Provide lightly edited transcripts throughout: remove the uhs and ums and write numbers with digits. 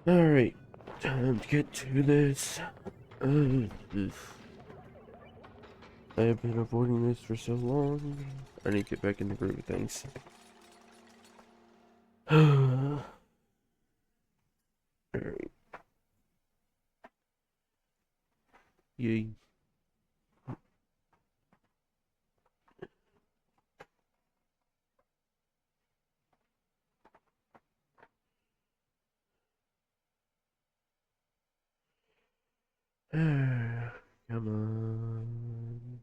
Alright, time to get to this. I have been avoiding this for so long. I need to get back in the groove of things. Alright, yay. Come on.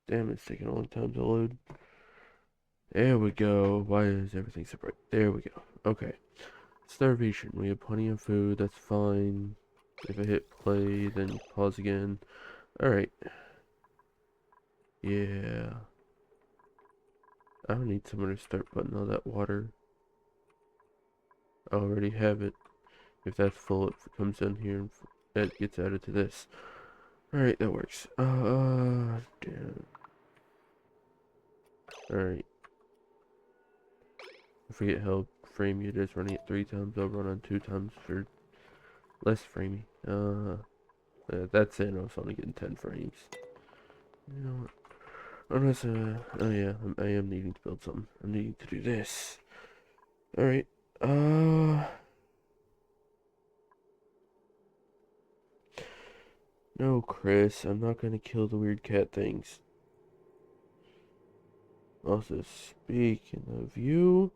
Damn, it's taking a long time to load. There we go. Why is everything so bright? There we go. Okay. Starvation. We have plenty of food. That's fine. If I hit play, then pause again. Alright. Yeah. I don't need someone to start putting all that water. I already have it. If that's full, it comes in here and that gets added to this. Alright, that works. Damn. Alright. I forget how framey it is. Running it 3 times, I'll run on 2 times for less framey. That's it. I was only getting 10 frames. You know what? Unless, oh yeah, I am needing to build something. I'm needing to do this. Alright. No, Chris, I'm not gonna kill the weird cat things. Also, speaking of you,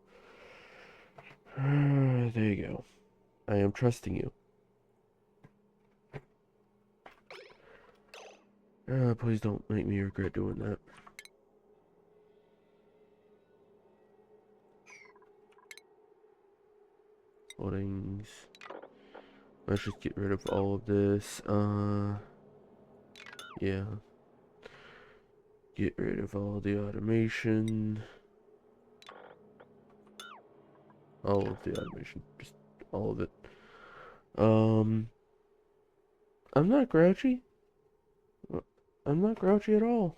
there you go. I am trusting you. Please don't make me regret doing that. Holdings. Let's just get rid of all of this. Yeah. Get rid of all the automation. All of the automation. Just all of it. I'm not grouchy. I'm not grouchy at all.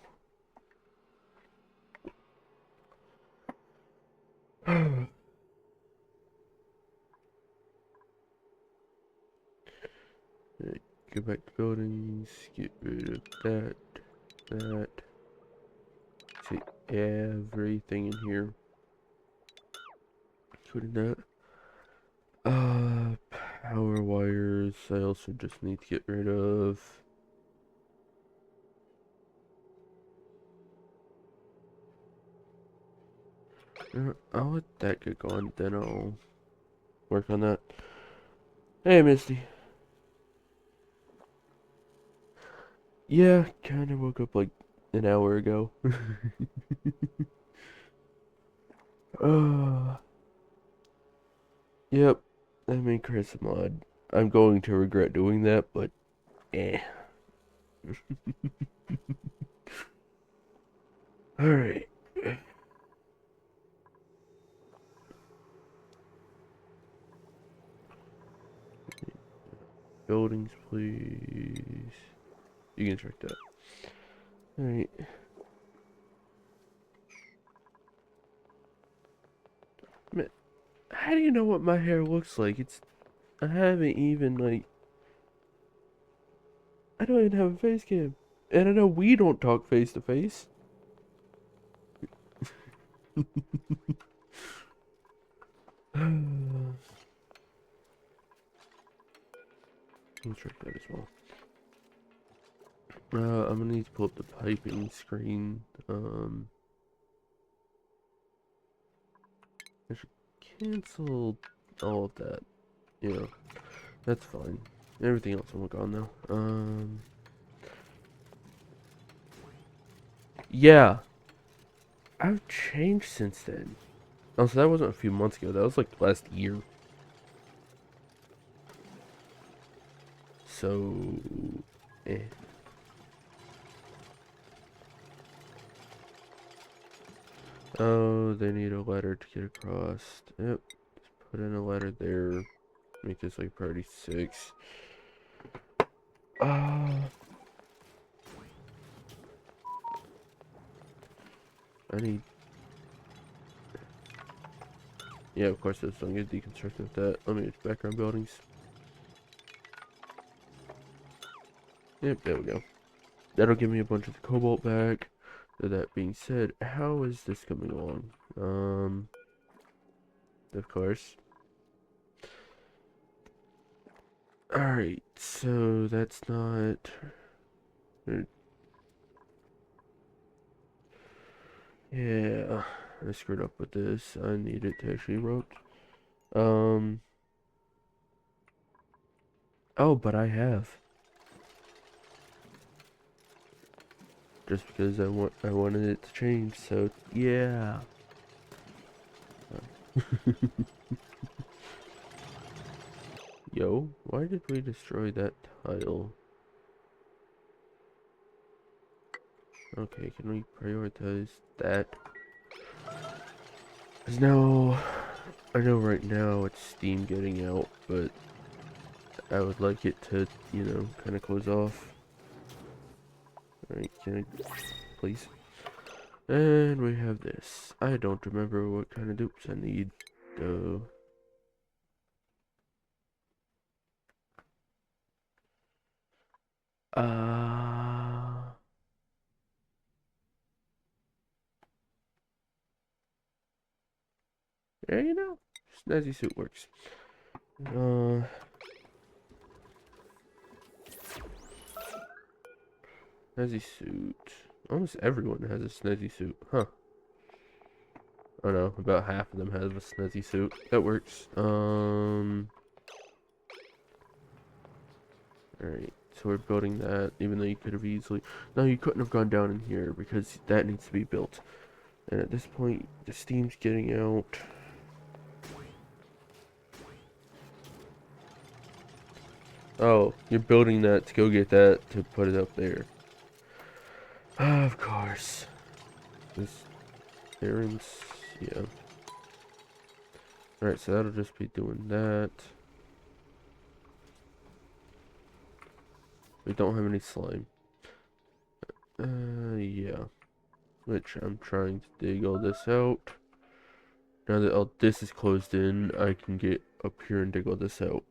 Go back to buildings. Get rid of that. That. See everything in here. Including that. Power wires. I also just need to get rid of. I'll let that get going, then I'll work on that. Hey, Misty. Yeah, kinda woke up like an hour ago. uh, yep, I made Chris a mod. I'm going to regret doing that, but eh. Alright. Buildings, please. You can check that. Alright. Man, how do you know what my hair looks like? I haven't even, like, I don't even have a face cam. And I know we don't talk face to face. Let's check that as well. I'm gonna need to pull up the piping screen. I should cancel all of that. Yeah, that's fine. Everything else will look on now. Yeah, I've changed since then. Oh, so that wasn't a few months ago. That was like last year. So, eh. Oh, they need a letter to get across. Yep, just put in a letter there. Make this like priority 6. I I need... Yeah, of course, this don't get deconstructed with that. Let me background buildings. Yep, there we go. That'll give me a bunch of the cobalt back. So that being said, how is this coming along? Of course. Alright, so that's not... Yeah, I screwed up with this. I need it to actually route. Oh, but I have. Just because I wanted it to change, so yeah. Yo, why did we destroy that tile? Okay, can we prioritize that? 'Cause now, I know right now it's steam getting out, but I would like it to, you know, kind of close off. Alright, can I, please? And we have this. I don't remember what kind of dupes I need, though. Yeah, you know, snazzy suit works. Snazzy suit. Almost everyone has a snazzy suit, huh? Oh no, about half of them have a snazzy suit. That works. Alright, so we're building that, even though you could have easily... No, you couldn't have gone down in here, because that needs to be built. And at this point, the steam's getting out. Oh, you're building that to go get that to put it up there. Of course. This errands, yeah. Alright, so that'll just be doing that. We don't have any slime. Yeah. Which I'm trying to dig all this out. Now that all this is closed in, I can get up here and dig all this out.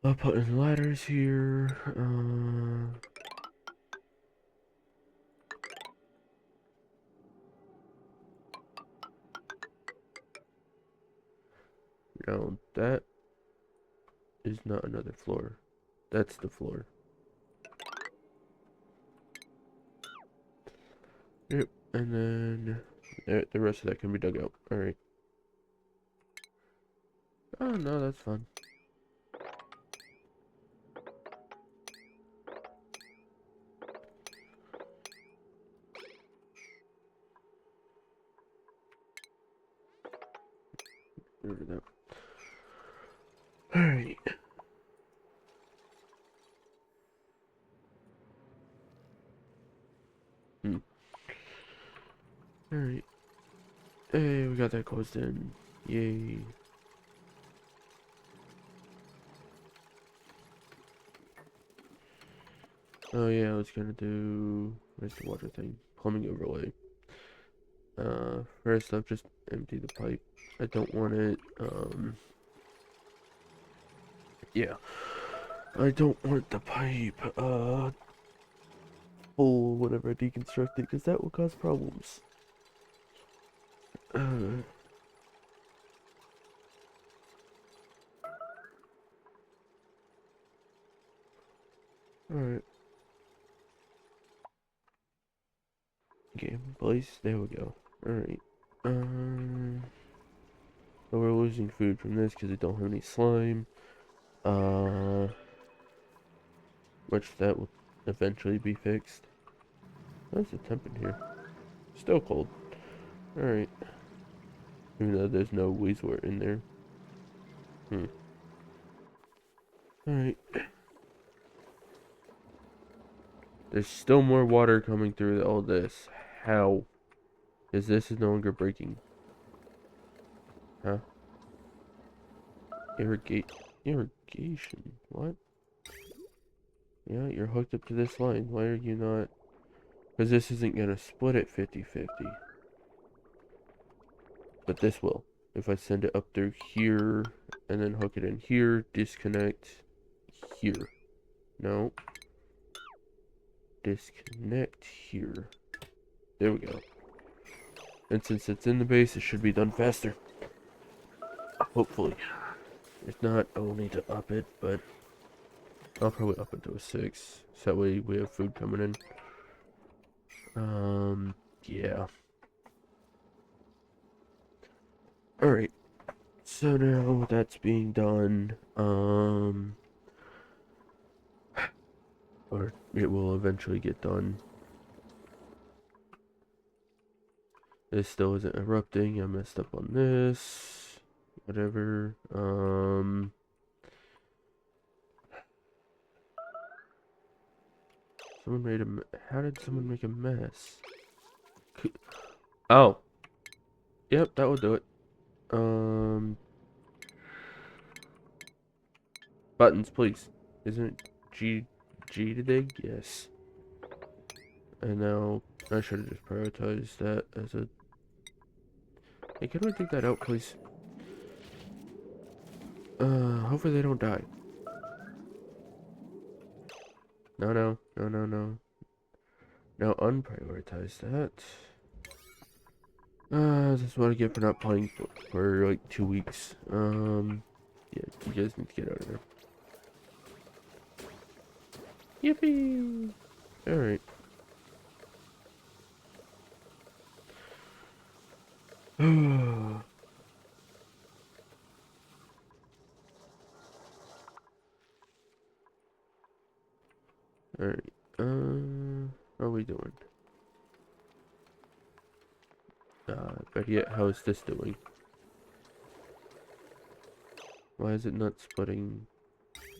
I'll put in ladders here. Now that is not another floor. That's the floor. Yep, and then the rest of that can be dug out. Alright. Oh no, that's fine. Over that. Alright. Alright. Hey, we got that closed in. Yay. Oh yeah, I was gonna do... Where's the water thing? Plumbing overlay. First off, just empty the pipe. I don't want it, yeah. I don't want the pipe, full whenever I deconstruct it, because that will cause problems. Alright. Game place, there we go. Alright. So we're losing food from this because we don't have any slime. Which that will eventually be fixed. What's the temp in here? Still cold. Alright. Even though there's no Weezwort in there. Alright. There's still more water coming through all this. How? Because this is no longer breaking. Huh? Irrigation. What? Yeah, you're hooked up to this line. Why are you not? Because this isn't going to split it 50-50. But this will. If I send it up through here, and then hook it in here, disconnect here. No. Disconnect here. There we go. And since it's in the base, it should be done faster. Hopefully. If not, I will need to up it, but I'll probably up it to a 6. So that way we have food coming in. Yeah. Alright. So now that's being done, or it will eventually get done. This still isn't erupting. I messed up on this. Whatever. Someone made a. How did someone make a mess? Oh. Yep, that will do it. Buttons, please. Isn't it G to dig? Yes. And now I should have just prioritized that as a. Hey, can we dig that out, please? Hopefully they don't die. No, no, no, no, no. Now unprioritize that. This is what I get for not playing for like 2 weeks. Yeah, you guys need to get out of there. Yippee! Alright. Alright. How are we doing? Better yet, how is this doing? Why is it not splitting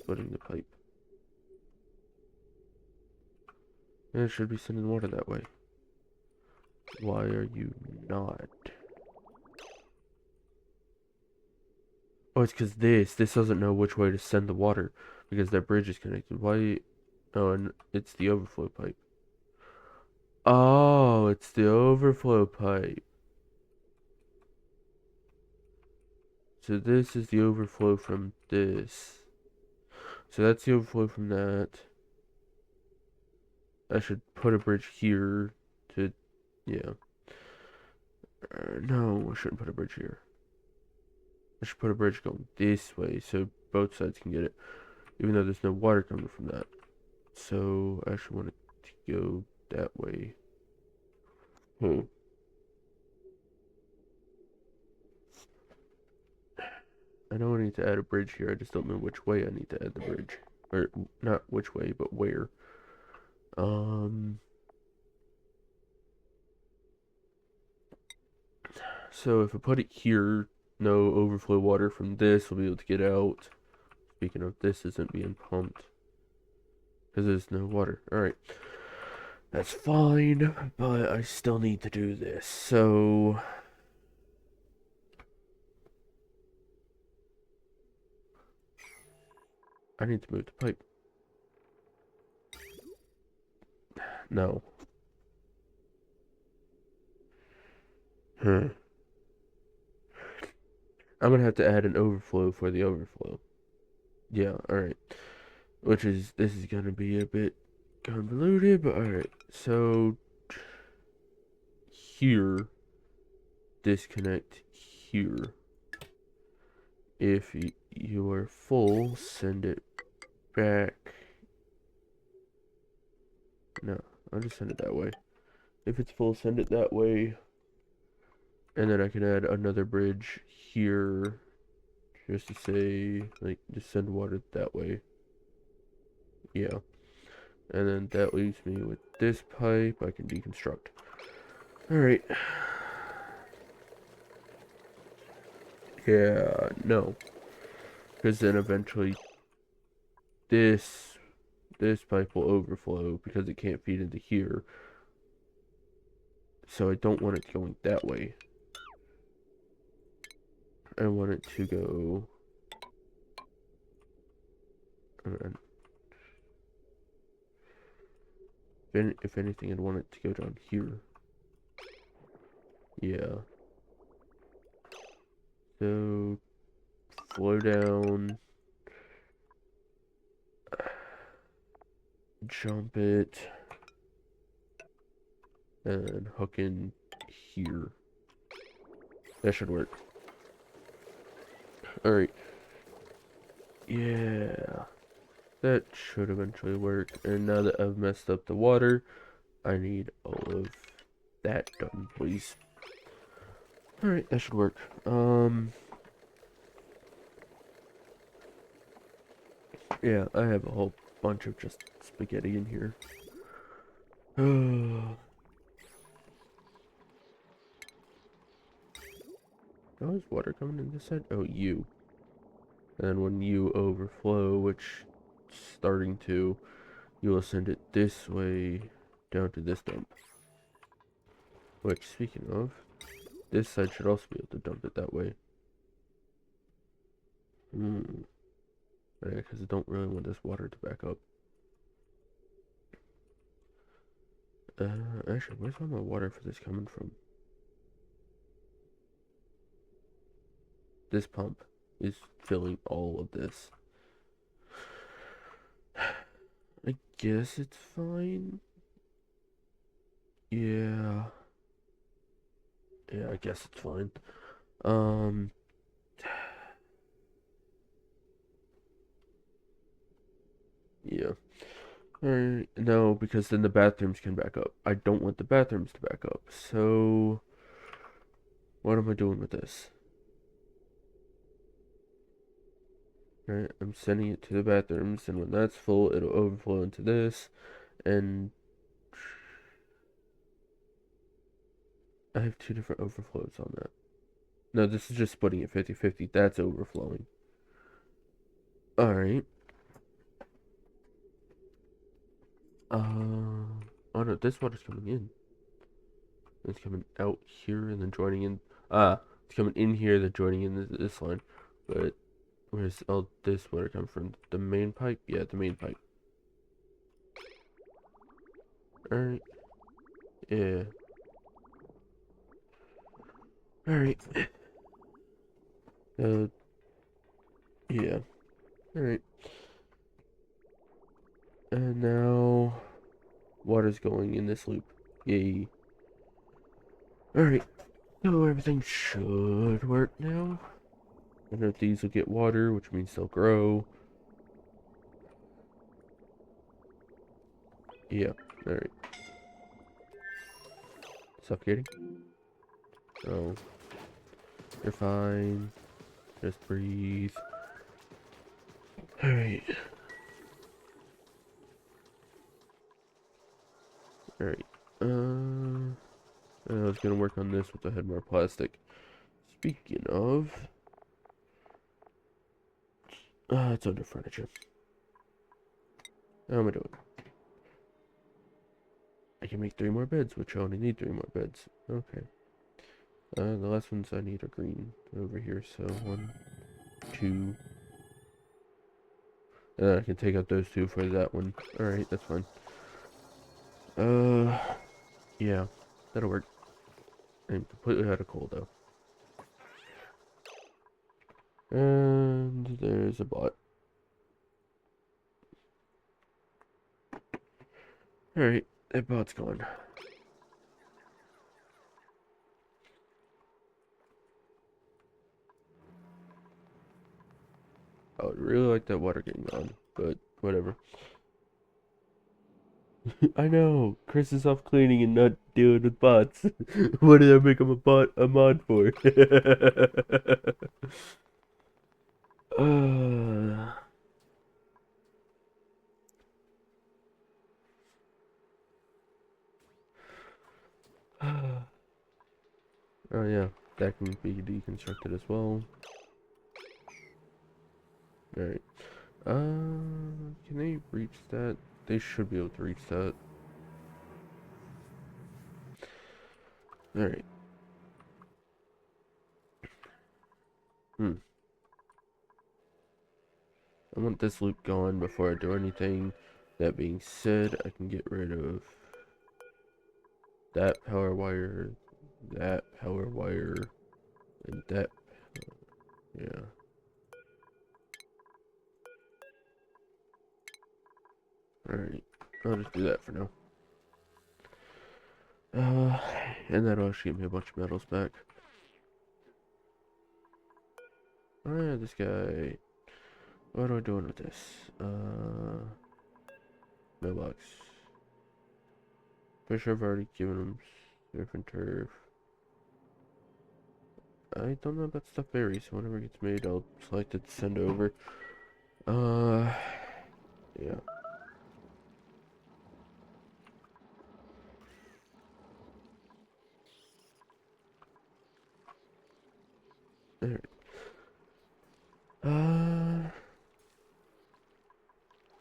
the pipe? And it should be sending water that way. Why are you not? Oh, it's because this doesn't know which way to send the water because that bridge is connected. Why? Oh, and it's the overflow pipe. Oh, it's the overflow pipe. So this is the overflow from this. So that's the overflow from that. I should put a bridge here to, yeah. No, I shouldn't put a bridge here. I should put a bridge going this way so both sides can get it. Even though there's no water coming from that. So I actually want it to go that way. I know I need to add a bridge here. I just don't know which way I need to add the bridge. Or, not which way, but where. So if I put it here, no overflow water from this will be able to get out. Speaking of, this isn't being pumped. Because there's no water. Alright. That's fine, but I still need to do this. So I need to move the pipe. No. I'm gonna have to add an overflow for the overflow. Yeah, alright. This is gonna be a bit convoluted, but alright. So here, disconnect here. If you are full, send it back. No, I'll just send it that way. If it's full, send it that way. And then I can add another bridge here. Just to say, like, just send water that way. Yeah. And then that leaves me with this pipe I can deconstruct. Alright. Yeah, no. Because then eventually this pipe will overflow because it can't feed into here. So I don't want it going that way. I want it to go. And if anything, I'd want it to go down here. Yeah. So flow down, jump it, and hook in here. That should work. Alright. Yeah. That should eventually work. And now that I've messed up the water, I need all of that done, please. Alright, that should work. Yeah, I have a whole bunch of just spaghetti in here. Oh, is water coming in this side? Oh, you. And when you overflow, which it's starting to, you will send it this way down to this dump. Which, speaking of, this side should also be able to dump it that way. Hmm. Yeah, because I don't really want this water to back up. Actually, where's all my water for this coming from? This pump is filling all of this. I guess it's fine. Yeah. Yeah, I guess it's fine. Um, yeah. Alright, no, because then the bathrooms can back up. I don't want the bathrooms to back up. So, what am I doing with this? Right, I'm sending it to the bathrooms, and when that's full, it'll overflow into this, and I have two different overflows on that. No, this is just splitting it 50-50. That's overflowing. Alright. Oh no, this water's coming in. It's coming out here and then joining in. It's coming in here, then joining in this line. But where's all this water come from? The main pipe? Yeah, the main pipe. Alright. Yeah. Alright. Yeah. Alright. And now water's going in this loop. Yay. Alright. So everything should work now. I know these will get water, which means they'll grow. Yeah. Alright. Suffocating? Oh. You're fine. Just breathe. Alright. Alright. I was gonna work on this if I had more plastic. Speaking of, it's under furniture. How am I doing? I can make 3 more beds, which I only need 3 more beds. Okay. The last ones I need are green over here, so 1, 2. And I can take out those 2 for that one. Alright, that's fine. Yeah, that'll work. I'm completely out of coal, though. And there's a bot. Alright, that bot's gone. I would really like that water getting on, but whatever. I know, Chris is off cleaning and not dealing with bots. What did I make him a mod for? uh... Oh yeah, that can be deconstructed as well. Alright. Can they reach that? They should be able to reach that. Alright. I want this loop going before I do anything. That being said, I can get rid of that power wire, and that. Yeah. Alright. I'll just do that for now. And that'll actually give me a bunch of metals back. Alright, this guy. What am I doing with this? Mailbox. Pretty sure I've already given him surf and turf. I don't know about stuff berries, so whenever it gets made, I'll select it to send over. Yeah. Alright.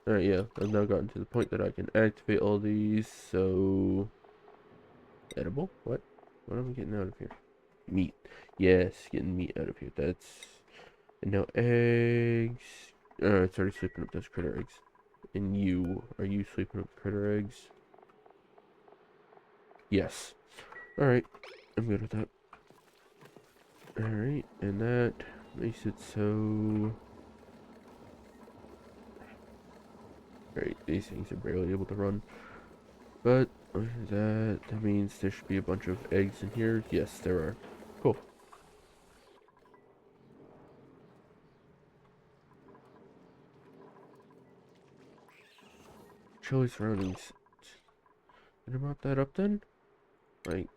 Alright, yeah. I've now gotten to the point that I can activate all these, so... Edible? What? What am I getting out of here? Meat. Yes, getting meat out of here. That's... And now eggs... it's already sleeping up those critter eggs. And you, are you sleeping up critter eggs? Yes. Alright, I'm good with that. Alright, and that makes it so... Alright, these things are barely able to run. But, that means there should be a bunch of eggs in here. Yes, there are. Cool. Chilly surroundings. Did I mop that up then? Like...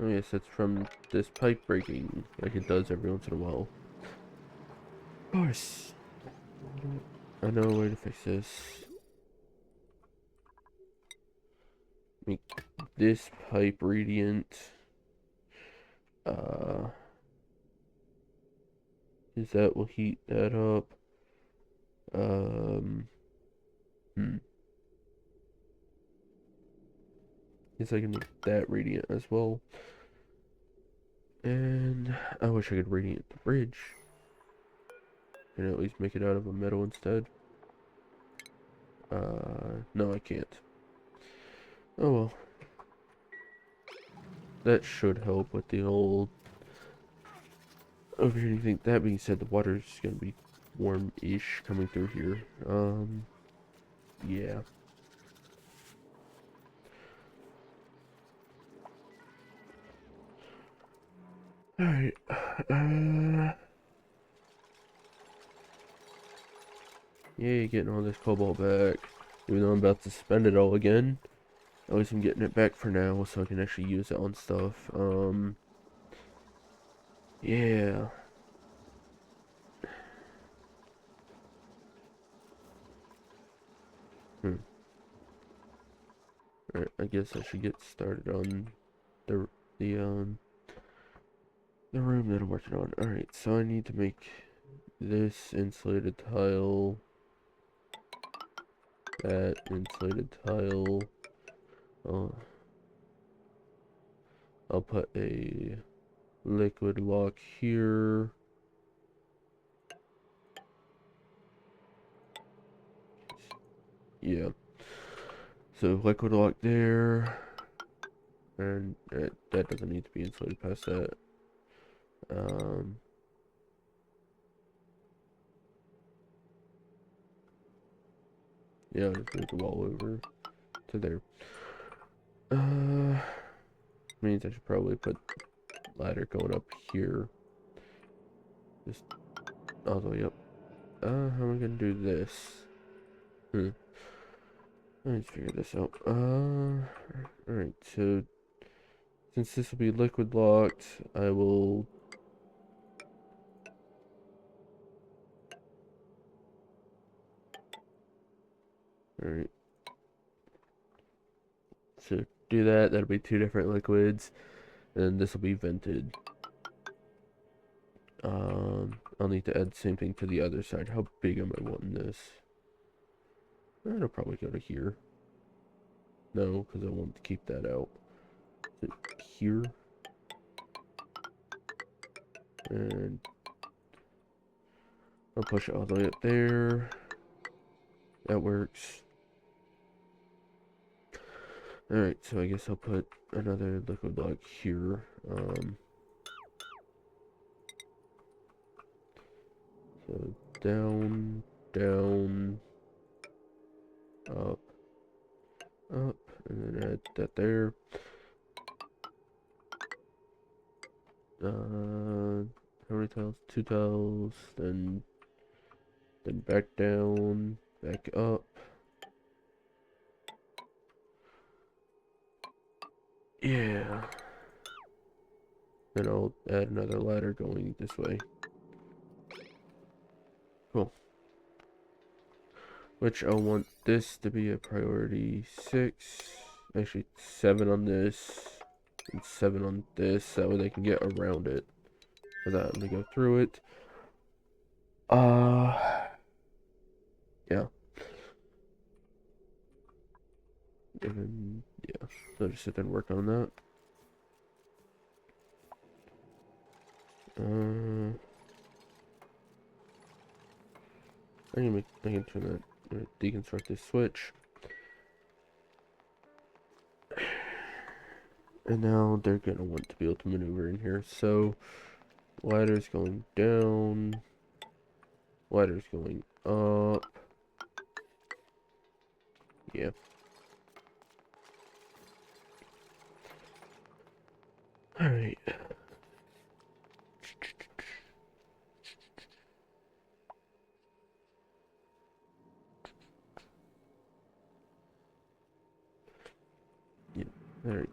Oh yes, that's from this pipe breaking, like it does every once in a while. Of course. I know a way to fix this. Make this pipe radiant. Is that will heat that up. Guess I can make that radiant as well. And I wish I could radiant the bridge. And at least make it out of a metal instead. No, I can't. Oh well. That should help with the old overheating thing. That being said, the water's gonna be warm-ish coming through here. Yeah. Alright. Yay, getting all this cobalt back. Even though I'm about to spend it all again. At least I'm getting it back for now, so I can actually use it on stuff. Yeah. Alright, I guess I should get started on the the room that I'm working on. Alright, so I need to make this insulated tile, that insulated tile. I'll put a liquid lock here. Yeah. So liquid lock there. And that doesn't need to be insulated past that. Yeah, I'll just move the wall over to there. Means I should probably put ladder going up here. Just all the way up. How am I gonna do this? Let's figure this out. Alright, so since this will be liquid locked, I will alright. So do that, that'll be two different liquids, and this will be vented. I'll need to add the same thing to the other side. How big am I wanting this? It'll probably go to here. No, because I want to keep that out. So here. And I'll push it all the way up there. That works. Alright, so I guess I'll put another liquid block here. So down, down, up, up, and then add that there. How many tiles? 2 tiles, then back down, back up. Yeah. Then I'll add another ladder going this way. Cool. Which I'll want this to be a priority 6. Actually, 7 on this. And 7 on this. That way they can get around it without having to go through it. Yeah. And then, yeah. So just sit there and work on that. I can turn that, deconstruct this switch. And now they're gonna want to be able to maneuver in here. So, ladder's going down. Ladder's going up. Yeah. Alright. Yeah. Alright.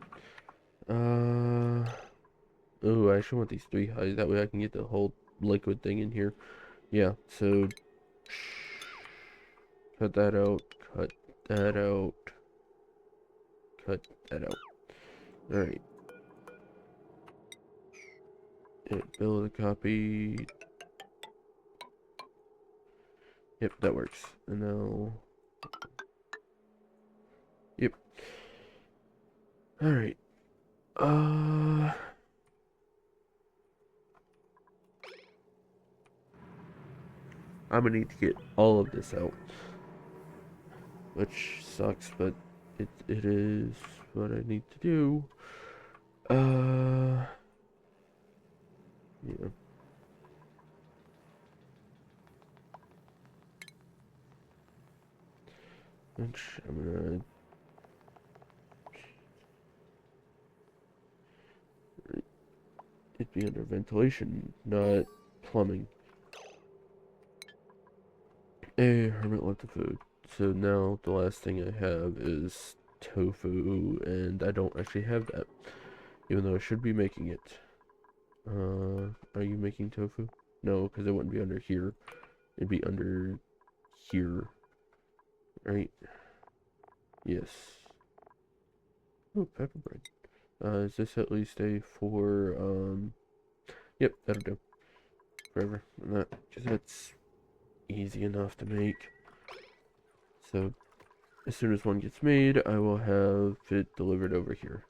Oh, I actually want these 3 highs. That way I can get the whole liquid thing in here. Yeah, so cut that out, cut that out, cut that out. Alright. Build a copy. Yep, that works. And now... Yep. Alright. I'm gonna need to get all of this out. Which sucks, but it is what I need to do. Yeah. Which I'm gonna... It'd be under ventilation, not plumbing. A hermit left the food. So now the last thing I have is tofu, and I don't actually have that. Even though I should be making it. Are you making tofu? No, because it wouldn't be under here. It'd be under here. Right? Yes. Oh, pepper bread. Is this at least a 4, yep, that'll do. Forever. Because that's easy enough to make. So, as soon as one gets made, I will have it delivered over here.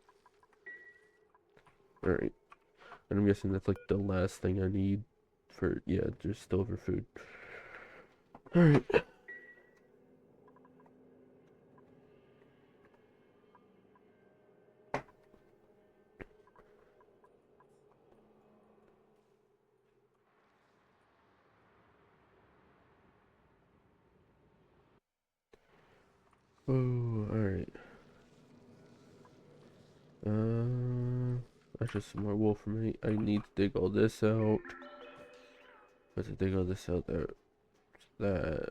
Alright. And I'm guessing that's like the last thing I need for, yeah, just still for food. Alright. Oh, alright. That's just some more wool for me. I need to dig all this out. But to dig all this out there, that,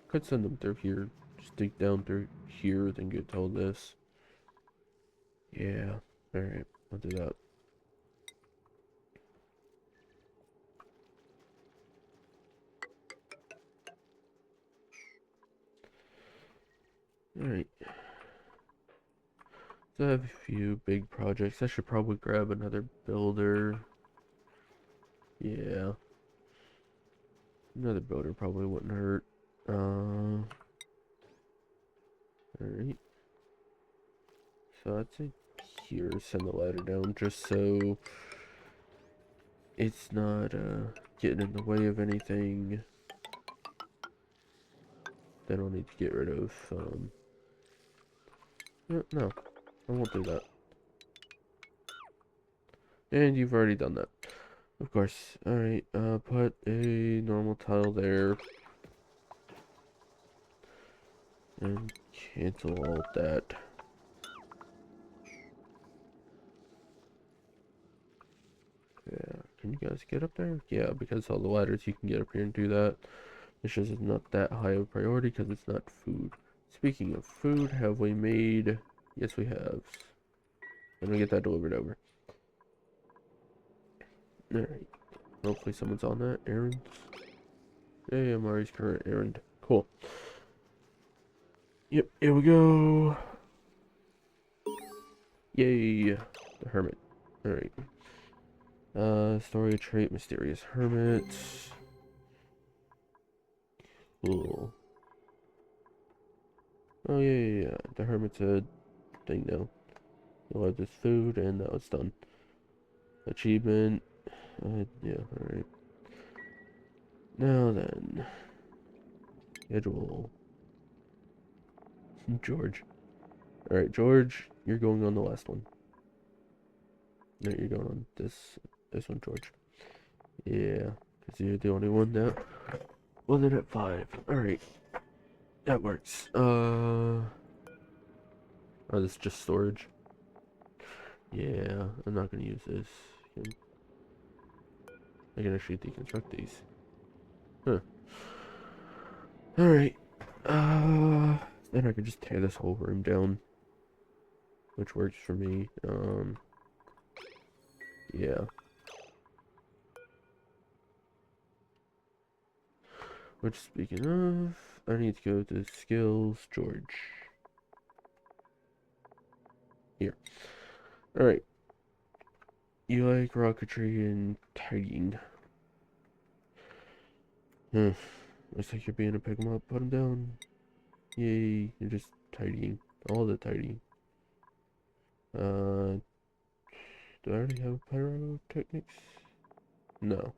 could send them through here. Just dig down through here, then get to all this. Yeah, alright, I'll do that. Alright. So I have a few big projects. I should probably grab another builder. Yeah. Another builder probably wouldn't hurt. Alright. So I'd say here, send the ladder down just so it's not getting in the way of anything that I'll need to get rid of. No, I won't do that. And you've already done that. Of course. Alright, put a normal tile there. And cancel all that. Yeah, can you guys get up there? Yeah, because all the ladders you can get up here and do that. It's just not that high of a priority because it's not food. Speaking of food, have we made... Yes, we have. I'm gonna get that delivered over. Alright. Hopefully someone's on that. Errands. Hey, Amari's current errand. Cool. Yep, here we go. Yay. The hermit. Alright. Story trait, mysterious hermit. Cool. Oh, yeah. The hermit's a thing now. You'll have this food, and now it's done. Achievement. Yeah, alright. Now then. Schedule. George. Alright, George, you're going on the last one. No, you're going on this one, George. Yeah, because you're the only one that wasn't at 5. Alright. That works. Oh, this is just storage. Yeah, I'm not gonna use this. I can actually deconstruct these. Huh. Alright. Then I can just tear this whole room down. Which works for me. Yeah. Which, speaking of, I need to go to skills, George. Here. Alright. You like rocketry and tidying. Looks like you're being a pick 'em up. Put 'em down. Yay. You're just tidying. All the tidying. Do I already have pyrotechnics? No.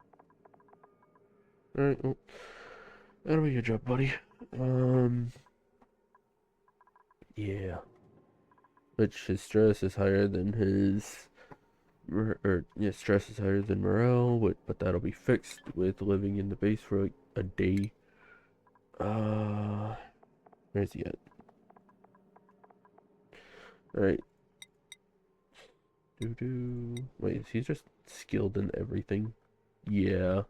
Alright, well, that'll be your job, buddy. Yeah. Which his stress is higher than his... yeah, stress is higher than morale, but that'll be fixed with living in the base for like a day. Where's he at? Alright. Wait, is he just skilled in everything? Yeah.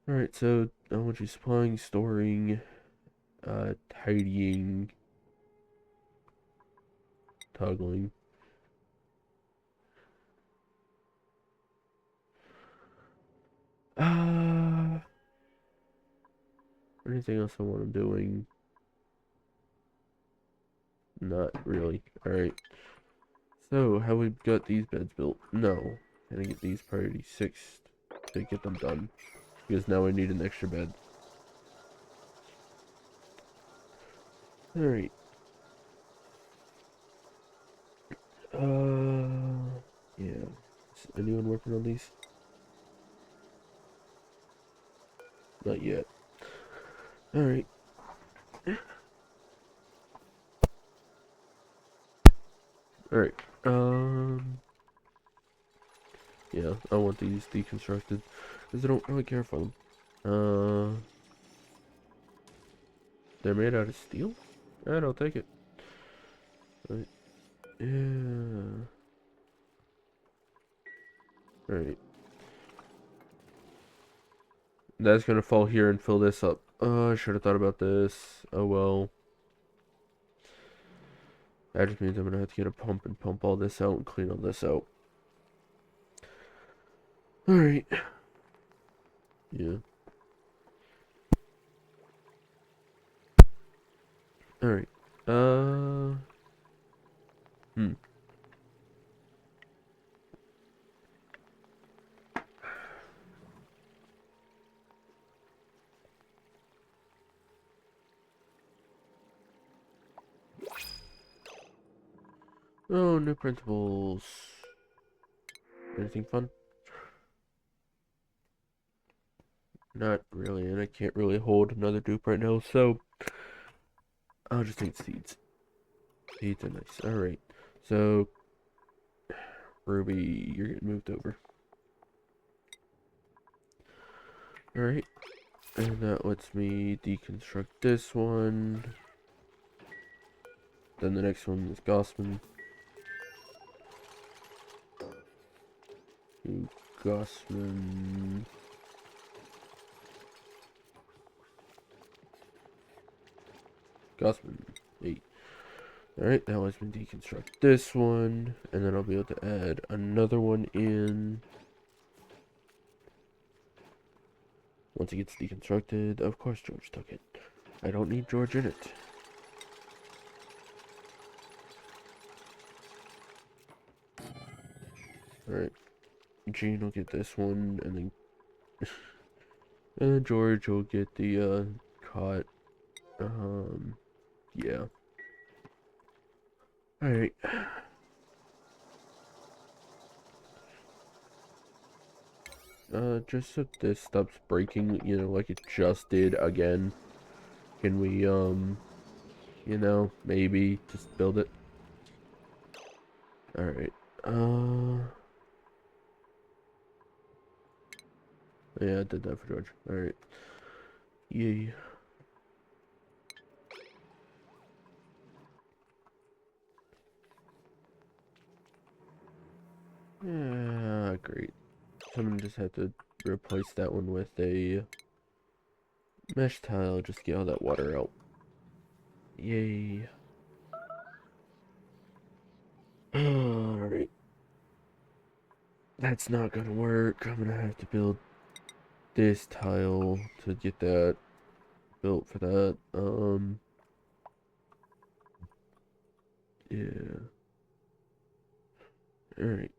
Alright, so I want you supplying, storing, tidying, toggling. Anything else I want him doing? Not really. Alright. So, have we got these beds built? No. Can I get these priority 6 to get them done? Because now I need an extra bed. Alright. Yeah. Is anyone working on these? Not yet. Alright. Alright. Yeah, I want these deconstructed. Because I don't really care for them. They're made out of steel? Alright, I'll take it. Right. Yeah. Alright. That's gonna fall here and fill this up. I should have thought about this. Oh well. That just means I'm gonna have to get a pump and pump all this out and clean all this out. Alright. Yeah. Alright. Hmm. Oh, new principles. Anything fun? Not really, and I can't really hold another dupe right now, so I'll just take seeds. Seeds are nice. Alright. So, Ruby, you're getting moved over. Alright. And that lets me deconstruct this one. Then the next one is Gossman. Gossman. Gossman. 8. Alright, now lets me deconstruct this one. And then I'll be able to add another one in. Once it gets deconstructed, of course George took it. I don't need George in it. Alright. Gene will get this one, and then and George will get the cot. Yeah. Alright. Just so this stops breaking, you know, like it just did again. Can we, you know, maybe just build it? Alright. Yeah, I did that for George. Alright. Yay. Yeah, great. So I'm gonna just have to replace that one with a mesh tile, just get all that water out. Yay. Alright. That's not gonna work. I'm gonna have to build this tile to get that built for that. Yeah. Alright.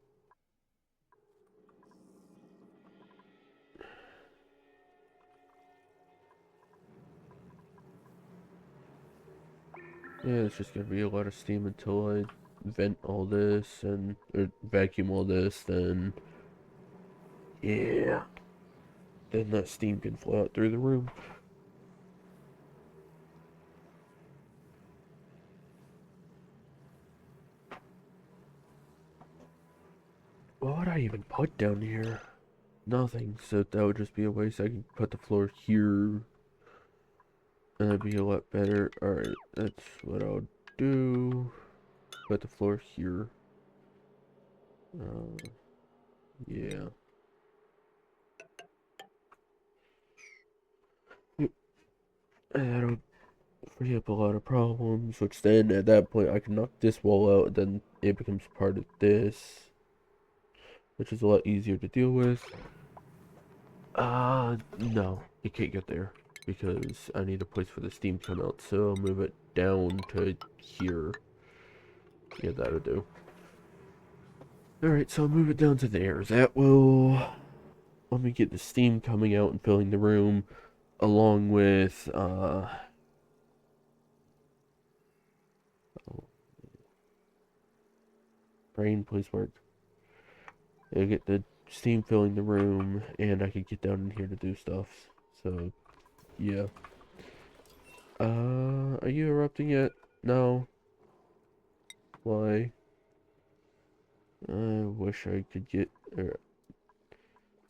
Yeah, it's just gonna be a lot of steam until I vent all this and or vacuum all this, then yeah. Then that steam can flow out through the room. What would I even put down here? Nothing, so that would just be a waste. I can put the floor here, and that'd be a lot better. Alright, that's what I'll do. Put the floor here. Uh, yeah. Yep. And that'll free up a lot of problems, which then at that point I can knock this wall out, and then it becomes part of this, which is a lot easier to deal with. No, you can't get there because I need a place for the steam to come out, so I'll move it down to here. Yeah, that'll do. Alright, so I'll move it down to there. That will let me get the steam coming out and filling the room, along with, brain, please work. It'll get the steam filling the room, and I could get down in here to do stuff. So, yeah. Are you erupting yet? No. Why? I wish I could get...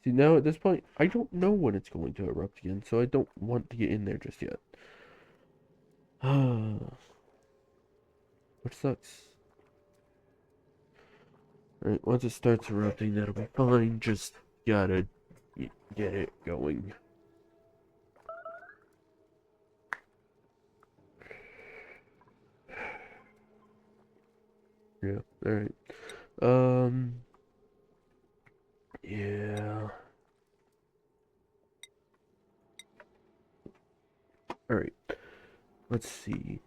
See, now at this point, I don't know when it's going to erupt again, so I don't want to get in there just yet. Which sucks. Alright, once it starts erupting, that'll be fine. Just gotta get it going. Yeah, alright. Yeah. Alright, let's see.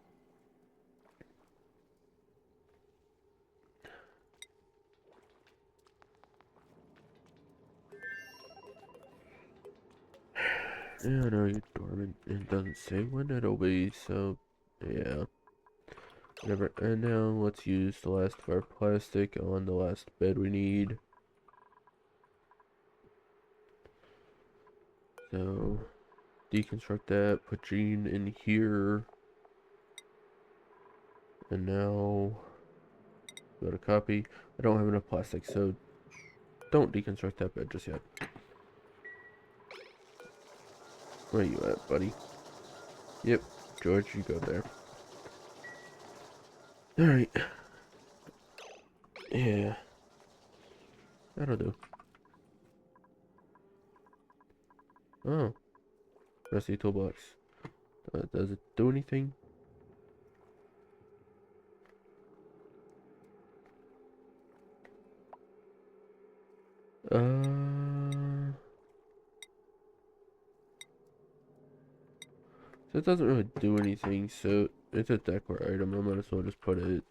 Yeah, I know you're dormant. It doesn't say when it'll be, so yeah. Whatever. And now let's use the last of our plastic on the last bed we need. So, deconstruct that, put Jean in here. And now, go to copy. I don't have enough plastic, so don't deconstruct that bed just yet. Where you at, buddy? Yep, George, you go there. Alright. Yeah. That'll do. Oh. Rusty toolbox. Does it do anything? So it doesn't really do anything, so it's a decor item. I might as well just put it.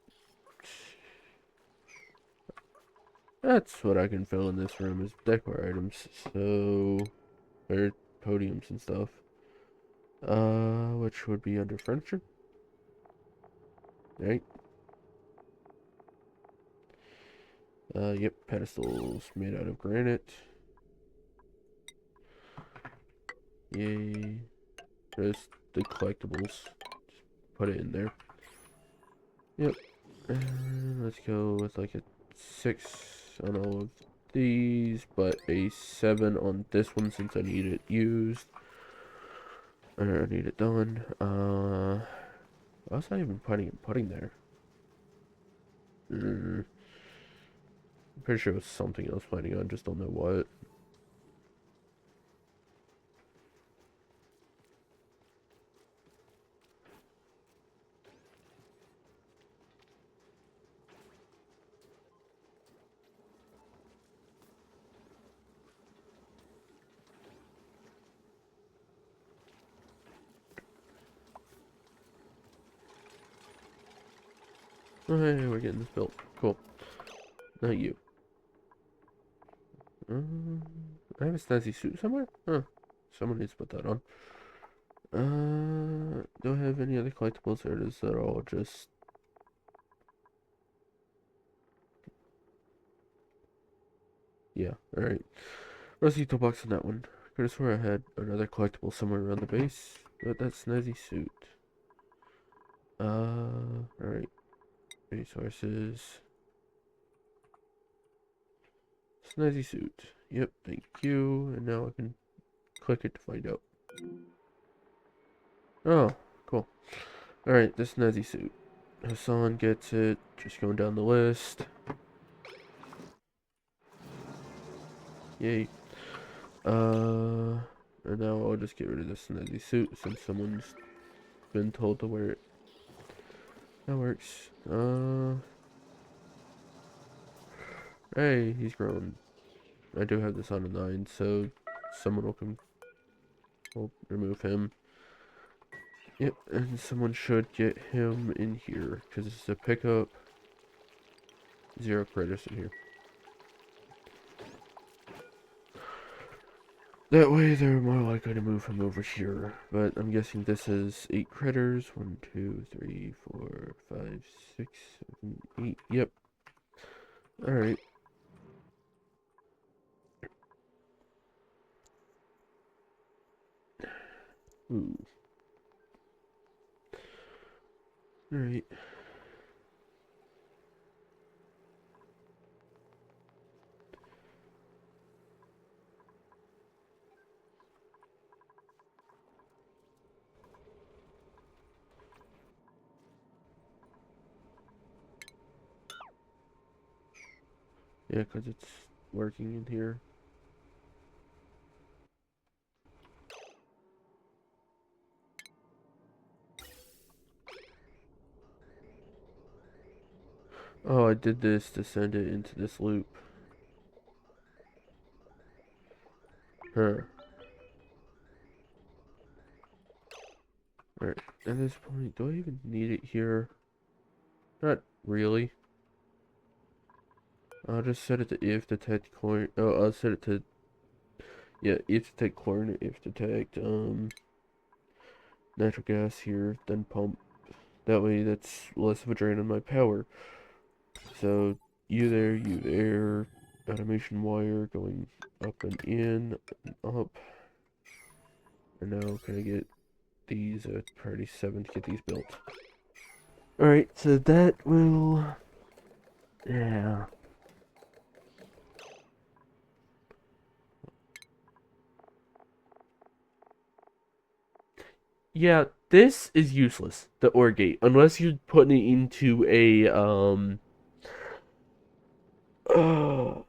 That's what I can fill in this room is decor items. So, or podiums and stuff. Which would be under furniture. Right. Yep, pedestals made out of granite. Yay. Just the collectibles. Just put it in there. Yep. And let's go with like a 6 on all of these, but a 7 on this one since I need it used. I need it done. Why was I even putting there? I'm pretty sure it was something else planning on, just don't know what. Oh, hey, we're getting this built. Cool. Not you. I have a snazzy suit somewhere? Huh. Someone needs to put that on. Do I have any other collectibles, or is that all just... Yeah, alright. Rusty toolbox on that one. Could've swore I had another collectible somewhere around the base, but that snazzy suit. Alright. Resources. Snazzy suit. Yep, thank you. And now I can click it to find out. Oh, cool. Alright, this snazzy suit. Hassan gets it. Just going down the list. Yay. And now I'll just get rid of this snazzy suit since someone's been told to wear it. That works. Hey, he's grown. I do have this on a 9, so someone will remove him. Yep, and someone should get him in here, because this is a pickup. 0 critters in here. That way they're more likely to move him over here. But I'm guessing this is 8 critters. 1, 2, 3, 4, 5, 6, 7, 8. Yep. Alright. Ooh. Alright. Yeah, because it's working in here. Oh, I did this to send it into this loop. Huh. Alright, at this point, do I even need it here? Not really. I'll just set it to if detect chlorine. Oh, I'll set it to, yeah, if detect chlorine, if detect, natural gas here, then pump That way that's less of a drain on my power. So you there, automation wire going up and in, and up. And now can I get these priority 7 to get these built? Alright, so that will... Yeah. Yeah, this is useless, the OR gate, unless you're putting it into a,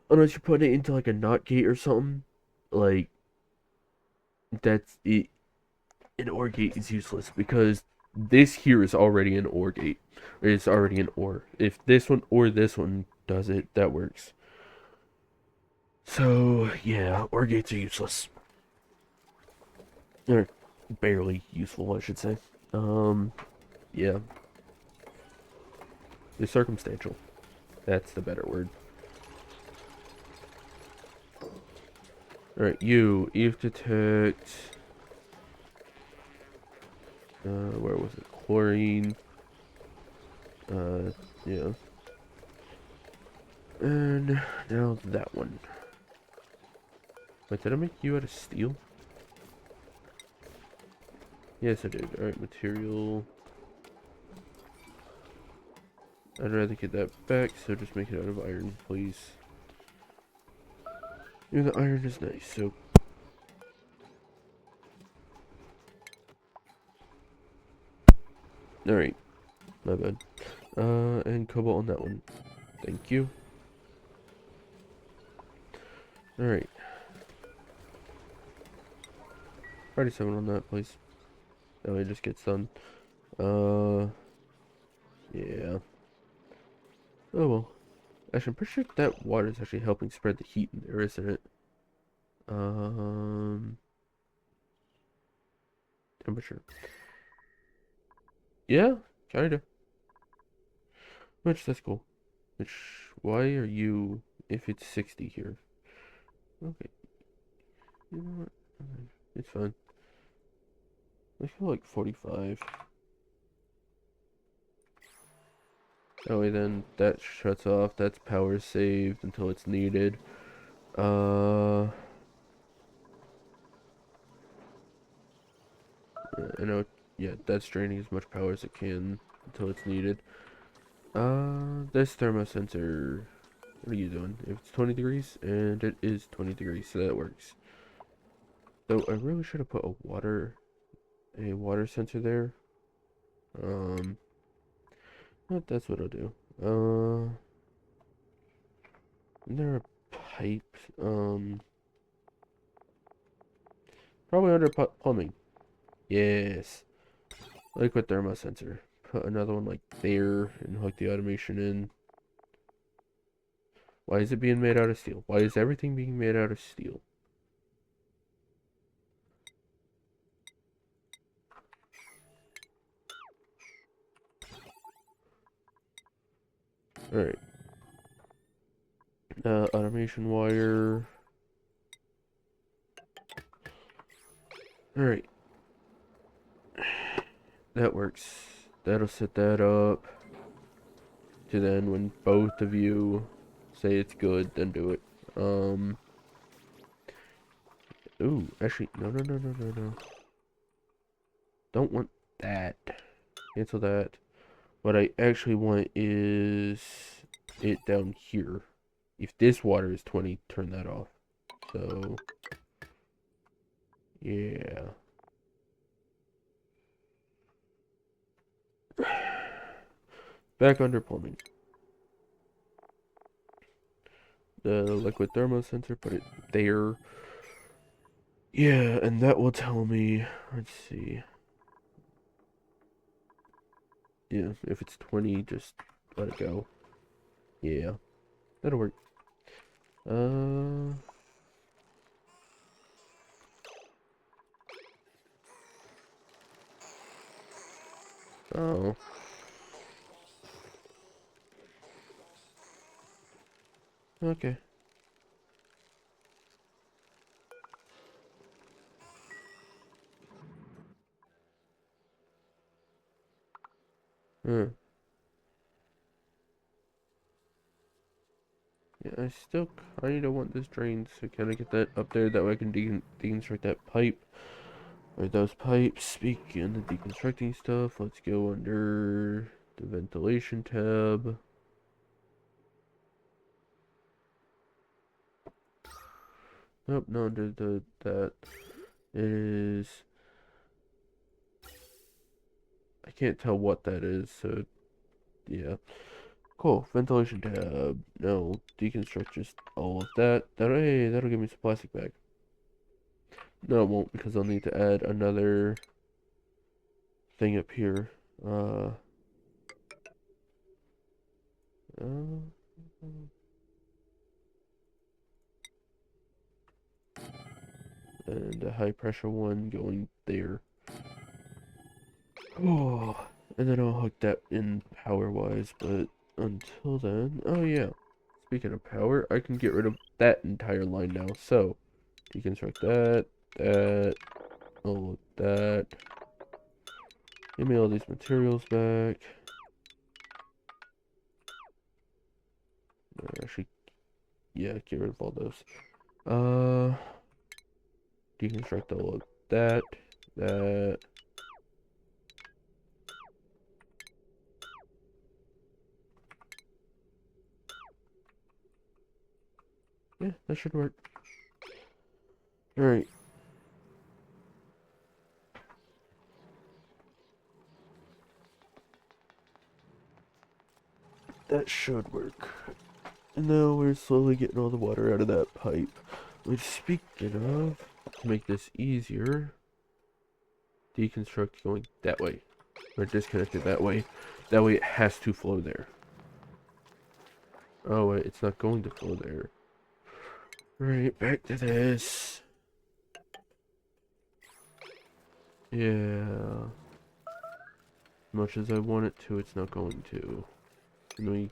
unless you're putting it into like a NOT gate or something. Like, that's it. An OR gate is useless because this here is already an OR gate. It's already an OR. If this one or this one does it, that works. So, yeah, OR gates are useless. Or barely useful, I should say. Yeah. They're circumstantial. That's the better word. Alright, Eve detect. Where was it? Chlorine. Yeah. And now that one. Wait, did I make you out of steel? Yes, I did. Alright, material. I'd rather get that back, so just make it out of iron, please. Yeah, the iron is nice, so... Alright, my bad. And cobalt on that one. Thank you. Alright. 37 on that, please. That way it just gets done. Yeah. Oh well. Actually, I'm pretty sure that water is actually helping spread the heat in there, isn't it? Temperature. Yeah, kinda. Which, that's cool. Which, why are you, if it's 60 here? Okay, you know what? It's fine. I feel like 45. That way then, that shuts off, that's power saved until it's needed. I know, yeah, that's draining as much power as it can until it's needed. This thermosensor, what are you doing? If it's 20 degrees, and it is 20 degrees, so that works. Though I really should have put a water sensor there. But that's what I'll do. Is there a pipe? Probably under plumbing. Yes. Liquid thermosensor. Put another one like there and hook the automation in. Why is it being made out of steel? Why is everything being made out of steel? Alright. Automation wire. Alright. That works. That'll set that up. To then when both of you say it's good, then do it. Ooh, actually, no. Don't want that. Cancel that. What I actually want is it down here. If this water is 20, turn that off. So, yeah. Back under plumbing. The liquid thermosensor, put it there. Yeah, and that will tell me, let's see. Yeah, if it's 20, just let it go. Yeah, that'll work. Uh, oh. Okay. Uh, yeah, I still kind of want this drain, so can I get that up there? That way I can deconstruct that pipe. Or those pipes. Speaking of deconstructing stuff, let's go under the ventilation tab. Nope, no, under that is. I can't tell what that is, so yeah. Cool, ventilation tab. No, deconstruct just all of that. That'll give me some plastic bag. No, it won't, because I'll need to add another thing up here. Uh, and a high pressure one going there. Oh, and then I'll hook that in power wise, but until then, oh yeah. Speaking of power, I can get rid of that entire line now. So, deconstruct that, all of that. Give me all these materials back. Actually, yeah, get rid of all those. Uh, deconstruct all of that. Yeah, that should work. Alright. That should work. And now we're slowly getting all the water out of that pipe. Which, speaking of, to make this easier, deconstruct going that way. Or disconnect it that way. That way it has to flow there. Oh wait, it's not going to flow there. Right, back to this. Yeah. As much as I want it to, it's not going to. Can we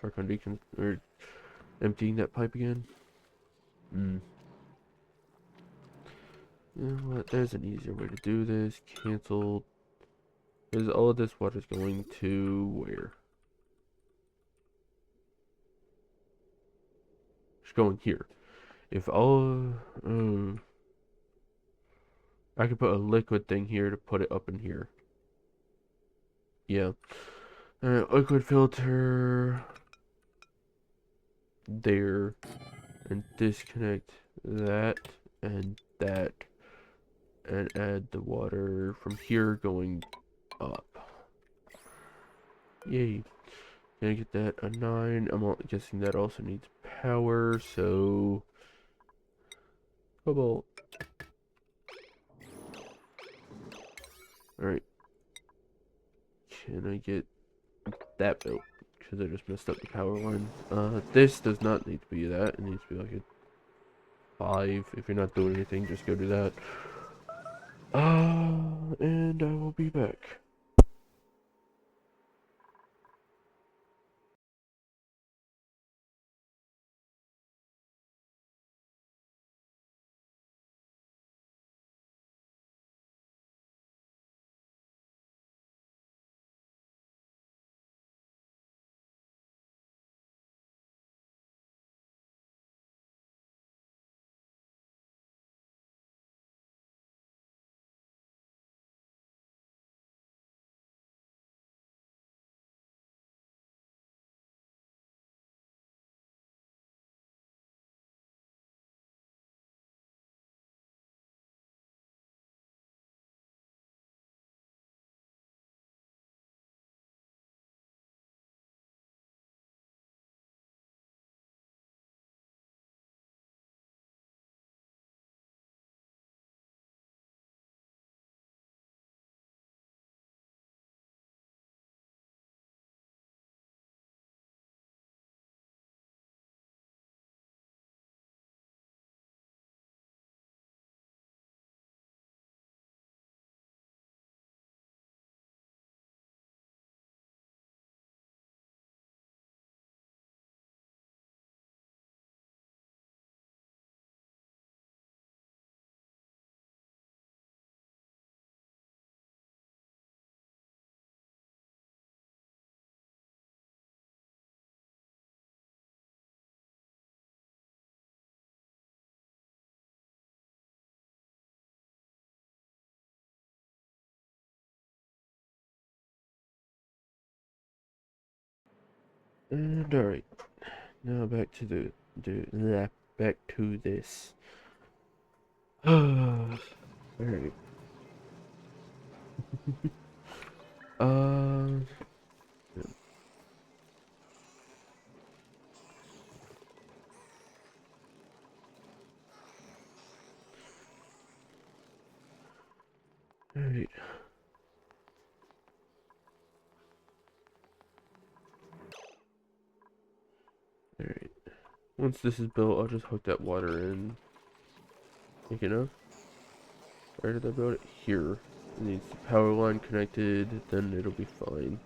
work on or emptying that pipe again? You know what? There's an easier way to do this. Cancel. Because all of this water is going to where? It's going here. If all, I could put a liquid thing here to put it up in here. Yeah. Liquid filter there, and disconnect that and that, and add the water from here going up. Yay. Gonna get that a 9. I'm guessing that also needs power, so cobalt. Alright. Can I get that built? Because I just messed up the power line. This does not need to be that. It needs to be like a 5. If you're not doing anything, just go do that. And I will be back. And alright, now back to back to this. Alright. Uh, alright. Alright. Once this is built, I'll just hook that water in. Think enough? Where did I build it? Here. It needs the power line connected, then it'll be fine.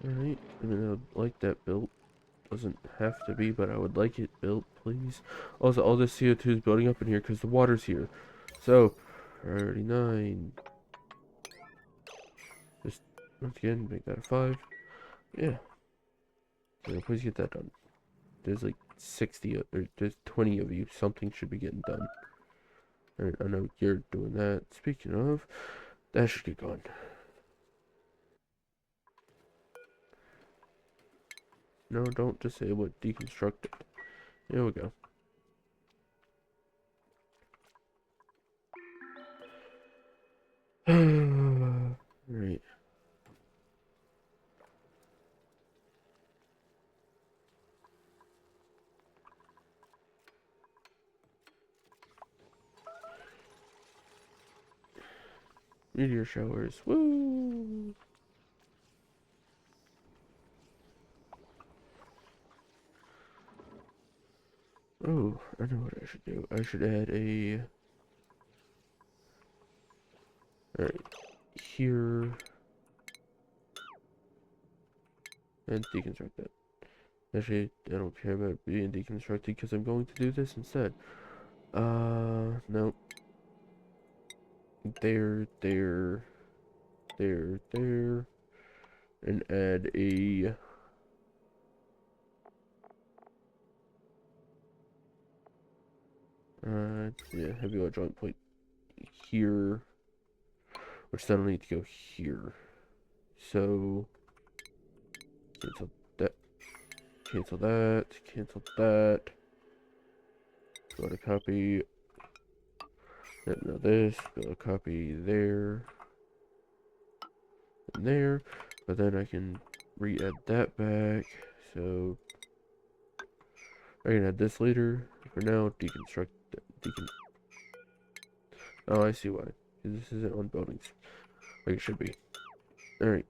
Alright, I mean, I'd like that built. Doesn't have to be, but I would like it built, please. Also, all this CO2 is building up in here because the water's here. So, priority 9. Just, once again, make that a 5. Yeah. So, please get that done. There's like 60, or there's 20 of you. Something should be getting done. Alright, I know you're doing that. Speaking of, that should get going. No, don't disable it. Deconstruct it. There we go. Right. Meteor showers. Woo! Oh, I know what I should do. I should add a... Alright. Here. And deconstruct that. Actually, I don't care about it being deconstructed because I'm going to do this instead. No. There. And add a... yeah, heavy oil joint point here. Which then will need to go here. So... Cancel that. Cancel that. Cancel that. Go to copy. Now this. Go to copy there. And there. But then I can re-add that back. So I can add this later. For now, deconstruct. Oh, I see why. Because this isn't on buildings like it should be. Alright.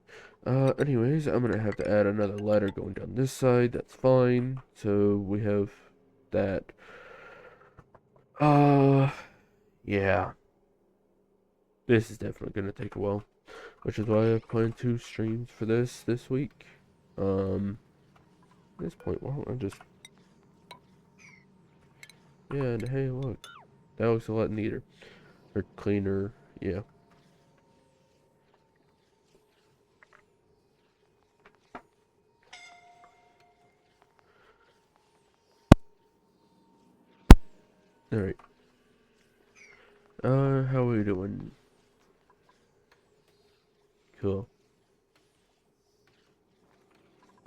Anyways, I'm gonna have to add another ladder going down this side. That's fine. So we have that. Yeah. This is definitely gonna take a while. Which is why I plan 2 streams for this week. At this point, why don't I just... Yeah, and hey, look. That looks a lot neater. Or cleaner, yeah. Alright. How are we doing? Cool.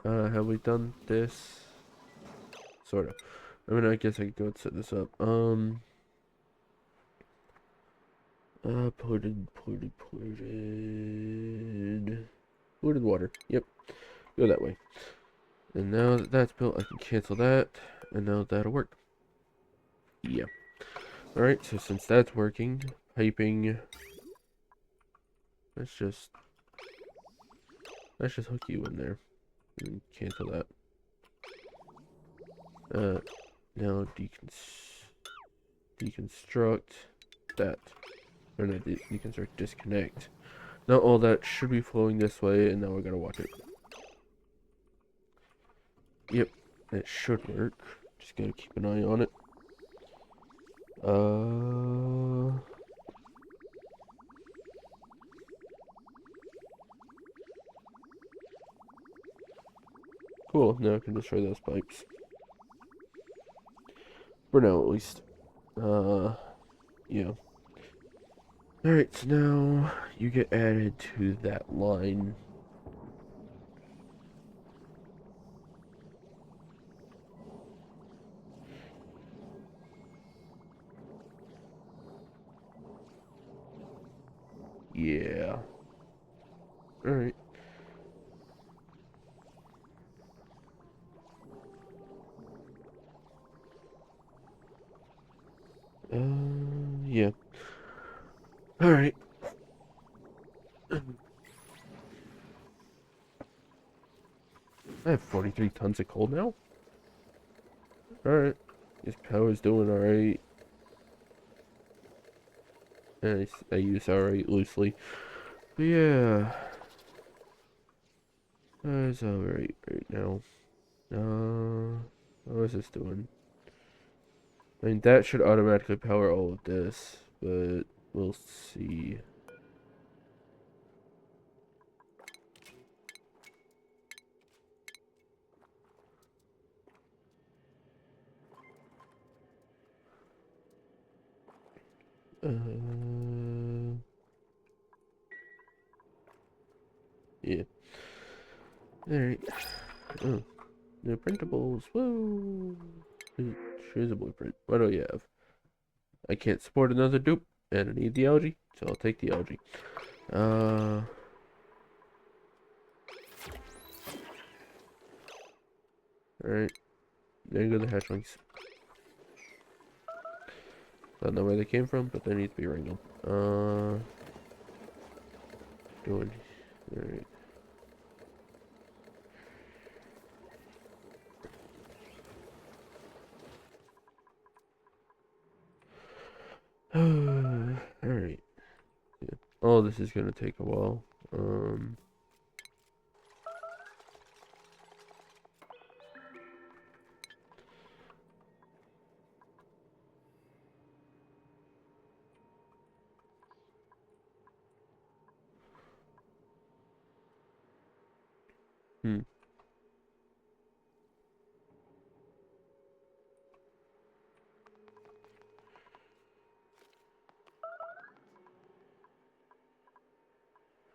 Have we done this? Sort of. I mean, I guess I could go and set this up. Polluted water. Yep. Go that way. And now that that's built, I can cancel that. And now that'll work. Yeah. Alright, so since that's working, piping... Let's just hook you in there. And cancel that. Now deconstruct that. Or no, deconstruct, disconnect. Now all that should be flowing this way, and now we're gonna watch it. Yep, that should work. Just gotta keep an eye on it. Cool, now I can destroy those pipes. For now, at least. Yeah. Alright, so now you get added to that line. Yeah. Alright. Yeah. Alright. I have 43 tons of coal now? Alright. This power's doing alright. I use alright loosely. But yeah. It's alright right now. What is this doing? I mean, that should automatically power all of this, but we'll see. Yeah. Alright. Oh, new printables. Woo! Here's a blueprint. What do you have? I can't support another dupe, and I need the algae, so I'll take the algae. Alright. There go the hatchlings. Don't know where they came from, but they need to be wrangled. Doing. Alright. Alright. Yeah. Oh, this is gonna take a while. Hmm.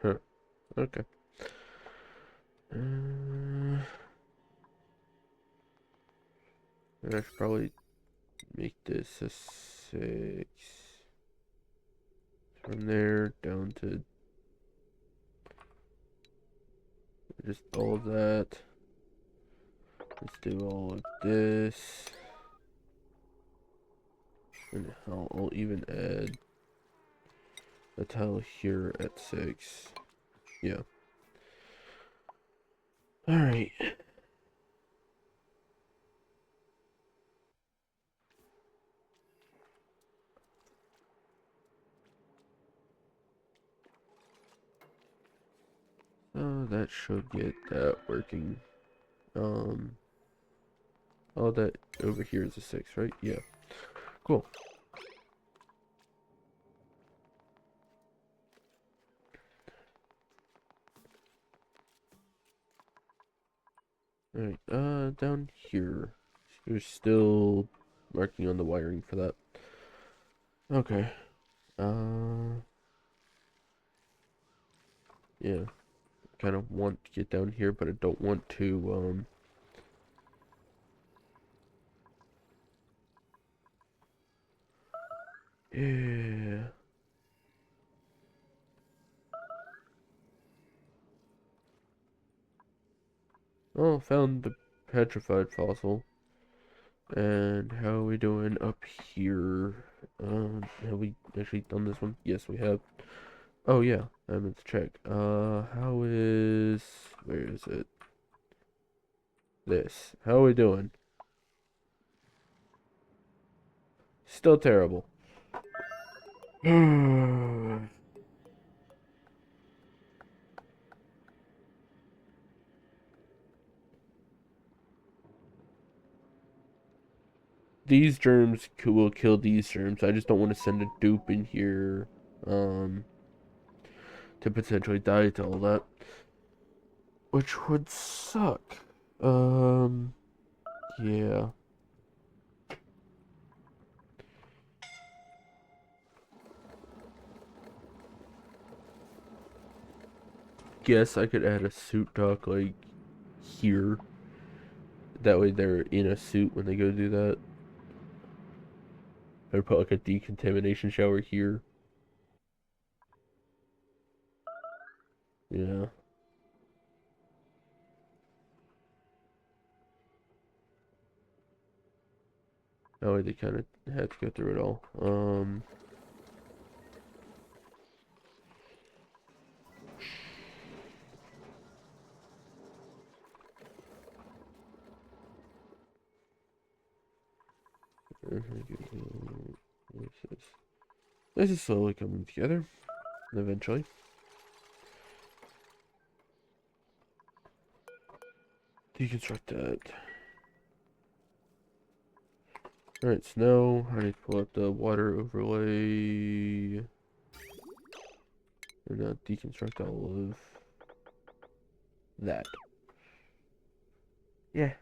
Huh. Okay. I should probably make this a 6. From there down to just all of that. Let's do all of this. And I'll even add a tile here at 6. Yeah. Alright. So that should get that working. All that over here is a 6, right? Yeah. Cool. Alright, down here. We're still working on the wiring for that. Okay. Yeah. Kind of want to get down here, but I don't want to, yeah. Oh, found the petrified fossil. And how are we doing up here? Have we actually done this one? Yes, we have. Oh yeah, I meant to check. How is... Where is it? This. How are we doing? Still terrible. These germs will kill these germs. I just don't want to send a dupe in here, um, to potentially die to all that. Which would suck. Yeah. guess I could add a suit dock like here. That way they're in a suit when they go do that. I would put like a decontamination shower here. Yeah. That way they kind of had to go through it all. What's this? This is slowly coming together. Eventually. Deconstruct that. Alright, snow. I need to pull up the water overlay. And now deconstruct all of that. Yeah.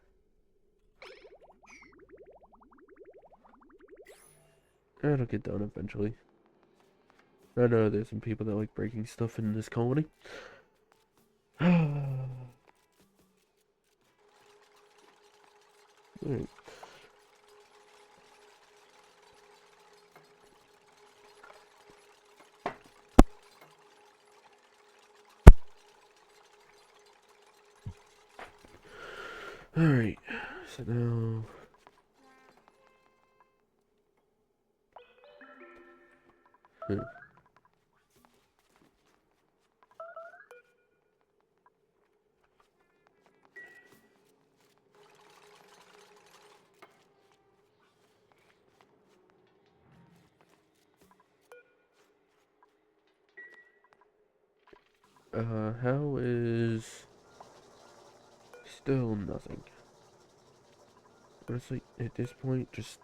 It'll get done eventually. I know there's some people that like breaking stuff in this colony. Alright. Alright. So now. How is still nothing? Honestly, at this point, just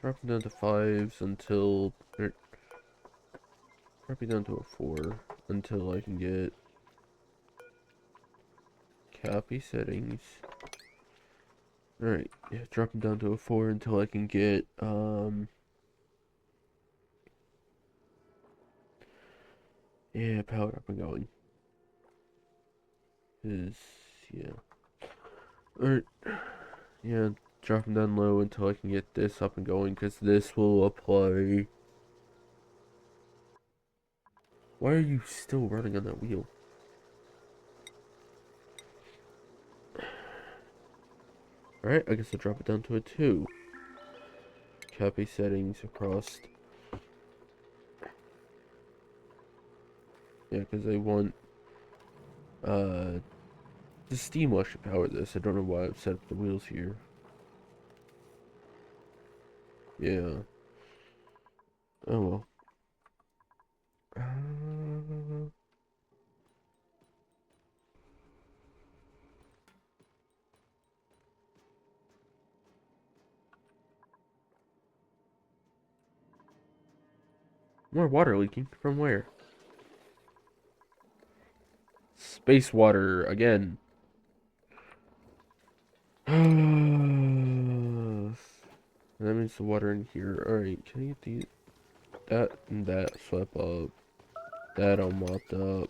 drop it down to 5s until, drop it down to a 4 until I can get copy settings. Alright, yeah, drop it down to a 4 until I can get, yeah, power up and going. Yeah. Alright, yeah, drop them down low until I can get this up and going, because this will apply. Why are you still running on that wheel? Alright, I guess I'll drop it down to a 2. Copy settings across. Yeah, because I want, the steam wash should power this. I don't know why I've set up the wheels here. Yeah. Oh well. More water leaking. From where? Space water again. That means the water in here. Alright, can I get these? That and that swept up. That all mopped up.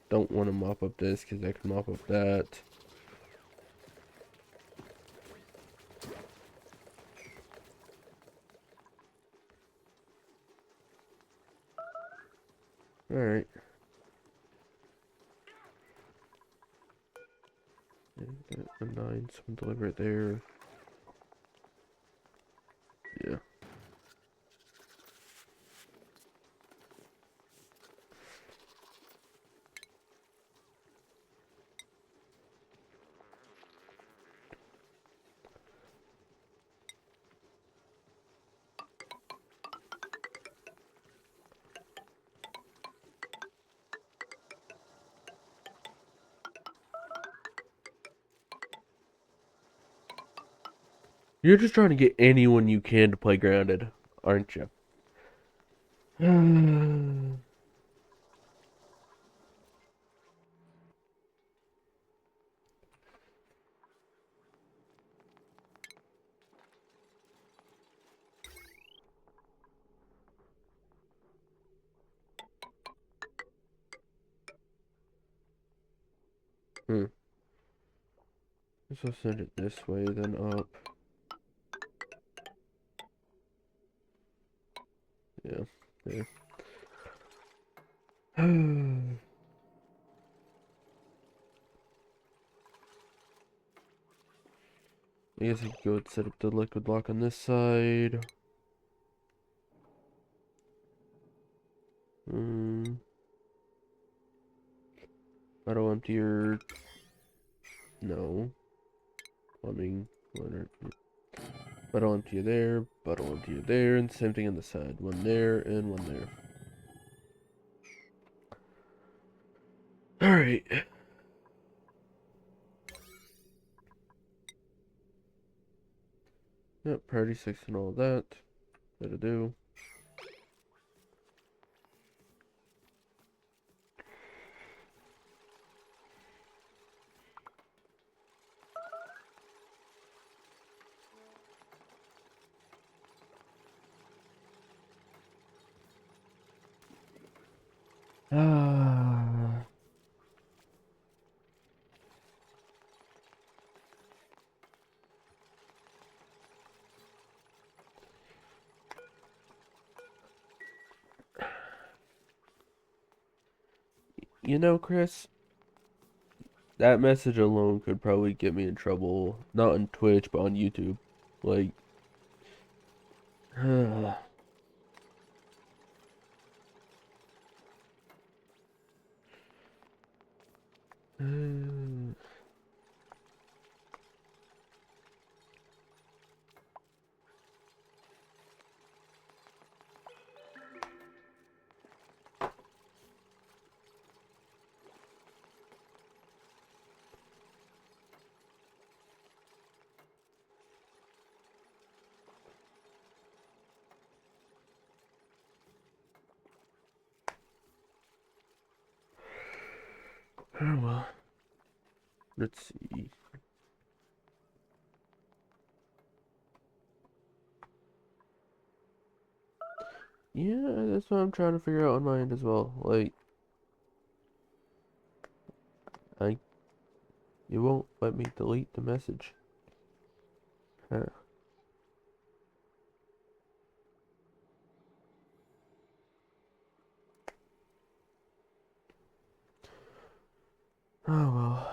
Don't want to mop up this because I can mop up that. Alright. A 9, someone deliver it there. Yeah. You're just trying to get anyone you can to play Grounded, aren't you? Hmm. So send it this way, then up. Yeah, there. I guess I could go and set up the liquid lock on this side. Hmm. Auto emptier. No. Plumbing. Auto emptier there. Auto emptier there. And same thing on the side. One there and one there. Alright. Yep, priority 6 and all that. That'll do. Ah. You know, Chris, that message alone could probably get me in trouble. Not on Twitch, but on YouTube. Like, oh well. Let's see. Yeah, that's what I'm trying to figure out on my end as well. Like, I, you won't let me delete the message. Huh. Oh well.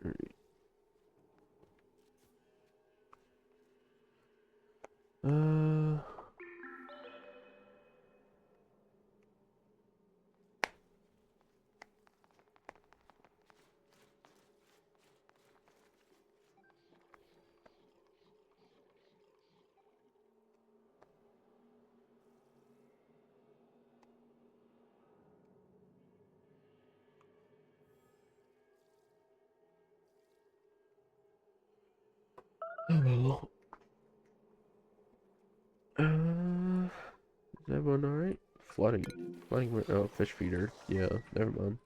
Uh, oh well. Is that one alright? Flooding. Flooding, oh, fish feeder. Yeah, never mind.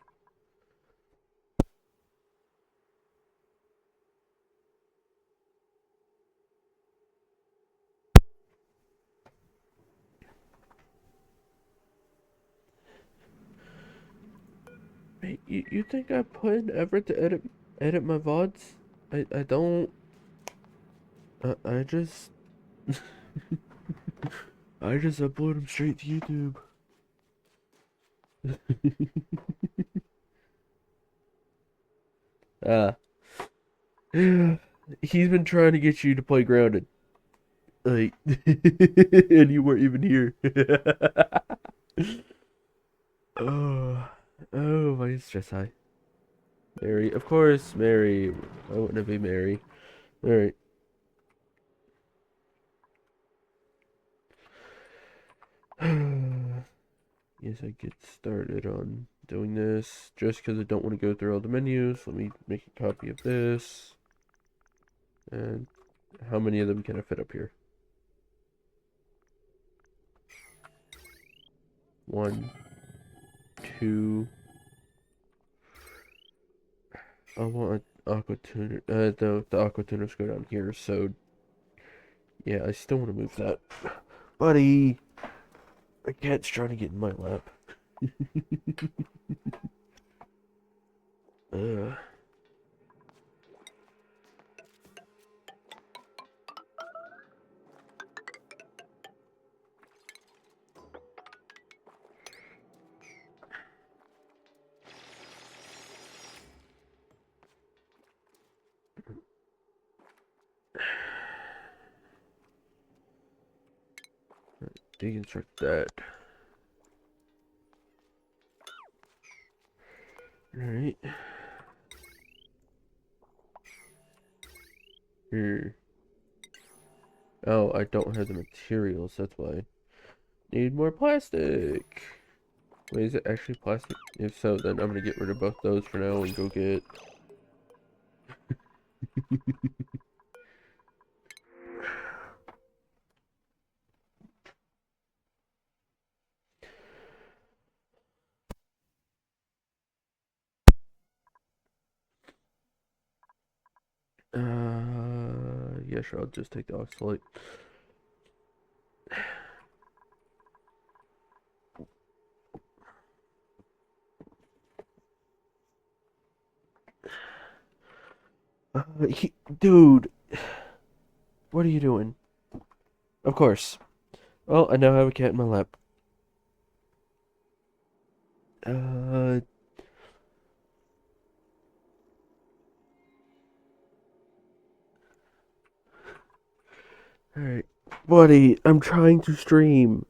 Hey, you think I put in effort to edit my VODs? I don't. I just I just upload them straight to YouTube. Ah, he's been trying to get you to play Grounded, like, and you weren't even here. Oh, oh, my stress high. Mary, of course, Mary. Why wouldn't it be Mary? All right. Yes, I get started on doing this just because I don't want to go through all the menus. Let me make a copy of this. And how many of them can I fit up here? One, two. I want aqua tuner. The aqua tuners go down here. So yeah, I still want to move that, buddy. My cat's trying to get in my lap. uh, deconstruct that. All right. Here. Oh, I don't have the materials. That's why. Need more plastic. Wait, is it actually plastic? If so, then I'm gonna get rid of both those for now and go get. Yeah, sure. I'll just take the oxalate. Dude, what are you doing? Of course. Well, I now have a cat in my lap. Uh, alright. Buddy, I'm trying to stream.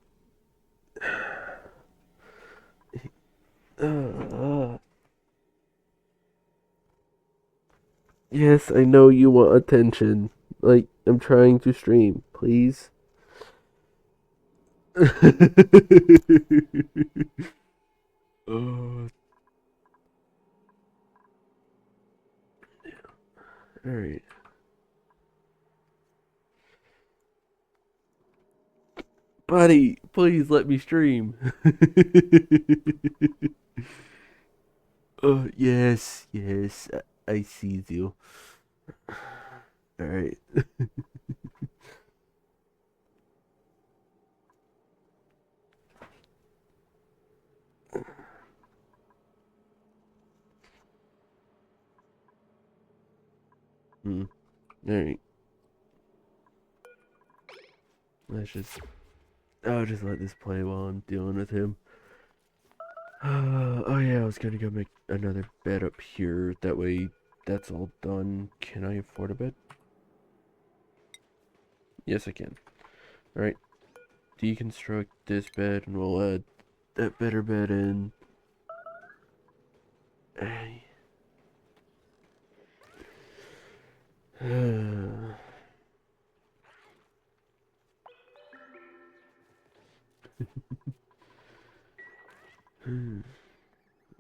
Uh, yes, I know you want attention. Like, I'm trying to stream. Please. uh, alright. Buddy, please let me stream. Yes, yes, I see you. Alright. Alright. Let's just. I'll just let this play while I'm dealing with him. Oh yeah, I was gonna go make another bed up here. That way, that's all done. Can I afford a bed? Yes, I can. Alright. Deconstruct this bed and we'll add that better bed in.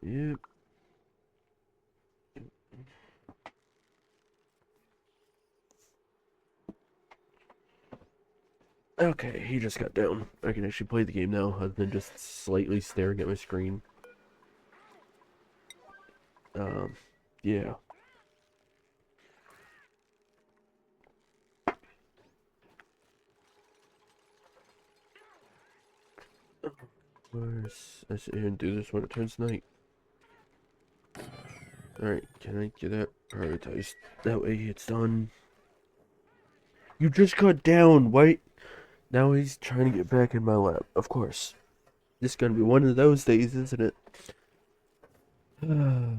Yep. Okay, he just got down. I can actually play the game now, other than just slightly staring at my screen. Yeah. I sit here and do this when it turns night. Alright, can I get that prioritized? That way it's done. You just got down, wait. Now he's trying to get back in my lap. Of course. This is gonna be one of those days, isn't it? Alright.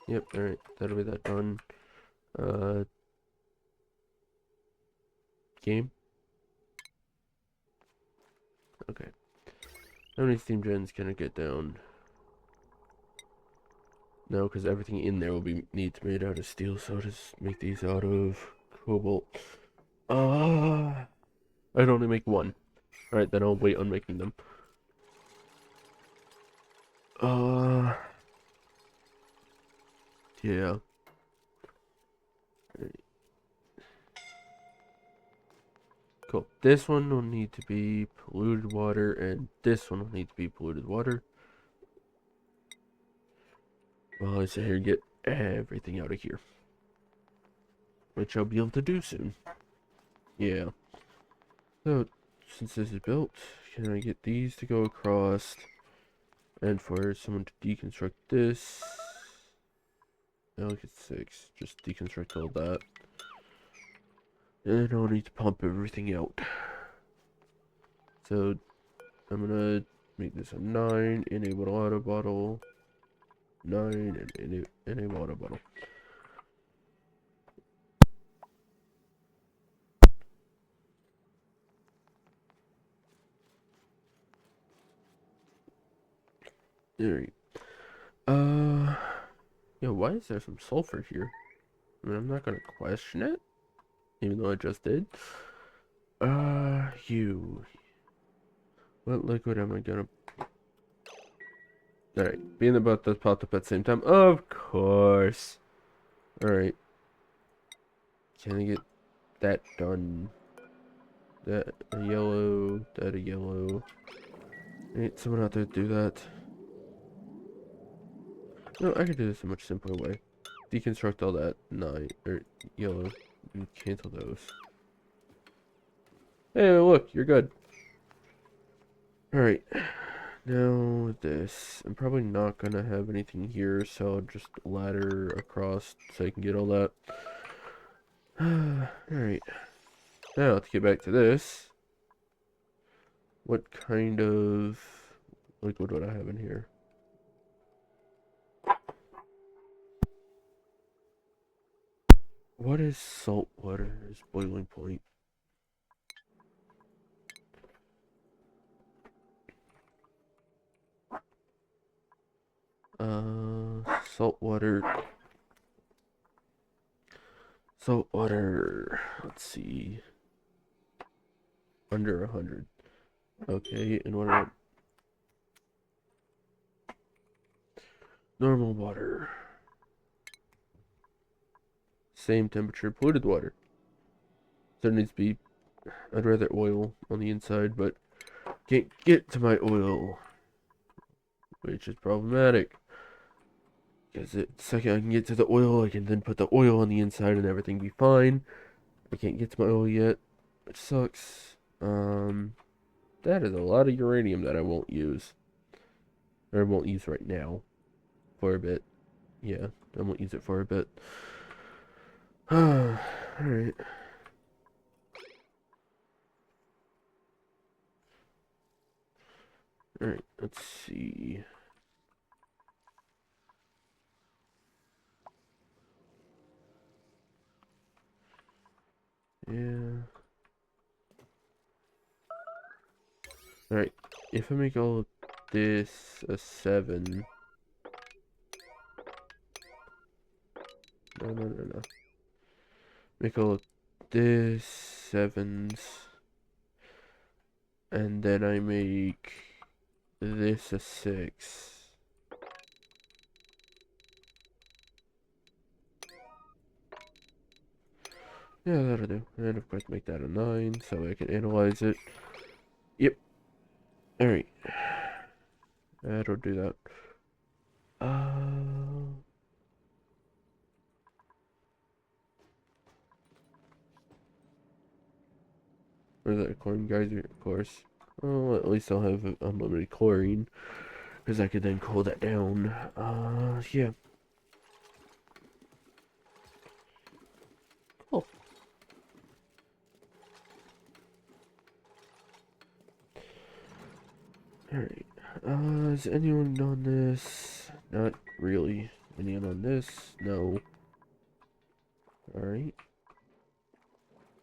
Yep, alright. That'll be that done. Uh, game? Okay. How many steam gens can I get down? No, because everything in there will be needs made out of steel, so I'll just make these out of cobalt. I'd only make one. Alright, then I'll wait on making them. Yeah. Cool. This one will need to be polluted water, and this one will need to be polluted water. Well, I sit here and get everything out of here, which I'll be able to do soon. Yeah. So, since this is built, can I get these to go across? And for someone to deconstruct this, I'll get 6. Just deconstruct all that. And I'll need to pump everything out. So, I'm gonna make this a 9 in a water bottle. 9 in a water bottle. Alright. Yeah, why is there some sulfur here? I mean, I'm not gonna question it, even though I just did. You. What liquid am I gonna... Alright, being about to popped up at the same time. Of course. Alright. Can I get that done? That a yellow, that a yellow. I need someone out there to do that. No, I could do this a much simpler way. Deconstruct all that 9 or yellow and cancel those. Hey, look, you're good. Alright. Now this. I'm probably not gonna have anything here, so I'll just ladder across so I can get all that. Alright. Now to get back to this. What kind of liquid would I have in here? What is salt water's boiling point? Salt water. Salt water. Let's see. Under 100. Okay, and what about normal water? Same temperature, polluted water. There needs to be, I'd rather oil on the inside, but can't get to my oil, which is problematic. Because the second I can get to the oil, I can then put the oil on the inside and everything be fine. I can't get to my oil yet, which sucks. That is a lot of uranium that I won't use. Or I won't use right now. For a bit. Yeah, I won't use it for a bit. Alright. Alright, let's see. Yeah. Alright, if I make all of this a 7. No. Make all of this 7s. And then I make this a 6. Yeah, that'll do. And of course make that a 9 so I can analyze it. Yep. Alright. That'll do that. Or that chlorine geyser, of course. Well, at least I'll have unlimited chlorine. Because I could then cool that down. Yeah. Cool. Alright. Is anyone on this? Not really. Anyone on this? No. Alright.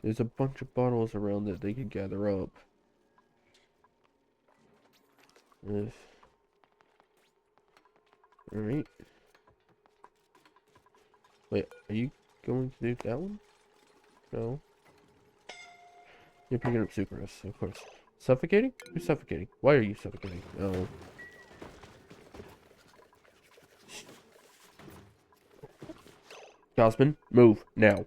There's a bunch of bottles around that they could gather up. Alright. Wait, are you going to do that one? No. You're picking up sucrose, of course. Suffocating? Who's suffocating? Why are you suffocating? Oh. Gosman, move now.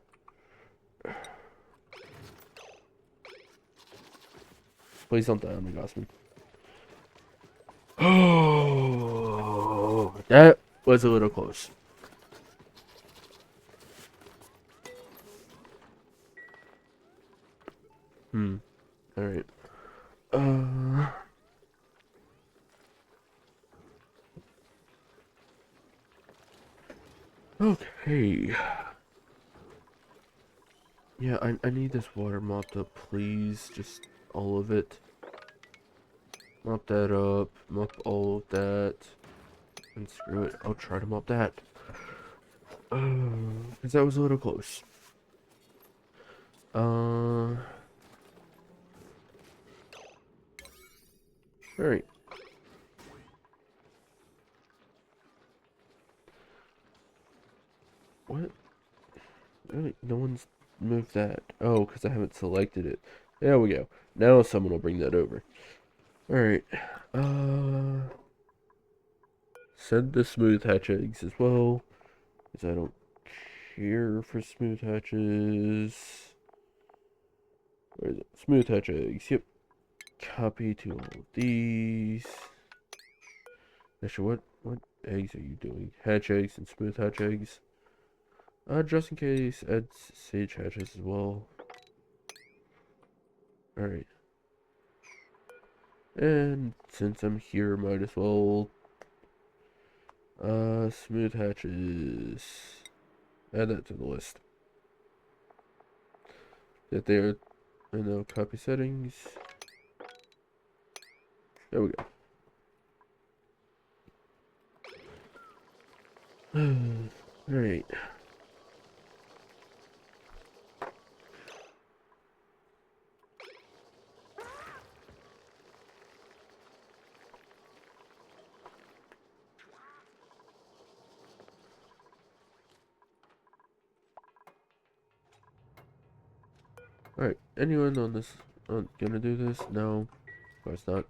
Please don't die on me, Gossman. Oh, that was a little close. Alright. Okay. Yeah, I need this water mopped up, please. Just all of it. Mop that up. Mop all of that. And screw it. I'll try to mop that. Because that was a little close. Alright. What? Really? No one's moved that. Oh, because I haven't selected it. There we go. Now someone will bring that over. Alright. Send the smooth hatch eggs as well. Because I don't care for smooth hatches. Where is it? Smooth hatch eggs. Yep. Copy to all of these. Actually, what eggs are you doing? Hatch eggs and smooth hatch eggs. Just in case, add sage hatches as well. Alright. And since I'm here, might as well smooth hatches. Add that to the list. That there. And now copy settings. There we go. Alright. Alright, anyone on this gonna do this? No, of course not.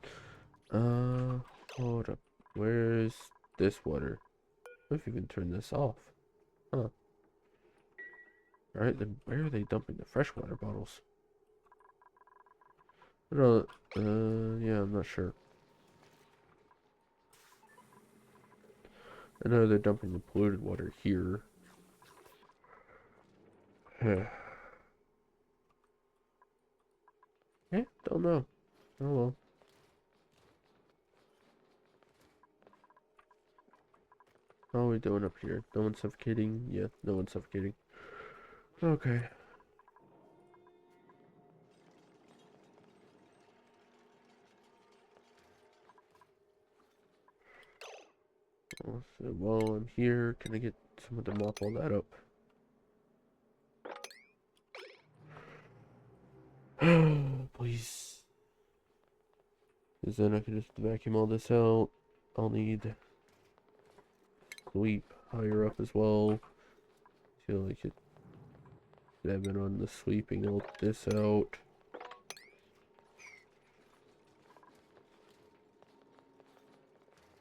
Hold up. Where's this water? What if you can turn this off? Huh. Alright, then where are they dumping the freshwater bottles? No, yeah, I'm not sure. I know they're dumping the polluted water here. Yeah, don't know. Oh well. How are we doing up here? No one's suffocating? Yeah, no one's suffocating. Okay. Well, so while I'm here, can I get someone to mop all that up? Please. Because then I can just vacuum all this out. I'll need sweep higher up as well. Feel like it. I've been on the sweeping all this out.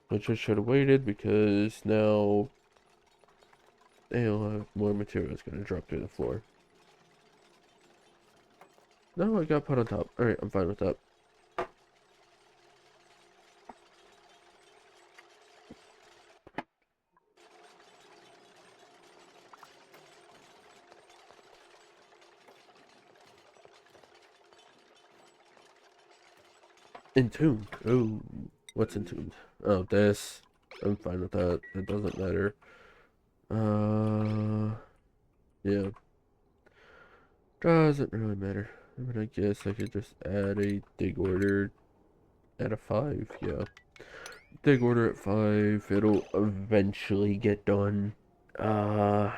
Which I should have waited because now they'll have more materials gonna drop through the floor. No, I got put on top. Alright, I'm fine with that. Entombed. Oh, what's entombed? Oh, this. I'm fine with that. It doesn't matter. Yeah. Doesn't really matter. I mean, I guess I could just add a dig order at a 5. Yeah. Dig order at 5. It'll eventually get done. Alright.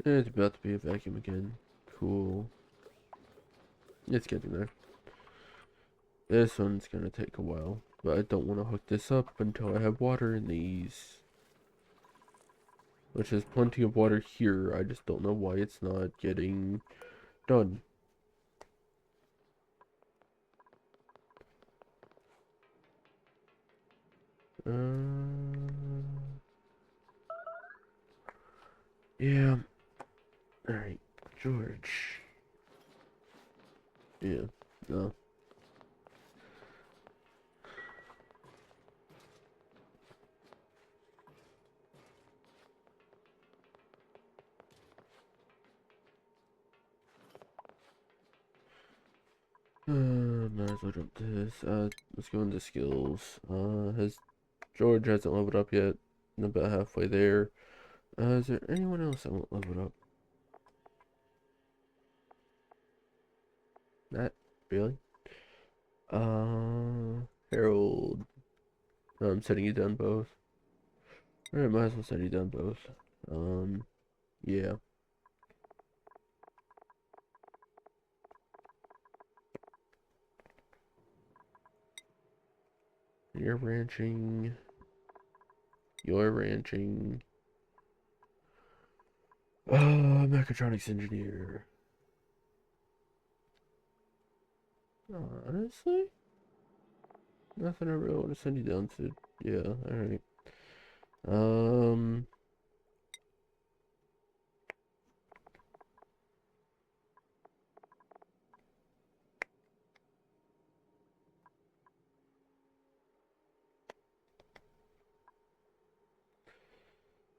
It's about to be a vacuum again. Cool. It's getting there. This one's gonna take a while, but I don't want to hook this up until I have water in these. which is plenty of water here. I just don't know why it's not getting done. Yeah. Alright, George. Yeah, no. Might as well jump to this. Let's go into skills. George hasn't leveled up yet. I'm about halfway there. Is there anyone else that won't level up? Not really. Harold. No, I'm setting you down both. Alright, might as well set you down both. Yeah. You're ranching. You're ranching. Mechatronics engineer. Honestly, nothing I really want to send you down to. Yeah, alright. Um,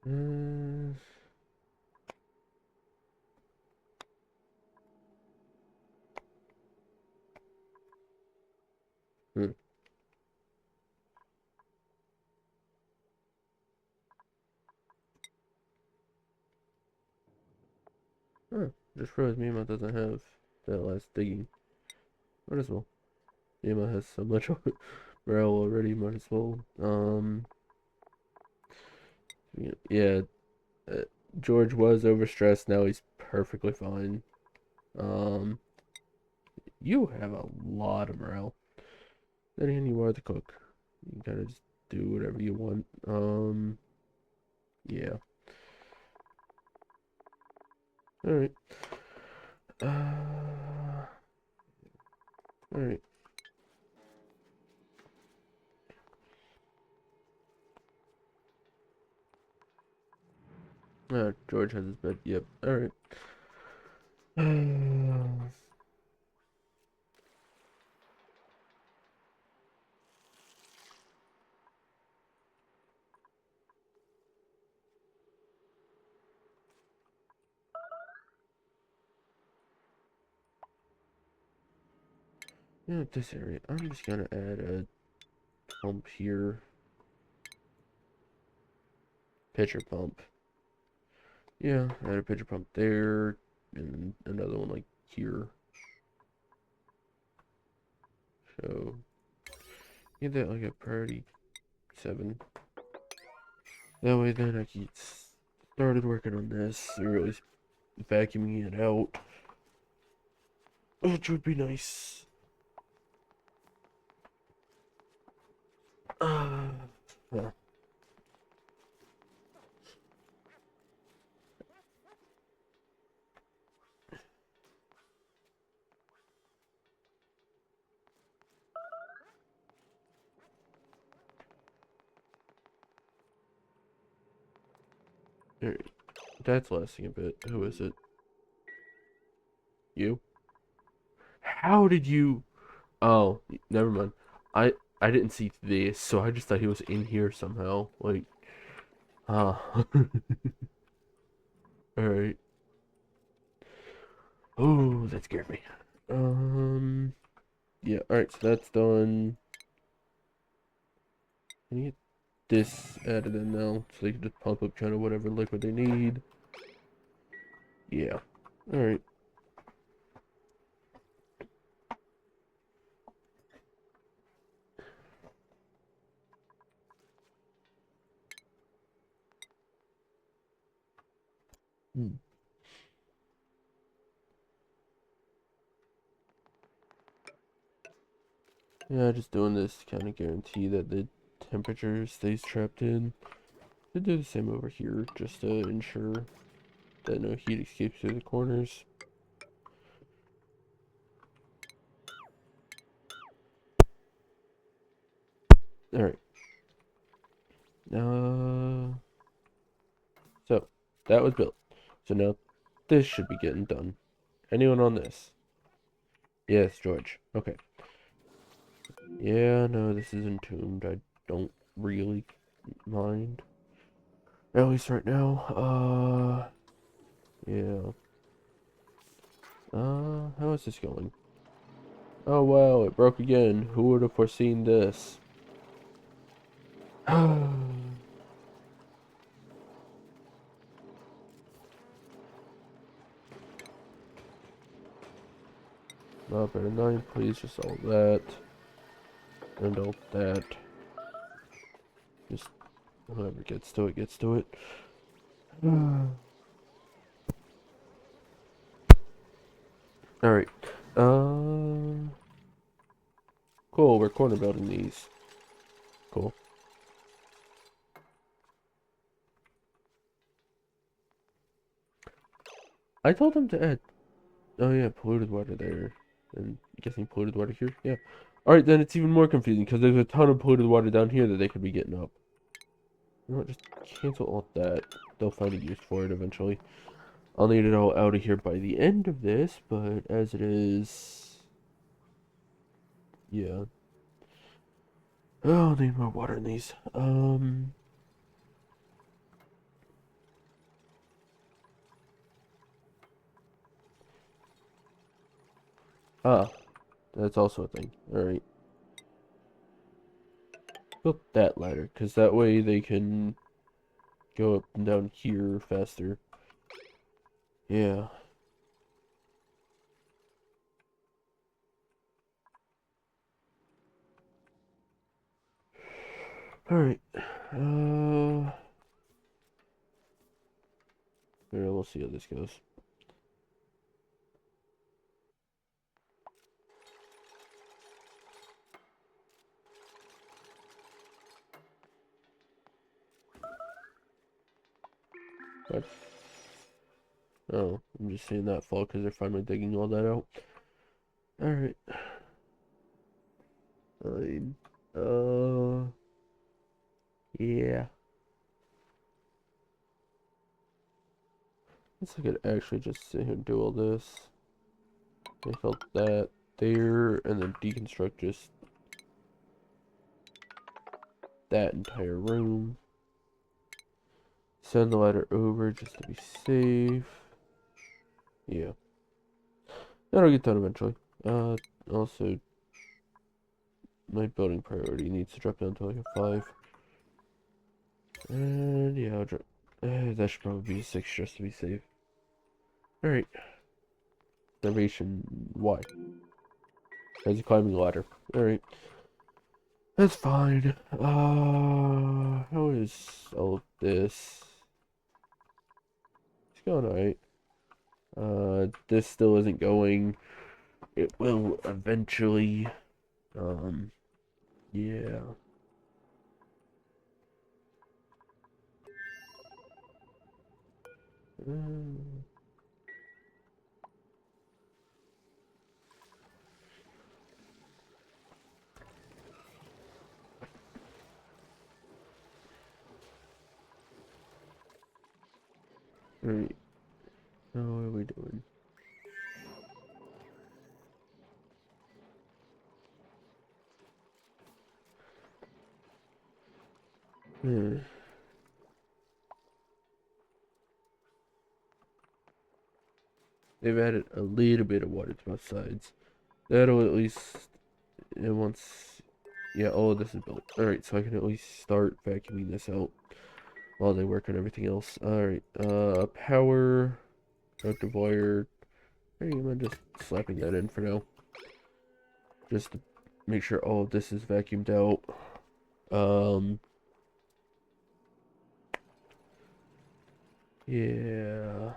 uh, hmm. Huh, just realized Mima doesn't have that last digging. Might as well. Mima has so much morale already, might as well. Yeah, uh, George was overstressed, now he's perfectly fine. Um, you have a lot of morale. Then again, you are the cook. You kind of just do whatever you want. Yeah. Alright. Alright. George has his bed. Yep. Alright. Yeah, this area. I'm just gonna add a pump here. Pitcher pump. Yeah, add a pitcher pump there. And another one like here. So, get that like a priority 7. That way then I can started working on this. Really vacuuming it out. Which would be nice. Yeah. Alright, that's lasting a bit. Who is it? You? How did you? Oh, never mind. I I didn't see this, so I just thought he was in here somehow. Like, ah. Alright. Oh, that scared me. Yeah, alright, so that's done. I need this added in now, so they can just pump up kind of whatever liquid they need. Yeah. Alright. Hmm. Yeah, just doing this to kind of guarantee that the temperature stays trapped in. To do the same over here, just to ensure that no heat escapes through the corners. Alright. So, that was built. So now, this should be getting done. Anyone on this? Yes, George. Okay. Yeah, no, this is entombed. I don't really mind. At least right now. Yeah. How is this going? Oh, wow, it broke again. Who would have foreseen this? Not better 9, please. Just all that. And all that. Just whoever gets to it, gets to it. Alright. Cool, we're corner building these. Cool. I told them to add. Oh yeah, polluted water there. And I'm guessing polluted water here? Yeah. Alright, then it's even more confusing because there's a ton of polluted water down here that they could be getting up. You know what, just cancel all that. They'll find a use for it eventually. I'll need it all out of here by the end of this, but as it is... Yeah. Oh, I'll need more water in these. Ah, that's also a thing. Alright. Build that ladder, because that way they can go up and down here faster. Yeah. Alright. Here, we'll see how this goes. What? Oh, I'm just seeing that fall because they're finally digging all that out. Alright. Fine. Yeah. Guess I could actually just sit here and do all this. Take out that there, and then deconstruct just that entire room. Send the ladder over just to be safe. Yeah. That'll get done eventually. Also, my building priority needs to drop down to like a 5. And yeah, I'll drop. That should probably be a 6 just to be safe. Alright. Starvation. Why? As a climbing ladder. Alright. That's fine. How is all of this? It's going alright. This still isn't going. It will eventually. Yeah. Um, Alright. How are we doing? Hmm. They've added a little bit of water to both sides. That'll at least. And once. Yeah, all of this is built. Alright, so I can at least start vacuuming this out while they work on everything else. Alright, power. Productive wire. Hey, you mind just slapping that in for now? Just to make sure all of this is vacuumed out. Yeah.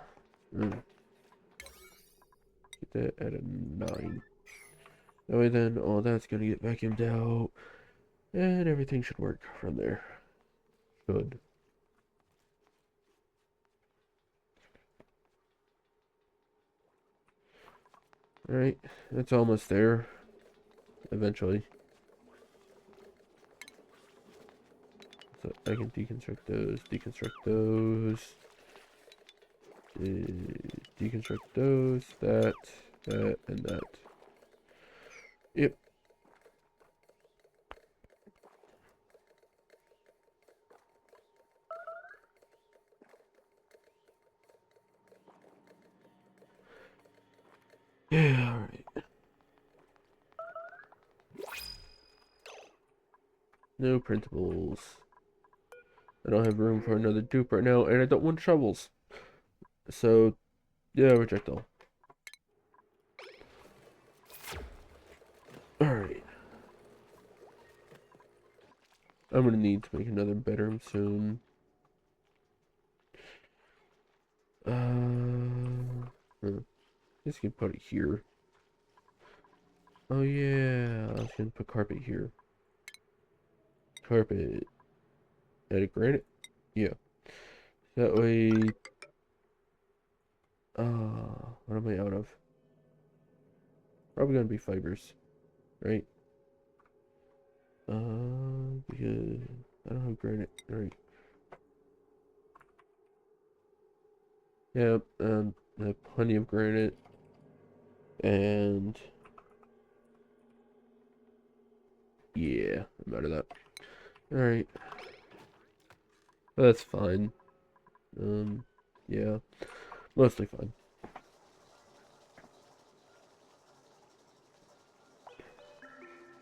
Get that at a 9. That way then all that's gonna get vacuumed out. And everything should work from there. Good. Alright, it's almost there. Eventually. So I can deconstruct those, deconstruct those, that, and that. Yep. Yeah, alright. No printables. I don't have room for another dupe right now, and I don't want shovels. So, yeah, reject all. Alright. I'm gonna need to make another bedroom soon. Just gonna put it here. Oh yeah, I was gonna put carpet here. Carpet. Add granite? Yeah. That way. What am I out of? Probably gonna be fibers, right? Because I don't have granite. Alright. Yep, I have plenty of granite. And yeah, I'm out of that. Alright. That's fine. Yeah. Mostly fine.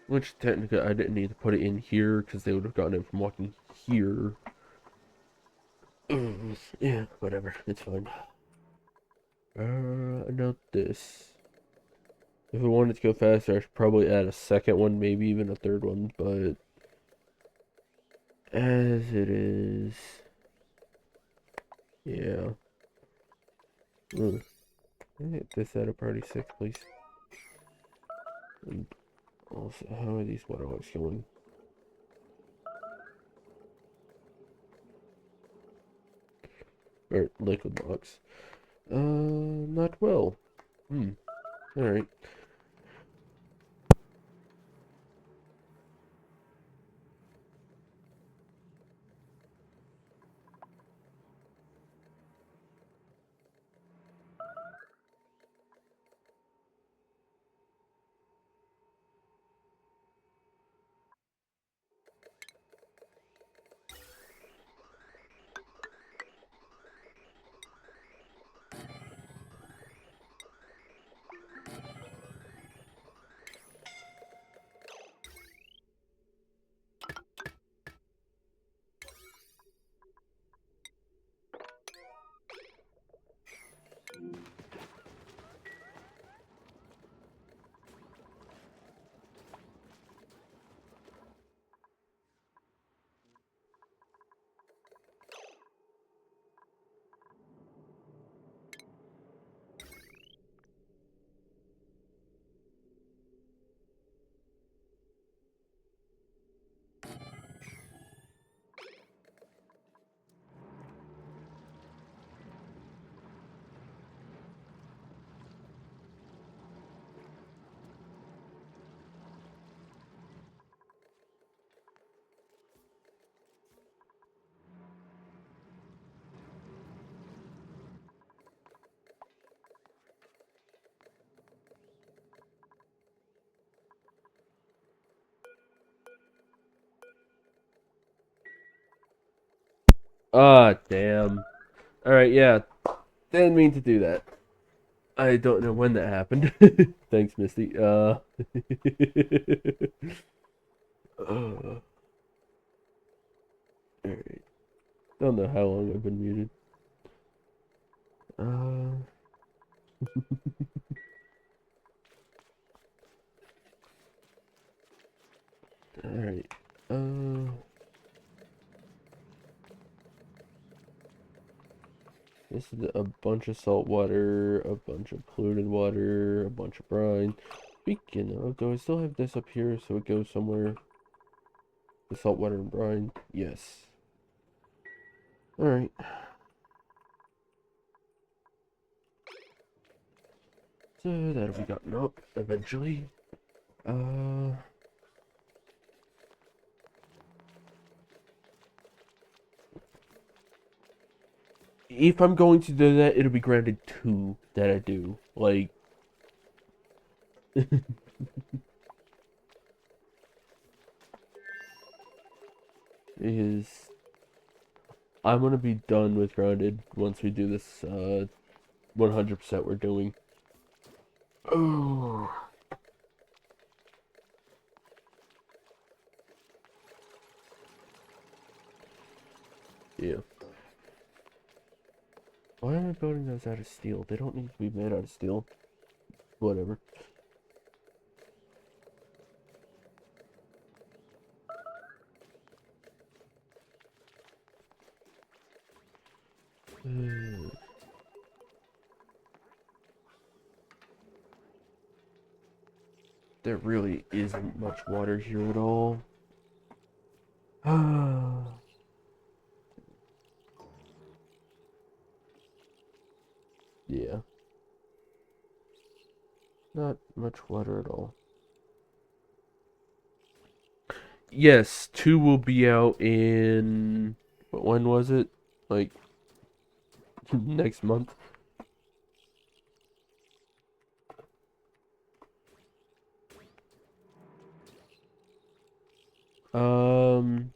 Which technically I didn't need to put it in here because they would have gotten it from walking here. Yeah, whatever. It's fine. Note this. If I wanted to go faster, I should probably add a second one, maybe even a third one, but as it is, yeah. Ugh. Can I get this out of party 6, please? And also, how are these waterlogs going? Or liquid logs. Not well. Alright. Ah, damn. Alright, yeah. Didn't mean to do that. I don't know when that happened. Thanks, Misty. Alright. Don't know how long I've been muted. Alright. This is a bunch of salt water, a bunch of polluted water, a bunch of brine. Speaking of, do I still have this up here so it goes somewhere? The salt water and brine? Yes. Alright. So that'll be gotten up eventually. If I'm going to do that, it'll be Grounded 2 that I do. Like, is I'm gonna be done with Grounded once we do this 100% we're doing. Oh. Yeah. Why am I building those out of steel? They don't need to be made out of steel. Whatever. There really isn't much water here at all. Yeah. Not much water at all. Yes, 2 will be out in... When was it? Like, next month? Um,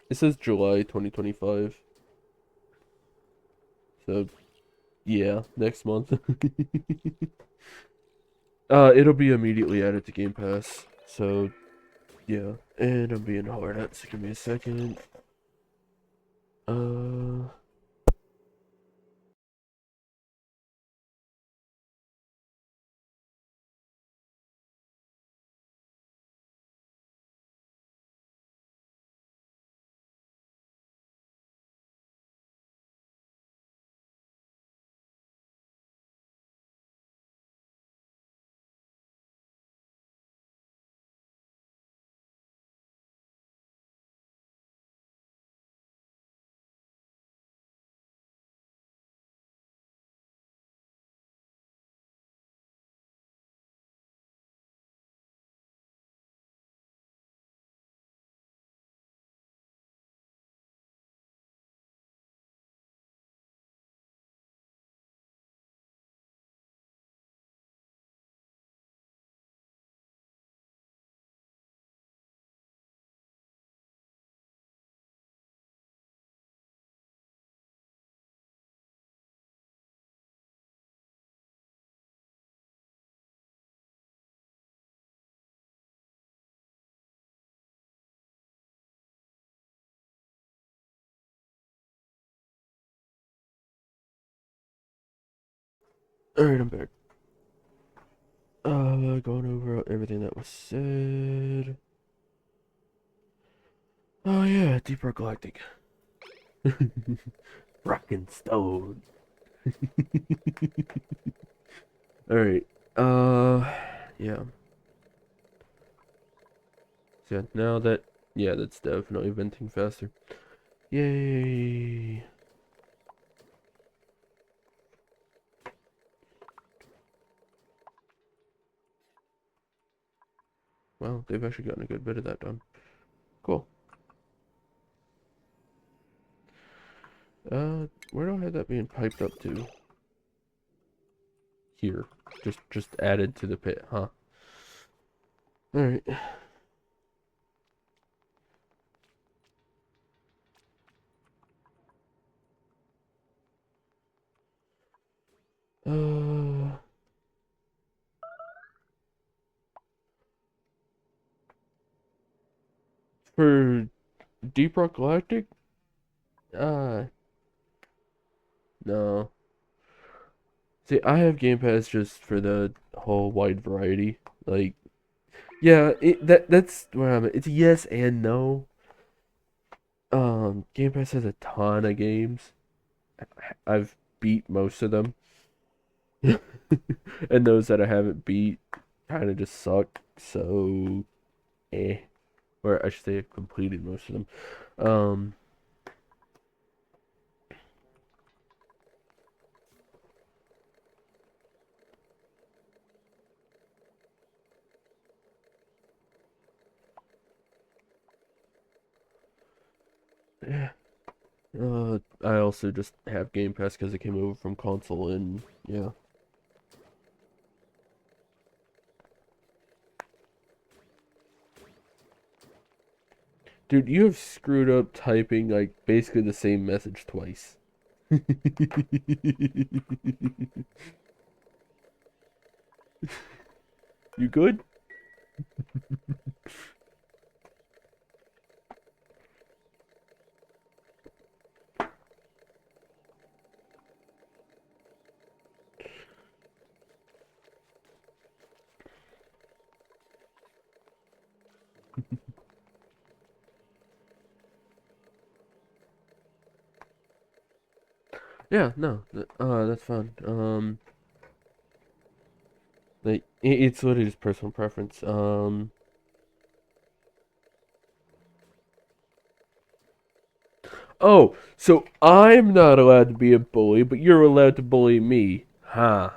it says July 2025. So, yeah, next month. It'll be immediately added to Game Pass. So, yeah. And I'm being hard at, so give me a second. Uh... Alright, I'm back. Going over everything that was said. Oh yeah, Deep Rock Galactic. Rockin' Stone. Alright. Yeah. So yeah, now that, yeah, that's definitely venting faster. Yay. Well, they've actually gotten a good bit of that done. Cool. Where do I have that being piped up to? Here. Just added to the pit, huh? Alright. Uh, for Deep Rock Galactic? Uh, no. See, I have Game Pass just for the whole wide variety. Like, yeah, that's where I'm at. It's yes and no. Game Pass has a ton of games. I've beat most of them. And those that I haven't beat kind of just suck. So, eh. Or I should say I've completed most of them. Um, Yeah. I also just have Game Pass because it came over from console, and yeah. Dude, you have screwed up typing like basically the same message twice. You good? Yeah, no, that's fine. Like it's what it is, personal preference. Oh, so I'm not allowed to be a bully, but you're allowed to bully me, huh?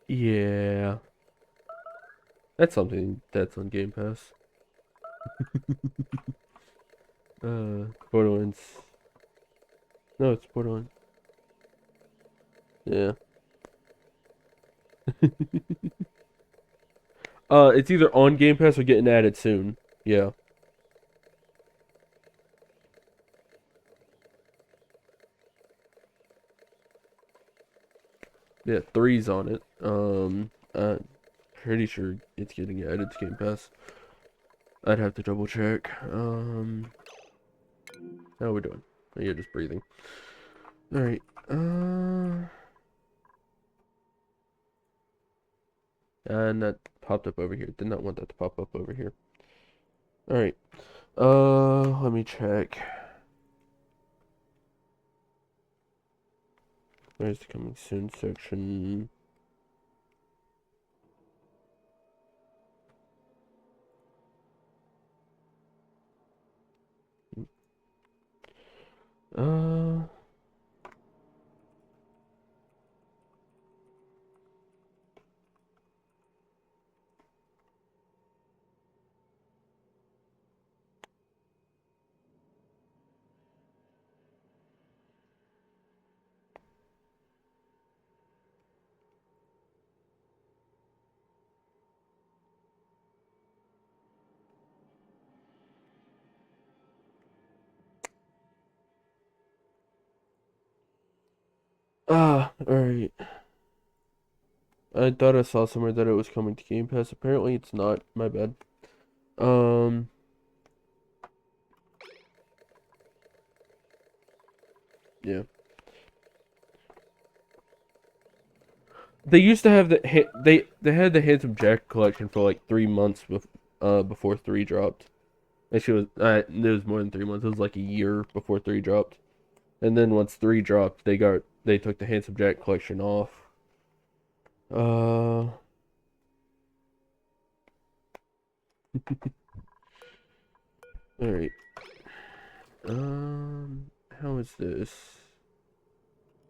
Yeah, that's something that's on Game Pass. Borderlands. No, it's Borderlands. Yeah. It's either on Game Pass or getting added soon. Yeah. Yeah, three's on it. Pretty sure it's getting added to Game Pass. I'd have to double check. How are we doing? Oh, you're just breathing. All right. And that popped up over here. Did not want that to pop up over here. All right. Let me check. Where's the coming soon section? Uh, all right. I thought I saw somewhere that it was coming to Game Pass. Apparently, it's not. My bad. Um, yeah. They used to have they had the Handsome Jack collection for like 3 months before three dropped. Actually, it was more than 3 months. It was like a year before three dropped. And then once three dropped, they took the Handsome Jack collection off. Uh, all right. How is this?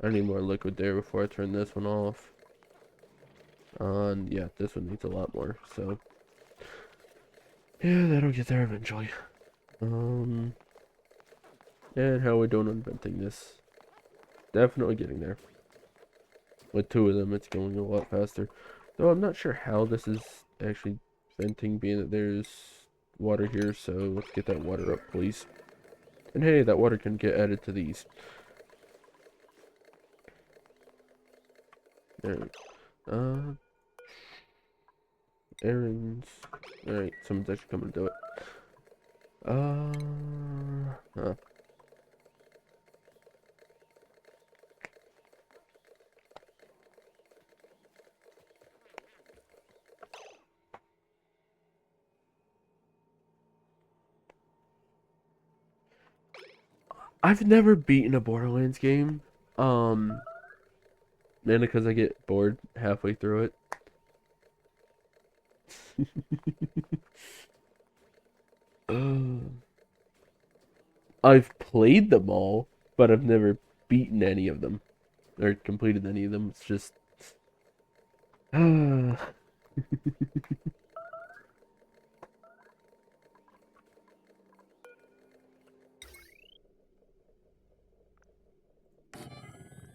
I need more liquid there before I turn this one off. Yeah, this one needs a lot more. So yeah, that'll get there eventually. Um, and how are we doing on venting this? Definitely getting there. With two of them, it's going a lot faster. Though I'm not sure how this is actually venting, being that there's water here. So let's get that water up, please. And hey, that water can get added to these. There. Uh, errands. Alright, someone's actually coming to do it. Huh. I've never beaten a Borderlands game. Mainly because I get bored halfway through it. Uh, I've played them all, but I've never beaten any of them or completed any of them. It's just all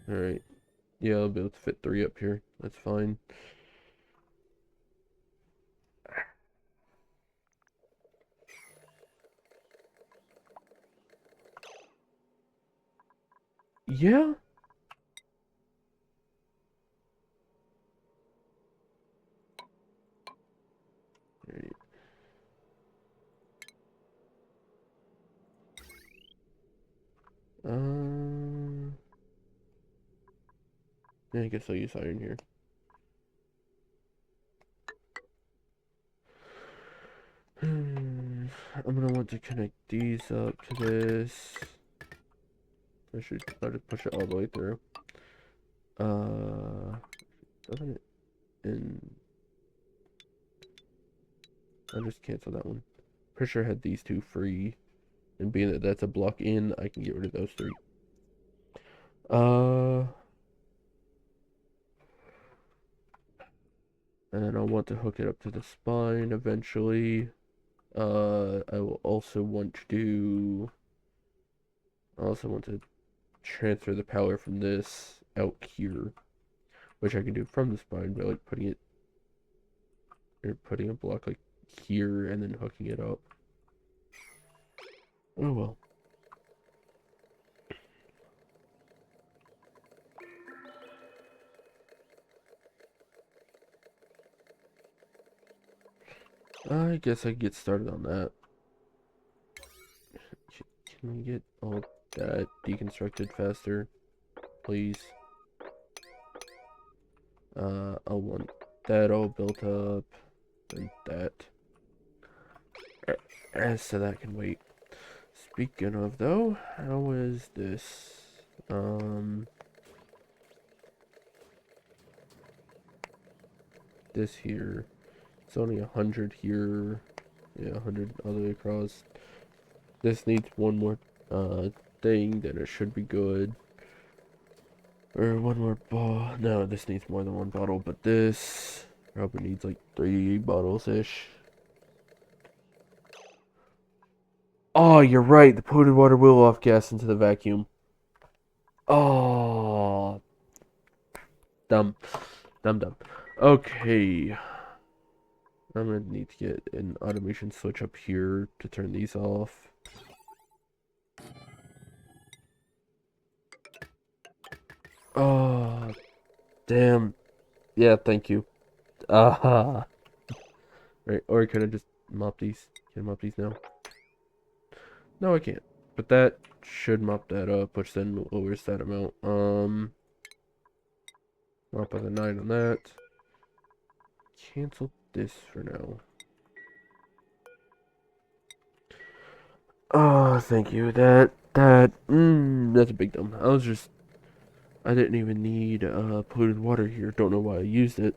right. Yeah, I'll be able to fit 3 up here. That's fine. Yeah. Right. Yeah, I guess I'll use iron here. I'm gonna want to connect these up to this. I should try to push it all the way through. Doesn't it? And I'll just cancel that one. Pretty sure I had these 2 free, and being that that's a block in, I can get rid of those 3. Uh, and then I'll want to hook it up to the spine eventually. I will also want to do. I also want to transfer the power from this out here, which I can do from the spine by like putting it or putting a block like here and then hooking it up. Oh well. I guess I can get started on that. Can we get all that deconstructed faster, please? I'll want that all built up, and that. So that can wait. Speaking of though, how is this? This here. It's only 100 here. Yeah, 100 all the way across. This needs one more thing, then it should be good. Or one more bottle. No, this needs more than 1 bottle, but this probably needs like 3 bottles-ish. Oh, you're right. The polluted water will off gas into the vacuum. Oh, dumb. Dumb, dumb. Okay. I'm gonna need to get an automation switch up here to turn these off. Oh, damn. Yeah, thank you. Ah. Right, or can I just mop these? Can I mop these now? No, I can't. But that should mop that up, which then lowers that amount. Mop by the 9 on that. Cancel this for now. Oh, thank you. That's a big dumb. I didn't even need polluted water here. Don't know why I used it.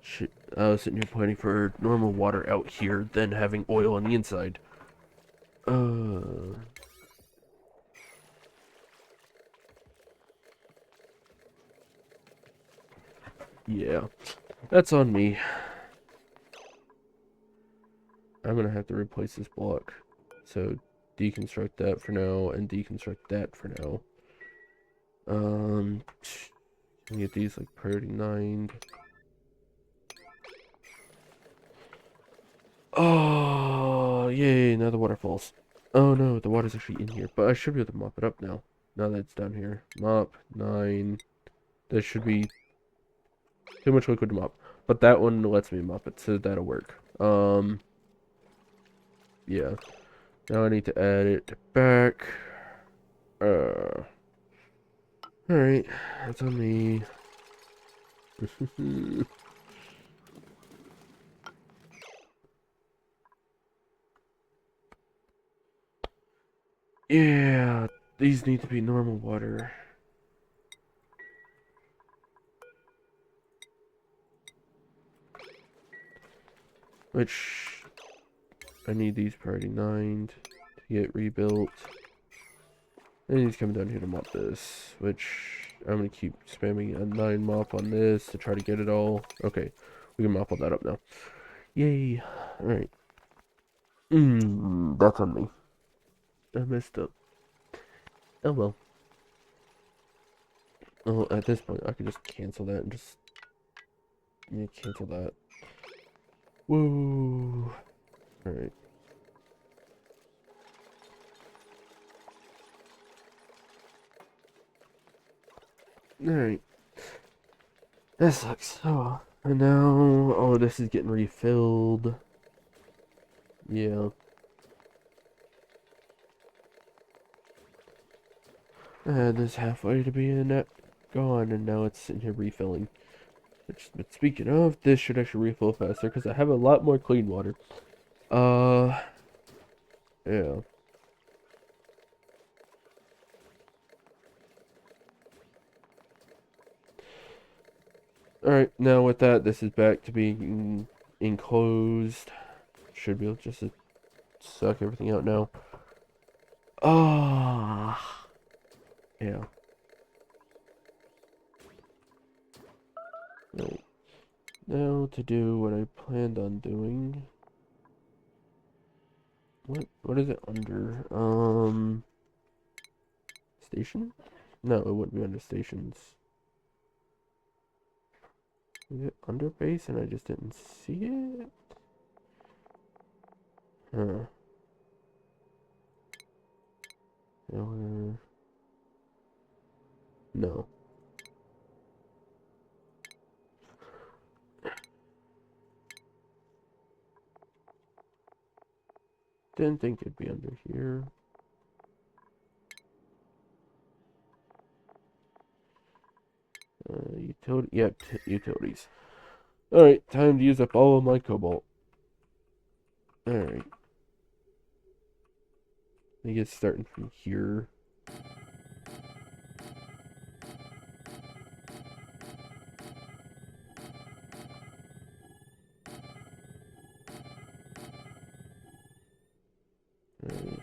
Shit, I was sitting here planning for normal water out here, then having oil on the inside. Uh, yeah, that's on me. I'm gonna have to replace this block. So deconstruct that for now and deconstruct that for now. Can we get these like priority 9. Oh, yay, now the water falls. Oh no, the water's actually in here, but I should be able to mop it up now. Now that it's down here. Mop, 9. There should be too much liquid to mop. But that one lets me mop it, so that'll work. Yeah. Now I need to add it back. Alright, that's on me. Yeah, these need to be normal water. which I need these priority 9 to get rebuilt. And he's coming down here to mop this, which I'm going to keep spamming a 9 mop on this to try to get it all. Okay, we can mop all that up now. Yay. Alright. That's on me. I messed up. Oh well. Oh, at this point, I could just cancel that and just... Yeah, cancel that. Woo. Alright. Alright. That sucks. Oh well. And now, oh, this is getting refilled. Yeah. And this halfway to being that gone, and now it's sitting here refilling. But speaking of, this should actually refill faster because I have a lot more clean water. Yeah. Alright, now with that, this is back to being enclosed. Should be able just to suck everything out now. Ah. Yeah. Right. Now to do what I planned on doing. What is it under? Station? No, it wouldn't be under stations. Is it under base and I just didn't see it? Huh. No. Didn't think it'd be under here. Utility. Yep, utilities. Alright, time to use up all of my cobalt. Alright. I guess starting from here. Alright.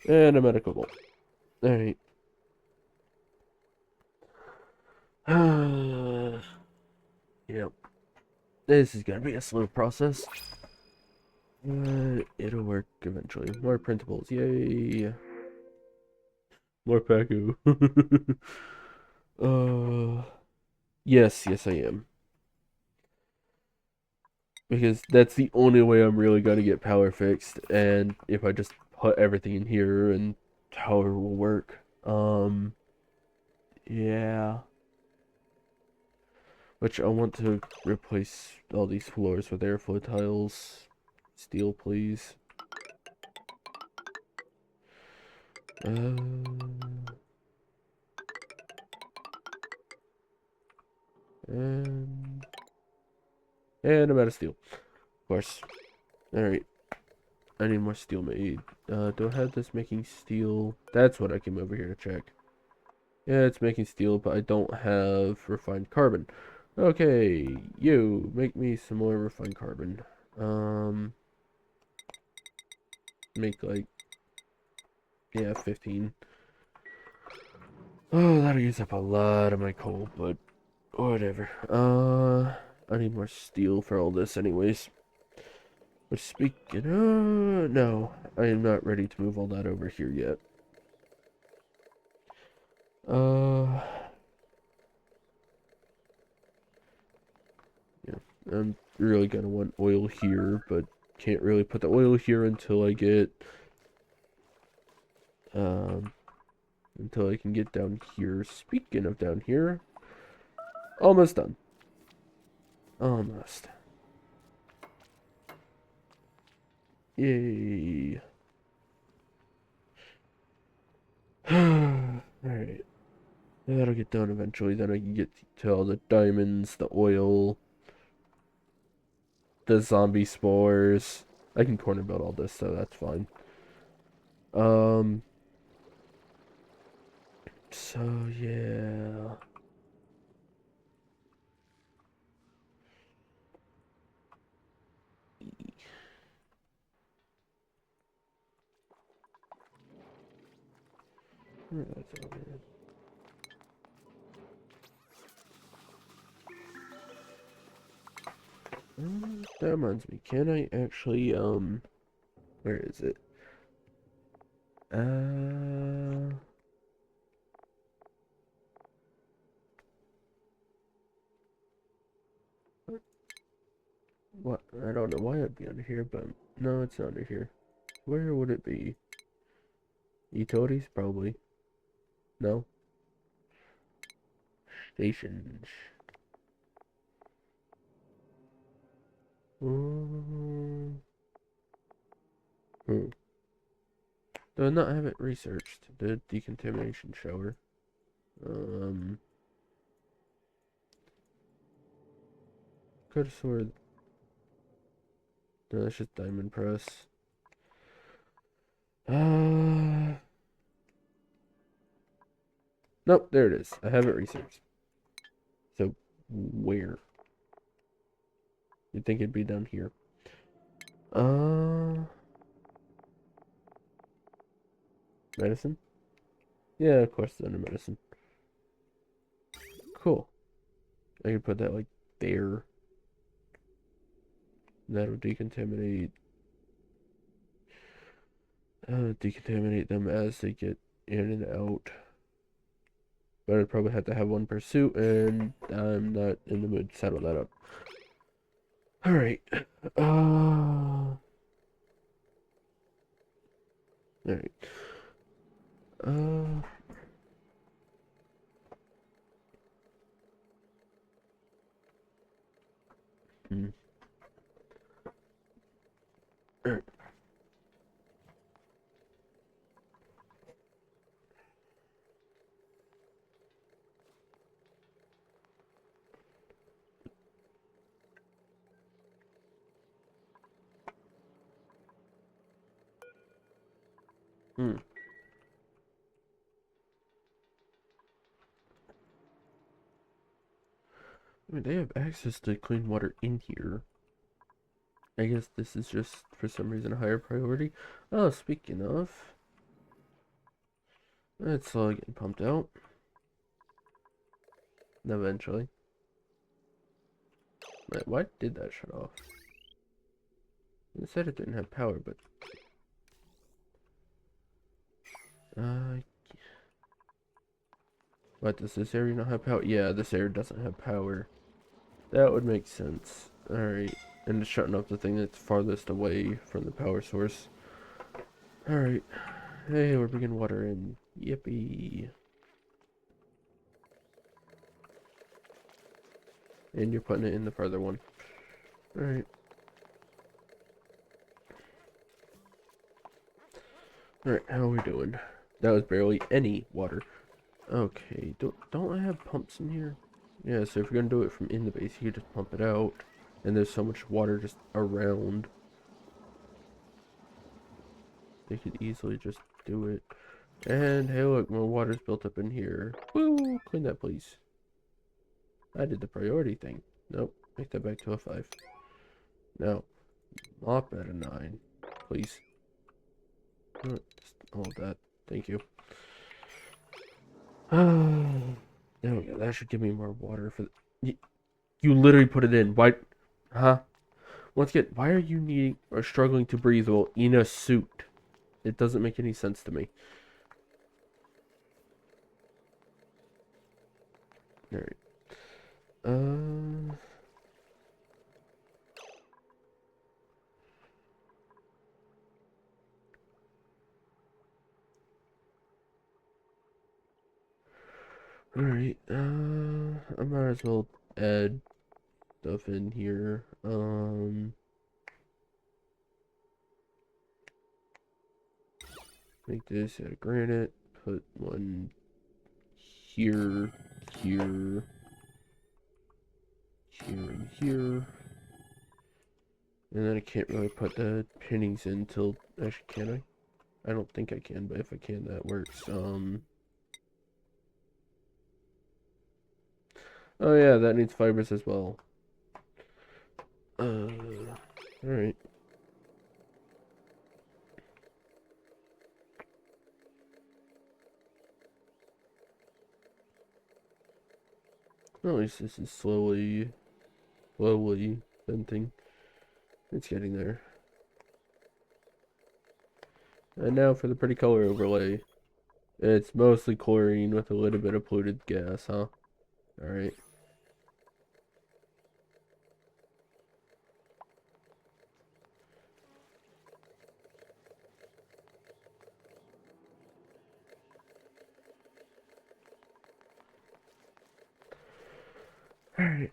And I'm at a cobalt. Alright. Yep. This is gonna be a slow process. But it'll work eventually. More printables, yay! More Pacu. Yes, I am. Because that's the only way I'm really gonna get power fixed, and if I just put everything in here and power will work. Yeah. Which I want to replace all these floors with airflow tiles. Steel, please. And I'm out of steel. Of course. Alright. I need more steel made. Do I have this making steel? That's what I came over here to check. Yeah, it's making steel, but I don't have refined carbon. Okay, you make me some more refined carbon. Make like, yeah, 15. Oh, that'll use up a lot of my coal, but whatever. I need more steel for all this anyways. Which speaking no, I am not ready to move all that over here yet. Yeah, I'm really gonna want oil here, but can't really put the oil here until I get, until I can get down here. Speaking of down here, almost done. Almost. Yay. Alright. That'll get done eventually. Then I can get to all the diamonds, the oil, the zombie spores. I can corner build all this, so that's fine. Um, so yeah. That's over here. That reminds me, can I actually, where is it? Uh, what? I don't know why it'd be under here, but no, it's not under here. Where would it be? Utilities? Probably. No. Stations. Um, hmm. Do I not have it researched? The decontamination shower. Um, could have sworn. No, that's just diamond press. Uh, nope, there it is. I have it researched. So, where? You'd think it'd be down here. Medicine? Yeah, of course it's under medicine. Cool. I can put that like there. That'll decontaminate them as they get in and out. But I'd probably have to have one per suit, and I'm not in the mood to settle that up. Alright. Alright. Uh, hmm. Alright. Hmm. I mean, they have access to clean water in here. I guess this is just, for some reason, a higher priority. Oh, speaking of, it's all getting pumped out. Eventually. Wait, why did that shut off? It said it didn't have power, but... Uh, what, does this area not have power? Yeah, this area doesn't have power. That would make sense. Alright, and it's shutting off the thing that's farthest away from the power source. Alright. Hey, we're bringing water in. Yippee. And you're putting it in the farther one. Alright. Alright, how are we doing? That was barely any water. Okay, don't I have pumps in here? Yeah, so if you're gonna do it from in the base, you could just pump it out. And there's so much water just around. They could easily just do it. And hey look, more water's built up in here. Woo! Clean that please. I did the priority thing. Nope, make that back to a 5. No. Mop at a 9. Please. Just hold that. Thank you. There we go. That should give me more water for the... You literally put it in. Why? Huh? Once again, why are you needing or struggling to breathe while in a suit? It doesn't make any sense to me. Alright. Uh... Alright, I might as well add stuff in here. Make this out of granite, put one here, here, and here. And then I can't really put the pinnings in till, actually, can I? I don't think I can, but if I can, that works. Oh yeah, that needs fibers as well. Alright. At least this is slowly venting. It's getting there. And now for the pretty color overlay. It's mostly chlorine with a little bit of polluted gas, huh? Alright. Alright.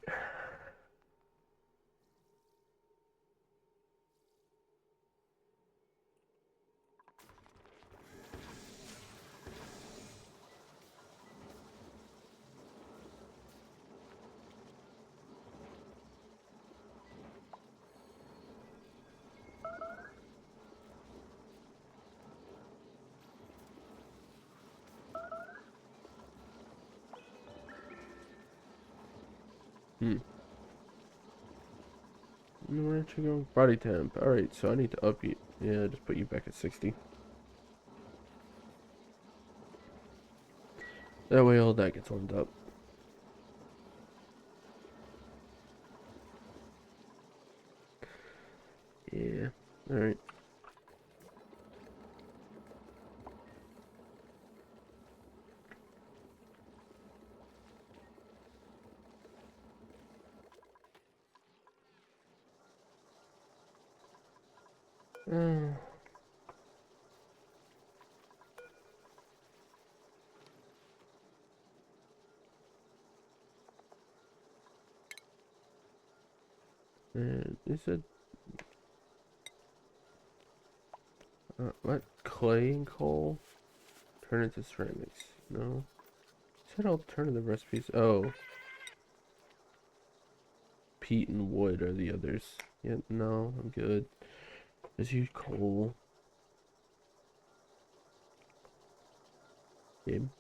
Hmm. Where did you go? Body temp. Alright, so I need to up you. Yeah, just put you back at 60. That way all that gets warmed up. Yeah. Alright. Uh, and is it what? Clay and coal? Turn into ceramics. No. Said alternative recipes. Oh. Peat and wood are the others. Yeah, no, I'm good. Just use coal. Game.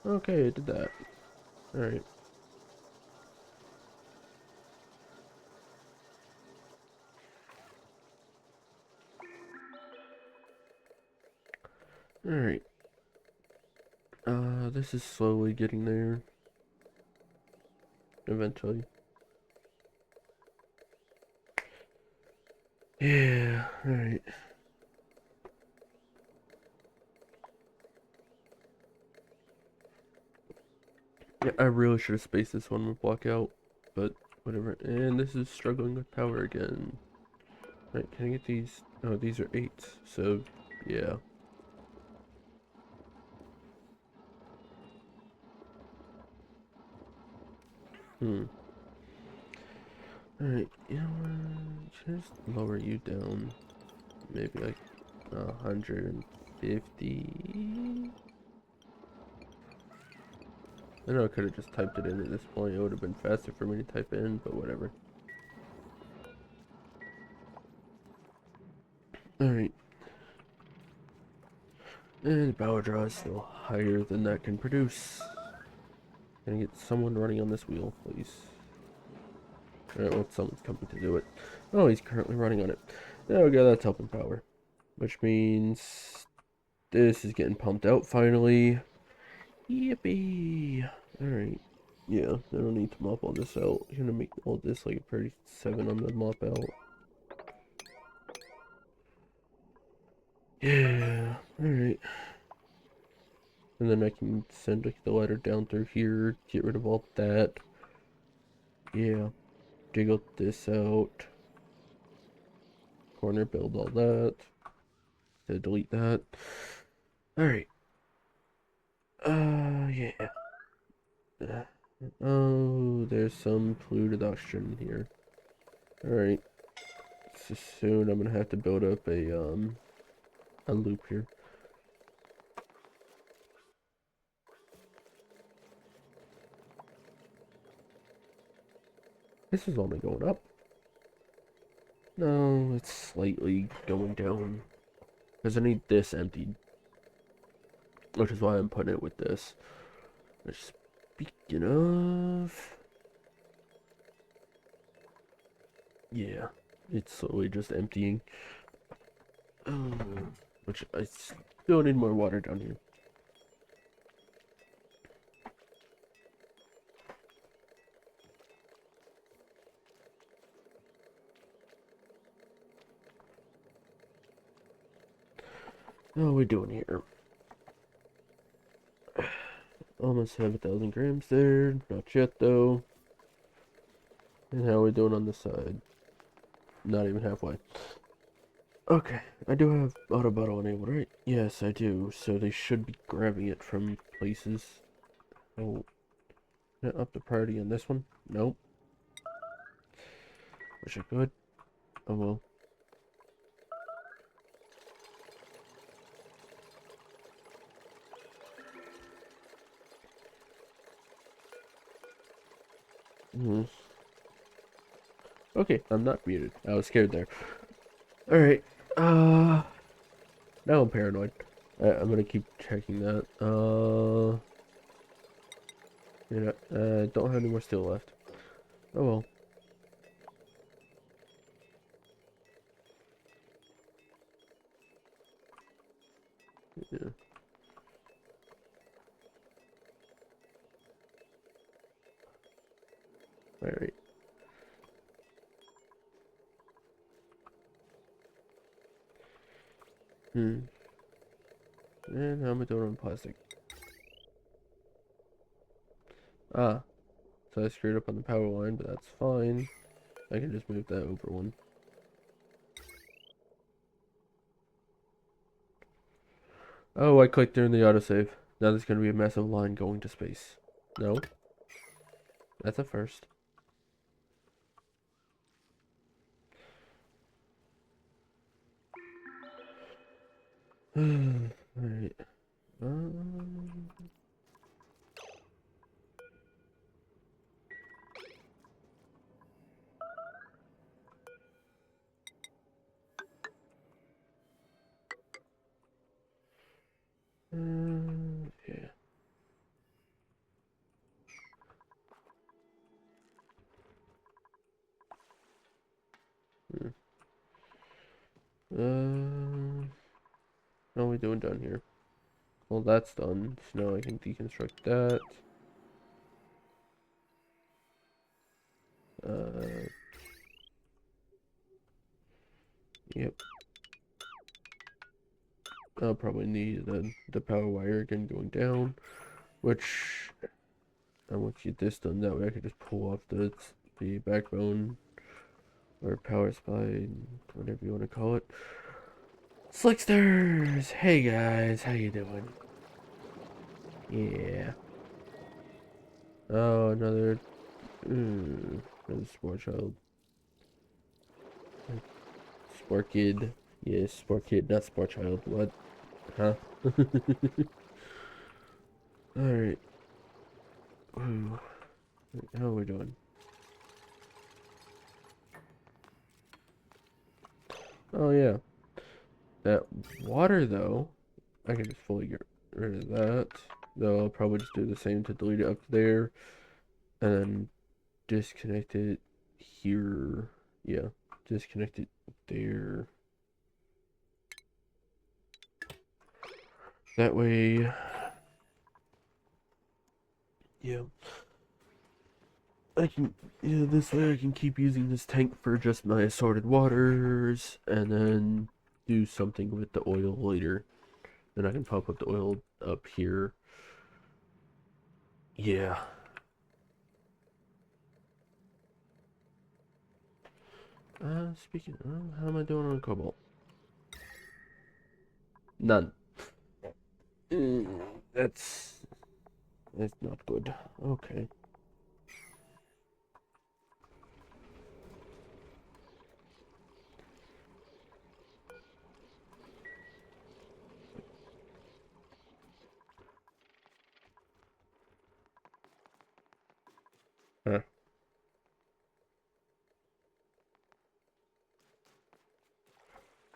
Okay, I did that. Alright. Alright. This is slowly getting there. Eventually. Yeah, alright. Yeah, I really should have spaced this one with block out, but whatever. And this is struggling with power again. Right, can I get these? Oh, these are 8s, so yeah. Hmm. Alright, you know what? Should I just lower you down? Maybe like 150? I know I could have just typed it in at this point. It would have been faster for me to type in, but whatever. Alright. And power draw is still higher than that can produce. Can I get someone running on this wheel, please? Alright, well, someone's coming to do it. Oh, he's currently running on it. There we go, that's helping power. Which means this is getting pumped out finally. Yippee! Alright. Yeah, I don't need to mop all this out. I'm gonna make all this like a 37 on the mop out. Yeah, alright. And then I can send like the ladder down through here, get rid of all that. Yeah, dig up this out. Corner, build all that. To delete that. Alright. Yeah. Oh, there's some polluted oxygen here. Alright. So soon I'm gonna have to build up a loop here. This is only going up. No, it's slightly going down. Because I need this emptied. Which is why I'm putting it with this. Speaking of... Yeah, it's slowly just emptying. Which I still need more water down here. How are we doing here? Almost have 1,000 grams there. Not yet, though. And how are we doing on this side? Not even halfway. Okay, I do have auto bottle enabled, right? Yes, I do. So they should be grabbing it from places. Oh, can I up the priority on this one? Nope. Wish I could. Oh well. Hmm. Okay, I'm not muted. I was scared there. Alright. Now I'm paranoid. I'm gonna keep checking that. You know, don't have any more steel left. Oh well. Yeah. Alright. Hmm. And how am I doing on plastic? Ah, so I screwed up on the power line, but that's fine. I can just move that over one. Oh, I clicked during the autosave. Now there's gonna be a massive line going to space. No, that's a first. Alright. Um, yeah. Hmm. How are we doing down here? Well, that's done. So now I can deconstruct that. Uh, yep. I'll probably need the power wire again going down, which I want to get this done. That way I can just pull off the backbone or power supply, whatever you want to call it. Slicksters! Hey guys, how you doing? Yeah. Oh, another sport child. Sport kid. Yes, sport kid, not sport child. What? Huh? Alright. How are we doing? Oh yeah. That water though, I can just fully get rid of that. Though I'll probably just do the same to delete it up there. And then disconnect it here. Yeah. Disconnect it there. That way, yeah, I can, yeah, this way I can keep using this tank for just my assorted waters, and then do something with the oil later. Then I can pump up the oil up here. Yeah. Speaking of, how am I doing on cobalt? None. Mm, that's, that's not good. Okay. Huh.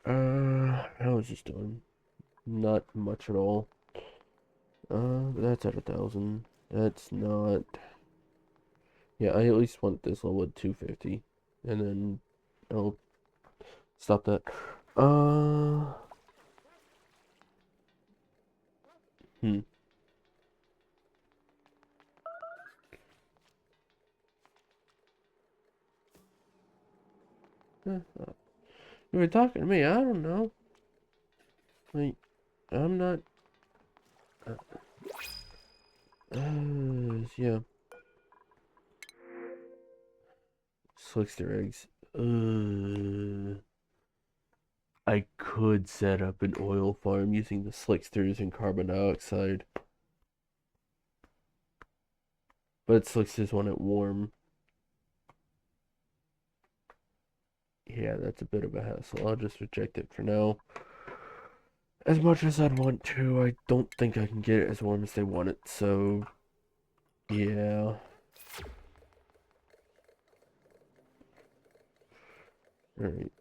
How is this doing? Not much at all. But that's at 1,000. That's not. Yeah, I at least want this level at 250, and then I'll stop that. Uh, hmm. You were talking to me. I don't know. Like, I'm not. Yeah. Slickster eggs. I could set up an oil farm using the slicksters and carbon dioxide, but slicksters want it warm. Yeah, that's a bit of a hassle. I'll just reject it for now. As much as I'd want to, I don't think I can get it as warm as they want it, so yeah. Alright.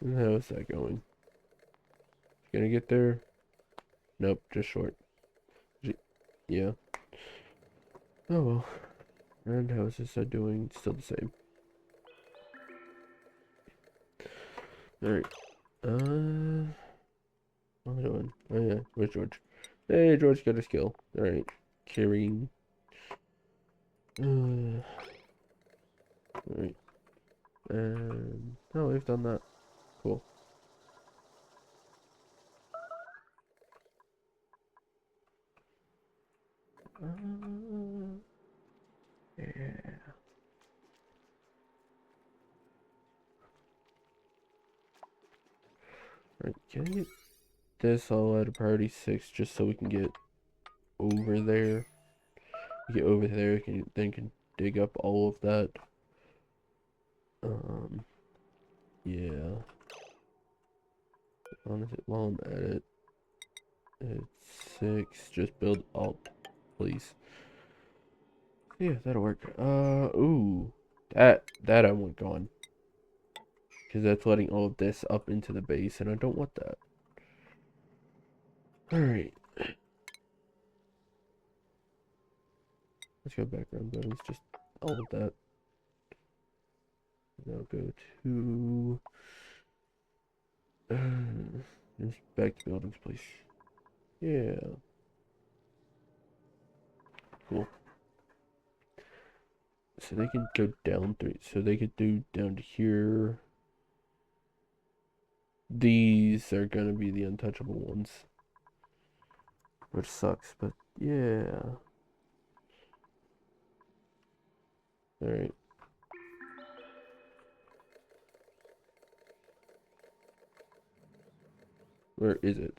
How's that going? Gonna get there? Nope, just short. Yeah. Oh well. And how is this doing? Still the same. Alright. What am I doing? Oh yeah, where's George? Hey, George got a skill. Alright. Carrying. Alright. And oh, we've done that. Cool. Yeah. Alright, can I get this all at a priority 6 just so we can get over there? Get over there, can dig up all of that. Um, yeah. Honestly, while I'm at it, it's 6. Just build all, please. Yeah, that'll work. Ooh, that I want gone because that's letting all of this up into the base, and I don't want that. All right, let's go background buildings. Just all of that. Now go to just back to buildings, please. Yeah, cool. So they can go down 3. So they could do down to here. These are gonna be the untouchable ones, which sucks, but yeah. All right. Where is it?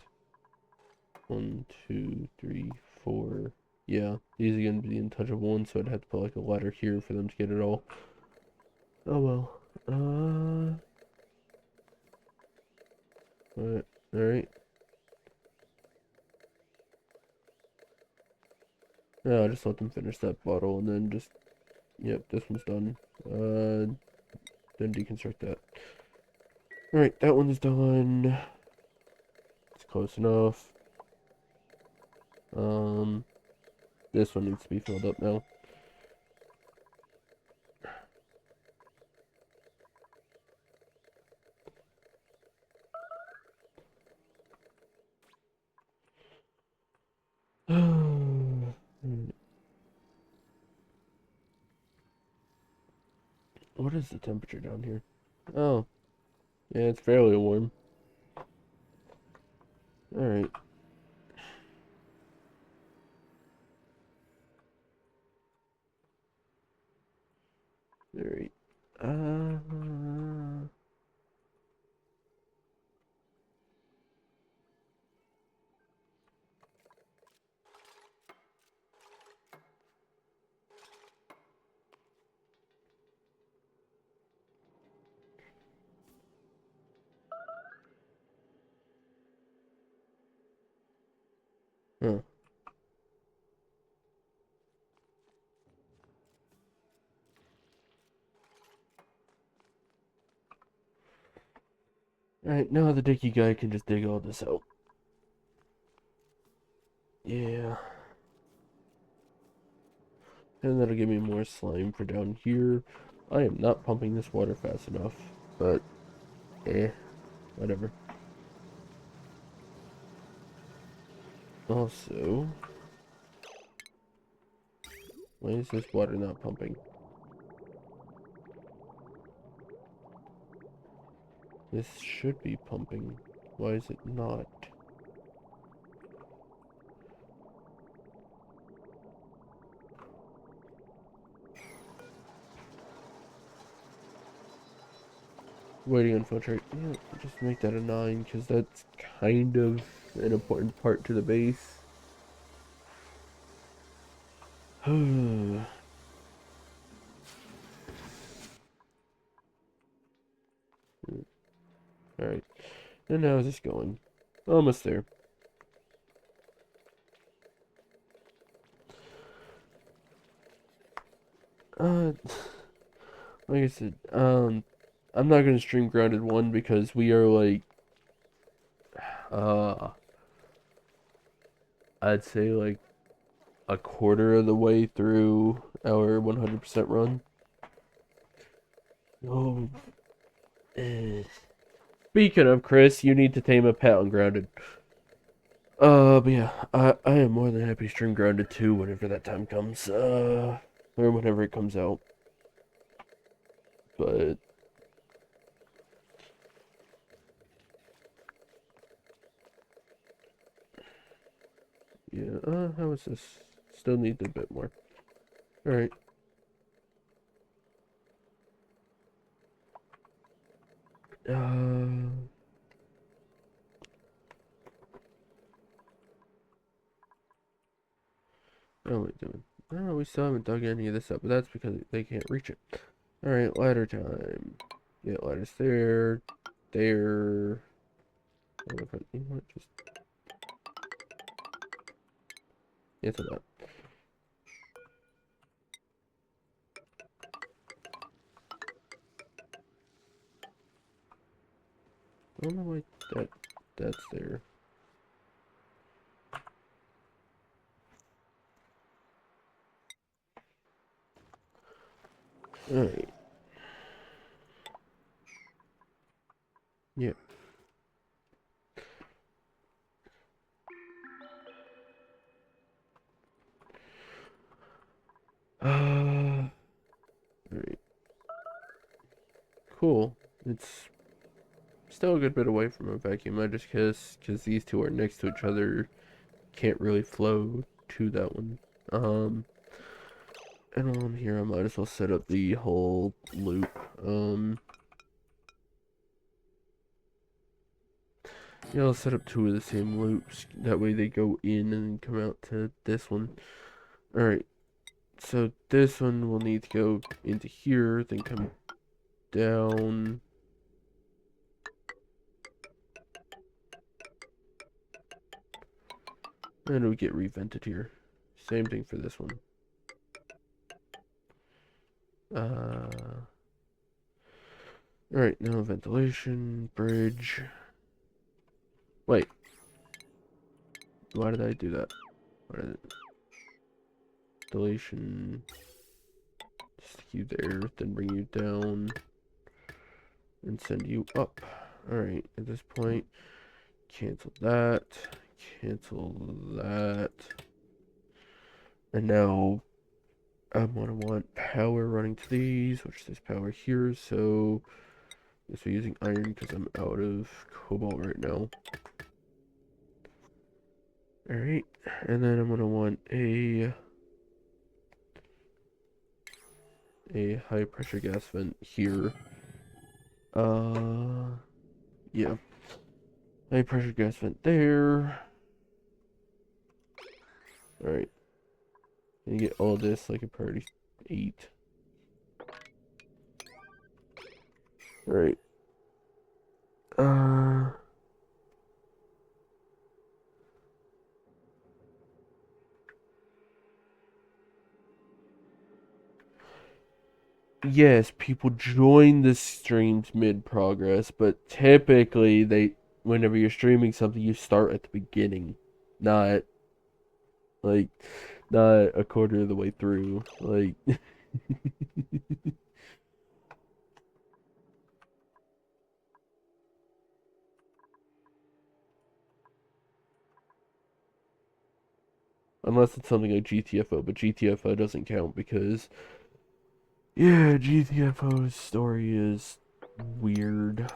1, 2, 3, 4. Yeah, these are gonna be the untouchable ones, so I'd have to put like a ladder here for them to get it all. Oh well. Alright, alright. Yeah, I'll just let them finish that bottle and then just, yep, this one's done. Then deconstruct that. Alright, that one's done. It's close enough. Um, this one needs to be filled up now. What is the temperature down here? Oh, yeah, it's fairly warm. Alright. Alright. Uh, huh. Alright, now the dicky guy can just dig all this out. Yeah. And that'll give me more slime for down here. I am not pumping this water fast enough, but whatever. Also, why is this water not pumping? This should be pumping. Why is it not? Waiting on filtrate. Yeah, just make that a 9, because that's kind of an important part to the base. Alright. And how's this going? Almost there. Uh, like I said, I'm not gonna stream Grounded 1 because we are like, uh, I'd say like a quarter of the way through our 100% run. Oh, speaking of Chris, you need to tame a pet on Grounded. But yeah, I am more than happy to stream Grounded 2 whenever that time comes. Or whenever it comes out. But yeah, how is this? Still need a bit more. Alright. What are we doing? Oh, we still haven't dug any of this up, but that's because they can't reach it. Alright, ladder time. Yeah, ladder's there. There. You know what? Just answer that. I don't know why that's there. Alright. Yeah. Alright. Cool. It's still a good bit away from a vacuum. I just because these two are next to each other, can't really flow to that one. And while I'm here, I might as well set up the whole loop. Yeah, I'll set up two of the same loops. That way they go in and come out to this one. Alright, so this one will need to go into here, then come down. And it'll get revented here. Same thing for this one. Alright, now ventilation, bridge. Wait. Why did I do that? Why did it... Ventilation. Stick you there, then bring you down. And send you up. Alright, at this point, cancel that. Cancel that. And now I'm gonna want power running to these, which says power here, so I guess we're using iron because I'm out of cobalt right now. Alright, and then I'm gonna want a high pressure gas vent here. Yeah. High pressure gas vent there. Alright. And you get all this like a priority 8. Alright. yes, people join the streams mid progress, but typically whenever you're streaming something, you start at the beginning, not like not a quarter of the way through. Like unless it's something like GTFO, but GTFO doesn't count because yeah, GTFO's story is weird.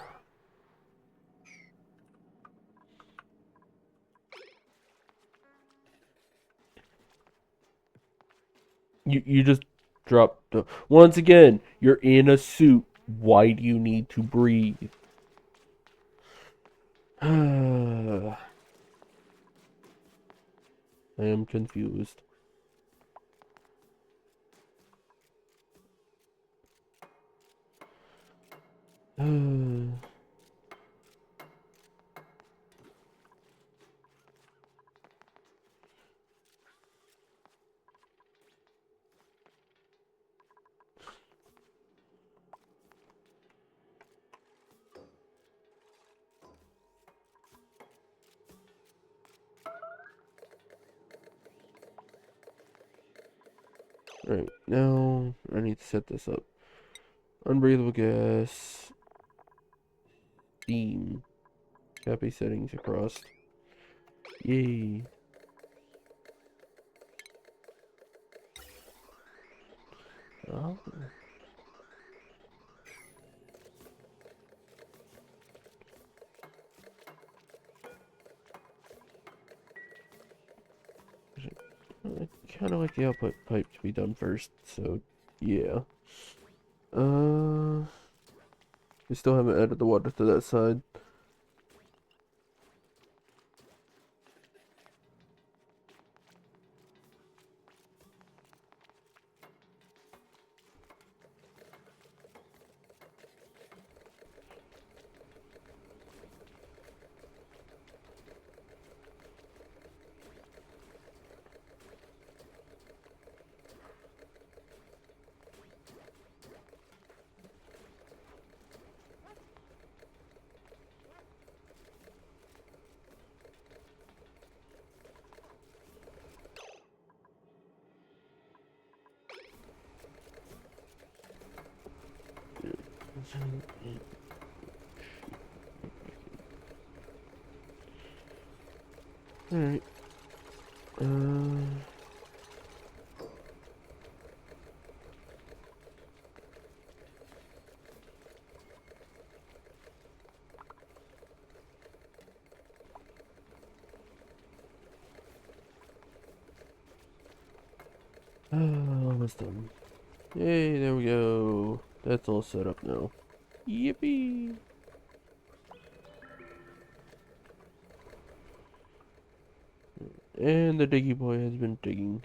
You just drop the once again, you're in a suit. Why do you need to breathe? I am confused. Alright, now I need to set this up. Unbreathable gas. Steam. Copy settings across. Yay. Oh. I kind of like the output pipe to be done first, so yeah. We still haven't added the water to that side. Alright. Almost done. Yay, there we go. That's all set up now. Yippee! And the diggy boy has been digging.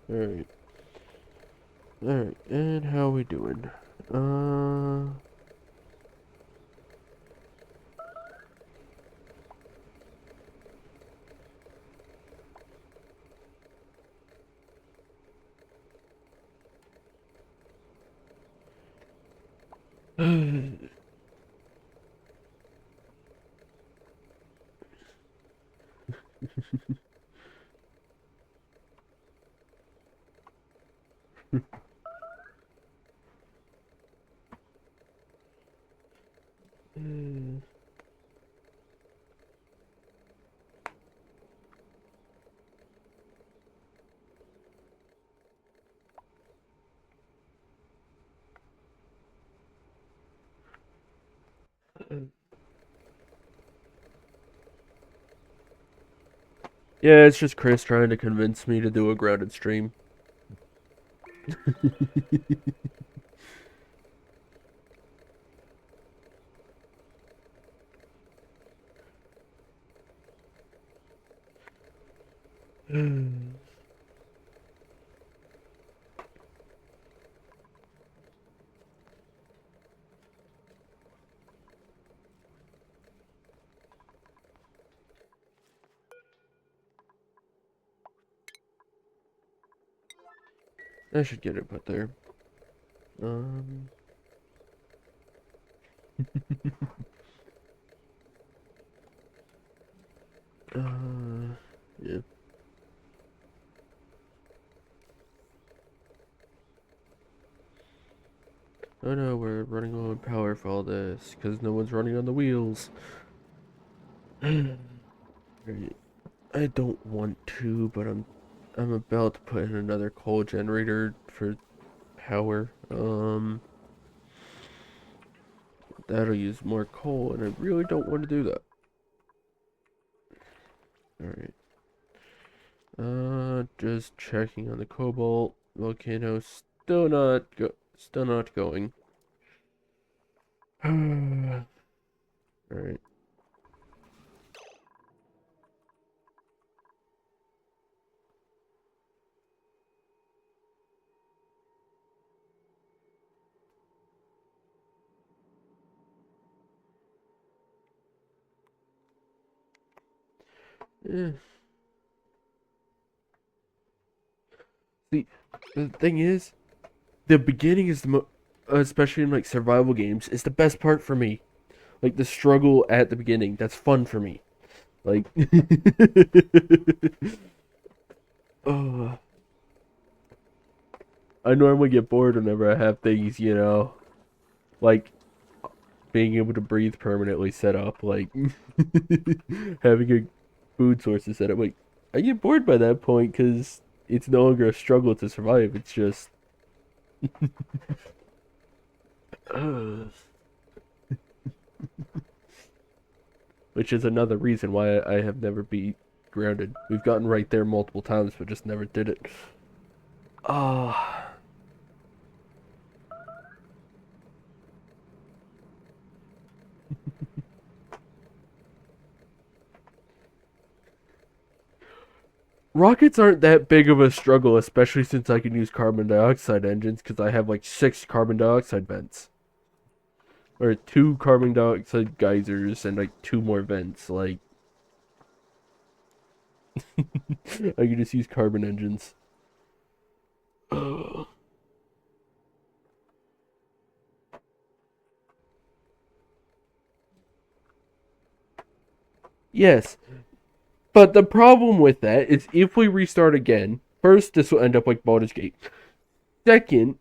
Alright. Alright, and how we doing? Yeah, it's just Chris trying to convince me to do a grounded stream. I should get it put there. Yeah. Oh no, we're running low on power for all this, because no one's running on the wheels. Right. I don't want to, but I'm about to put in another coal generator for power. That'll use more coal, and I really don't want to do that. Alright. Just checking on the cobalt volcano. Still not going. Alright. Eh. See, the thing is, the beginning is especially in like survival games, is the best part for me. Like the struggle at the beginning, that's fun for me. Like, oh, I normally get bored whenever I have things, like being able to breathe permanently set up, like having a food source set up. Like, I get bored by that point because it's no longer a struggle to survive. It's just, which is another reason why I have never beat Grounded. We've gotten right there multiple times, but just never did it. Ah. Rockets aren't that big of a struggle, especially since I can use carbon dioxide engines because I have like 6 carbon dioxide vents. Or 2 carbon dioxide geysers and like 2 more vents. Like, I can just use carbon engines. Yes, but the problem with that is if we restart again, first, this will end up like Baldur's Gate. Second,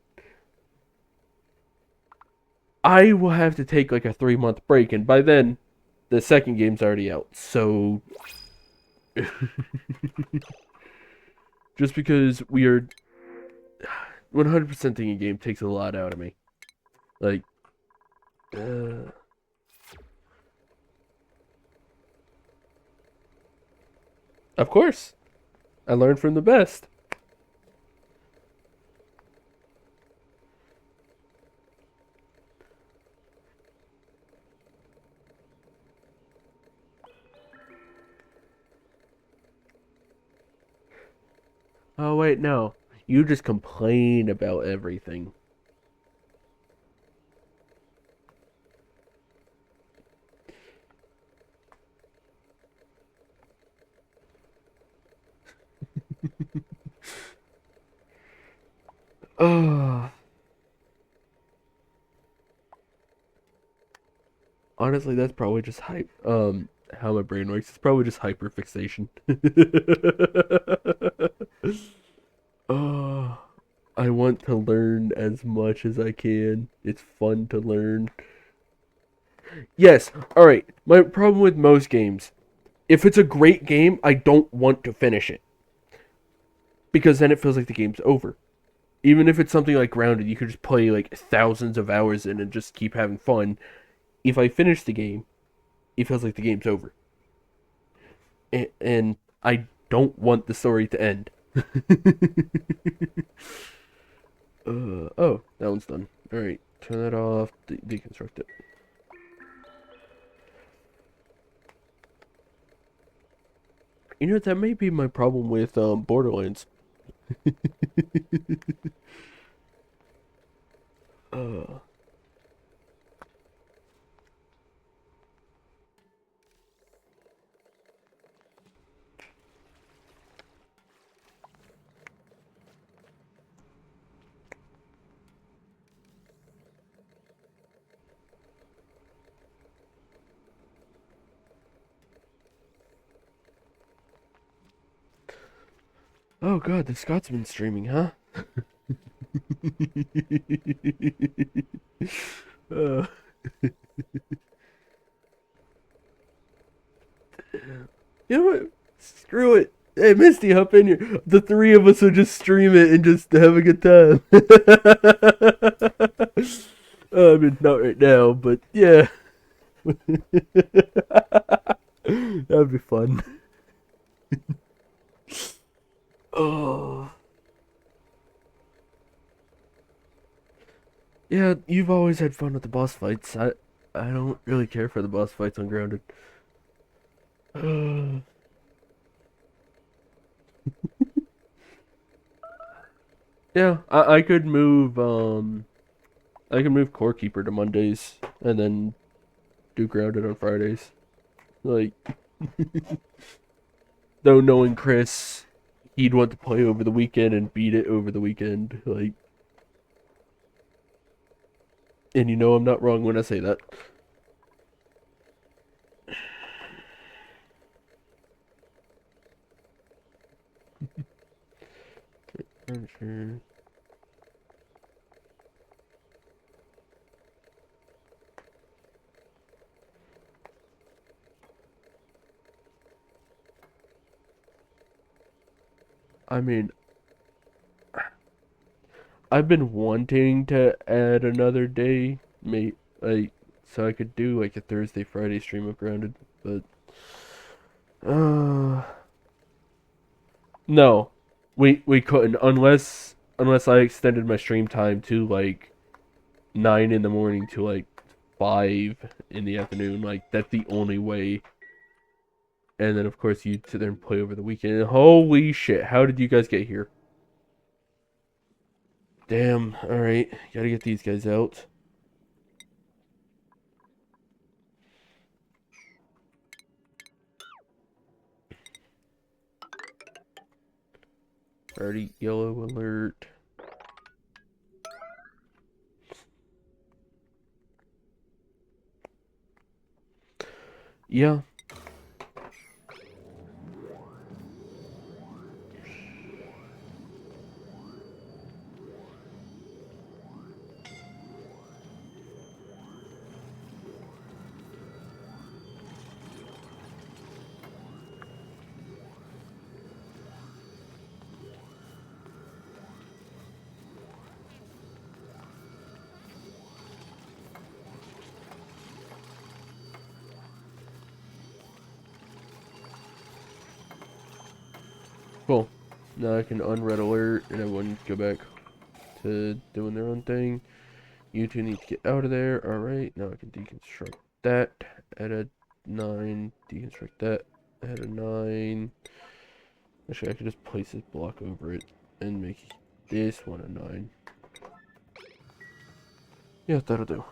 I will have to take like a 3 month break, and by then, the second game's already out. So, just because we are 100%ing a game takes a lot out of me. Like, uh, of course, I learned from the best. Oh, wait, no. You just complain about everything. Oh, honestly, that's probably just hype. How my brain works. It's probably just hyperfixation. Oh, I want to learn as much as I can. It's fun to learn. Yes, alright. My problem with most games, if it's a great game, I don't want to finish it. Because then it feels like the game's over. Even if it's something like Grounded, you could just play like thousands of hours in and just keep having fun. If I finish the game, it feels like the game's over. And I don't want the story to end. Oh, that one's done. Alright, turn that off, deconstruct it. You know, that may be my problem with Borderlands. uh, Oh god, the Scotsman streaming, huh? uh, you know what? Screw it. Hey, Misty, hop in here. The three of us will just stream it and just have a good time. I mean, not right now, but yeah. That'd be fun. Oh. Yeah, you've always had fun with the boss fights. I don't really care for the boss fights on Grounded. Yeah, I could move I can move Core Keeper to Mondays and then do Grounded on Fridays. Like, though knowing Chris, he'd want to play over the weekend and beat it over the weekend. Like, and you know I'm not wrong when I say that. Sure. I mean, I've been wanting to add another day, like, so I could do like a Thursday, Friday stream of Grounded, but uh, no, we couldn't unless I extended my stream time to like 9 in the morning to like 5 in the afternoon. Like that's the only way. And then of course you sit there and play over the weekend. Holy shit! How did you guys get here? Damn. All right, gotta get these guys out. Already yellow alert. Yeah. Cool. Now I can unred alert and everyone go back to doing their own thing. You two need to get out of there. Alright, now I can deconstruct that. Add a 9. Deconstruct that. Add a 9. Actually, I could just place this block over it and make this one a 9. Yeah, that'll do.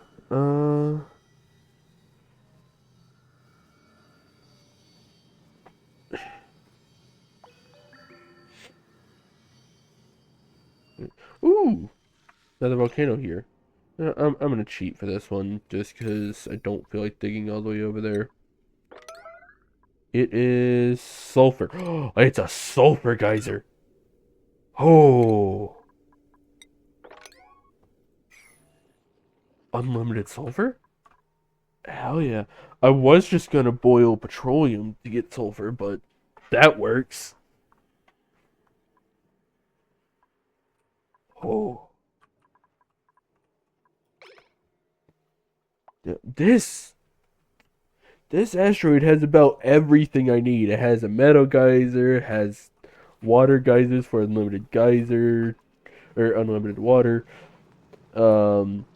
Ooh! Another volcano here. I'm gonna cheat for this one, just because I don't feel like digging all the way over there. It is sulfur. It's a sulfur geyser. Oh! Unlimited sulfur? Hell yeah. I was just gonna boil petroleum to get sulfur, but that works. Oh. Yeah, this asteroid has about everything I need. It has a metal geyser, it has water geysers for unlimited geyser or unlimited water. Um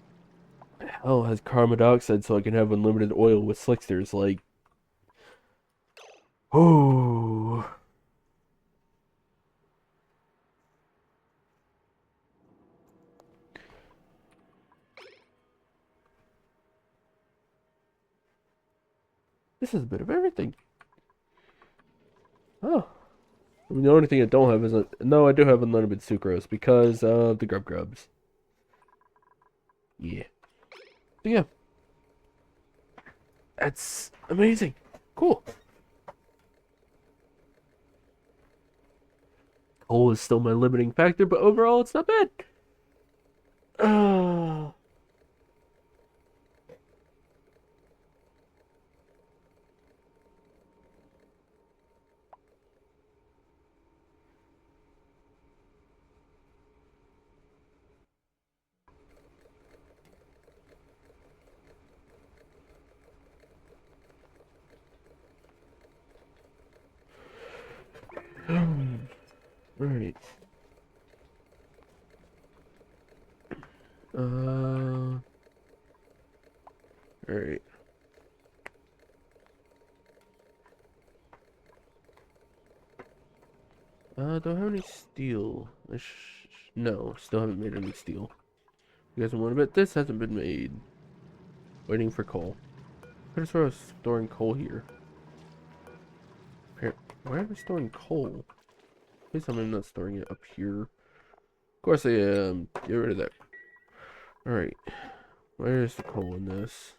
hell, it has carbon dioxide so I can have unlimited oil with slicksters. Like, oh, this is a bit of everything. Oh, I mean, the only thing I don't have is no. I do have unlimited sucrose because of the grubs. Yeah. So yeah, that's amazing. Cool. Coal is still my limiting factor, but overall it's not bad. Uh, Alright. Alright. Don't have any steel. No, still haven't made any steel. You guys want to bet this hasn't been made? Waiting for coal. I just was storing coal here. Here. Why am I storing coal? Please tell me I'm not storing it up here. Of course I am. Get rid of that. Alright. Where's the coal in this?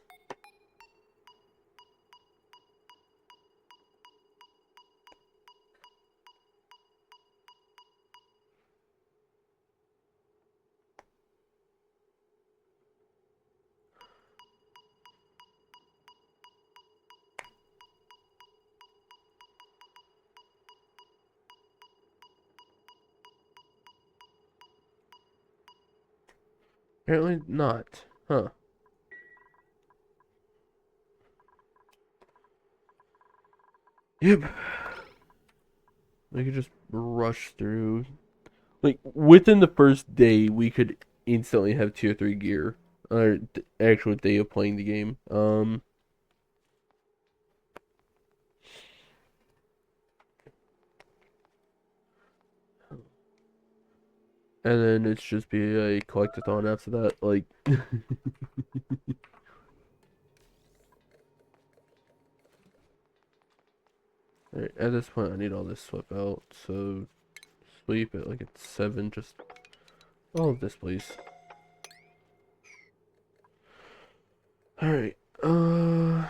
Apparently not. Huh. Yep. We could just rush through. Like, within the first day, we could instantly have tier 3 gear. Or actual day of playing the game. And then it's just be a collectathon after that. Like, alright, at this point, I need all this swept out. So, sweep it like it's 7. Just all of this, please. Alright, alright,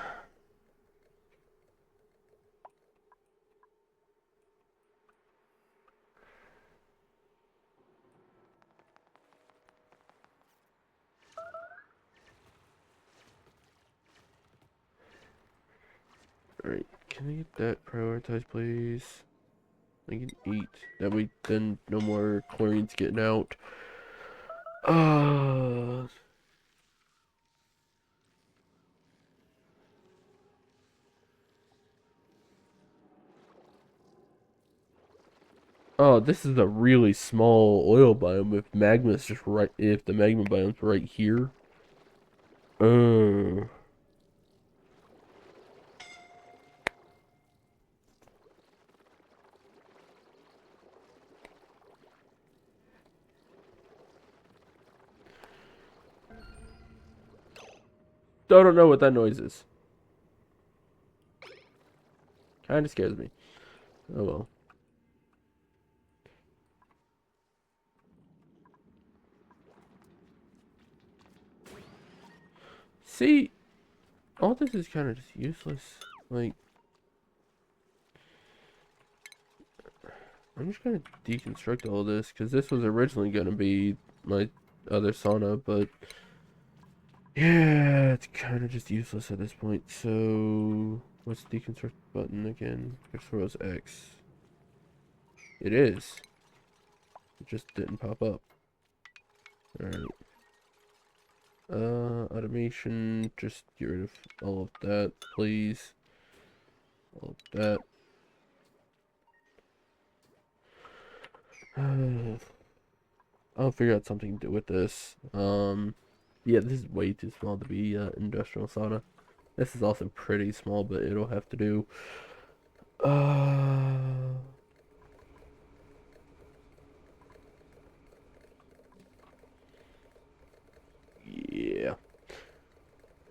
can I get that prioritized, please? I can eat. That way, then no more chlorines getting out. Uh, oh, this is a really small oil biome. If magma's just right, if the magma biome's right here. Uh, Still don't know what that noise is. Kind of scares me. Oh well. See, all this is kind of just useless. Like, I'm just gonna deconstruct all this because this was originally gonna be my other sauna, but yeah, it's kind of just useless at this point. So, what's the deconstruct button again? Control X. It is. It just didn't pop up. Alright. Automation, just get rid of all of that, please. All of that. I'll figure out something to do with this. Yeah, this is way too small to be industrial sauna. This is also pretty small, but it'll have to do. Uh, yeah.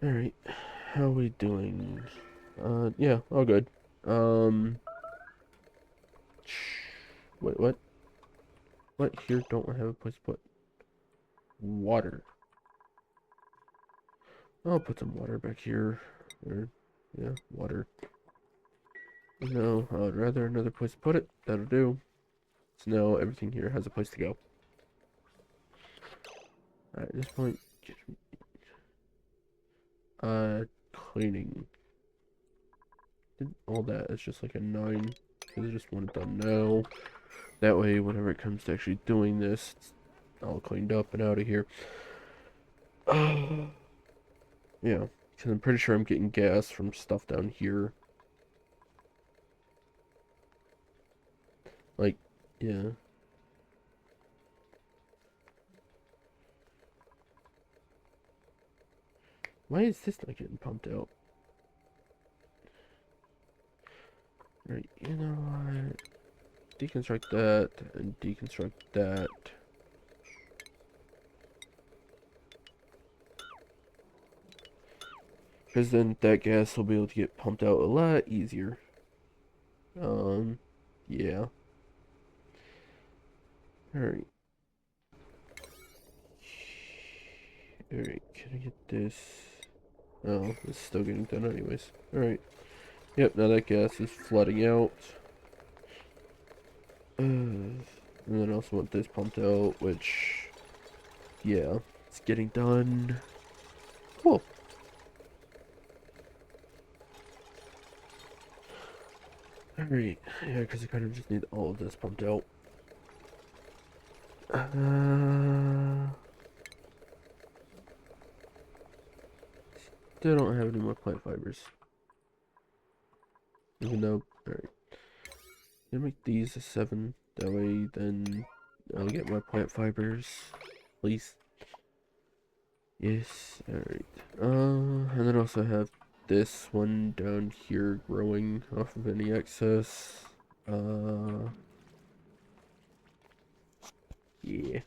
All right. How are we doing? Yeah, all good. Um, wait, what? What? Here, don't have a place to put water. I'll put some water back here. Or, yeah, water. No, I would rather another place to put it. That'll do. So now everything here has a place to go. Alright, at this point, cleaning. All that is just like a 9, because I just want it done now. That way, whenever it comes to actually doing this, it's all cleaned up and out of here. Yeah, because I'm pretty sure I'm getting gas from stuff down here. Like, yeah. Why is this not getting pumped out? Right, you know what? Deconstruct that and deconstruct that. Because then that gas will be able to get pumped out a lot easier. Yeah. Alright. Alright, can I get this? Oh, it's still getting done anyways. Alright. Yep, now that gas is flooding out. And then I also want this pumped out, which... Yeah, it's getting done. Cool. Alright, yeah, because I kind of just need all of this pumped out. Still don't have any more plant fibers. Even though, alright. Gonna make these a 7. That way, then I'll get my plant fibers. Please. Yes, alright. And then also have this one down here growing off of any excess. Yeah.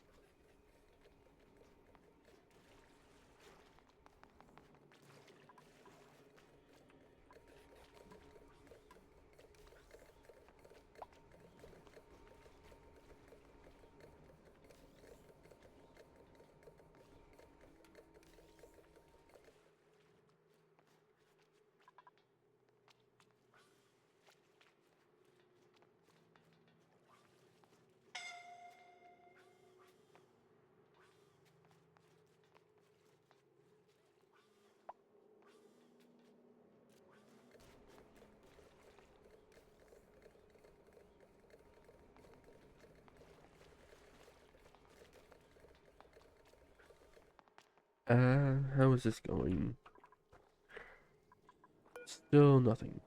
How is this going? Still nothing.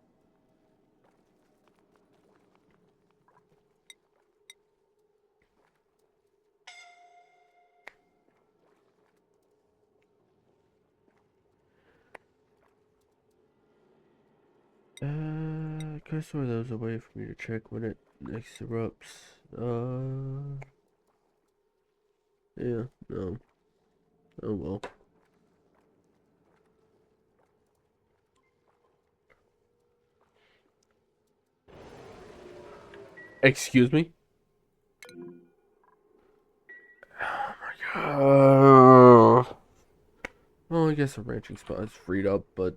Can I store those away for me to check when it next erupts? Yeah, no. Oh well. Excuse me? Oh my god. Well, I guess a ranching spot is freed up, but...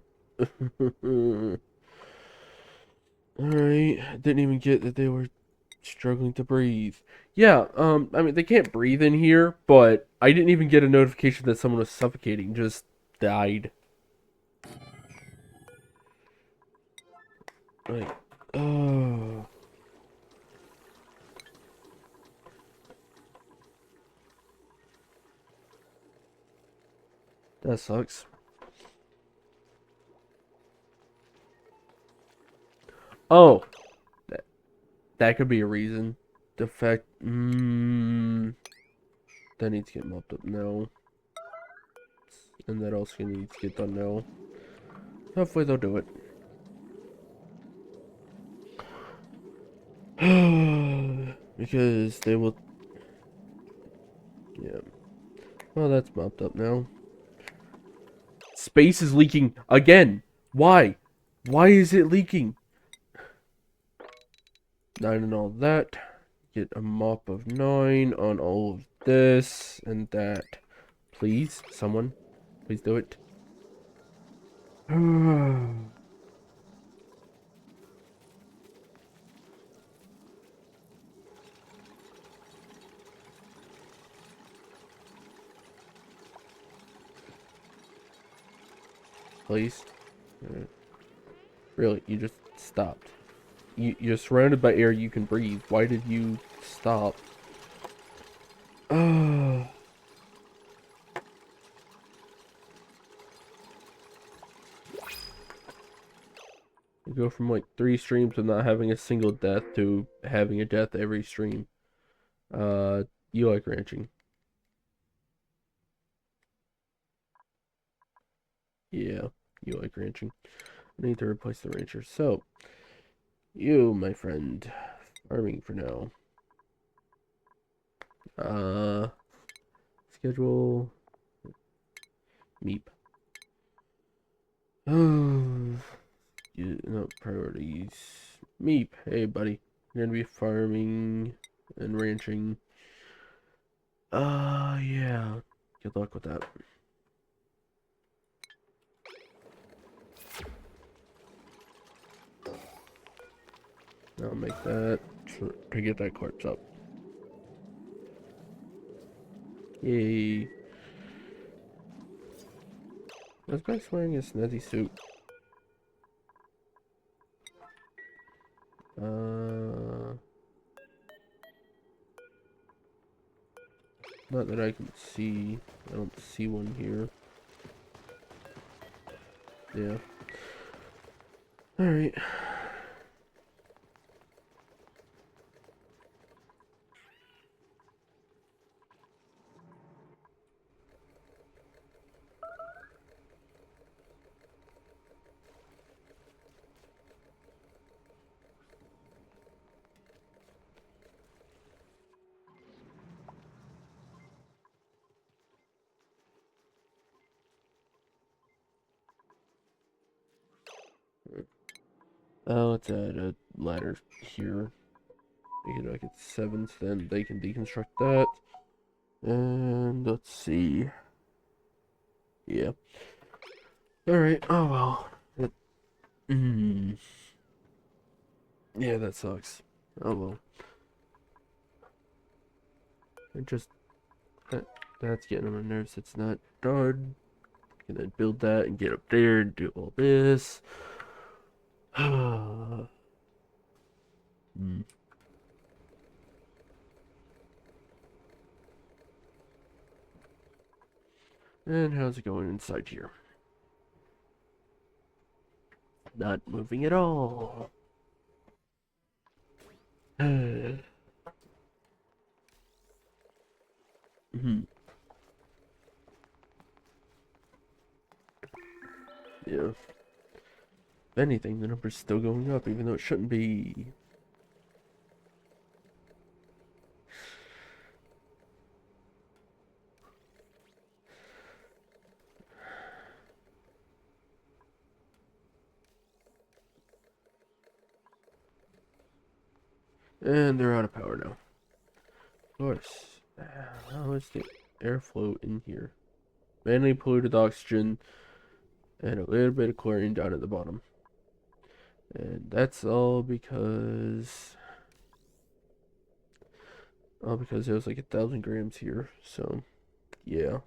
Alright, didn't even get that they were struggling to breathe. Yeah, I mean, they can't breathe in here, but I didn't even get a notification that someone was suffocating, just died. Like, oh... That sucks. Oh, that could be a reason. The fact, that needs to get mopped up now. And that also needs to get done now. Hopefully they'll do it. Because they will... Yeah. Well, that's mopped up now. Space is leaking again. Why? Why is it leaking? 9 and all that. Get a mop of 9 on all of this and that. Please, someone. Please do it. Please. Alright. Really, you just stopped. You're surrounded by air you can breathe. Why did you stop? Oh. You go from like 3 streams of not having a single death to having a death every stream. You like ranching. Yeah, you like ranching. I need to replace the rancher. So, you, my friend, farming for now. Schedule meep. Oh, no priorities. Meep. Hey, buddy. You're gonna be farming and ranching. Yeah. Good luck with that. I'll make that to get that corpse up. Yay. This guy's wearing a snazzy suit. Not that I can see. I don't see one here. Yeah. Alright. Let's add a ladder here. Make it like it's 7, so then they can deconstruct that. And let's see. Yeah. Alright, oh well. Yeah, that sucks. Oh well. It just that's getting on my nerves. It's not done. And then build that and get up there and do all this. Hmm. And how's it going inside here? Not moving at all. Hmm. Yeah. If anything, the number's still going up, even though it shouldn't be. And they're out of power now. Of course. How is the airflow in here? Mainly polluted oxygen and a little bit of chlorine down at the bottom. And that's all because there was like 1,000 grams here. So, yeah.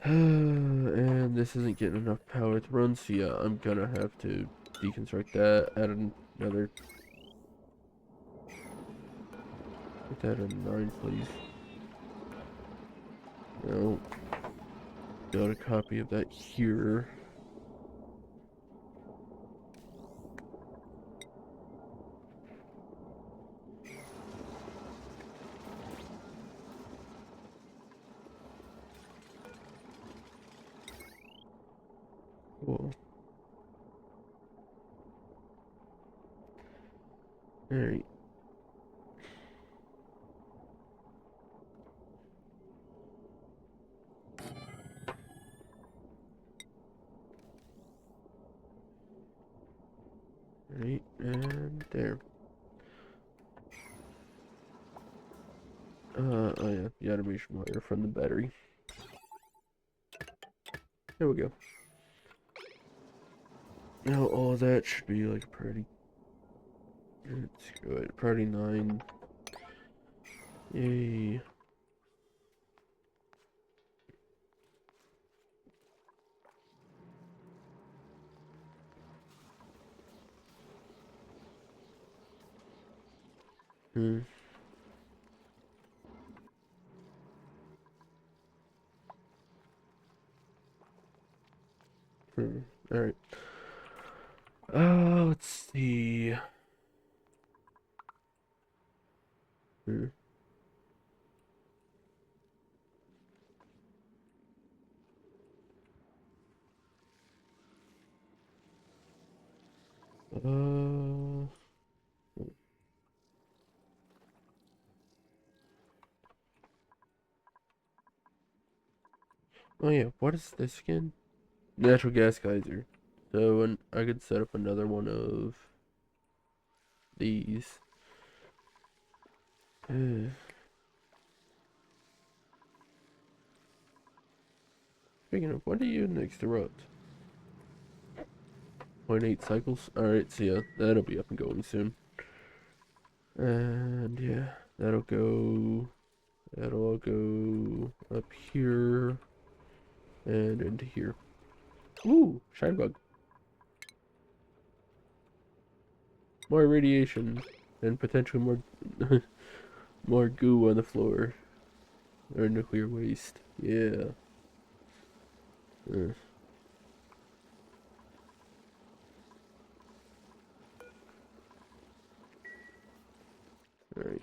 And this isn't getting enough power to run, so yeah, I'm gonna have to deconstruct that, add another. Get that a 9, please. No. Got a copy of that here. Whoa. Alright. Right, and there. Oh yeah, the automation wire from the battery. There we go. Now all that should be like a priority. Let's go ahead. Priority 9. Yay. Hmm. Hmm. Alright. Let's see. Hmm. Uh, oh yeah, what is this again? Natural gas geyser. So I could set up another one of these. Speaking of, what are you next to road? 0.8 cycles. Alright, so yeah, that'll be up and going soon. And yeah, that'll all go up here and into here. Ooh, shine bug. More radiation and potentially more more goo on the floor or nuclear waste. Yeah. Uh, all right.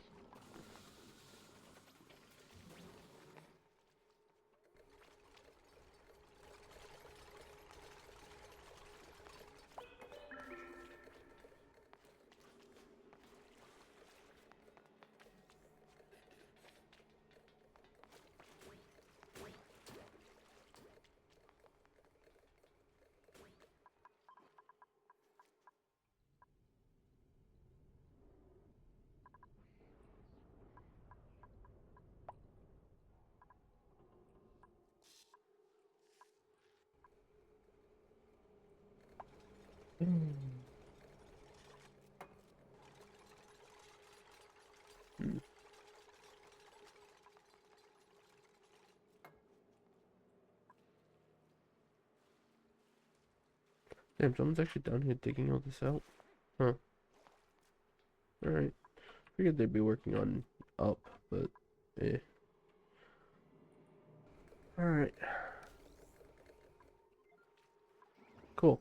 Hmm. Damn, someone's actually down here digging all this out. Huh. Alright. Figured they'd be working on up, but eh. Alright. Cool.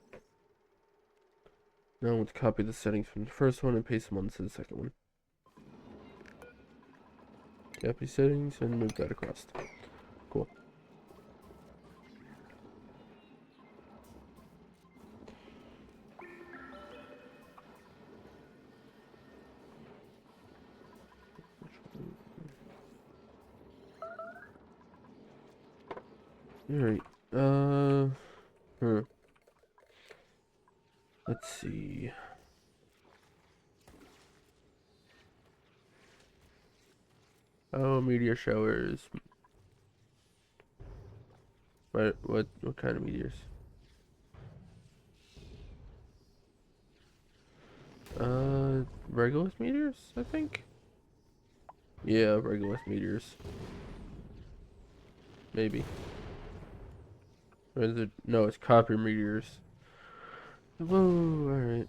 Now let's copy the settings from the first one and paste them onto the second one. Copy settings and move that across. Cool. Alright. Huh. Let's see. Oh, meteor showers. What kind of meteors? Regolith meteors, I think? Yeah, regolith meteors. Maybe. Or is it? No, it's copper meteors. Whoa, alright.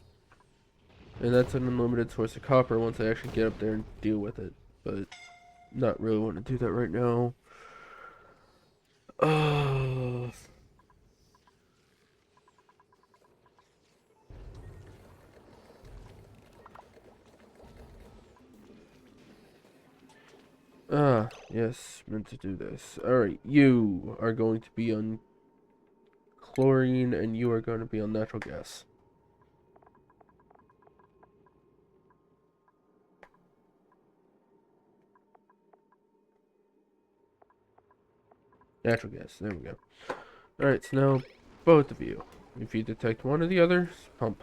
And that's an unlimited source of copper once I actually get up there and deal with it. But not really want to do that right now. Uh, yes, meant to do this. Alright, you are going to be on chlorine and you are going to be on natural gas. Natural gas, there we go. Alright, so now both of you. If you detect one or the other, pump.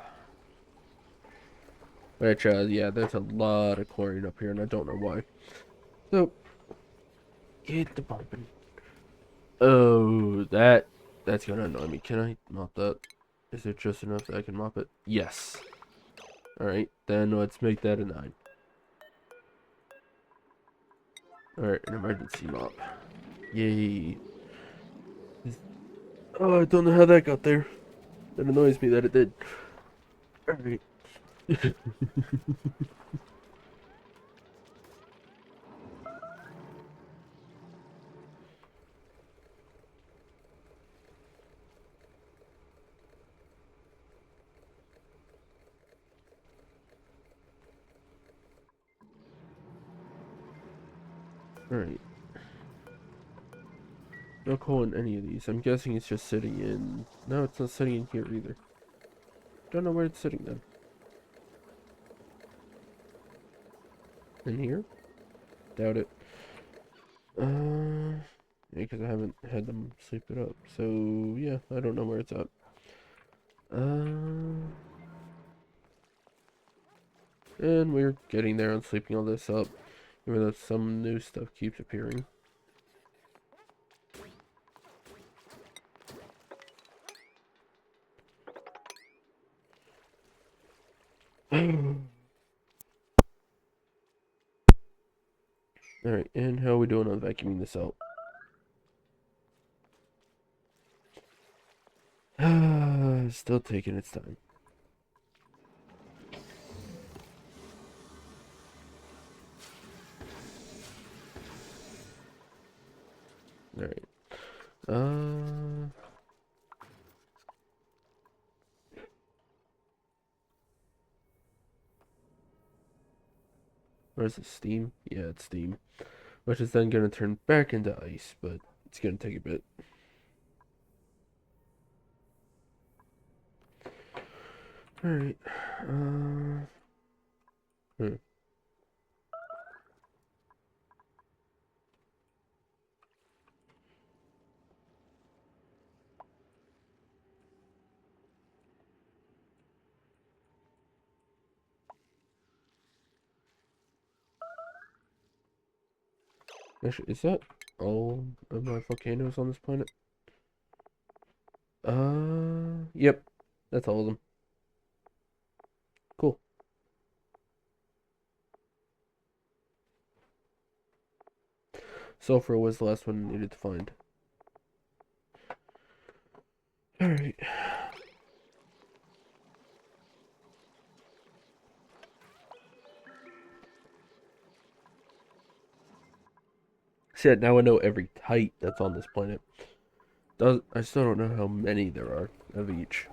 Which, yeah, there's a lot of chlorine up here and I don't know why. So, get the pumping. Oh, that's gonna annoy me. Can I mop that? Is it just enough that I can mop it? Yes. Alright, then let's make that a 9. Alright, an emergency mop. Yay. Oh, I don't know how that got there. That annoys me that it did. Alright. Alright. No coal in any of these. I'm guessing it's just sitting in... No, it's not sitting in here either. Don't know where it's sitting then. In here? Doubt it. Yeah, because I haven't had them sleep it up. So, yeah, I don't know where it's at. And we're getting there on sleeping all this up. Even though some new stuff keeps appearing. Alright, and how are we doing on vacuuming this out? Still taking its time. Alright. What is it, steam? Yeah, it's steam. Which is then gonna turn back into ice, but it's gonna take a bit. Alright. Hmm. Actually, is that all of my volcanoes on this planet? Yep. That's all of them. Cool. Sulfur was the last one I needed to find. Alright. Shit, now I know every type that's on this planet. I still don't know how many there are of each.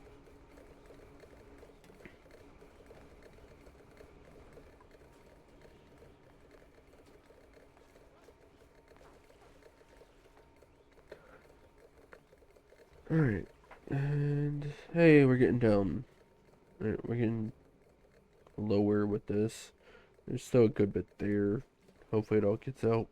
Alright. And hey, we're getting down. Alright, we're getting lower with this. There's still a good bit there. Hopefully it all gets out.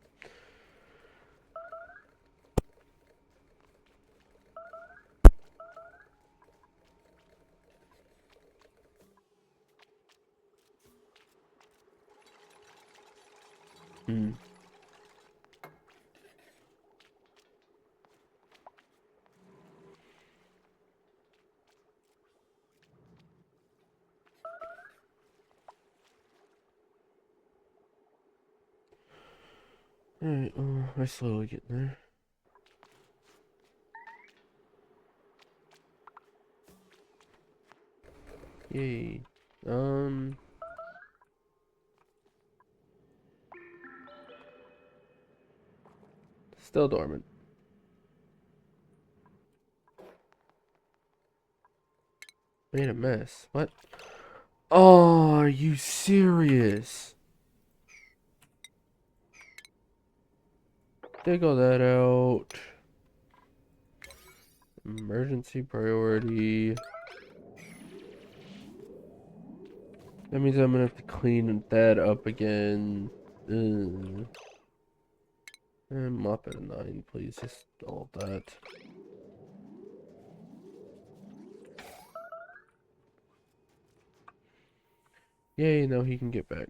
Hmm. Alright, I slowly get there. Yay. Still dormant. Made a mess. What? Oh, are you serious? Dig all that out. Emergency priority. That means I'm gonna have to clean that up again. Ugh. And mop at a 9, please. Just all that. Yay, now he can get back.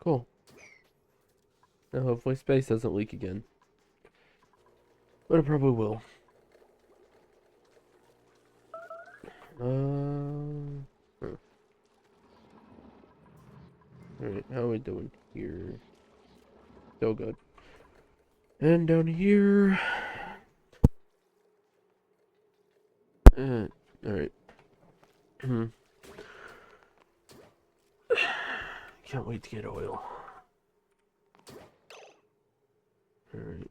Cool. Now hopefully space doesn't leak again. But it probably will. Huh. Alright, how are we doing here? Still good. And down here. Alright. Can't wait to get oil. Alright.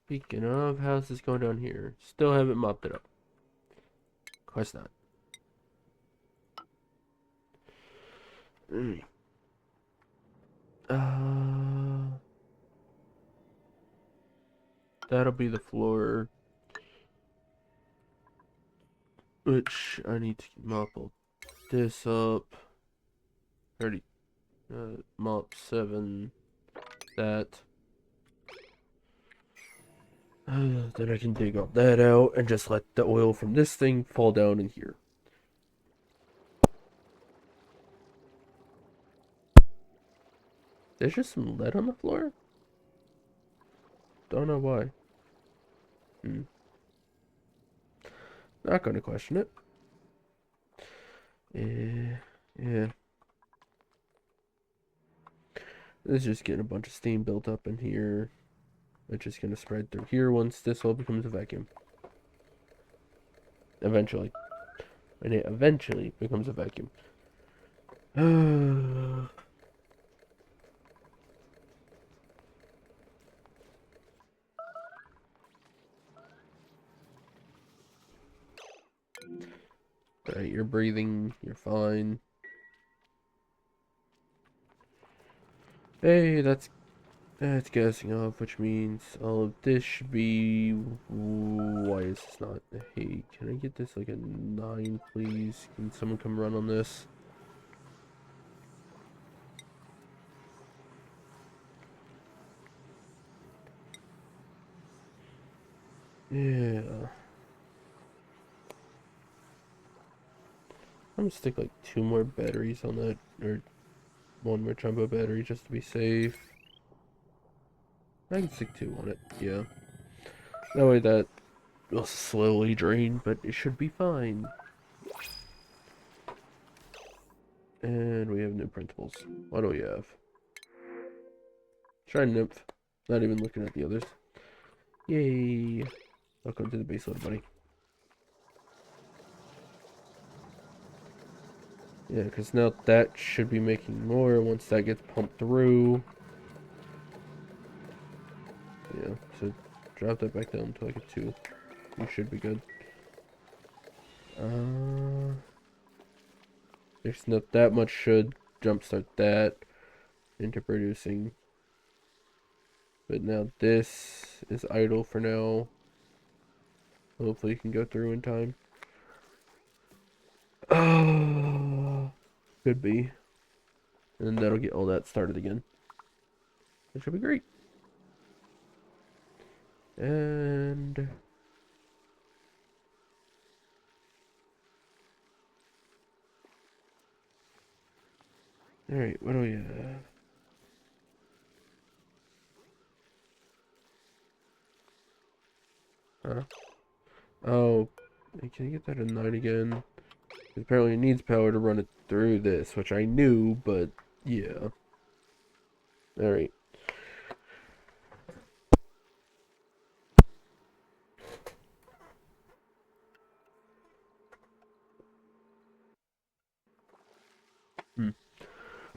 Speaking of, how's this going down here? Still haven't mopped it up. Of course not. Alright. That'll be the floor. Which I need to mop all this up. 30. Mop 7. That. Then I can dig all that out and just let the oil from this thing fall down in here. There's just some lead on the floor? Don't know why. Not gonna question it. Yeah. This is just getting a bunch of steam built up in here. It's just gonna spread through here once this all becomes a vacuum. Eventually. And it eventually becomes a vacuum. Alright, you're breathing. You're fine. Hey, that's gassing off, which means all of this should be... Why is this not... Hey, can I get this like a 9, please? Can someone come run on this? Yeah. I'm gonna stick like 2 more batteries on that, or 1 more jumbo battery just to be safe. I can stick 2 on it, yeah. That way that will slowly drain, but it should be fine. And we have new printables. What do we have? Shine Nymph. Not even looking at the others. Yay! Welcome to the base load, buddy. Yeah, because now that should be making more once that gets pumped through. Yeah, so drop that back down to like a 2. You should be good. There's not that much should jumpstart that into producing. But now this is idle for now. Hopefully you can go through in time. Oh, could be. And then that'll get all that started again. That should be great. And... Alright, what do we have? Huh? Oh, can you get that at 9 again? Apparently it needs power to run it through this, which I knew, but yeah. Alright.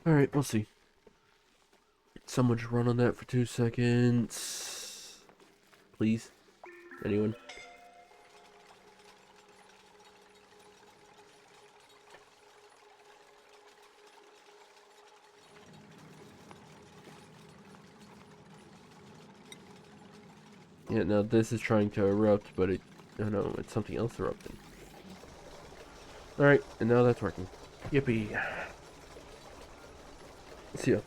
Alright, we'll see. Someone just run on that for 2 seconds. Please. Anyone? Yeah, now this is trying to erupt, but it... Oh no, it's something else erupting. Alright, and now that's working. Yippee. So yeah.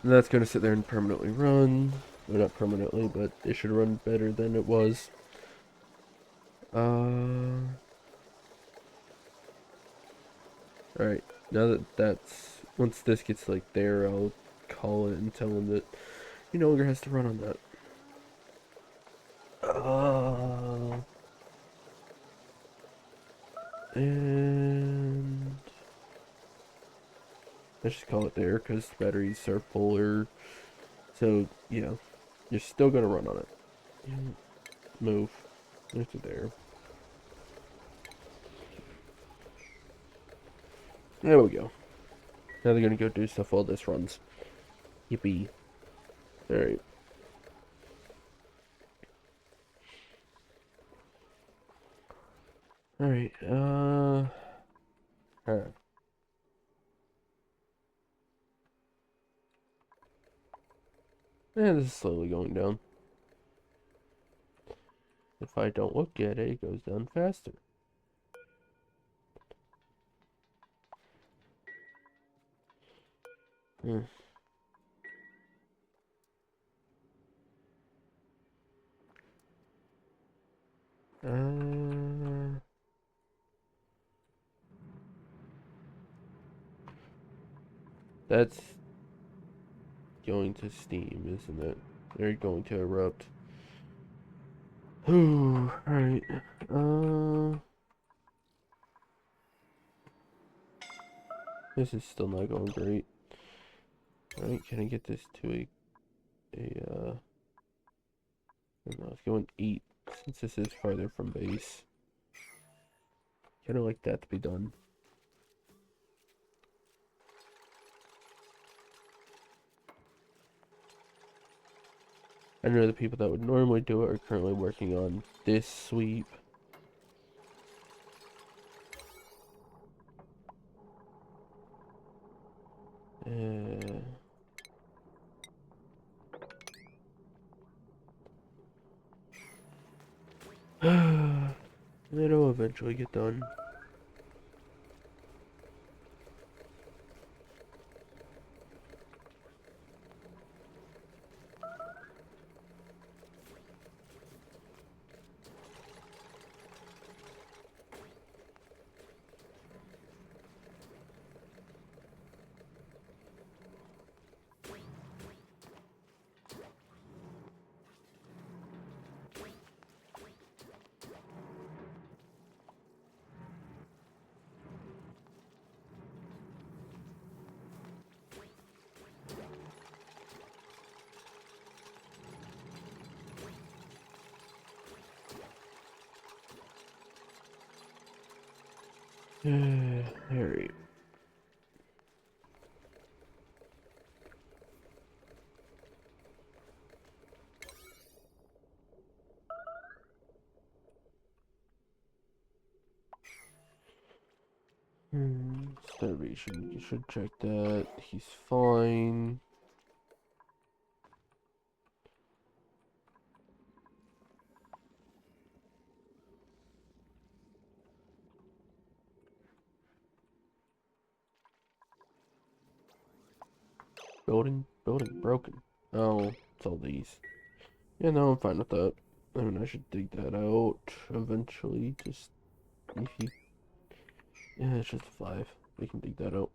And that's gonna sit there and permanently run. Well, not permanently, but it should run better than it was. Alright, now that that's... Once this gets like there, I'll call it and tell him that he no longer has to run on that. just call it there because batteries are fuller. So, yeah, you're still gonna run on it. Yeah, move. There's it there. There we go. Now they're gonna go do stuff while this runs. Yippee. Alright. Alright, huh. And this is slowly going down. If I don't look at it, it goes down faster. Hmm. Uh, that's going to steam, isn't it? They're going to erupt. Ooh, alright. This is still not going great. Alright, can I get this to I don't know, let's go and eat, since this is farther from base. Kinda like that to be done. I know the people that would normally do it are currently working on this sweep. It'll eventually get done. Alright. Starvation, you should check that. He's fine. Building broken. Oh, it's all these. Yeah, no, I'm fine with that. I mean, I should dig that out eventually. Just if you, yeah, it's just 5. We can dig that out.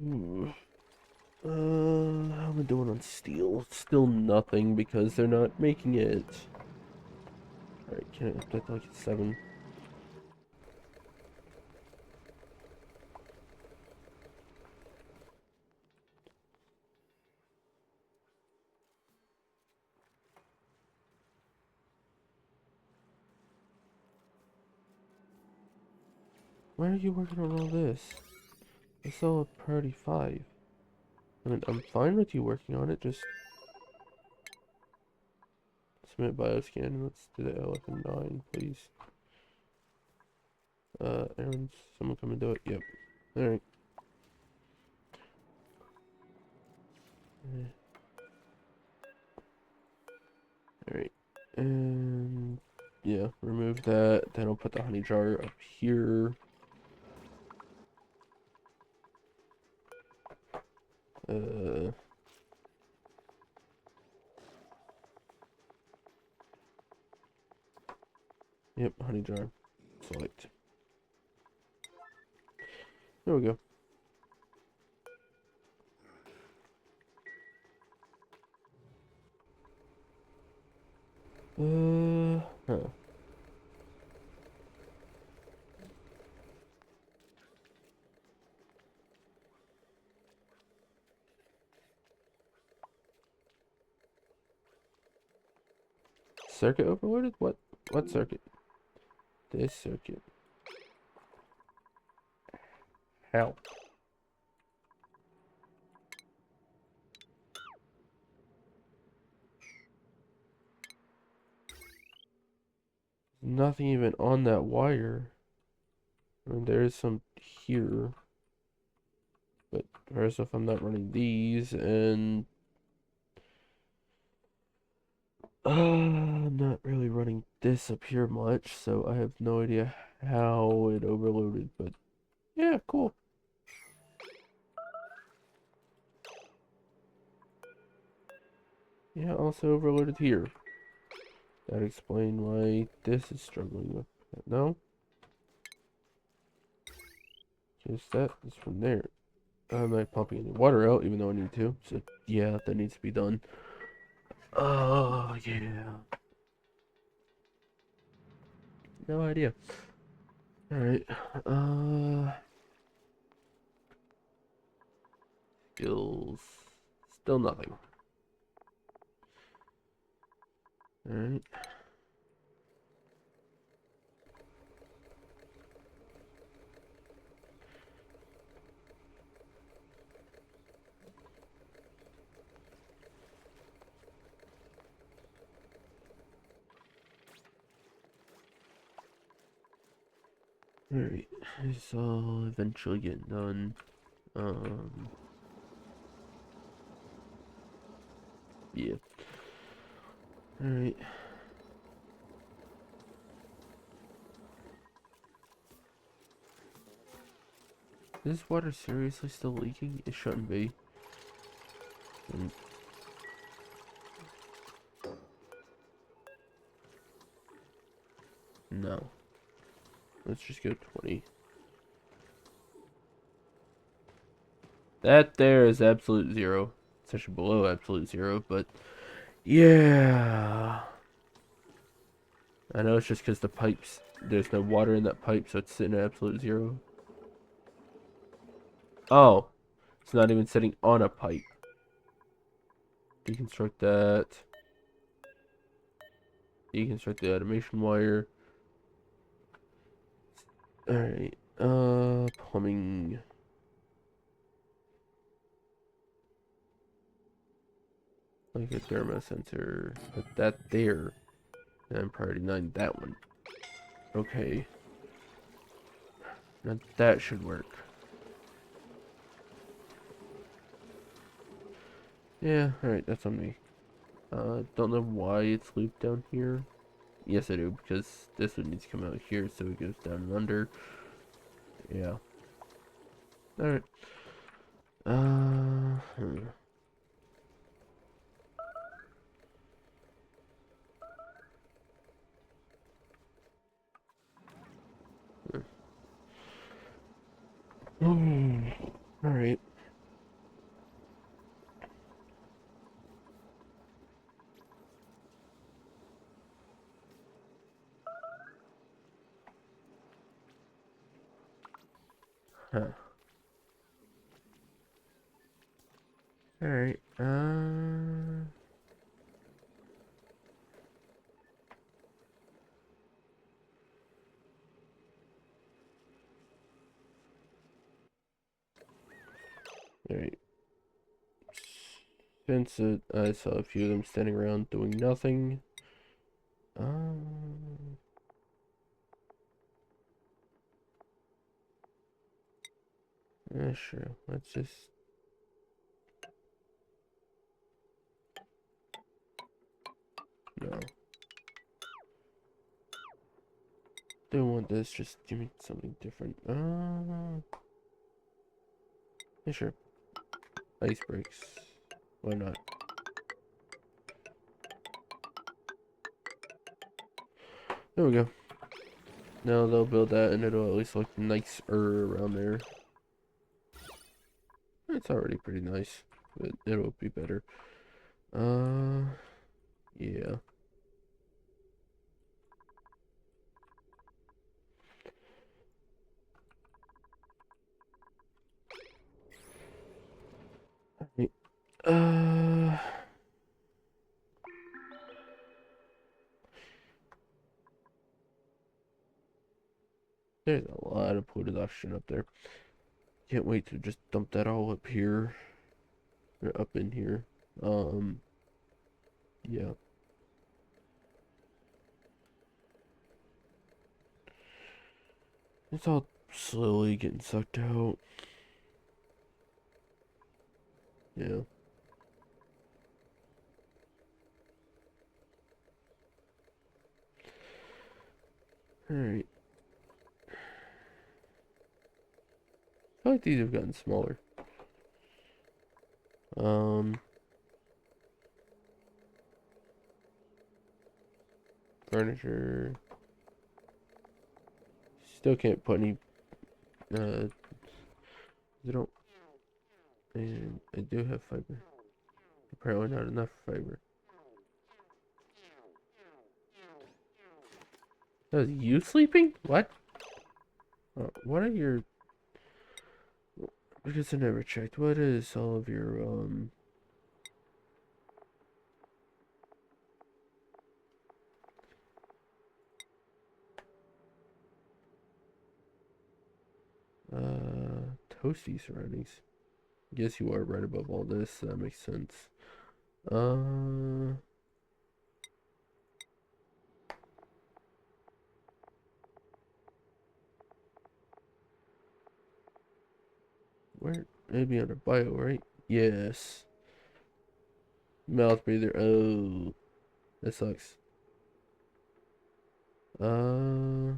Hmm. How am I doing on steel? Still nothing because they're not making it. Alright, can I up that to like 7? Why are you working on all this? I still have priority 5. I mean, I'm fine with you working on it, just submit bioscan and let's do the LF9, please. Aaron, someone come and do it? Yep. Alright. Alright. And yeah, remove that. Then I'll put the honey jar up here. Yep, honey jar. Select. There we go. Huh. Circuit overloaded? What circuit? This circuit. How? Nothing even on that wire. I mean, there is some here. But first off, I'm not running these, and I'm not really running this up here much, so I have no idea how it overloaded, but yeah, cool. Yeah, also overloaded here. That explains why this is struggling with that. No? Because that is from there. I'm not pumping any water out, even though I need to, so yeah, that needs to be done. Oh, yeah. No idea. Alright, skills. Still nothing. Alright. Alright, this all eventually get done. Yeah. Alright. Is this water seriously still leaking? It shouldn't be. And no. Let's just go 20. That there is absolute zero. It's actually below absolute zero, but yeah. I know it's just because the pipes, there's no water in that pipe, so it's sitting at absolute zero. Oh, it's not even sitting on a pipe. Deconstruct that. Deconstruct the automation wire. Alright, plumbing. Like a thermo sensor. Put that there. And I'm priority 9 that one. Okay. Now that should work. Yeah, alright, that's on me. Don't know why it's looped down here. Yes, I do, because this one needs to come out here, so it goes down and under. Yeah. Alright. Hmm. Alright. Huh. Alright. Alright. Since I saw a few of them standing around doing nothing. Yeah, sure. Let's just... No. Don't want this, just give me something different. Yeah, sure. Ice breaks. Why not? There we go. Now they'll build that and it'll at least look nicer around there. It's already pretty nice, but it'll be better. Yeah. Uh, there's a lot of production up there. Can't wait to just dump that all up here, or up in here. Yeah. It's all slowly getting sucked out. Yeah. Alright. I feel like these have gotten smaller. Furniture. Still can't put any, I don't, and I do have fiber. Apparently not enough fiber. That was you sleeping? What? What are your... Because I never checked. What is all of your, toasty surroundings? Guess you are right above all this. That makes sense. Where? Maybe under bio, right? Yes. Mouth breather. Oh, that sucks. Uh,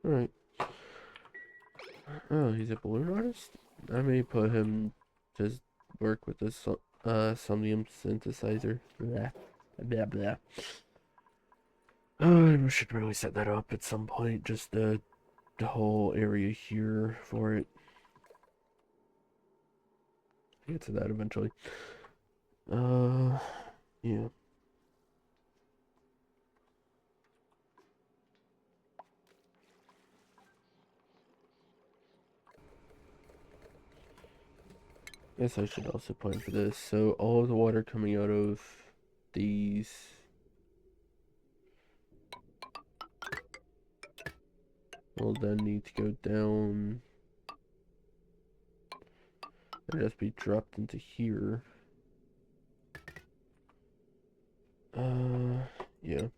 Alright. Oh, he's a balloon artist? I may put him to work with this somnium synthesizer. Blah, blah, blah. I should really set that up at some point. Just the whole area here for it. Get to that eventually. Yeah. Guess I should also plan for this. So all of the water coming out of these will then need to go down and just be dropped into here. Yeah.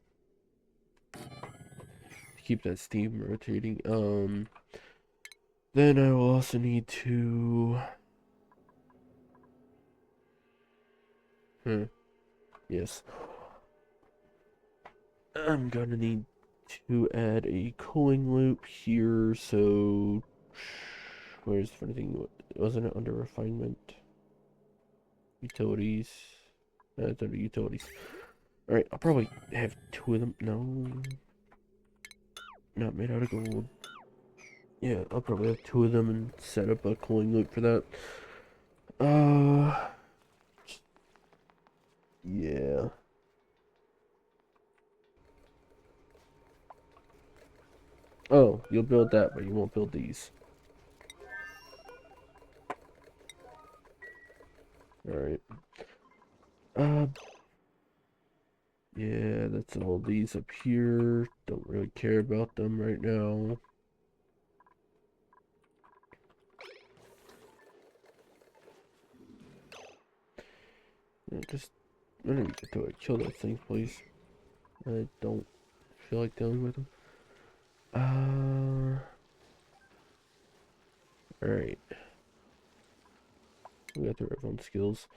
To keep that steam rotating. Then I will also need to... Yes. I'm gonna need to add a cooling loop here, so... Where's the funny thing? Wasn't it under refinement? Utilities. It's under utilities. Alright, I'll probably have two of them. No. Not made out of gold. Yeah, I'll probably have two of them and set up a cooling loop for that. Yeah. Oh, you'll build that, but you won't build these. Alright. Uh, Yeah, that's all these up here. Don't really care about them right now. Yeah, just whenever you get to it, kill those things, please. I don't feel like dealing with them. Alright. We got through everyone's skills.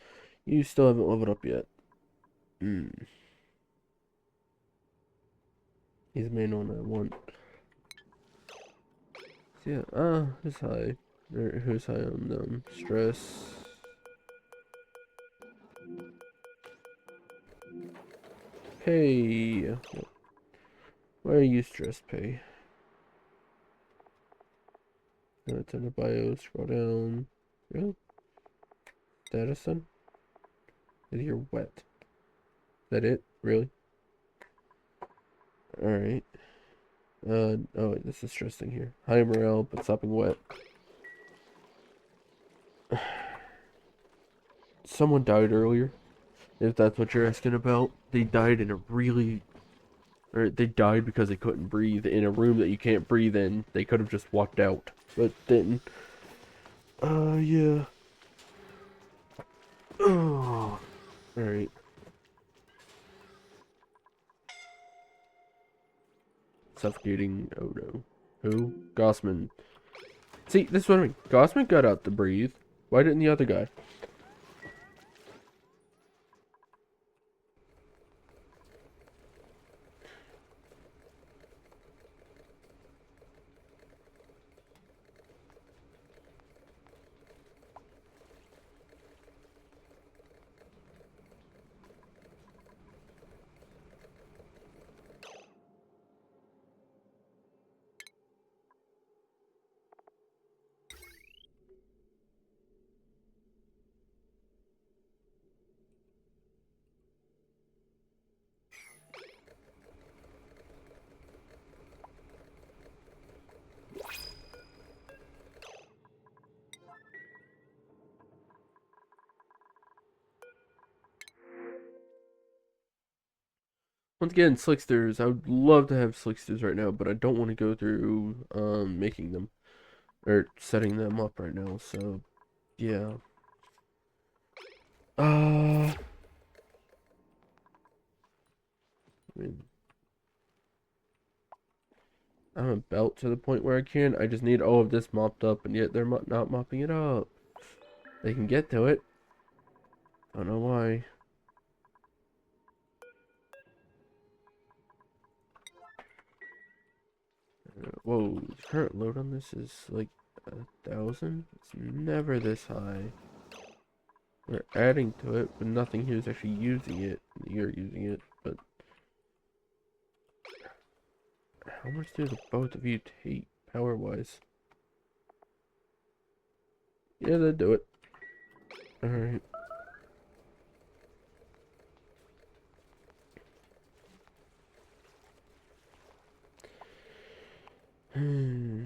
You still haven't leveled up yet. Hmm. He's the main one I want. So yeah, who's high? Or who's high on stress? Pay. Why are you stress pay? Turn the bio, scroll down. Really? Status then? You're wet. Is that it? Really? Alright. Oh wait, this is stress thing here. High morale, but stopping wet. Someone died earlier. If that's what you're asking about. They died in a really... Or they died because they couldn't breathe in a room that you can't breathe in. They could have just walked out, but didn't. Yeah. Oh. Alright. Suffocating. Oh no. Who? Gossman. See, this is what I mean. Gossman got out to breathe. Why didn't the other guy? Once again, Slicksters. I would love to have Slicksters right now, but I don't want to go through making them or setting them up right now. So yeah. I mean, I'm about to the point where I can. I just need all of this mopped up, and yet they're not mopping it up. They can get to it. I don't know why. Whoa, the current load on this is like 1,000? It's never this high. We're adding to it, but nothing here is actually using it. You're using it, but how much do the both of you take power-wise? Yeah, they do it. Alright. Hmm.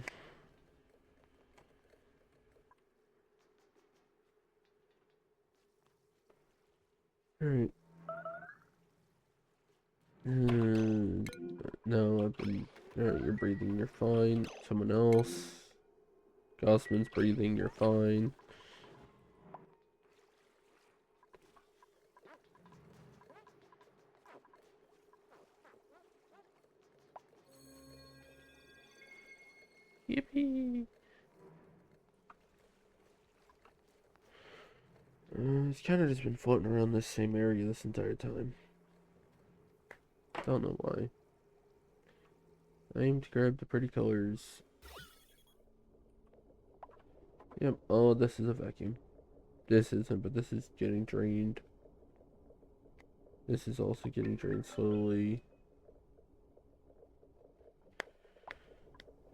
Alright. No, I've been... Alright, you're breathing, you're fine. Someone else. Gossman's breathing, you're fine. Yippee! He's kind of just been floating around this same area this entire time. Don't know why. I aim to grab the pretty colors. Yep, oh, this is a vacuum. This isn't, but this is getting drained. This is also getting drained slowly.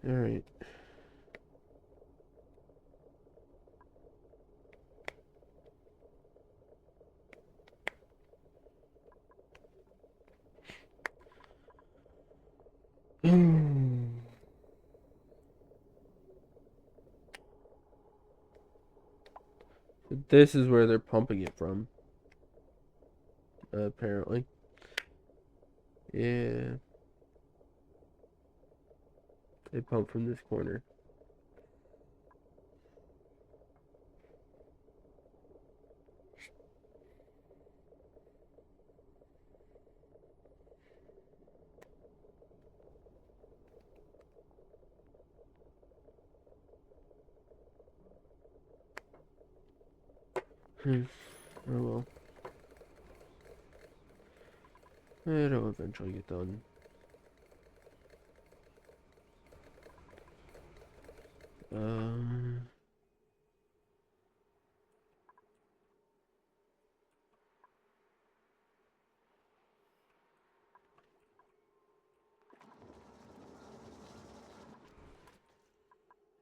Alright. This is where they're pumping it from. Apparently. Yeah. They pump from this corner. Hmm. Oh well. It'll eventually get done. Um.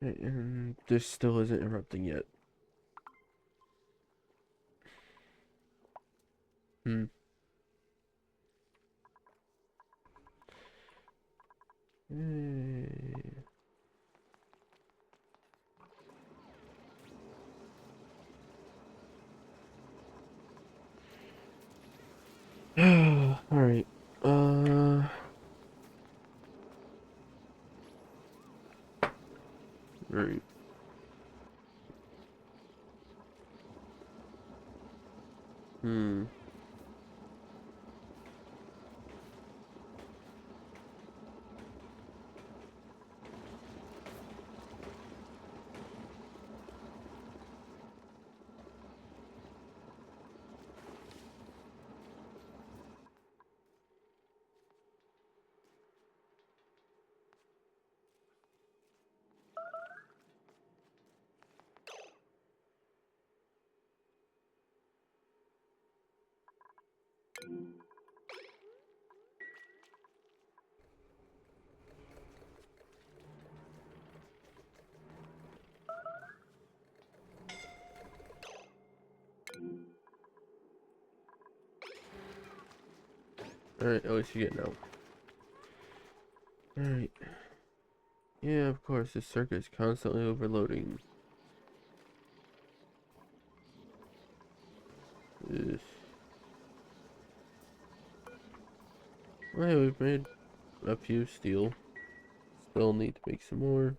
And this still isn't erupting yet. Hmm. Hey. Alright. Right. Hmm. Alright, at least you get out. Alright. Yeah, of course, this circuit is constantly overloading. Ugh. Well, we've made a few steel. Still need to make some more.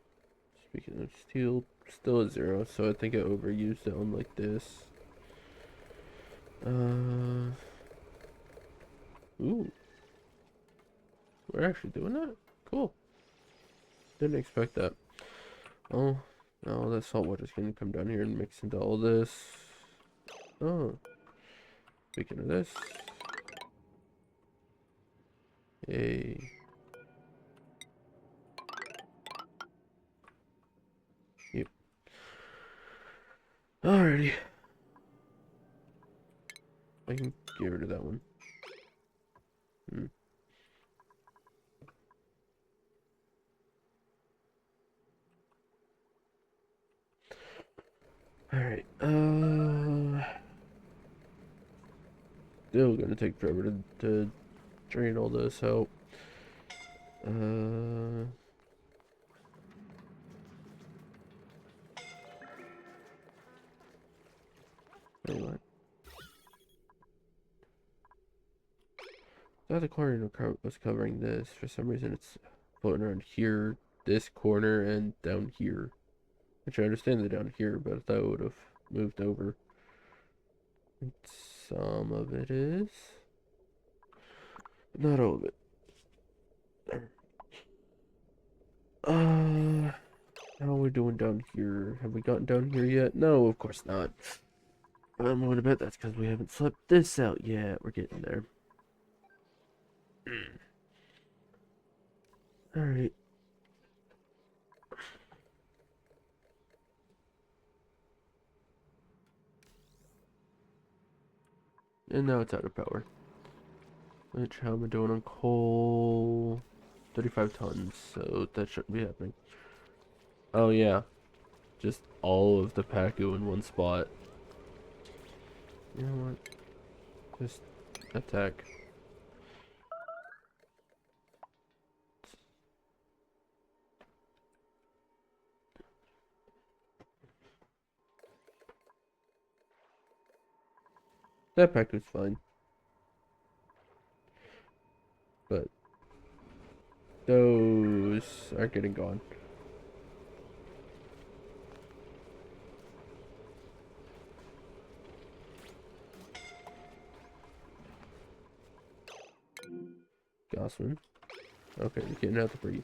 Speaking of steel, still at 0, so I think I overused it on like this. Ooh, we're actually doing that? Cool. Didn't expect that. Oh, now that salt water's gonna come down here and mix into all this. Oh, speaking of this. Yay. Yep. Alrighty. I can get rid of that one. Hmm. Alright, still gonna take forever to drain all this out. Never mind. I thought the corner was covering this. For some reason, it's floating around here, this corner, and down here. Which I understand they're down here, but I thought it would have moved over. And some of it is. Not all of it. How are we doing down here? Have we gotten down here yet? No, of course not. I'm going to bet that's because we haven't slept this out yet. We're getting there. Alright. And now it's out of power. Which, how am I doing on coal? 35 tons, so that shouldn't be happening. Oh yeah, just all of the Pacu in one spot. You know what? Just attack. That Pacu's fine. But are getting gone. Gossman. Okay, you're getting out to breathe.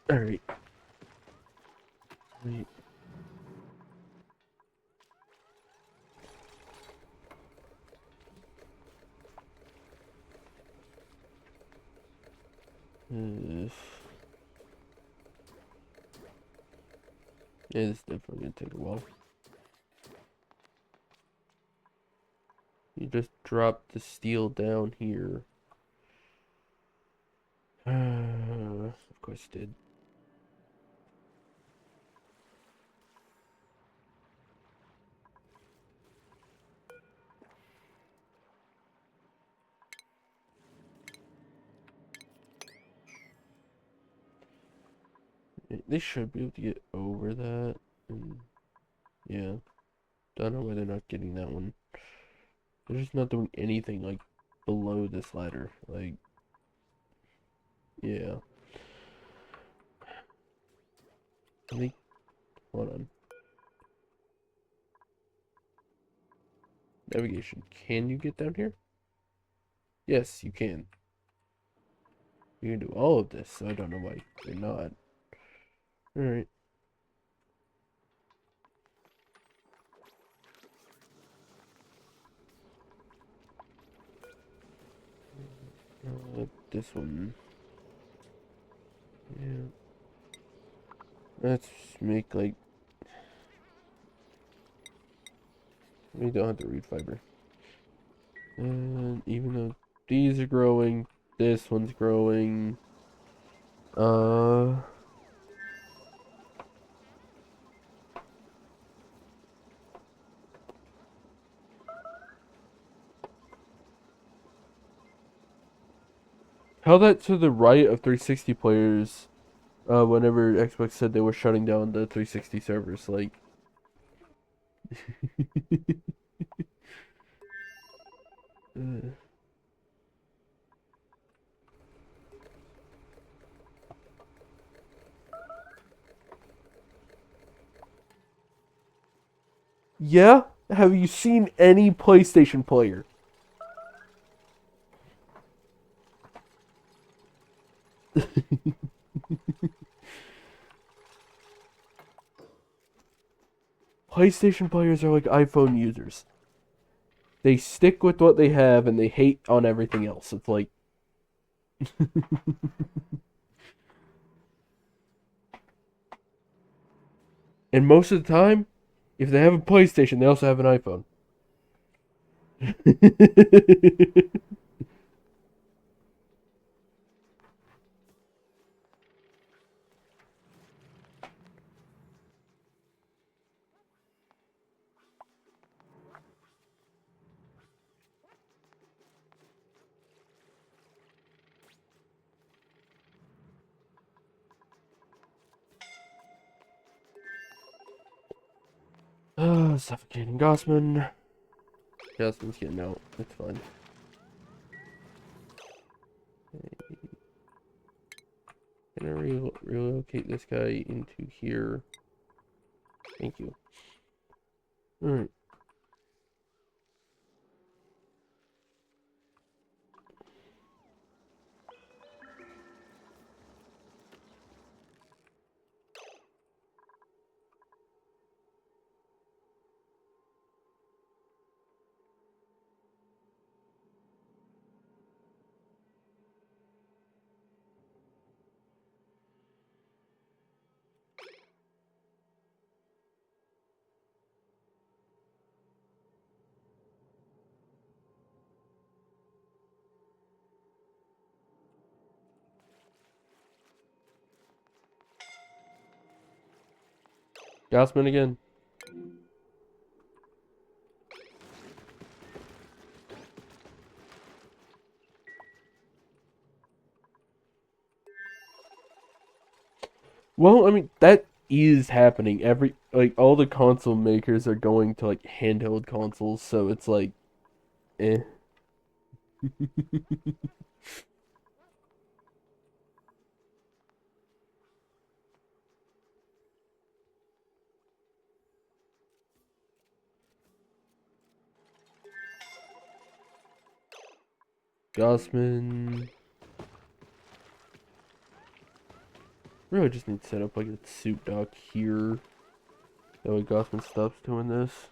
Alright. Wait. Yeah, this is definitely gonna take a while. You just dropped the steel down here. Of course you did. They should be able to get over that. And yeah. Don't know why they're not getting that one. They're just not doing anything like below this ladder. Like, yeah. I think, hold on. Navigation. Can you get down here? Yes, you can. You can do all of this, so I don't know why you're not. Alright. This one. Yeah. Let's make like. We don't have to read fiber. And even though these are growing, this one's growing. Uh. How that to the right of 360 players, whenever Xbox said they were shutting down the 360 servers, like. Yeah? Have you seen any PlayStation player? PlayStation players are like iPhone users. They stick with what they have and they hate on everything else. It's like. And most of the time, if they have a PlayStation, they also have an iPhone. Suffocating Gossman. Gossman's getting out. It's fine. Gonna relocate this guy into here. Thank you. Alright. Gossman again. Well, I mean, that is happening. All the console makers are going to, like, handheld consoles, so it's like, eh. Gossman. Really just need to set up like a suit dock here. That way Gossman stops doing this.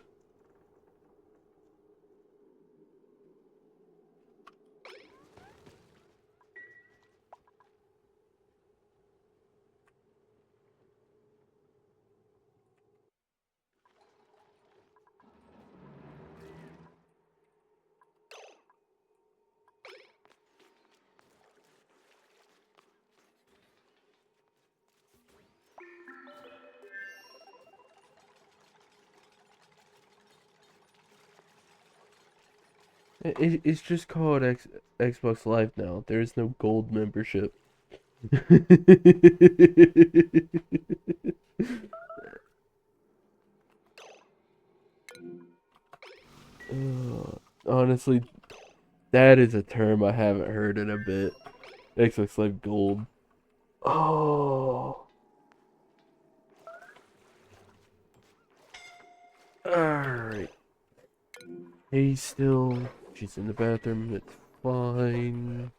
It's just called Xbox Live now. There is no gold membership. Honestly, that is a term I haven't heard in a bit. Xbox Live Gold. Oh. Alright. Hey, still. She's in the bathroom. It's fine.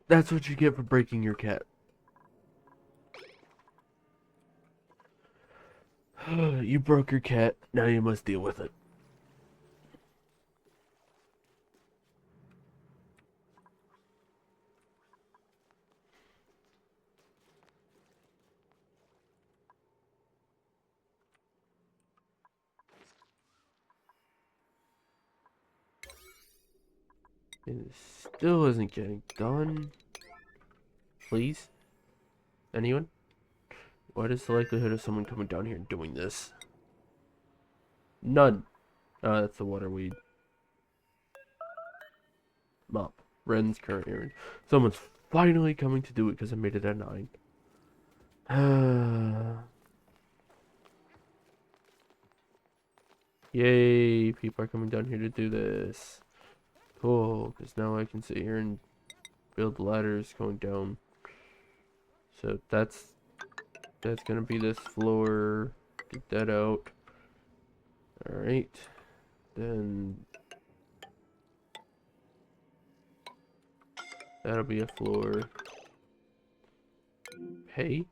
That's what you get for breaking your cat. You broke your cat. Now you must deal with it. It still isn't getting done. Please? Anyone? What is the likelihood of someone coming down here and doing this? None. That's the water weed. Mop. Ren's current errand. Someone's finally coming to do it because I made it at 9. Yay, people are coming down here to do this. Cool, because now I can sit here and build ladders going down. So that's gonna be this floor. Get that out. Alright. Then that'll be a floor. Hey?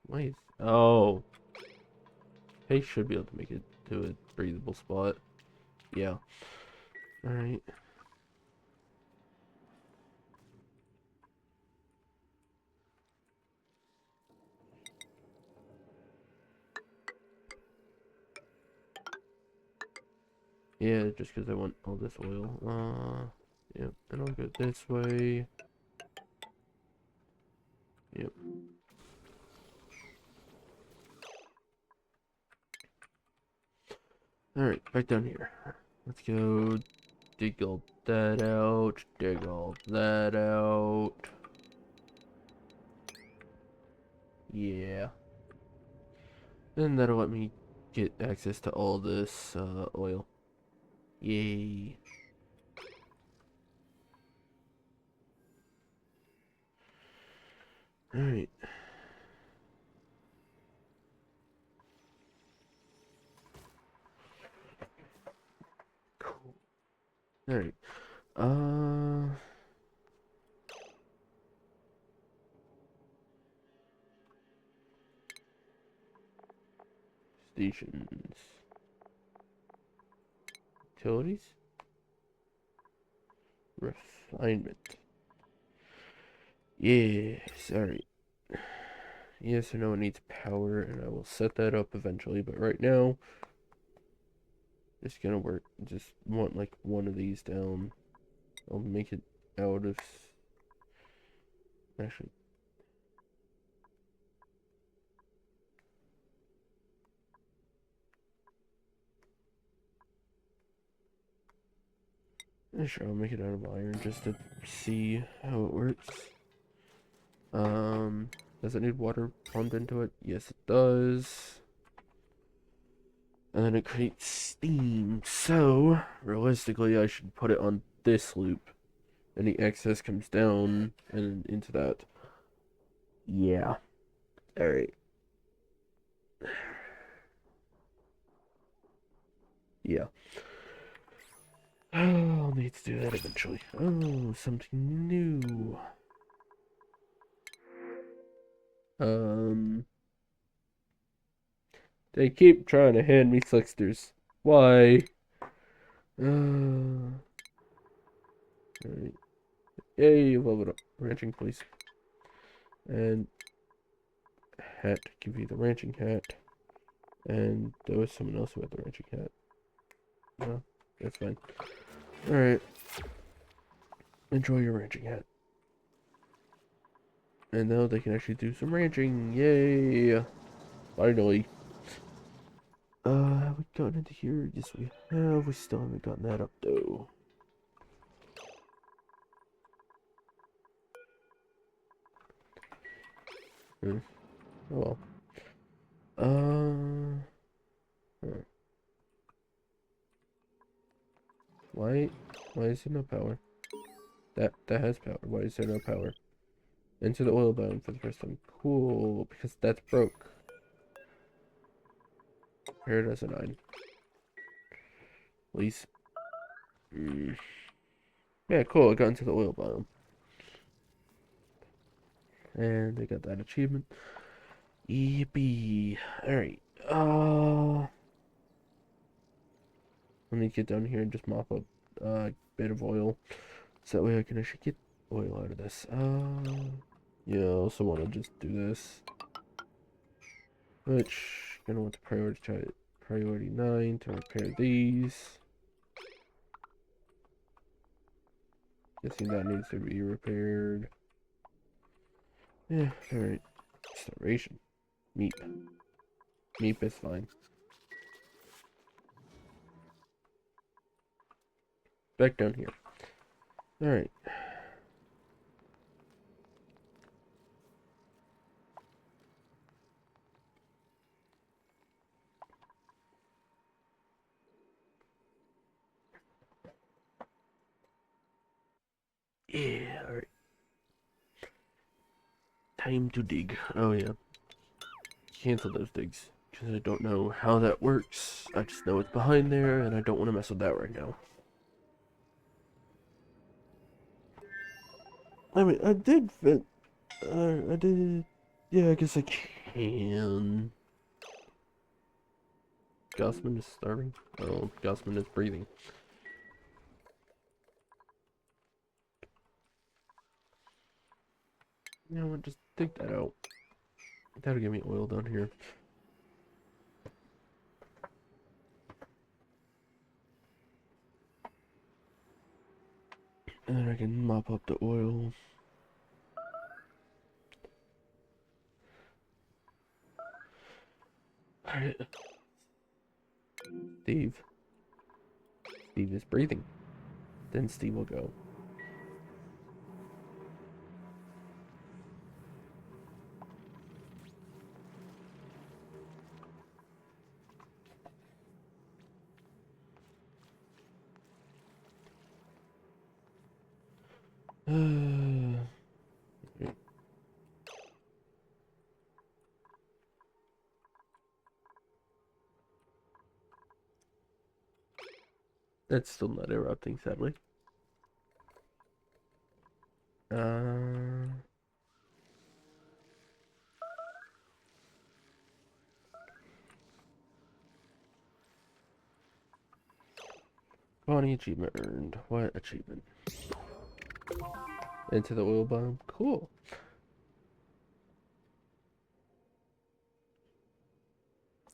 Wait. Oh. Hey should be able to make it to a breathable spot. Yeah. Alright. Yeah, just because I want all this oil. Yep, and I'll go this way. Yep. Alright, back down here. Let's go dig all that out. Dig all that out. Yeah. And that'll let me get access to all this oil. Yay. Alright. Cool. Alright. Stations. Utilities? Refinement. Yes, alright. Yes, I know it needs power, and I will set that up eventually, but right now, it's gonna work. Just want like one of these down. I'll make it out of... Actually, yeah, sure, I'll make it out of iron just to see how it works. Does it need water pumped into it? Yes, it does. And then it creates steam. So, realistically, I should put it on this loop. Any excess comes down and into that. Yeah. Alright. Yeah. I'll need to do that eventually. Oh, something new. They keep trying to hand me Slicksters. Why? Alright. Yay, level up. Ranching, please. And hat. Give you the ranching hat. And there was someone else who had the ranching hat. No, that's fine. Alright. Enjoy your ranching hat. And now they can actually do some ranching. Yay! Finally. Have we gotten into here? Yes, we have. We still haven't gotten that up, though. Oh well. Huh. Why? Why is there no power? That has power. Why is there no power? Into the oil biome for the first time. Cool, because that's broke. Here it is a 9. Please. Yeah, cool. I got into the oil biome. And I got that achievement. Yippee. Alright. Let me get down here and just mop up a bit of oil. So that way I can actually get oil out of this. Yeah, I also want to just do this. Which, gonna want to priority 9 to repair these. Guessing that needs to be repaired. Yeah, alright. Restoration. Meep. Meep is fine. Back down here. Alright. Yeah, alright. Time to dig. Oh, yeah. Cancel those digs. Because I don't know how that works. I just know it's behind there, and I don't want to mess with that right now. I mean, I did fit. I did. Yeah, I guess I can. Gossman is starving. Oh, Gossman is breathing. You know what? Just take that out. That'll give me oil down here. And then I can mop up the oil. Alright. Steve. Steve is breathing. Then Steve will go. That's still not erupting, sadly. Uh, Bonnie achievement earned. What achievement? Into the oil biome. Cool.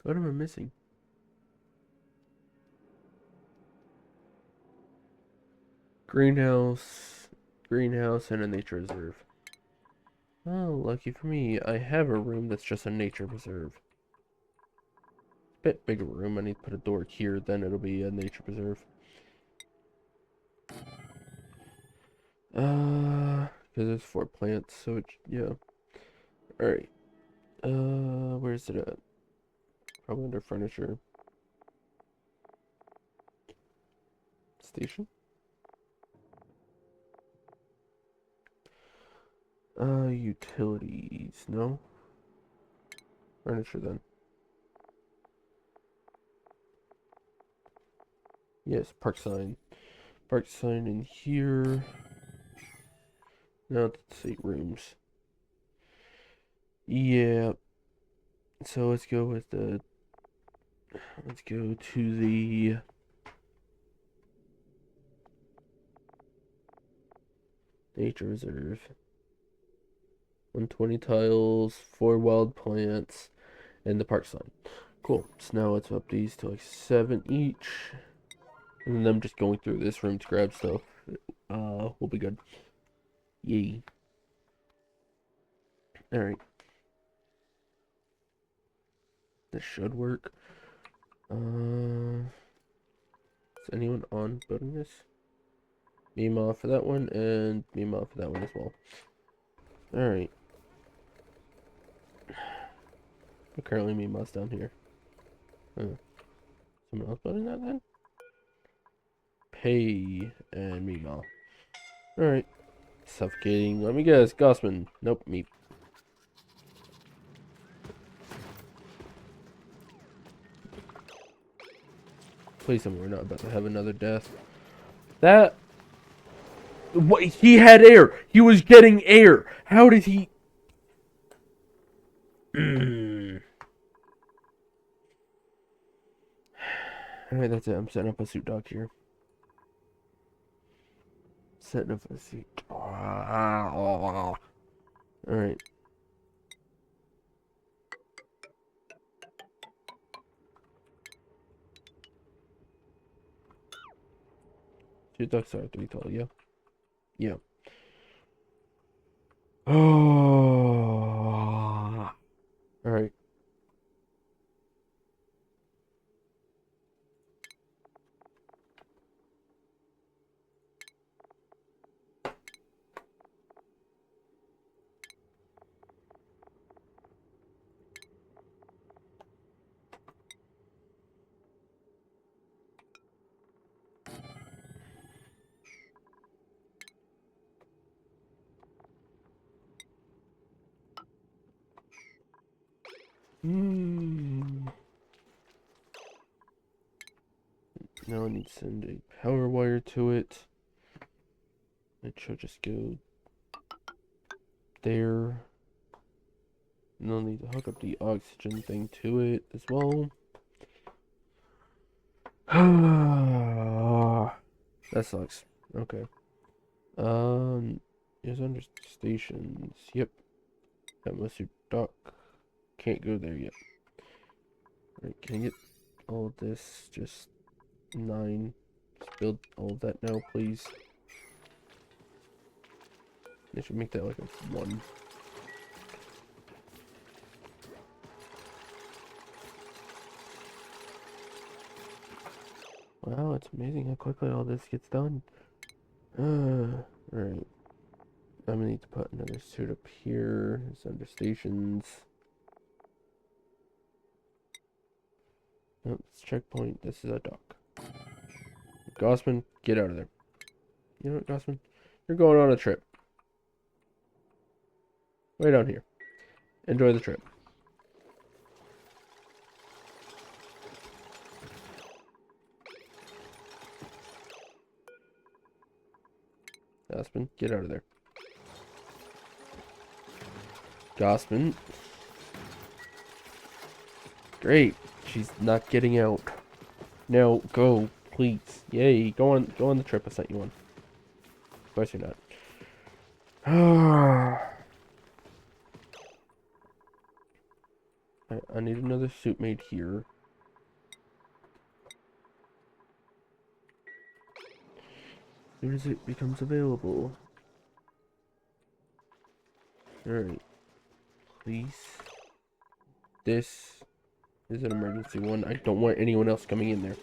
What am I missing? Greenhouse, greenhouse, and a nature reserve. Oh, lucky for me, I have a room that's just a nature reserve. Bit bigger room. I need to put a door here, then it'll be a nature preserve. Because there's 4 plants, so it, yeah. Alright. Where's it at? Probably under furniture. Station? Utilities. No? Furniture then. Yes, park sign. Park sign in here. Now let's see, rooms. Yeah. So let's go with the... Let's go to the... Nature Reserve. 120 tiles, 4 wild plants, and the park sign. Cool. So now let's up these to like 7 each. And then I'm just going through this room to grab stuff. We'll be good. Yay. Alright. This should work. Is anyone on building this? Mima for that one, and Mima for that one as well. Alright. Currently Mima's down here. Someone else building that then? Pay and Mima. Alright. Suffocating. Let me guess. Gossman. Nope, me. Please tell me we're not about to have another death. That... What? He had air! He was getting air! How did he... Alright, that's it. I'm setting up a suit dock here. Setting up a suit. Alright. Suit docks are 3 tall, yeah? Yeah. Oh. Alright. Now I need to send a power wire to it. It should just go there. And I'll need to hook up the oxygen thing to it as well. That sucks. Okay. Is under stations. Yep. That must be dock. Can't go there yet. Alright, can I get all of this? Just 9. Just build all of that now, please. I should make that like a 1. Wow, it's amazing how quickly all this gets done. Right. I'm gonna need to put another suit up here. It's under stations. Oh, it's checkpoint. This is a dock. Gossman, get out of there. You know what, Gossman? You're going on a trip. Way down here. Enjoy the trip. Gossman, get out of there. Gossman. Great. She's not getting out. No, go, please. Yay, go on the trip I sent you on. Of course you're not. I need another suit made here. As soon as it becomes available. Alright. Please. This is an emergency one. I don't want anyone else coming in there.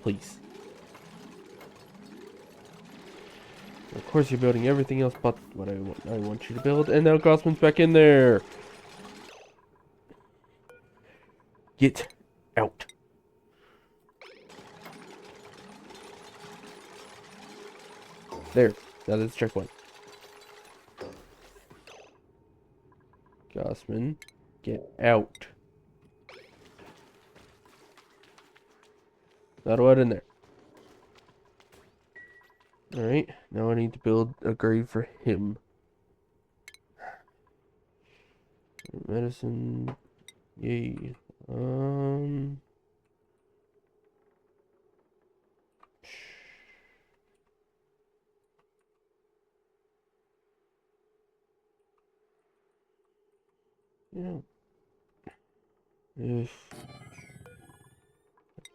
Please. Of course you're building everything else but what I want you to build. And now Gossman's back in there. Get out. There. Now that's checkpoint. Gossman, get out. Not allowed in there. Alright, now I need to build a grave for him. Medicine. Yay. Yeah. If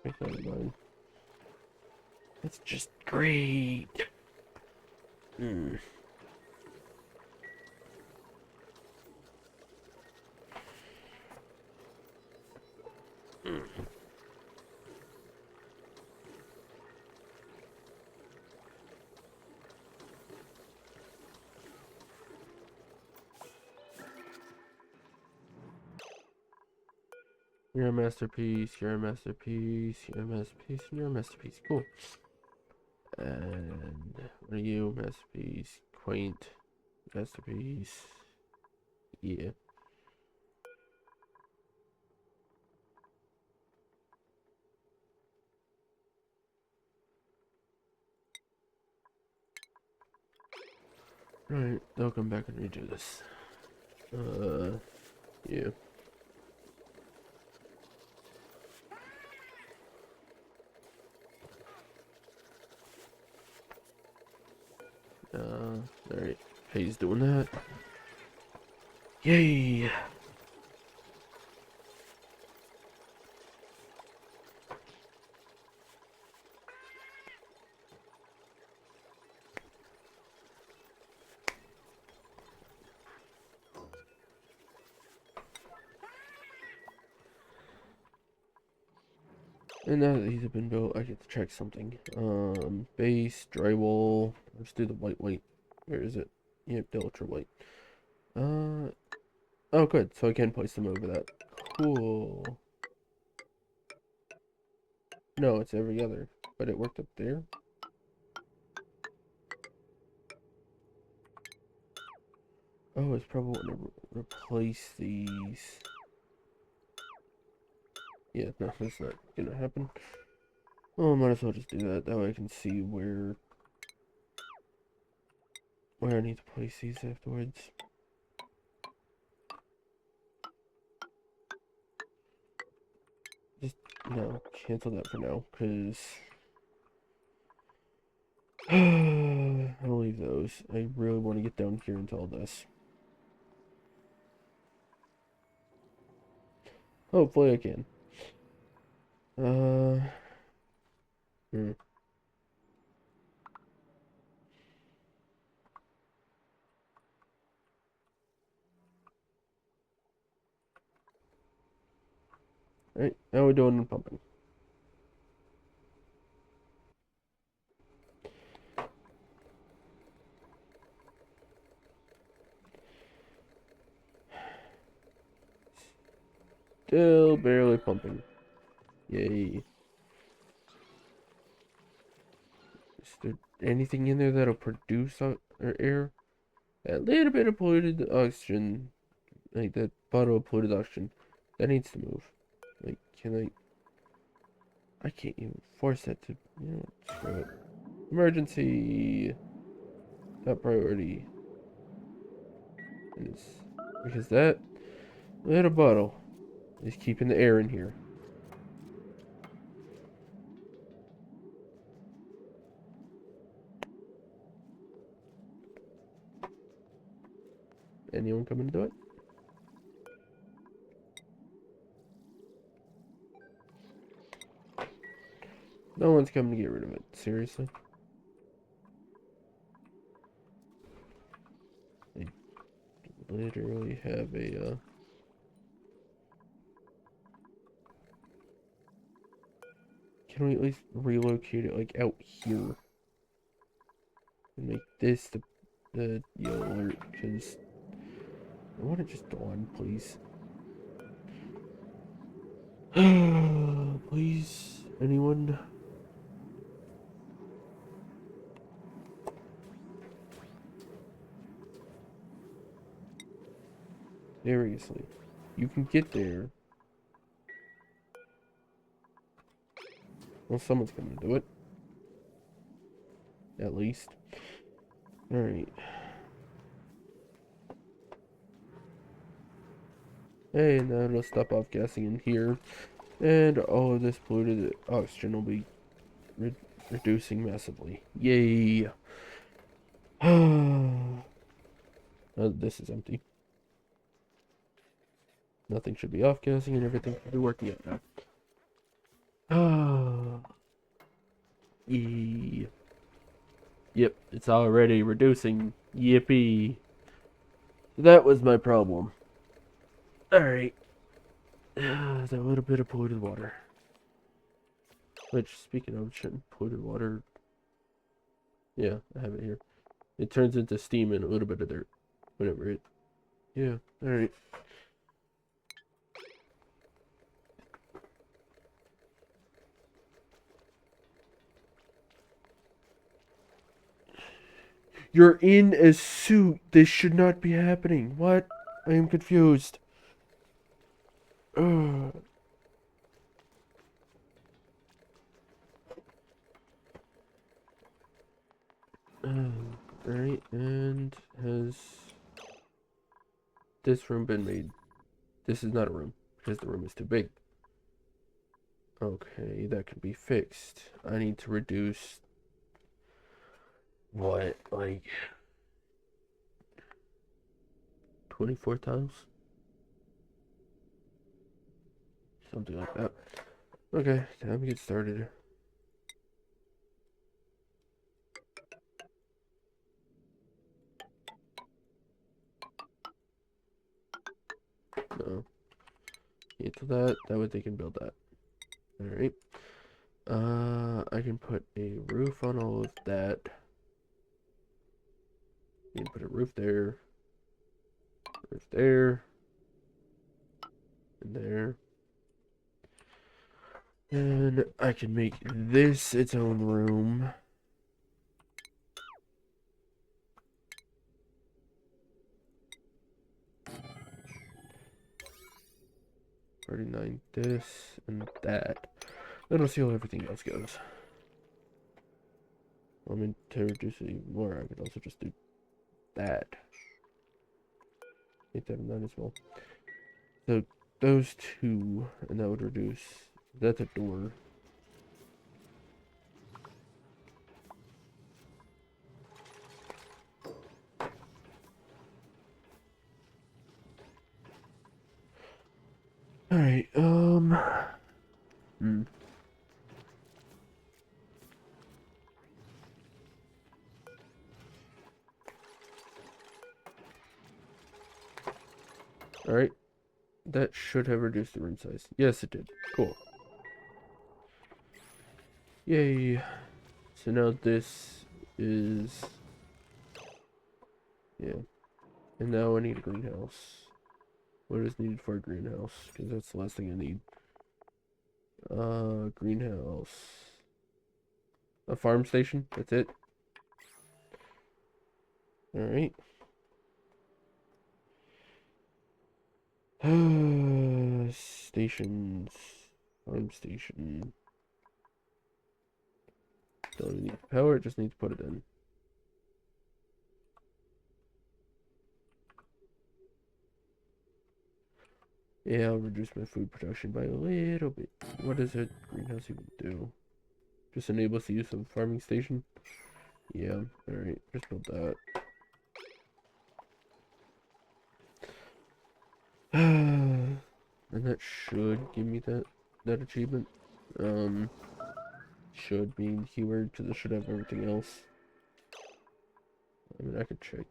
make that mine. That's just great. Hmm. You're a masterpiece, you're a masterpiece, you're a masterpiece, and you're a masterpiece. Cool. And what are you? Masterpiece, quaint, masterpiece. Yeah. Right, they'll come back and redo this. Yeah. Alright. He's doing that. Yay! And now that these have been built, I get to check something. Base, drywall. Let's do the white. Where is it? Yep, the ultra white. Oh, good. So I can place them over that. Cool. No, it's every other. But it worked up there. Oh, it's probably want to replace these. Yeah, no, that's not gonna happen. Oh, might as well just do that. That way I can see where I need to place these afterwards. Just, no, cancel that for now, because I'll leave those. I really want to get down here into all this. Hopefully I can. Hmm. Alright, how are we doing in pumping? Still barely pumping. Yay. Is there anything in there that'll produce or air? A little bit of polluted oxygen. Like that bottle of polluted oxygen. That needs to move. Like, can I can't even force that to, screw it. Emergency. Top priority. And it's because that little bottle is keeping the air in here. Anyone coming to do it? No one's coming to get rid of it. Seriously? They literally have a, can we at least relocate it, like, out here? And make this the yellow alert, because I want it just gone, please. Please, anyone? Seriously. You can get there. Well, someone's gonna do it. At least. Alright. Hey, now it'll stop off gassing in here. And all of this polluted oxygen will be reducing massively. Yay! This is empty. Nothing should be off gassing and everything should be working out now. Yep, it's already reducing. Yippee. That was my problem. Alright. That little bit of polluted water. Which, speaking of polluted water... Yeah, I have it here. It turns into steam and a little bit of dirt. Whenever it... Yeah, alright. You're in a suit. This should not be happening. What? I am confused. Ugh. Alright, and has this room been made? This is not a room, because the room is too big. Okay, that can be fixed. I need to reduce... What? Like... 24 tiles? Something like that. Okay, time to get started. No. Cancel that. That way they can build that. Alright. I can put a roof on all of that. You can put a roof there. Roof there. And there. And I can make this its own room. $39, this, and that. Then I'll see how everything else goes. I mean, to reduce it even more, I could also just do that. Make that a 9 as well. So, those two, and that would reduce... That's a door. Alright, Alright. That should have reduced the room size. Yes, it did. Cool. Yay. So now this is... Yeah. And now I need a greenhouse. What is needed for a greenhouse? Because that's the last thing I need. Greenhouse. A farm station? That's it? Alright. Stations. Farm station. Don't need power, just need to put it in. Yeah, I'll reduce my food production by a little bit. What does a greenhouse even do? Just enable us to use some farming station? Yeah, alright, just build that. And that should give me that achievement. Should mean keyword, because it should have everything else. I mean, I could check,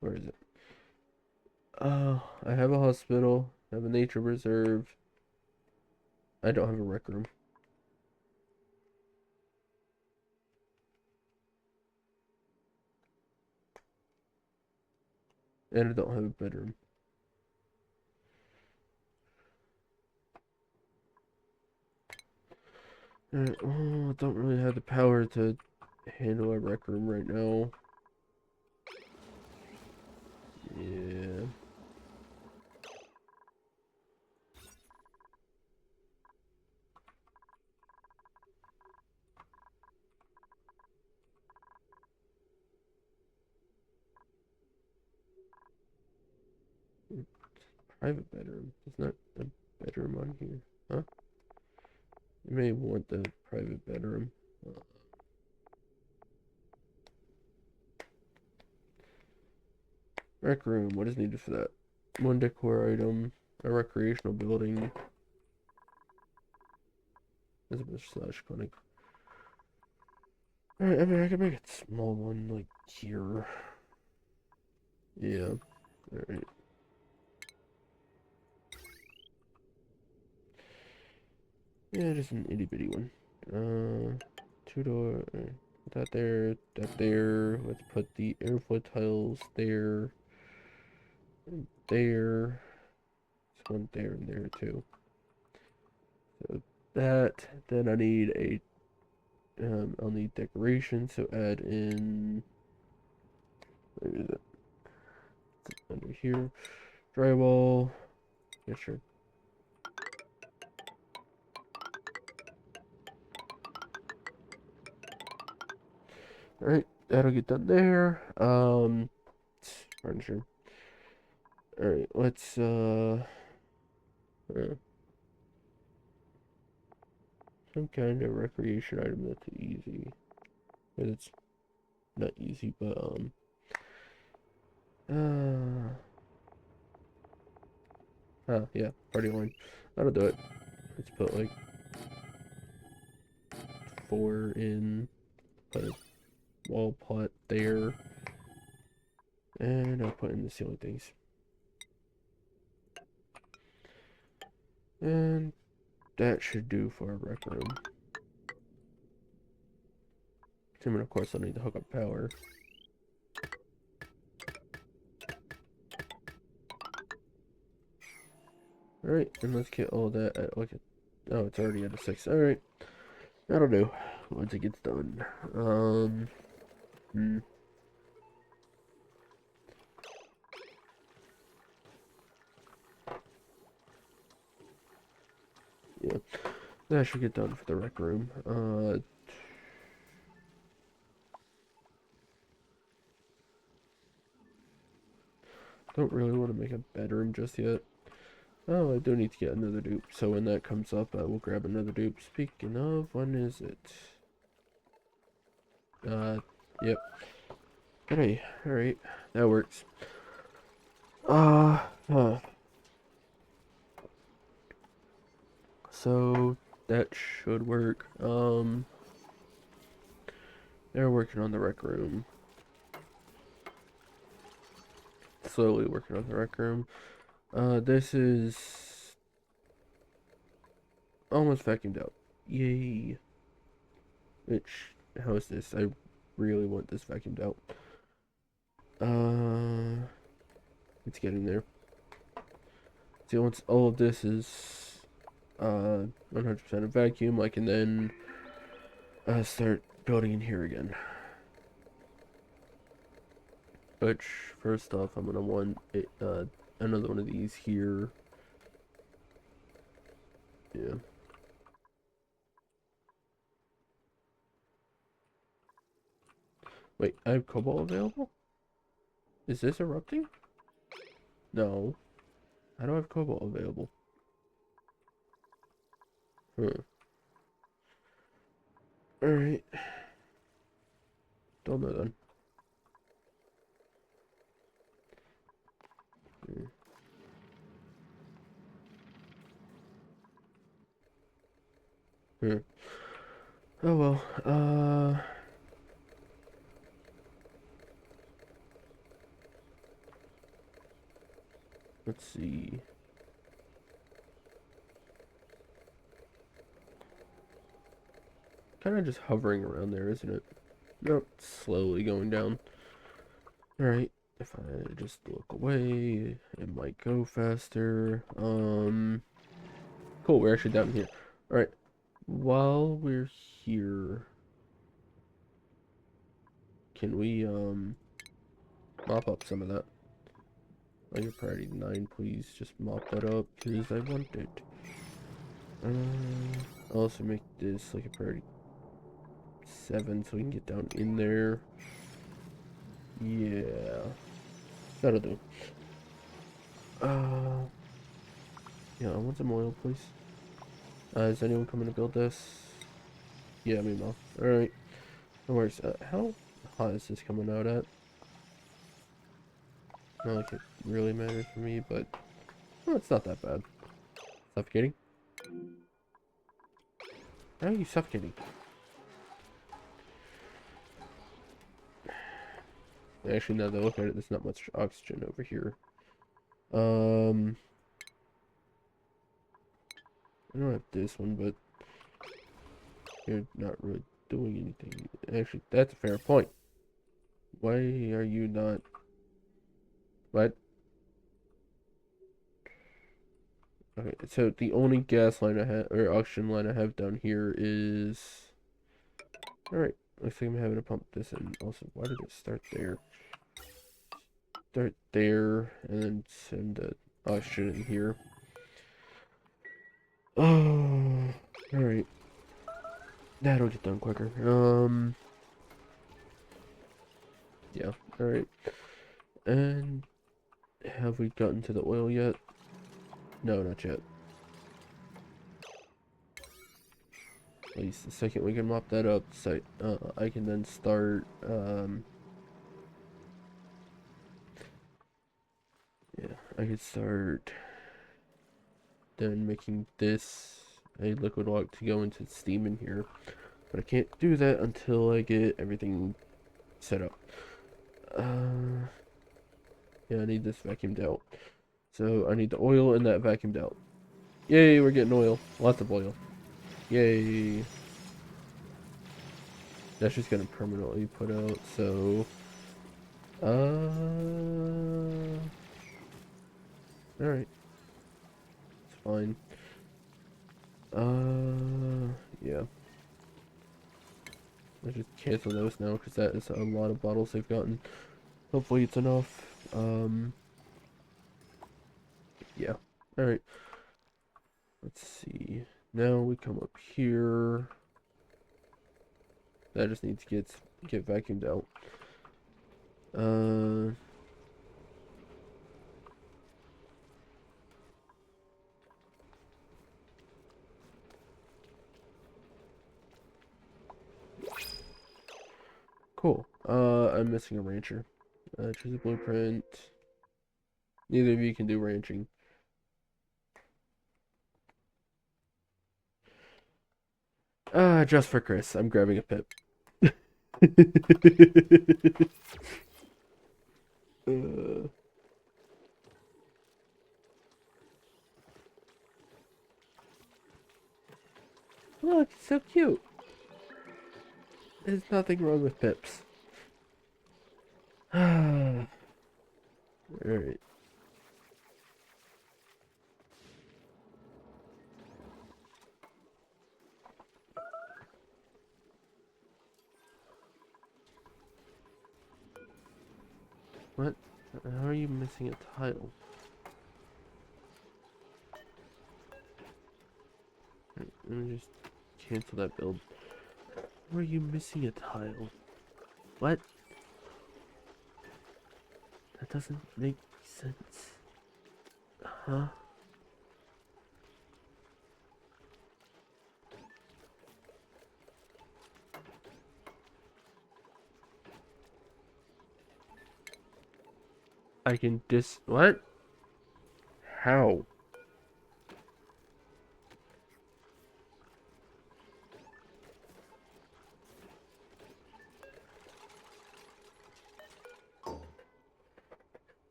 where is it? I have a hospital, I have a nature reserve. I don't have a rec room. And I don't have a bedroom. Well, I don't really have the power to handle a rec room right now. Yeah. Private bedroom. There's not a bedroom on here. Huh? You may want the private bedroom. Rec room. What is needed for that? One decor item. A recreational building. Exhibit slash clinic. Alright, I mean, I can make a small one, like, here. Yeah. Alright. Yeah, just an itty bitty one. Two door. That there. That there. Let's put the airflow tiles there. And there. There's one there and there too. So that. Then I need a. I'll need decoration. So add in. Where is it? It's under here. Drywall. Yeah, sure. Alright, that'll get done there. Furniture. Alright, let's some kind of recreation item that's easy. But it's not easy, but yeah, party line. That'll do it. Let's put like 4 in, put a wall pot there, and I'll put in the ceiling things. And that should do for a rec room. And of course I'll need to hook up power. Alright, and let's get all that at like a, oh, it's already at a 6. Alright. That'll do. Once it gets done. Hmm. Yeah. That should get done for the rec room. Don't really want to make a bedroom just yet. Oh, I do need to get another dupe. So when that comes up, I will grab another dupe. Speaking of, when is it? Yep. Okay, alright. That works. Huh. So, that should work. They're working on the rec room. Slowly working on the rec room. This is almost vacuumed out. Yay. Which, how is this? I really want this vacuumed out. It's getting there. See, once all of this is 100% a vacuum, I can then start building in here again. Which, first off, I'm gonna want another one of these here. Yeah. Wait, I have cobalt available? Is this erupting? No. I don't have cobalt available. Huh. Alright. Don't know then. Hmm. Oh well. Let's see. Kind of just hovering around there, isn't it? Nope, slowly going down. Alright, if I just look away, it might go faster. Cool, we're actually down here. Alright, while we're here, can we mop up some of that? Oh, your priority 9, please just mop that up, because I want it. I'll also make this like a priority 7 so we can get down in there. Yeah, that'll do. Yeah, I want some oil, please. Is anyone coming to build this? Yeah, me, Mom. Alright. No worries. How hot is this coming out at? Not like it really matters for me, but oh, it's not that bad. Suffocating? How are you suffocating? Actually, now that I look at it, there's not much oxygen over here. I don't have this one, but you're not really doing anything. Actually, that's a fair point. Why are you not... What? Okay, so the only gas line I have, or oxygen line I have down here is... Alright, looks like I'm having to pump this in. Also, why did it start there? Start there, and then send the oxygen in here. Oh, alright. That'll get done quicker. Yeah, alright. And have we gotten to the oil yet? No, not yet. At least the second we can mop that up, so I can then start, yeah, I can start then making this a liquid lock to go into steam in here. But I can't do that until I get everything set up. Yeah, I need this vacuumed out. So I need the oil and that vacuumed out. Yay, we're getting oil. Lots of oil. Yay. That's just gonna permanently put out, so... Alright. It's fine. Yeah. Let's just cancel those now, because that is a lot of bottles they've gotten. Hopefully it's enough. Yeah. Alright. Let's see. Now we come up here. That just needs to get vacuumed out. Cool. I'm missing a rancher. Choose a blueprint. Neither of you can do ranching. Just for Chris, I'm grabbing a pip. uh, Look, it's so cute. There's nothing wrong with pips. Alright. What? How are you missing a tile? Right, let me just cancel that build. How are you missing a tile? What? That doesn't make sense. Huh? I can what? How?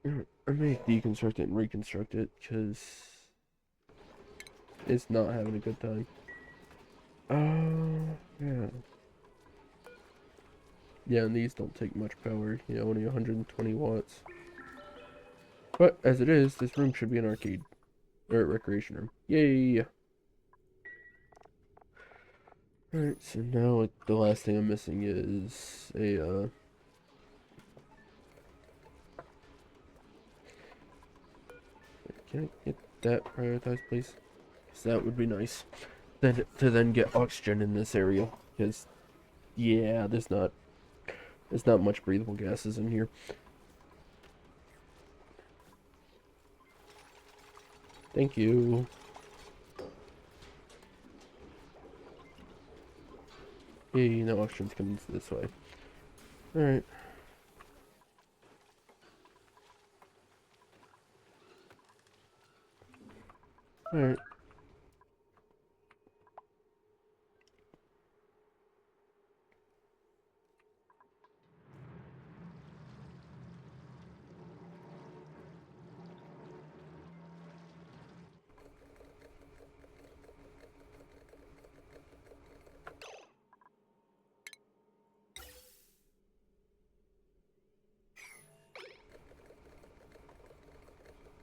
I may deconstruct it and reconstruct it, because it's not having a good time. Yeah. Yeah, and these don't take much power, you know, only 120 watts. But, as it is, this room should be an arcade. Or a recreation room. Yay! Alright, so now the last thing I'm missing is can I get that prioritized, please? Because that would be nice. Then to then get oxygen in this area, because yeah, there's not much breathable gases in here. Thank you. Hey, no oxygen's coming this way. Alright. Alright.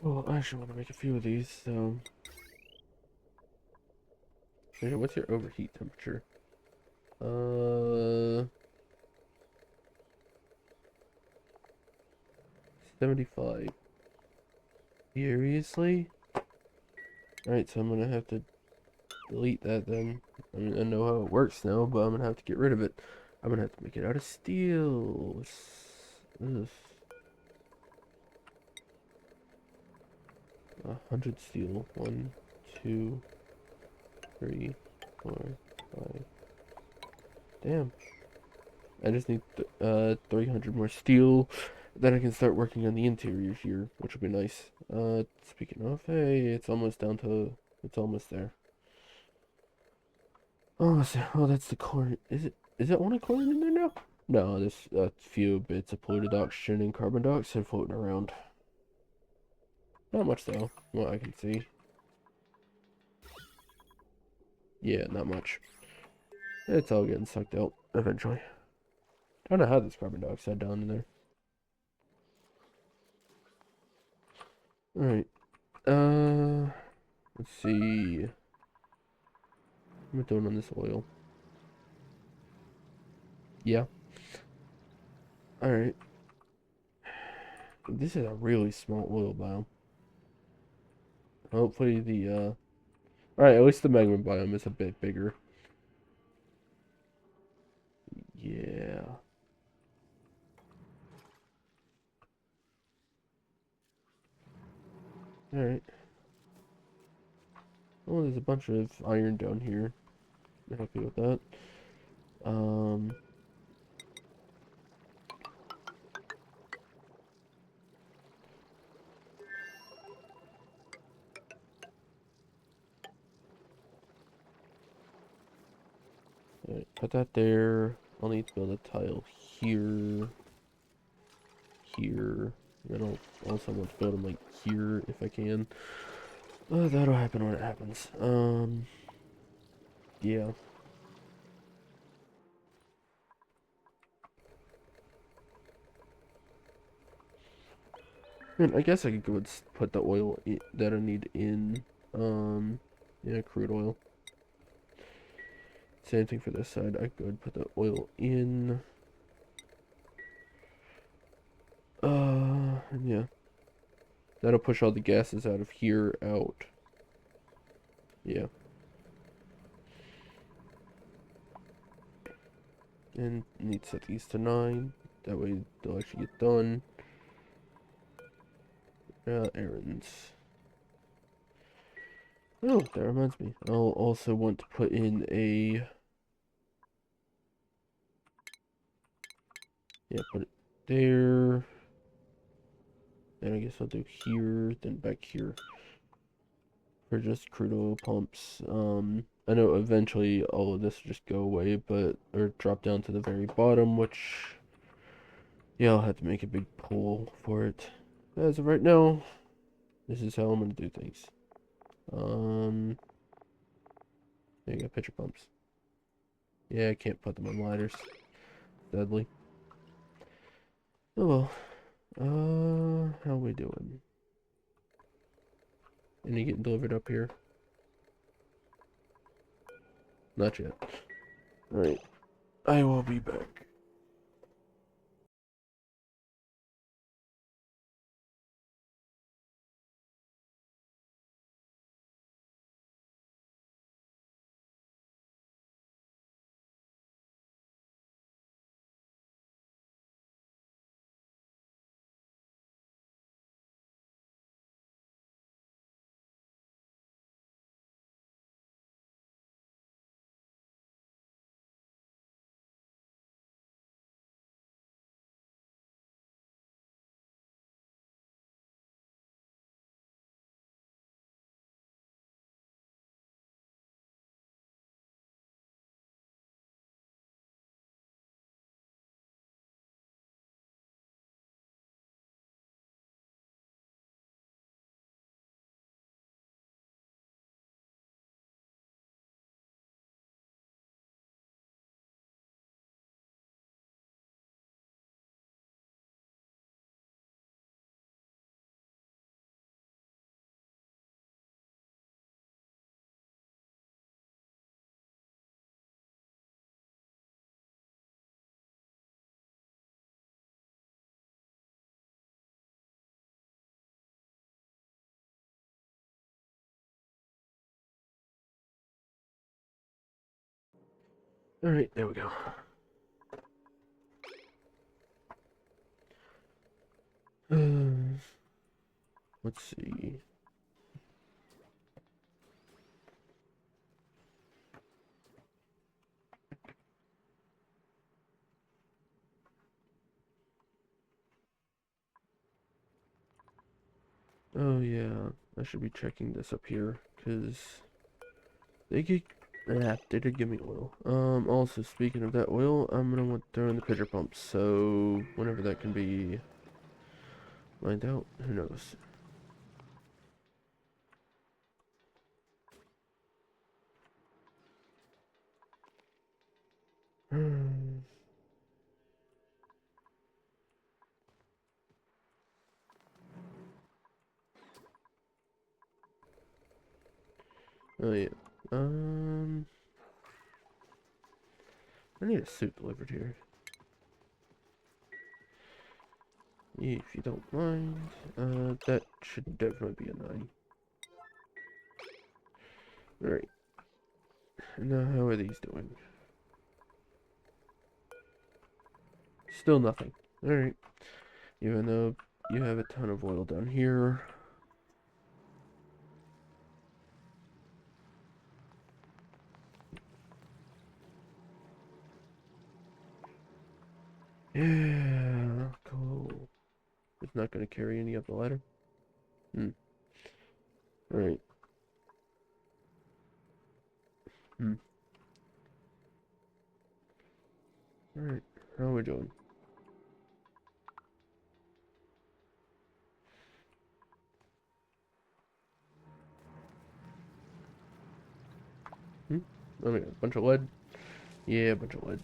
Well, I actually want to make a few of these, so... Hey, what's your overheat temperature? 75. Seriously? Alright, so I'm gonna have to delete that then. I mean, I know how it works now, but I'm gonna have to get rid of it. I'm gonna have to make it out of steel. Ugh. 100 steel. 1, 2, 3, 4, 5. Damn. I just need 300 more steel. Then I can start working on the interior here, which will be nice. Speaking of, hey, it's almost down to, it's almost there. Oh, oh, that's the corn. Is it only corn in there now? No, there's a few bits of polluted oxygen and carbon dioxide floating around. Not much though, what I can see. Yeah, not much. It's all getting sucked out eventually. I don't know how there's carbon dioxide down in there. Alright. Let's see. What am I doing on this oil? Yeah. Alright. This is a really small oil biome. Hopefully alright, at least the magma biome is a bit bigger. Yeah. Alright. Oh, there's a bunch of iron down here. I'm happy with that. Um, Alright, put that there. I'll need to build a tile here, here. And I'll also want to build them like here if I can. That'll happen when it happens. Yeah. And I guess I could go and put the oil that I need in, yeah, crude oil. Same thing for this side. I could put the oil in. And yeah. That'll push all the gases out of here out. Yeah. And need to set these to 9. That way they'll actually get done. Errands. Oh, that reminds me. I'll also want to put in a... Yeah, put it there. And I guess I'll do here, then back here. For just crude oil pumps. I know eventually all of this will just go away, but... Or drop down to the very bottom, which... Yeah, I'll have to make a big pool for it. As of right now, this is how I'm gonna do things. There you go, pitcher pumps. Yeah, I can't put them on ladders. Deadly. Oh well. How we doing? Any getting delivered up here? Not yet. Alright, I will be back. Alright, there we go. Let's see. Oh yeah, I should be checking this up here, because they get... they did give me oil. Also, speaking of that oil, I'm gonna want to throw in the pitcher pump, so whenever that can be lined out, who knows. Oh yeah. I need a suit delivered here. If you don't mind. That should definitely be a 9. Alright. Now, how are these doing? Still nothing. Alright. Even though you have a ton of oil down here. Yeah, cool. It's not going to carry any up the ladder. Hmm. Alright. Hmm. Alright. How are we doing? Hmm? Oh, yeah, a bunch of lead? Yeah, a bunch of lead.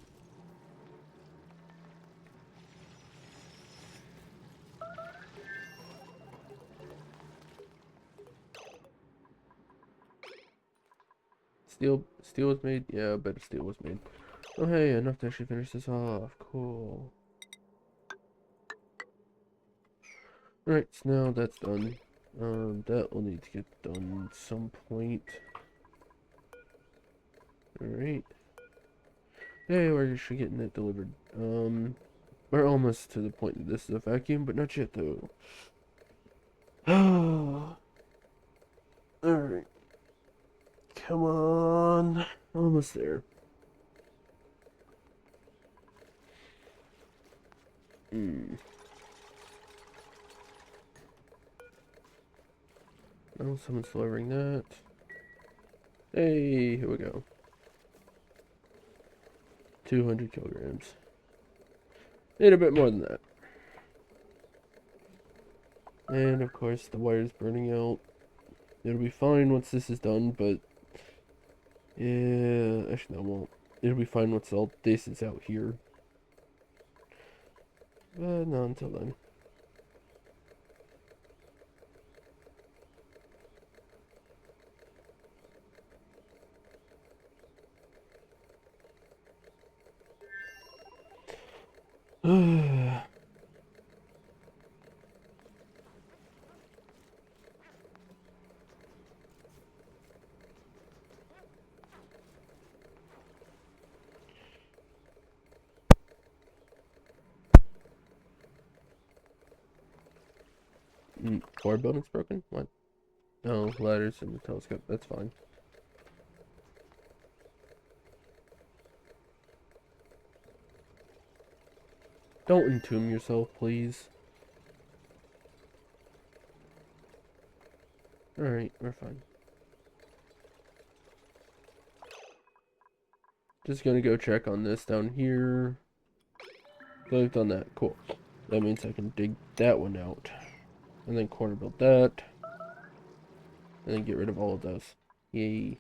Steel was made? Yeah, I bet steel was made. Oh, hey, enough to actually finish this off. Cool. Alright, so now that's done. That will need to get done at some point. Alright. Hey, we're actually getting it delivered. We're almost to the point that this is a vacuum, but not yet, though. Alright. Come on. Almost there. Hmm. Oh, someone's delivering that. Hey, here we go. 200 kilograms. Need a bit more than that. And of course, the wire's burning out. It'll be fine once this is done, but yeah, actually, no, it won't. It'll be fine once all this is out here. But not until then. Floor building's broken? What? No, ladders in the telescope. That's fine. Don't entomb yourself, please. Alright, we're fine. Just gonna go check on this down here. So I've done that. Cool. That means I can dig that one out. And then corner build that. And then get rid of all of those. Yay.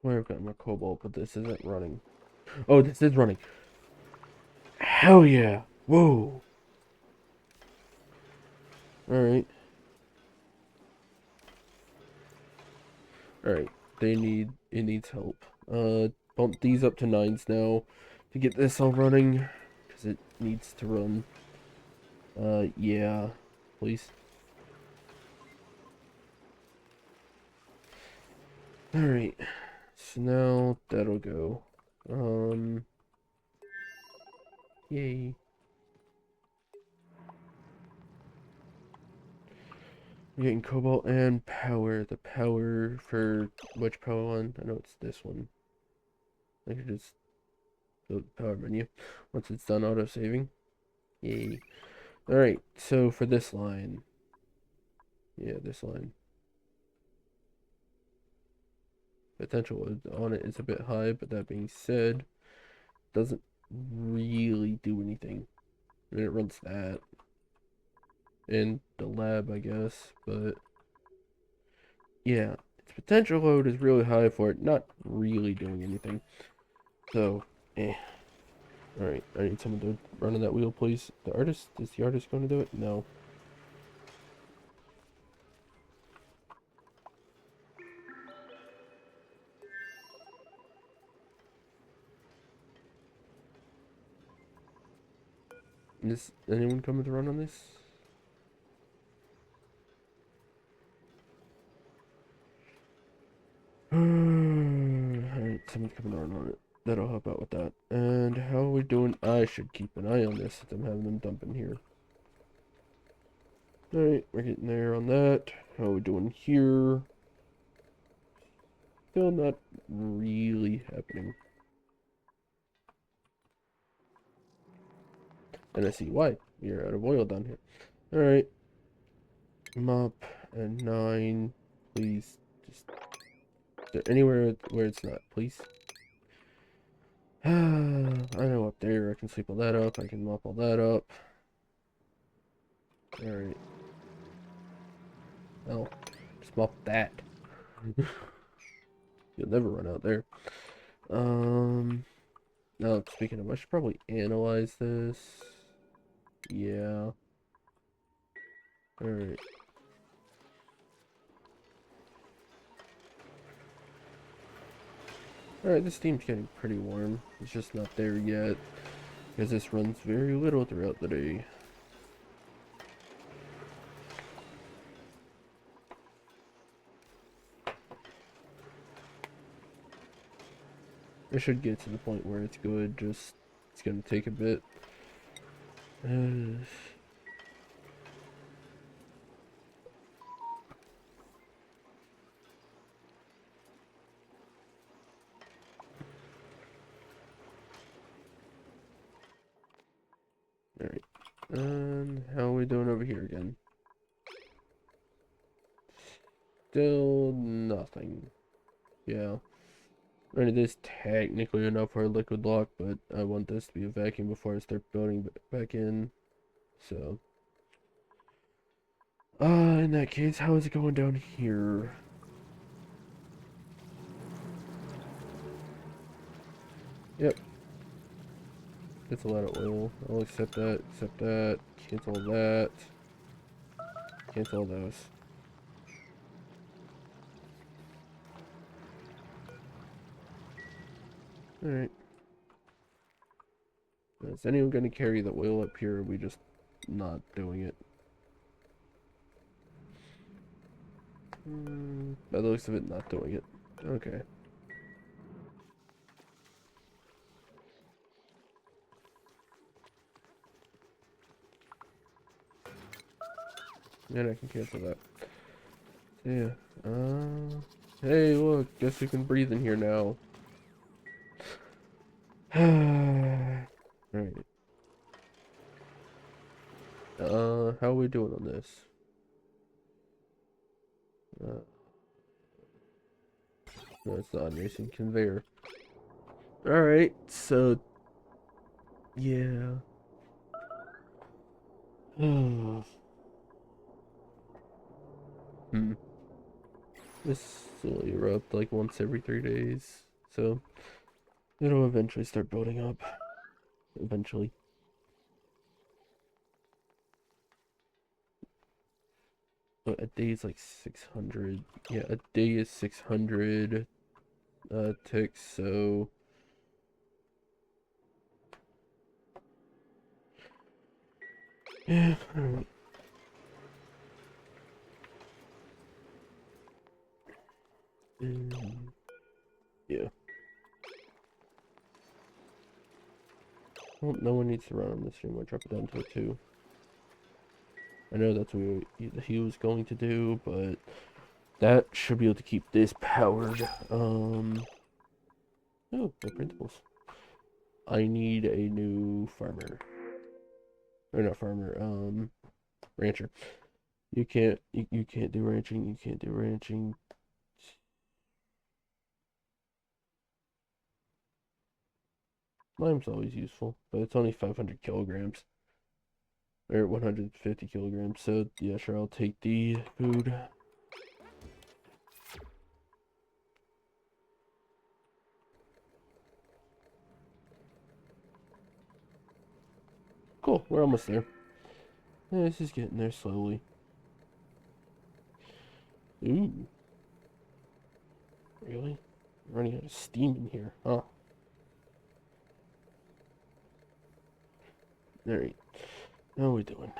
Where I've got my cobalt, but this isn't running. Oh, this is running. Hell yeah. Whoa. Alright. Alright. It needs help. Bump these up to 9s now to get this all running. Because it needs to run. Yeah. Please. Alright. So now that'll go. Yay. We're getting cobalt and power. The power for which power one? I know it's this one. I could just go to the power menu once it's done auto saving. Yay. Alright, so for this line. Yeah, this line. Potential on it is a bit high, but that being said, doesn't really do anything. I mean, it runs that. In the lab, I guess, but yeah, its potential load is really high for it not really doing anything. So, Alright, I need someone to run on that wheel, please. Is the artist going to do it? No. Is anyone coming to run on this? Alright, someone's coming to run on it. That'll help out with that. And how are we doing? I should keep an eye on this since I'm having them dump in here. Alright, we're getting there on that. How are we doing here? Still not really happening. And I see why. You're out of oil down here. Alright. Mop and 9. Please. Just. Is there anywhere where it's not, please? I know up there I can sweep all that up. I can mop all that up. Alright. Oh. Just mop that. You'll never run out there. Now, speaking of, I should probably analyze this. Yeah. Alright. Alright, this steam's getting pretty warm. It's just not there yet. Because this runs very little throughout the day. I should get to the point where it's good, just it's gonna take a bit. Alright. And how are we doing over here again? Still nothing. Yeah. I mean, it is technically enough for a liquid lock, but I want this to be a vacuum before I start building back in. So. In that case, how is it going down here? Yep. That's a lot of oil. I'll accept that, cancel that, cancel those. Alright. Is anyone going to carry the oil up here, or are we just not doing it? By the looks of it, not doing it. Okay. And I can cancel that. Yeah. Hey, look. Guess we can breathe in here now. Right. How are we doing on this? No, it's not racing conveyor. Alright, so yeah. Hmm. This will erupt like once every 3 days. So it'll eventually start building up. Eventually. But a day is like 600. Yeah, a day is 600 ticks, so yeah, alright. Yeah. Well, no one needs to run on this anymore. Drop it down to a 2. I know that's what he was going to do, but that should be able to keep this powered. Oh, no printables. I need a new farmer. Or not farmer, rancher. You can't do ranching, you can't do ranching. Lime's always useful, but it's only 500 kilograms. Or 150 kilograms, so yeah, sure, I'll take the food. Cool, we're almost there. Yeah, this is getting there slowly. Ooh. Really? Running out of steam in here, huh? Alright. How are we doing?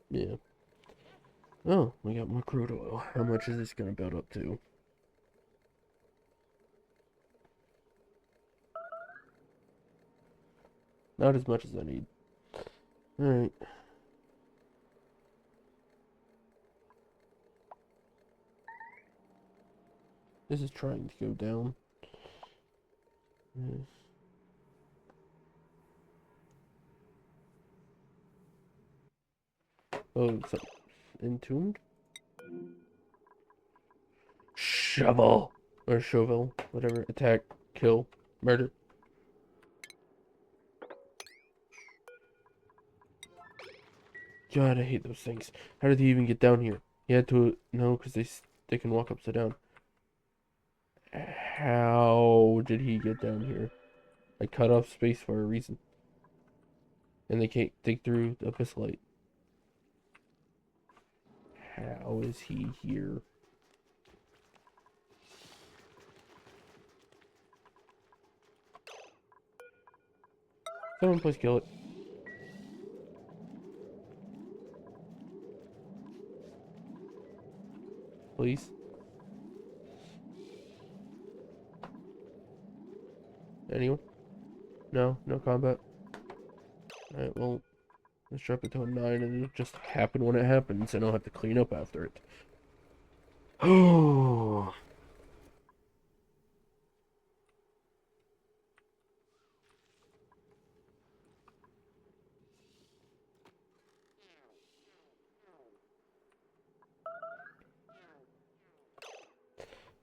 Yeah. Oh, we got more crude oil. How much is this gonna build up to? Not as much as I need. Alright. This is trying to go down. Yes. Oh, it's entombed? Shovel! Or shovel, whatever. Attack, kill, murder. God, I hate those things. How did he even get down here? He had to... No, because they can walk upside down. How did he get down here? I cut off space for a reason. And they can't dig through the abyssalite. How is he here? Someone please kill it. Please. Anyone? No? No combat? Alright, well, let's drop it to a 9 and it'll just happen when it happens and I'll have to clean up after it. Oh.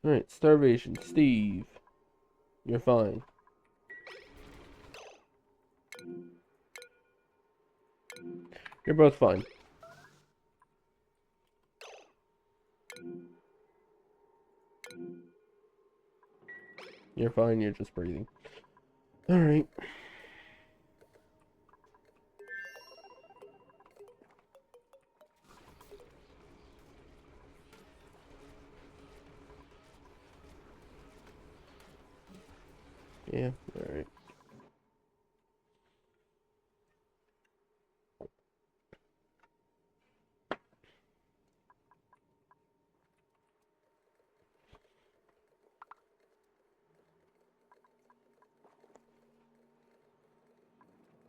Alright, starvation. Steve. You're fine. You're both fine. You're fine, you're just breathing. Alright. Yeah, alright.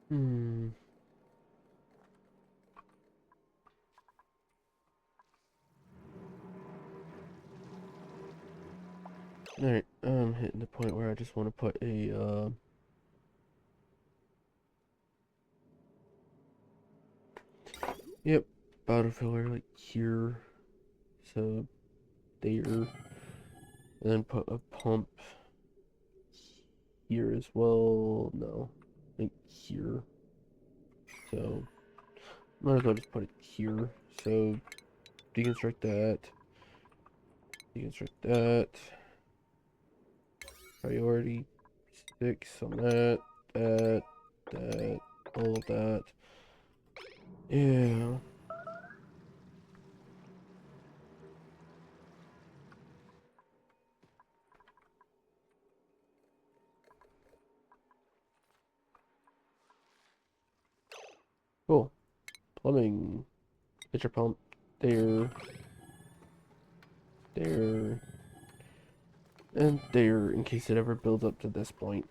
Hmm. Alright, I'm hitting the point where I just want to put a, yep, bottle filler like here, so there, and then put a pump here as well, no, like here, so, might as well just put it here, so, deconstruct that, priority 6 on that, that, all of that, yeah. Cool. Plumbing. Pitcher pump. There. There. And there, in case it ever builds up to this point.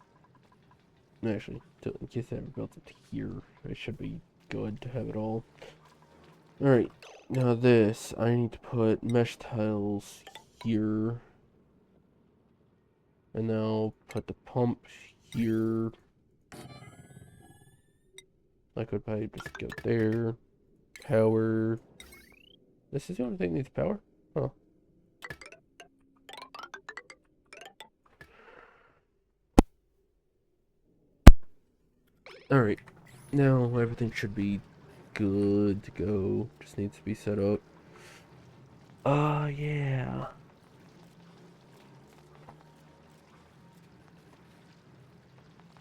Actually, in case it ever builds up to here, it should be good to have it all. Alright, now this, I need to put mesh tiles here. And now put the pump here. I could probably just go there. Power. This is the only thing that needs power? Huh. Alright, now everything should be good to go. Just needs to be set up. Yeah.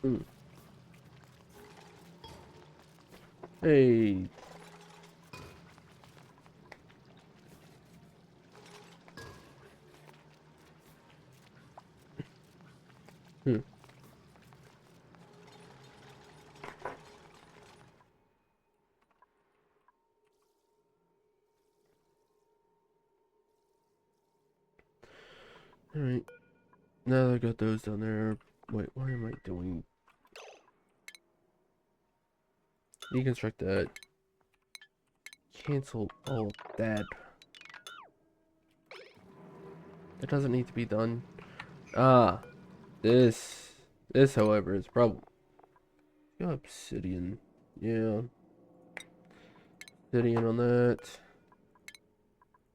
Hmm. Hey. Hmm. Alright. Now that I got those down there. Wait, what am I doing? Deconstruct that. Cancel all of that. That doesn't need to be done. Ah. This. This, however, is probably... Obsidian. Yeah. Obsidian on that.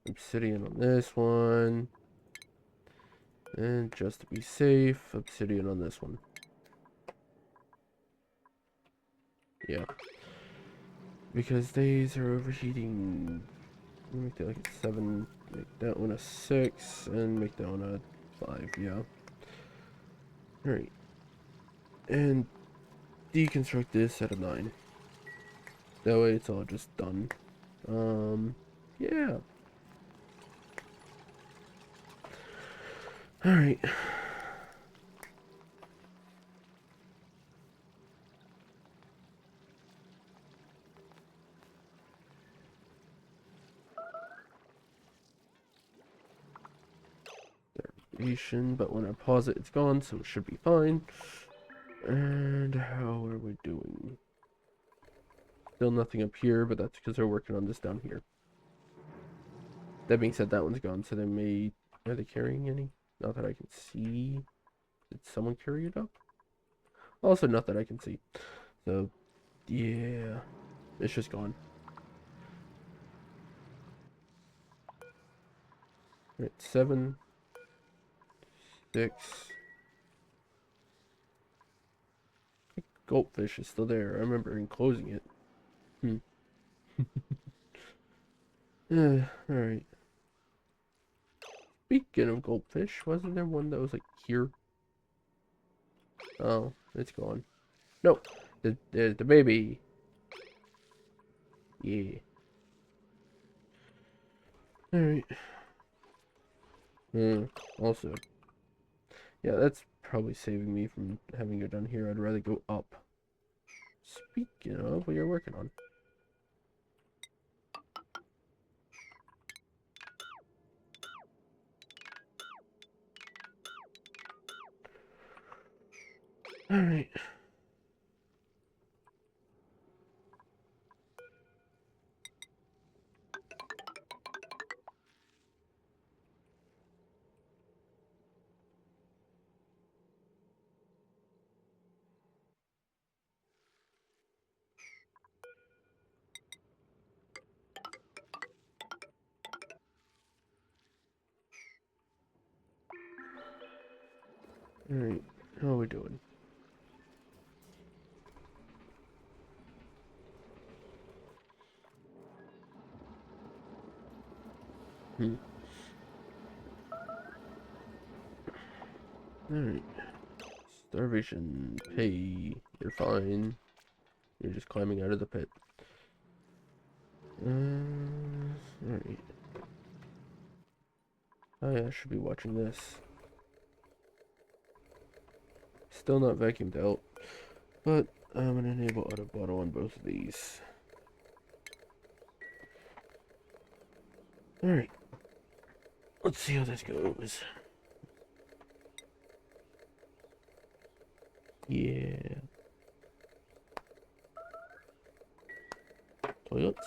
Obsidian on this one. And just to be safe, obsidian on this one. Yeah. Because these are overheating. Make that like a 7, make that one a 6, and make that one a 5, yeah. Alright. And deconstruct this at a 9. That way it's all just done. Yeah. Alright. But when I pause it, it's gone, so it should be fine. And how are we doing? Still nothing up here, but that's because they're working on this down here. That being said, that one's gone, so they may... Are they carrying any? Not that I can see. Did someone carry it up? Also, not that I can see. So, yeah. It's just gone. Right, 7, 6. Goldfish is still there. I remember enclosing it. Hmm. Alright. Speaking of goldfish, wasn't there one that was like here? Oh, it's gone. No, there's the baby. Yeah. Alright. Also, yeah, that's probably saving me from having to go down here. I'd rather go up. Speaking of, what you're working on. Alright. Alright, how are we doing? Alright. Starvation pay. You're fine. You're just climbing out of the pit. Alright. Oh yeah, I should be watching this. Still not vacuumed out, but I'm gonna enable auto bottle on both of these. Alright. Let's see how this goes. Yeah. Toilets?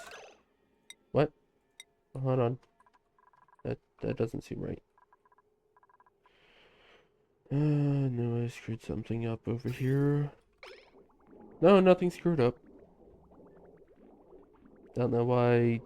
What? Oh, hold on. That doesn't seem right. No, I screwed something up over here. No, nothing screwed up. Don't know why.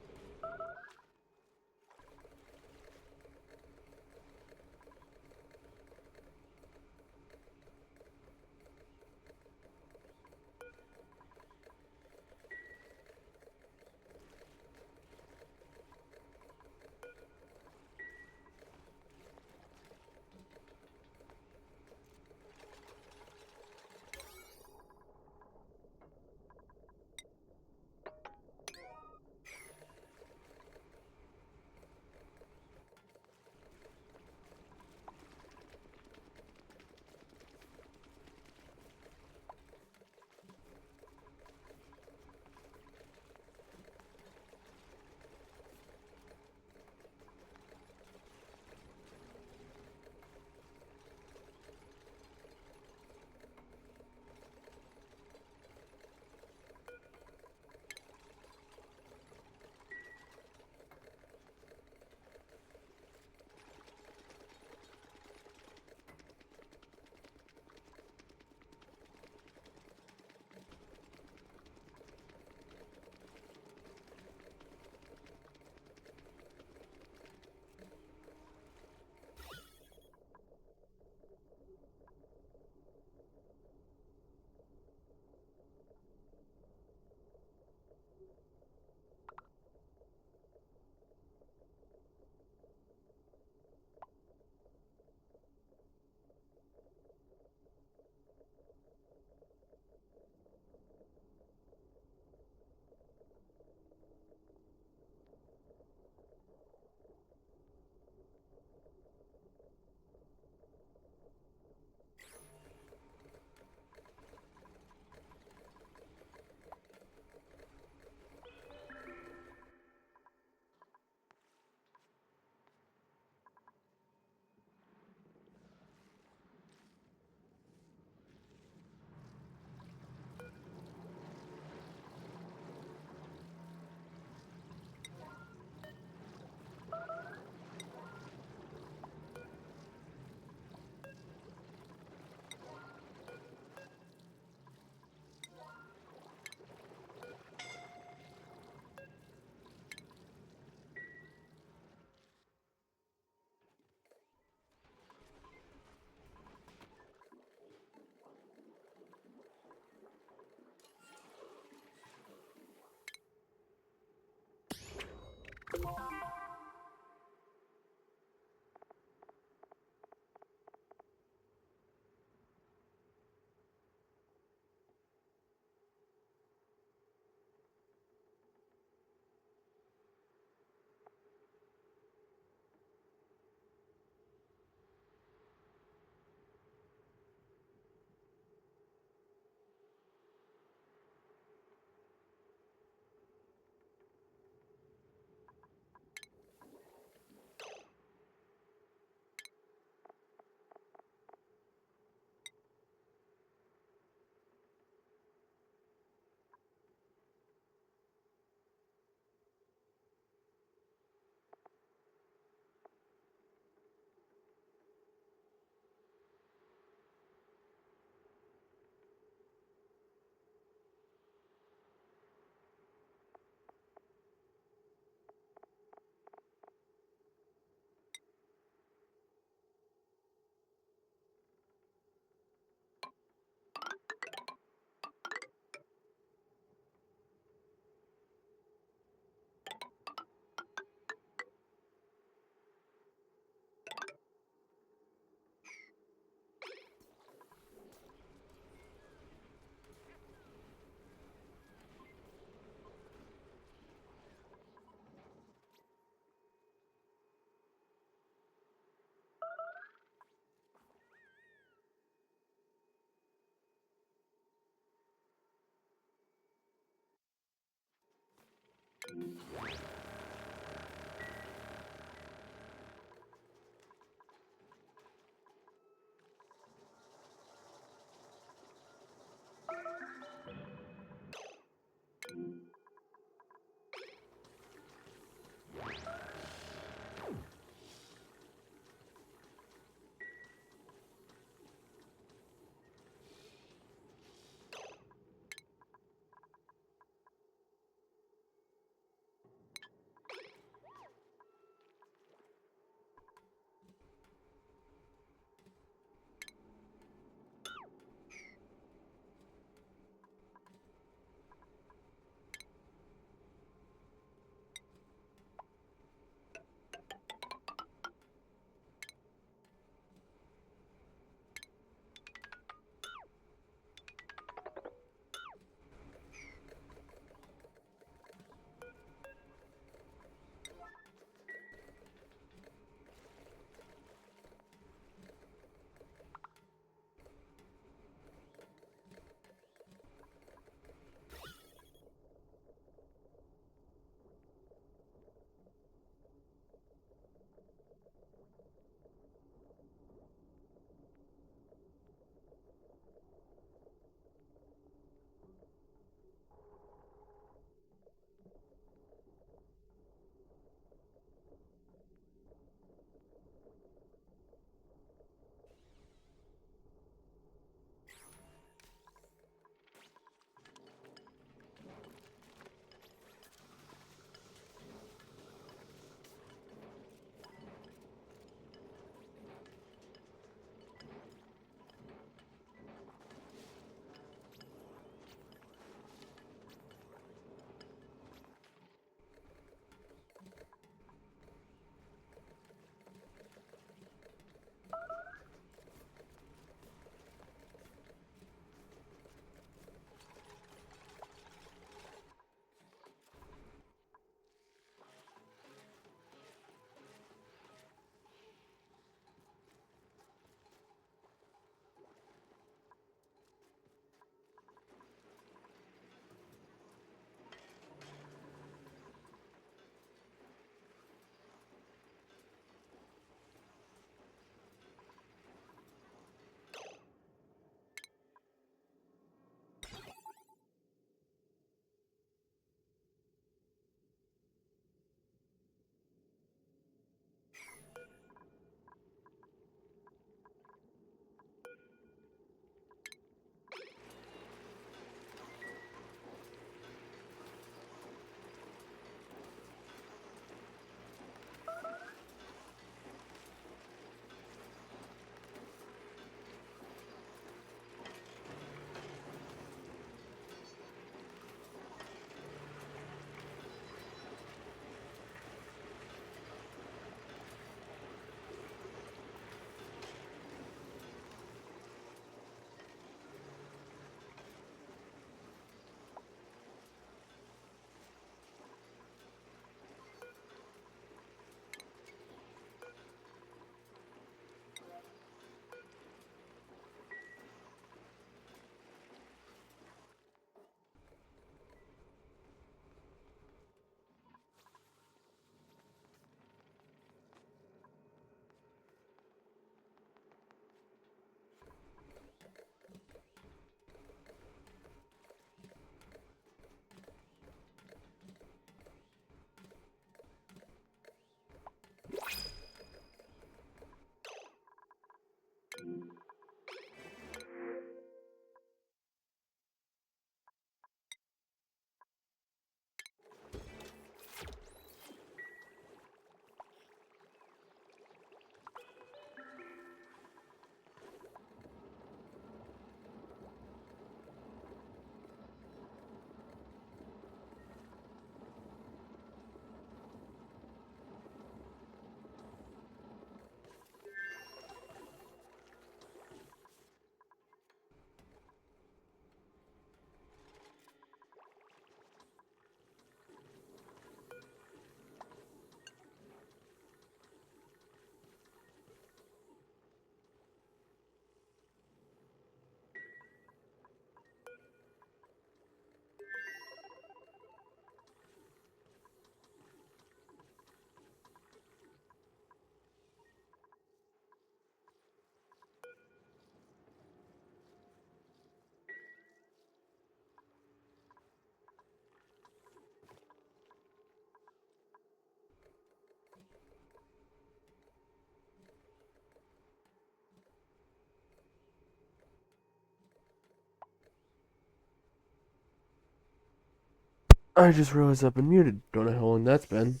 I just realized I've been muted. Don't know how long that's been.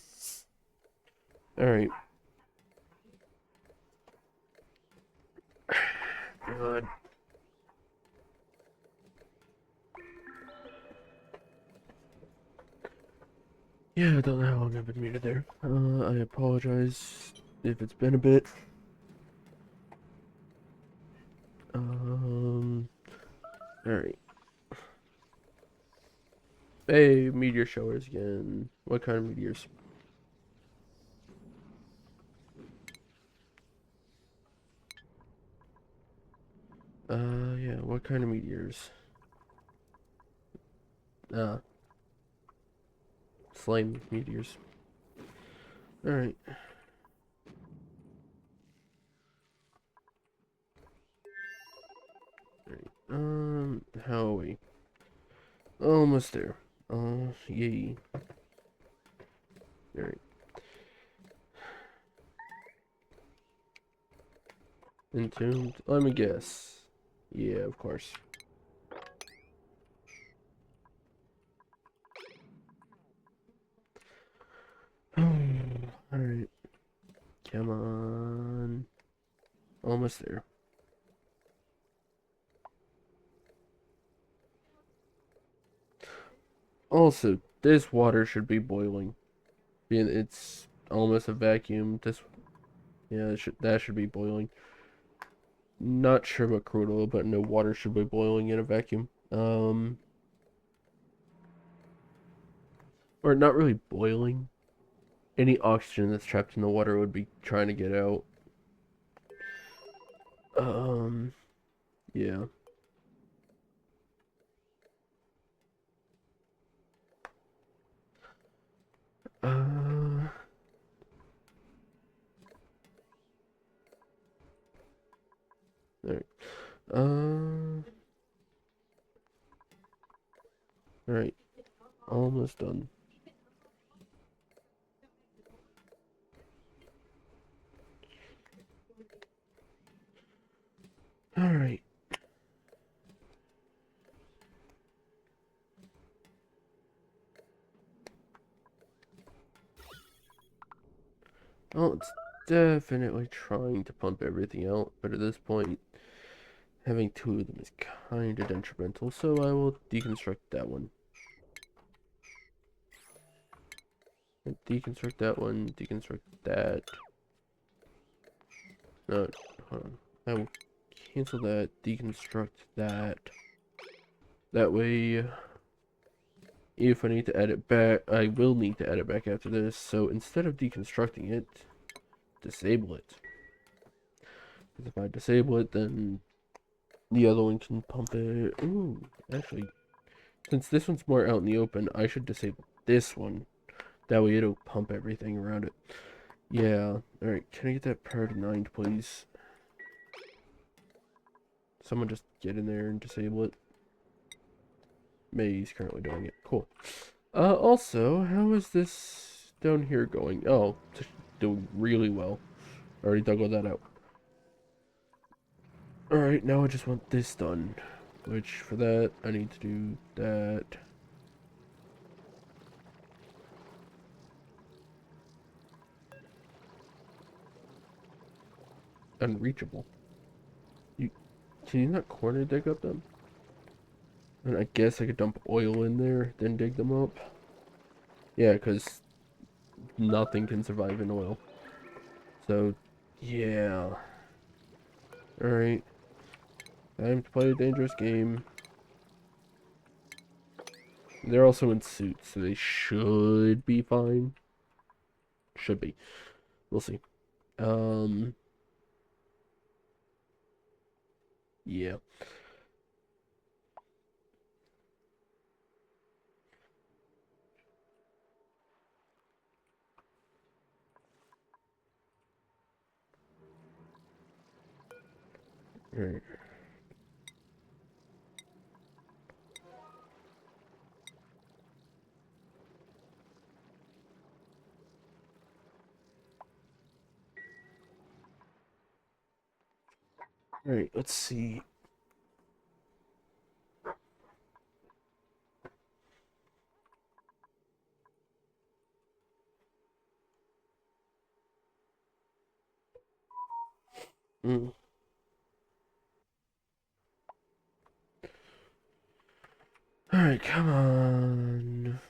Alright. God. Yeah, I don't know how long I've been muted there. I apologize if it's been a bit. Alright. Hey, meteor showers again. What kind of meteors? Yeah, what kind of meteors? Ah, slime meteors. Alright. How are we? Almost there. Yay. Alright. Entombed. Let me guess. Yeah, of course. Alright. Come on. Almost there. Also, this water should be boiling. Being it's almost a vacuum. Yeah, that should be boiling. Not sure about crude oil, but no, water should be boiling in a vacuum. Or not really boiling. Any oxygen that's trapped in the water would be trying to get out. Yeah. Uh, Alright. Alright. Almost done. Alright. Well, it's definitely trying to pump everything out, but at this point, having two of them is kind of detrimental, so I will deconstruct that one. And deconstruct that one, deconstruct that. No, hold on. I will cancel that, deconstruct that. That way, if I need to add it back, I will need to add it back after this, so instead of deconstructing it, disable it. Because if I disable it, then the other one can pump it. Ooh, actually, since this one's more out in the open, I should disable this one. That way it'll pump everything around it. Yeah. Alright, can I get that power denied, please? Someone just get in there and disable it. May's currently doing it. Cool. Also, how is this down here going? Oh, doing really well. Already dug all that out. Alright, now I just want this done. Which, for that, I need to do that. Unreachable. Can you not corner dig up them? And I guess I could dump oil in there, then dig them up. Yeah, because nothing can survive in oil. So, yeah. Alright. Time to play a dangerous game. They're also in suits, so they should be fine. Should be. We'll see. Yeah. Alright. Alright, let's see. Mm. Alright, come on.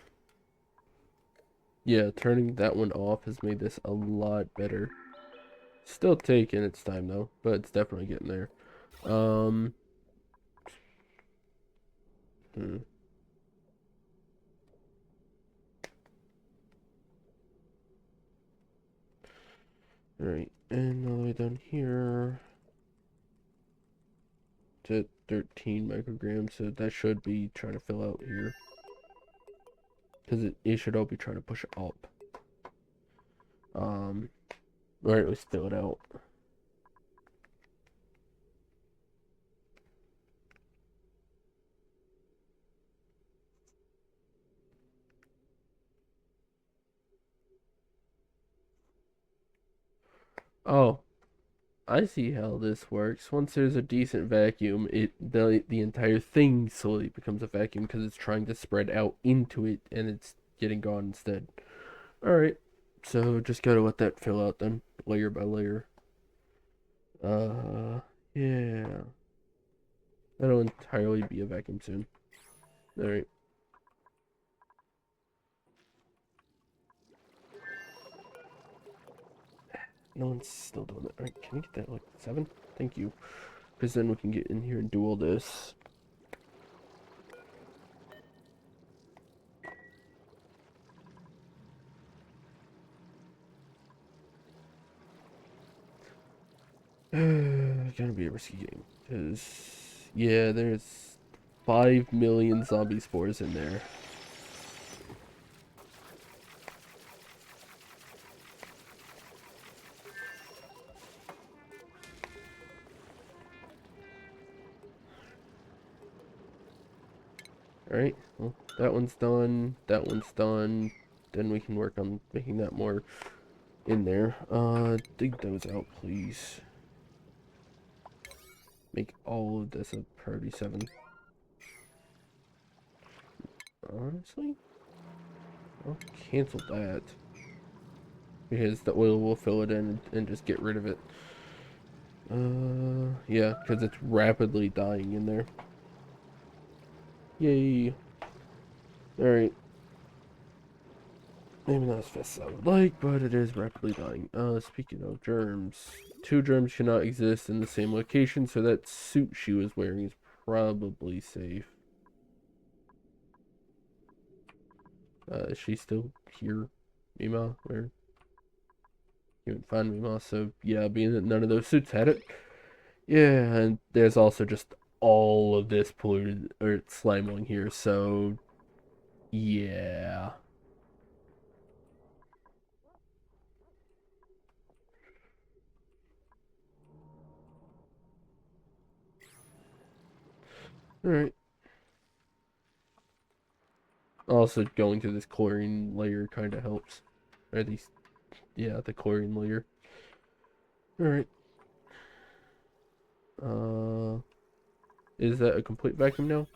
Yeah, turning that one off has made this a lot better. Still taking its time though, but it's definitely getting there. Um, hmm. Alright, and all the way down here to 13 micrograms, so that should be trying to fill out here. Because it should all be trying to push up. Or at least fill it out. Oh, I see how this works. Once there's a decent vacuum, the entire thing slowly becomes a vacuum because it's trying to spread out into it and it's getting gone instead. Alright, so just gotta let that fill out then, layer by layer. Yeah. That'll entirely be a vacuum soon. Alright. No one's still doing it. Alright, can we get that like 7? Thank you. Because then we can get in here and do all this. Gonna be a risky game. Because, yeah, there's 5 million zombie spores in there. Alright, well, that one's done. That one's done. Then we can work on making that more in there. Dig those out, please. Make all of this a priority 7. Honestly, I'll cancel that. Because the oil will fill it in and just get rid of it. Yeah, because it's rapidly dying in there. Yay. Alright. Maybe not as fast as I would like, but it is rapidly dying. Speaking of germs, 2 germs cannot exist in the same location, so that suit she was wearing is probably safe. Is she still here? Mima? Where? You would find Mima, so yeah, being that none of those suits had it. Yeah, and there's also just all of this polluted, or slime on here, so yeah. Alright. Also, going through this chlorine layer kind of helps. Or at least, yeah, the chlorine layer. Alright. Uh, is that a complete vacuum now?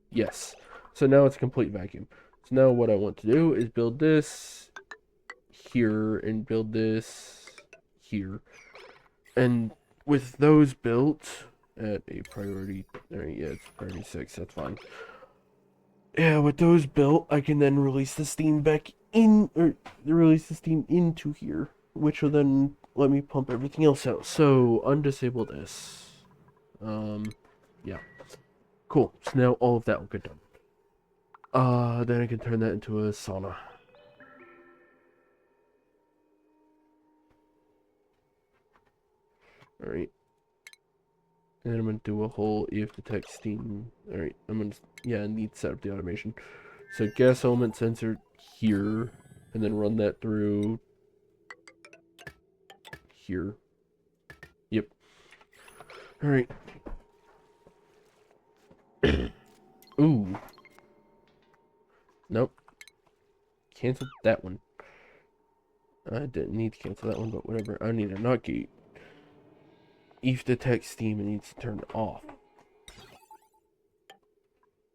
Yes. So now it's a complete vacuum. So now what I want to do is build this here and build this here. And with those built at a priority, alright, yeah, it's priority 6, that's fine. Yeah, with those built, I can then release the steam back in, or release the steam into here, which will then let me pump everything else out. So, undisable this. Yeah. Cool. So now all of that will get done. Then I can turn that into a sauna. Alright. And I'm gonna do a whole EF detect steam. Alright, I'm gonna, yeah, I need to set up the automation. So gas element sensor here, and then run that through here. Yep. Alright. Ooh. Nope. Cancel that one. I didn't need to cancel that one, but whatever. I need a NOT gate. EF detect steam, it needs to turn off.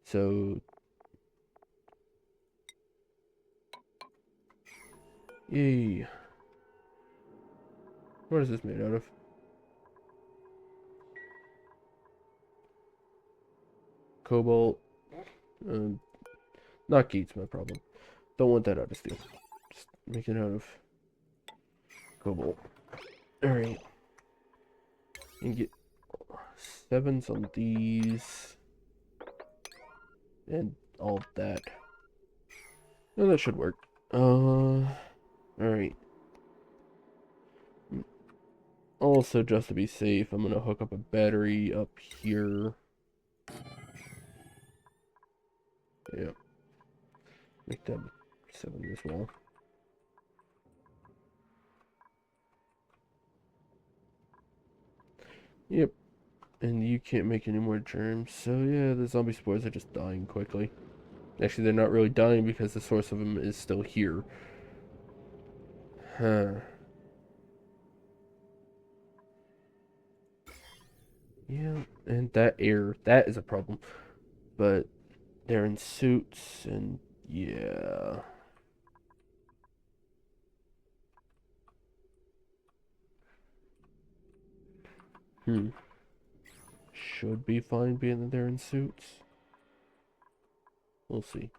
So, yay. What is this made out of? cobalt. Um, Not gates, my problem. Don't want that out of steel. Just make it out of cobalt. Alright. And get 7s on these. And all that. No, that should work. Alright. Also, just to be safe, I'm gonna hook up a battery up here. Yeah. Make that 7 as well. Yep. And you can't make any more germs. So yeah, the zombie spores are just dying quickly. Actually, they're not really dying because the source of them is still here. Huh. Yeah, and that air, that is a problem. But they're in suits, and yeah. Hmm. Should be fine being that they're in suits. We'll see.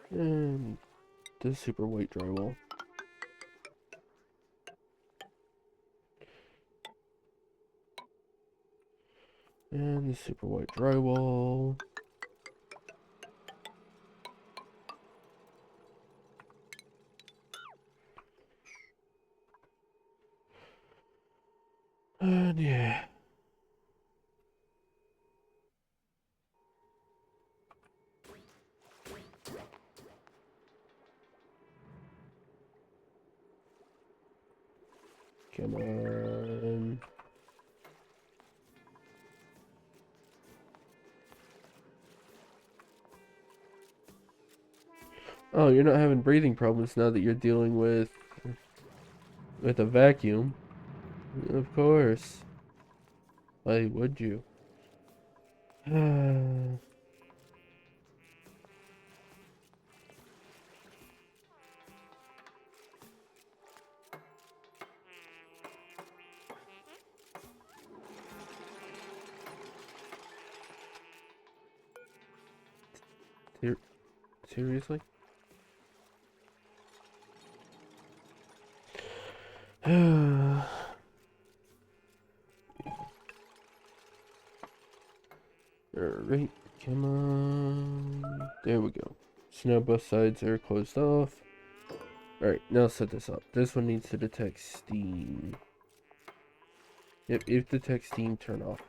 And the super white drywall. And the super white drywall. And yeah. Come on. Oh, you're not having breathing problems now that you're dealing with a vacuum. Of course. Why would you? Seriously? Alright, come on. There we go. So now both sides are closed off. Alright, now set this up. This one needs to detect steam. Yep, if detect steam, turn off.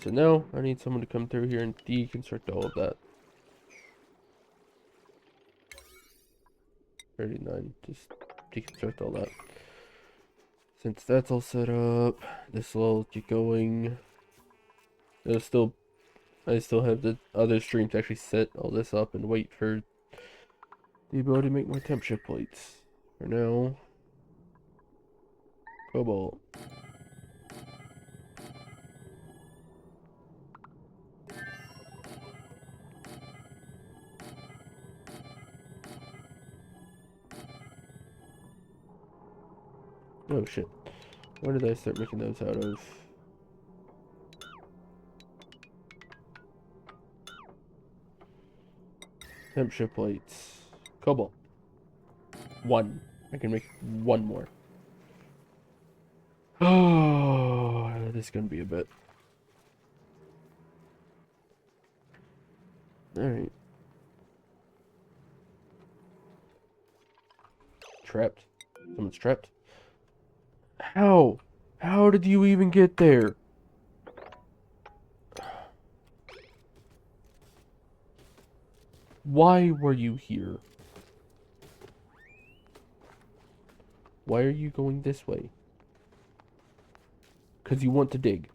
So now I need someone to come through here and deconstruct all of that. 39, just deconstruct all that. Since that's all set up, this will get going. I still have the other stream to actually set all this up and wait for the ability to make more temp shift plates. For now, cobalt. Oh shit. Where did I start making those out of? Temp shift plates. Cobalt. 1. I can make 1 more. Oh, this is gonna be a bit. Alright. Trapped. Someone's trapped. How? How did you even get there? Why were you here? Why are you going this way? Because you want to dig.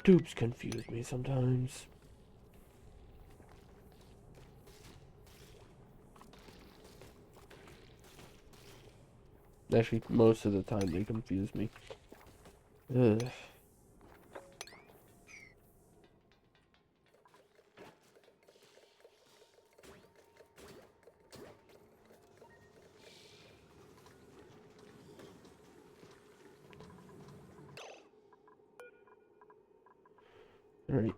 Dupes confuse me sometimes. Actually, most of the time they confuse me. Ugh. Alright.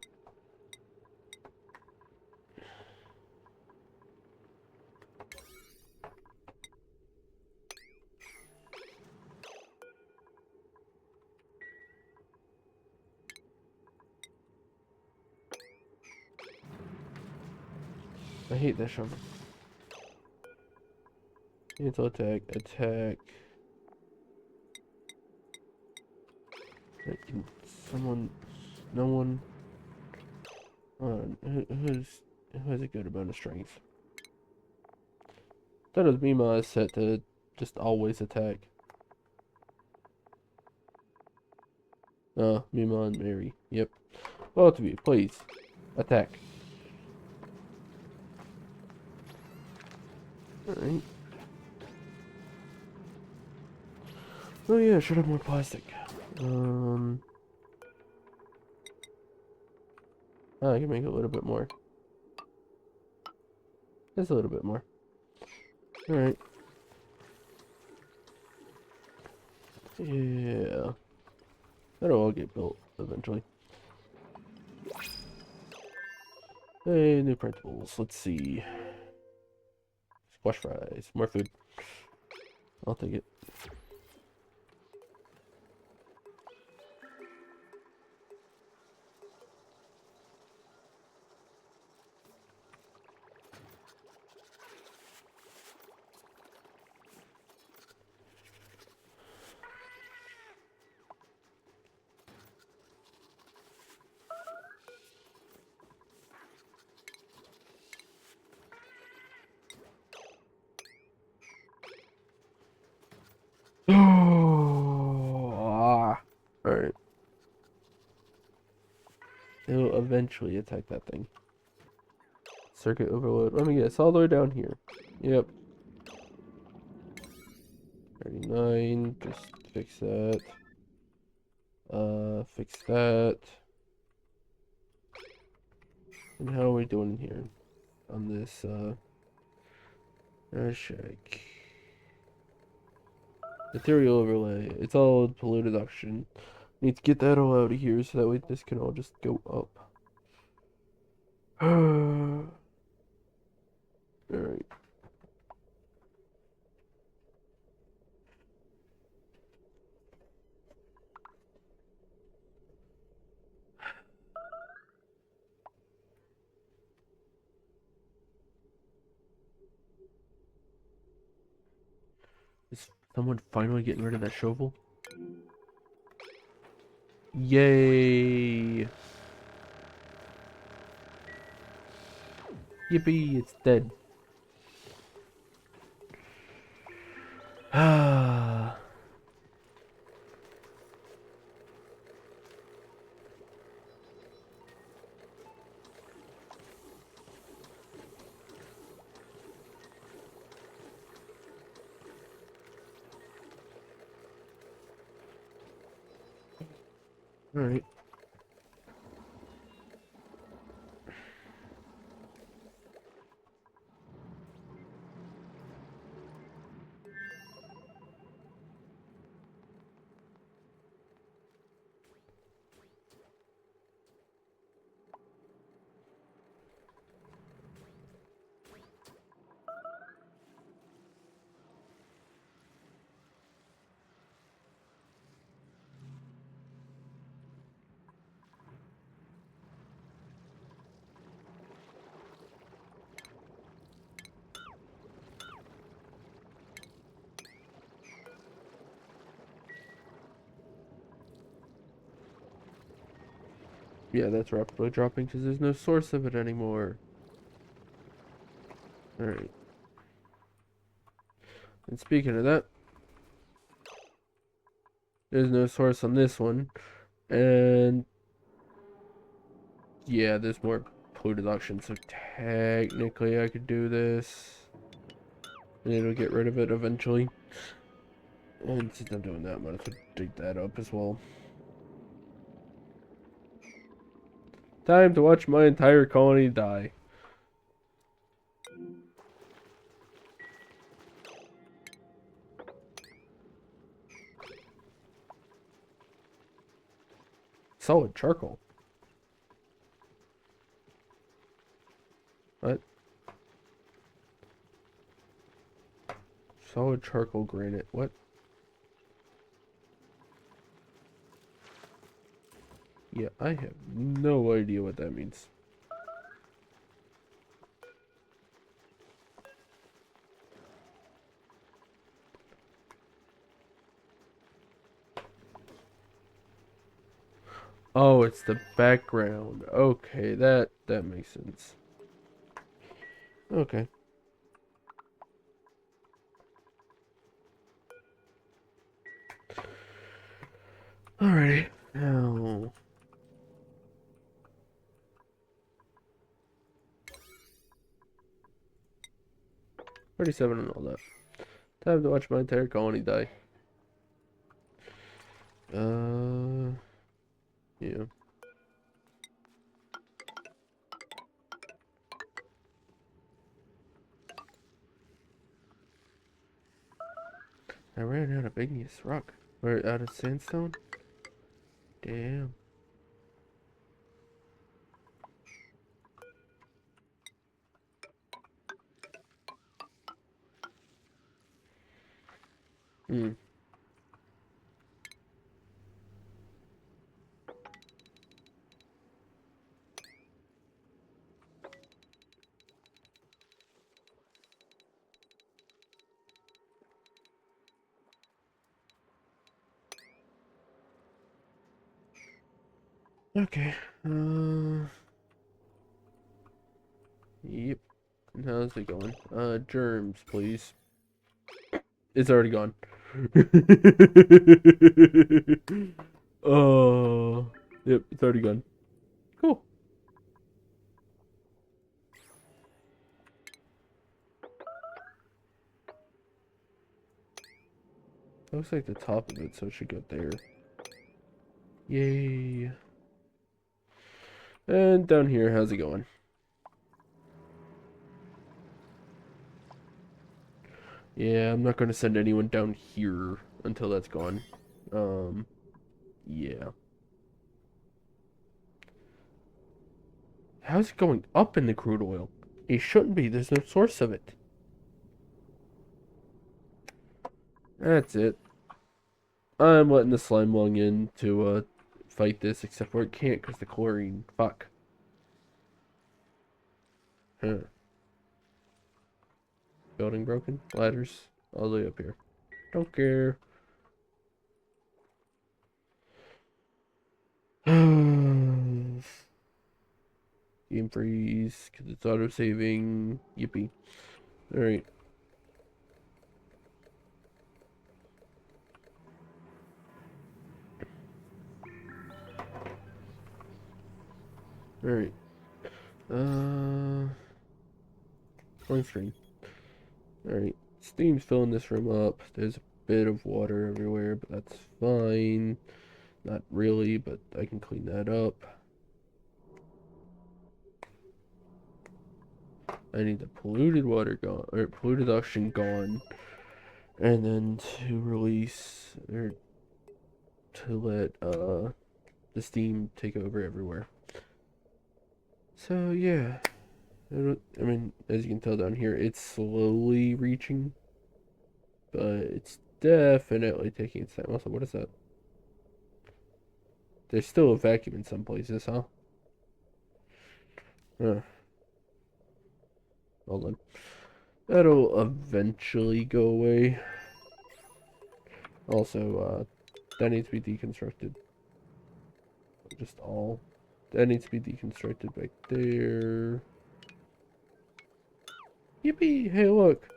I hate that shovel. Cancel attack, attack. Can someone, no one, who has a good amount of strength? That is Mima is set to just always attack. Mima and Mary. Yep. Both of you, please. Attack. Alright. Oh yeah, I should have more plastic. I can make a little bit more. Just a little bit more. Alright. Yeah. That'll all get built eventually. Hey, new printables. Let's see. Squash fries. More food. I'll take it. Alright. It'll eventually attack that thing. Circuit overload. Let me guess, all the way down here. Yep. 39. Just fix that. Fix that. And how are we doing here? On this, check. Material overlay. It's all polluted oxygen. Need to get that all out of here so that way this can all just go up. Alright. Is someone finally getting rid of that shovel? Yay! Yippee, it's dead. Ah. Alright. Yeah, that's rapidly dropping because there's no source of it anymore. Alright. And speaking of that, there's no source on this one. And yeah, there's more polluted oxygen, so technically I could do this. And it'll get rid of it eventually. And since I'm doing that, I might as well dig that up as well. Time to watch my entire colony die. Solid charcoal. What? Solid charcoal granite. What? Yeah, I have no idea what that means. Oh, it's the background. Okay, that makes sense. Okay. Alrighty. Now 37 and all that. Time to watch my entire colony die. Yeah. I ran out of igneous rock. Or out of sandstone? Damn. Hmm. Okay. Yep. How's it going? Germs, please. It's already gone. Oh. Yep, it's already gone. Cool. Looks like the top of it, so it should go there. Yay. And down here, how's it going? Yeah, I'm not going to send anyone down here until that's gone. Yeah. How's it going up in the crude oil? It shouldn't be. There's no source of it. That's it. I'm letting the slime lung in to fight this, except for it can't because the chlorine. Fuck. Huh. Building broken. Ladders all the way up here. Don't care. Game freeze because it's auto saving. Yippee. Alright. Alright. One screen. Alright. Steam's filling this room up. There's a bit of water everywhere, but that's fine. Not really, but I can clean that up. I need the polluted water gone, or polluted oxygen gone. And then to release, or to let, the steam take over everywhere. So, yeah. I mean, as you can tell down here, it's slowly reaching. But it's definitely taking its time. Also, what is that? There's still a vacuum in some places, huh? Huh. Hold on. That'll eventually go away. Also, that needs to be deconstructed. Just all. That needs to be deconstructed back there. Yippee! Hey, look!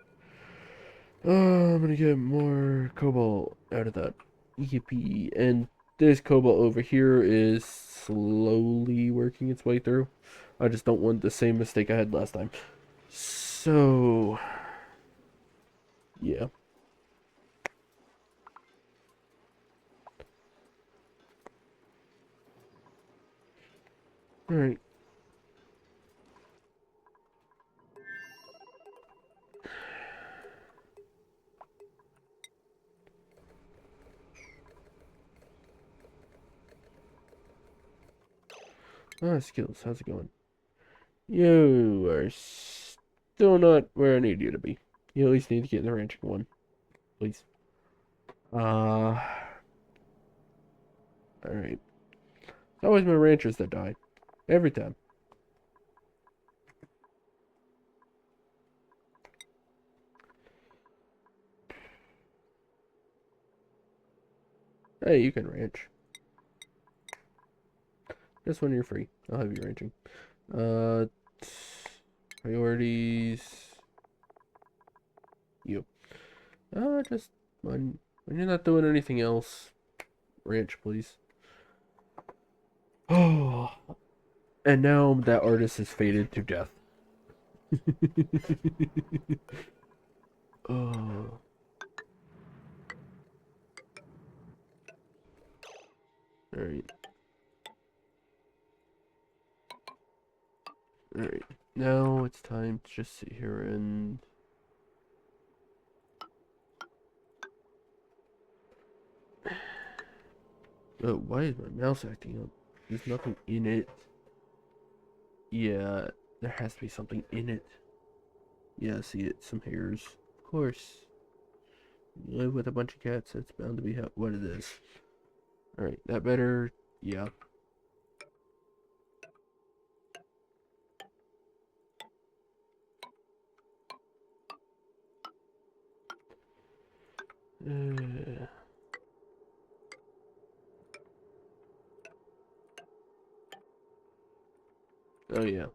I'm gonna get more cobalt out of that. Yippee! And this cobalt over here is slowly working its way through. I just don't want the same mistake I had last time. So, yeah. Alright. Ah, skills. How's it going? You are still not where I need you to be. You at least need to get in the ranching one, please. Alright. It's always my ranchers that die. Every time. Hey, you can ranch. Just when you're free. I'll have you ranching. Uh, Priorities. You. Just when you're not doing anything else, ranch, please. Oh, and now that artist has faded to death. Oh. Alright. Alright. Now it's time to just sit here and... Oh, why is my mouse acting up? There's nothing in it. Yeah, there has to be something in it. Yeah, I see it. Some hairs. Of course. You live with a bunch of cats, it's bound to be what it is. Alright, that better... Yeah. Uh, oh, yeah.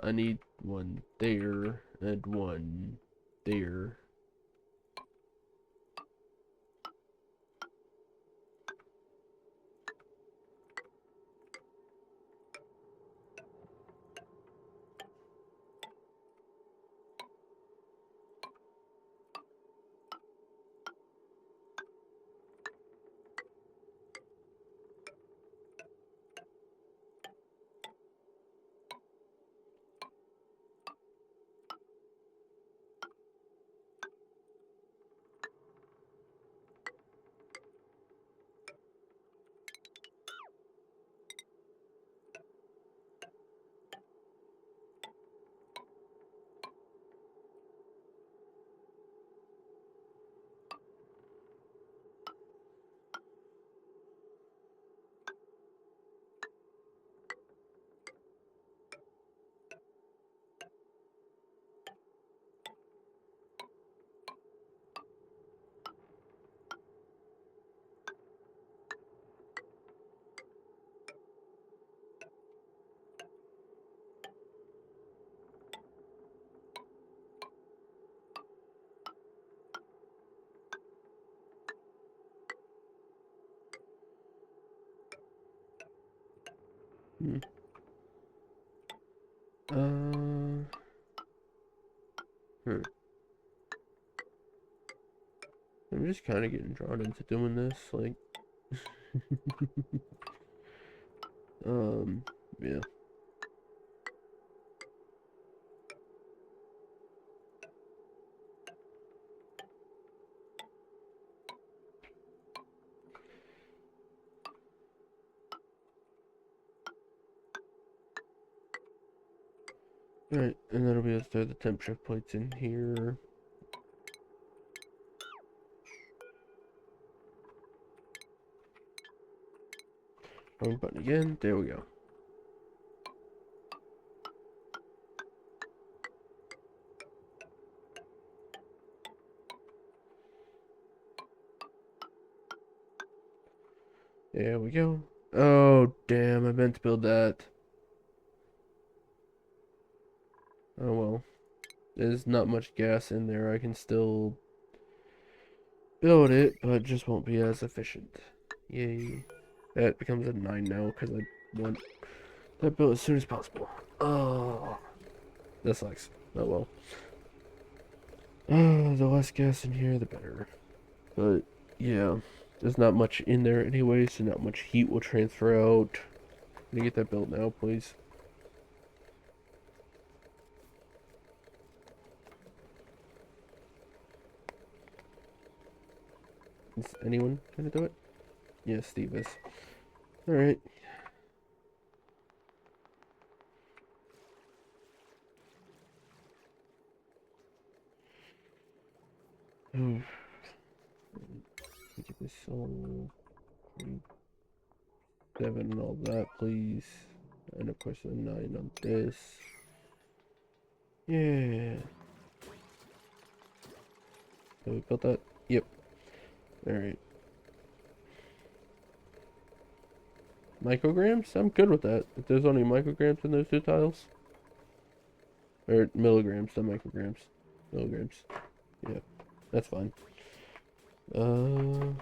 I need one there and one there. Hmm. Uh... Hmm. I'm just kind of getting drawn into doing this, like... Yeah. Alright, and then I'll be able to throw the temp shift plates in here. Wrong button again. There we go. There we go. Oh, damn, I meant to build that. Oh well. There's not much gas in there. I can still build it, but it just won't be as efficient. Yay. That becomes a 9 now, because I want that built as soon as possible. Oh, that sucks. Oh well. The less gas in here, the better. But, yeah. There's not much in there anyway, so not much heat will transfer out. Can you get that built now, please? Is anyone gonna do it? Yeah, Steve is. Alright. Oh. Get this all 7 and all that, please. And of course a 9 on this. Yeah. Have we built that? Yep. Alright. Micrograms? I'm good with that. If there's only micrograms in those two tiles. Or milligrams, not micrograms. Milligrams. Yeah. That's fine. Alright.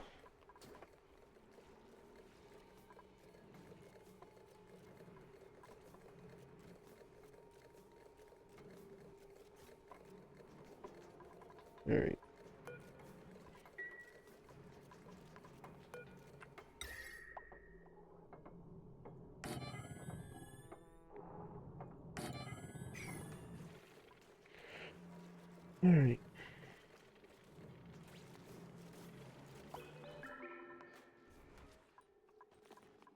Alright.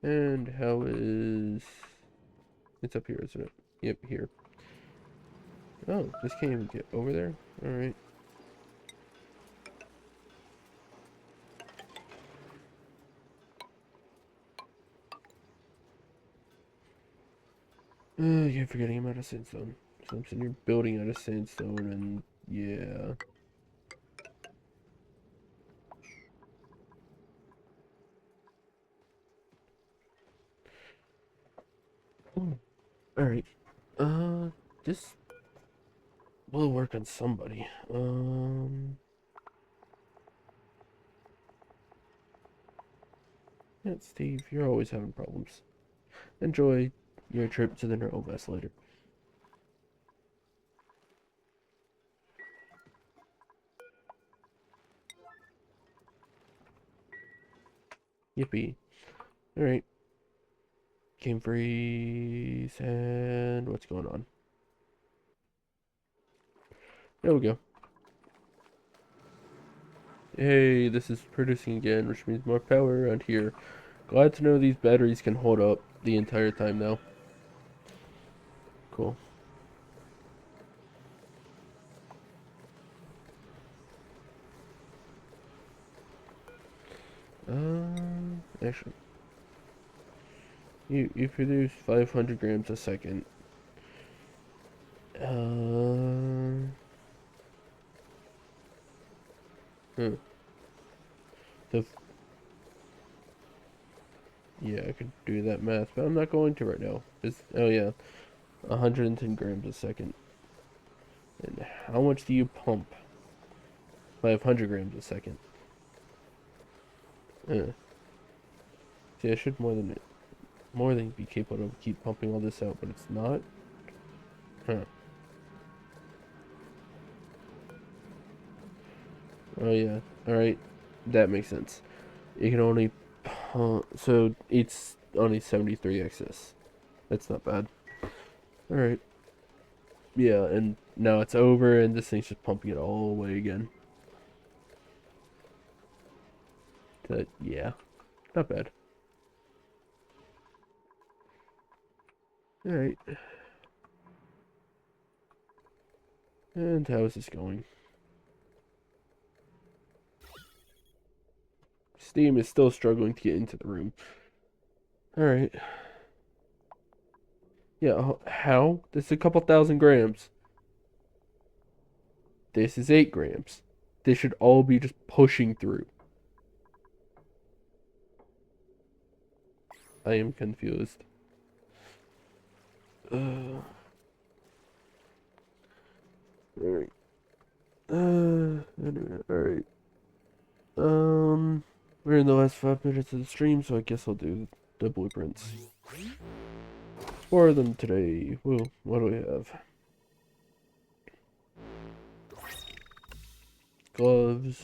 And how is... It's up here, isn't it? Yep, here. Oh, this can't even get over there? Alright. Yeah, forgetting I'm out of sandstone. So I'm sitting here building out of sandstone and... Yeah. Alright. This will work on somebody. Yeah, Steve, you're always having problems. Enjoy your trip to the Neural Vest later. Yippee. Alright. Game freeze, and what's going on? There we go. Hey, this is producing again, which means more power around here. Glad to know these batteries can hold up the entire time now. Cool. Actually, you produce 500 grams a second. Huh. So, yeah, I could do that math, but I'm not going to right now. Oh yeah, 110 grams a second. And how much do you pump? 500 grams a second. See, I should more than be capable of keep pumping all this out, but it's not. Huh. Oh yeah. All right, that makes sense. You can only pump, so it's only 73 excess. That's not bad. All right. Yeah, and now it's over, and this thing's just pumping it all the way again. But yeah, not bad. All right. And how is this going? Steam is still struggling to get into the room. Alright. Yeah, how? This is a couple thousand grams. This is 8 grams. This should all be just pushing through. I am confused. Alright. Anyway, alright. We're in the last 5 minutes of the stream, so I guess I'll do the blueprints. 4 of them today. Well, what do we have? Gloves.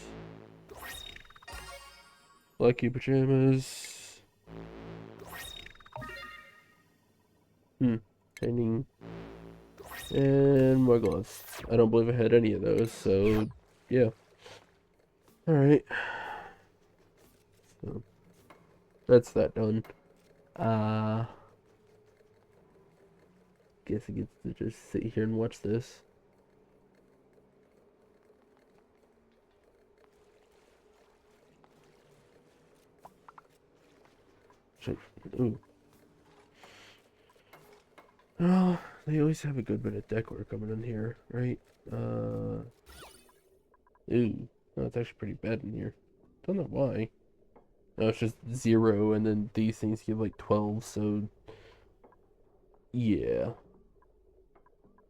Lucky pajamas. Painting. And more gloves. I don't believe I had any of those, so yeah. Alright. So that's that done. Uh guess I get to just sit here and watch this. Ooh. Oh, they always have a good bit of decor coming in here, right? Ooh. No, it's actually pretty bad in here. Don't know why. No, it's just 0, and then these things give like 12, so yeah.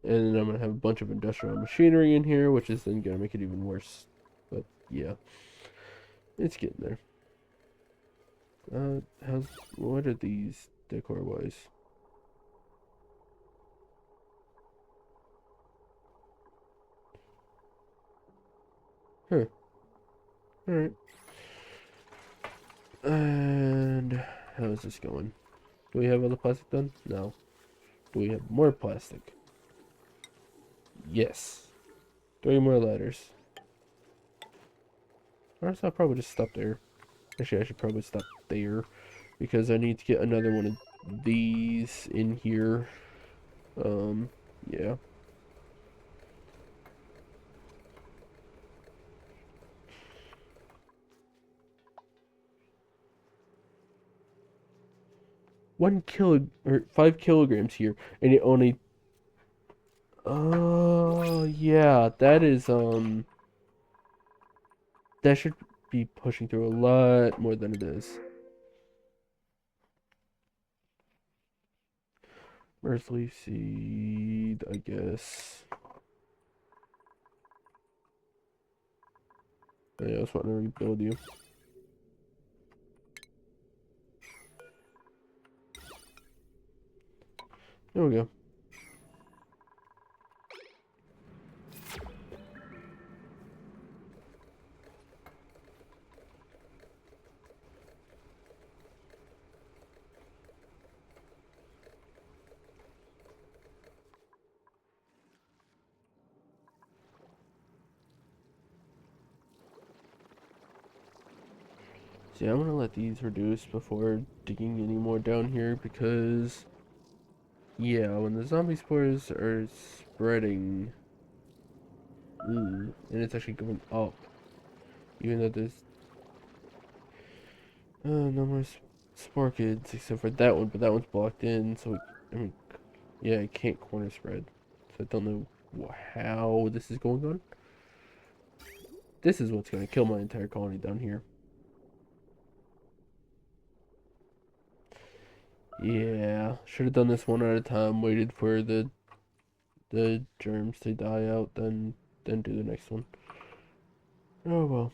And then I'm gonna have a bunch of industrial machinery in here, which is then gonna make it even worse. But yeah, it's getting there. What are these decor wise? Huh. Alright. And how is this going? Do we have all the plastic done? No. Do we have more plastic? Yes. 3 more ladders. Or else I'll probably just stop there. Actually, I should probably stop there because I need to get another one of these in here. Yeah. or 5 kilograms here, and it only. Oh yeah, that is that should be pushing through a lot more than it is. Earthly seed, I guess. Yeah, I just want to rebuild you. There we go. See, I'm gonna let these reduce before digging any more down here because, yeah, when the zombie spores are spreading, and it's actually going up, even though there's no more spore kids except for that one, but that one's blocked in, so I mean, yeah, I can't corner spread, so I don't know how this is going on. This is what's gonna kill my entire colony down here. Yeah, should have done this one at a time. Waited for the germs to die out, then do the next one. Oh well.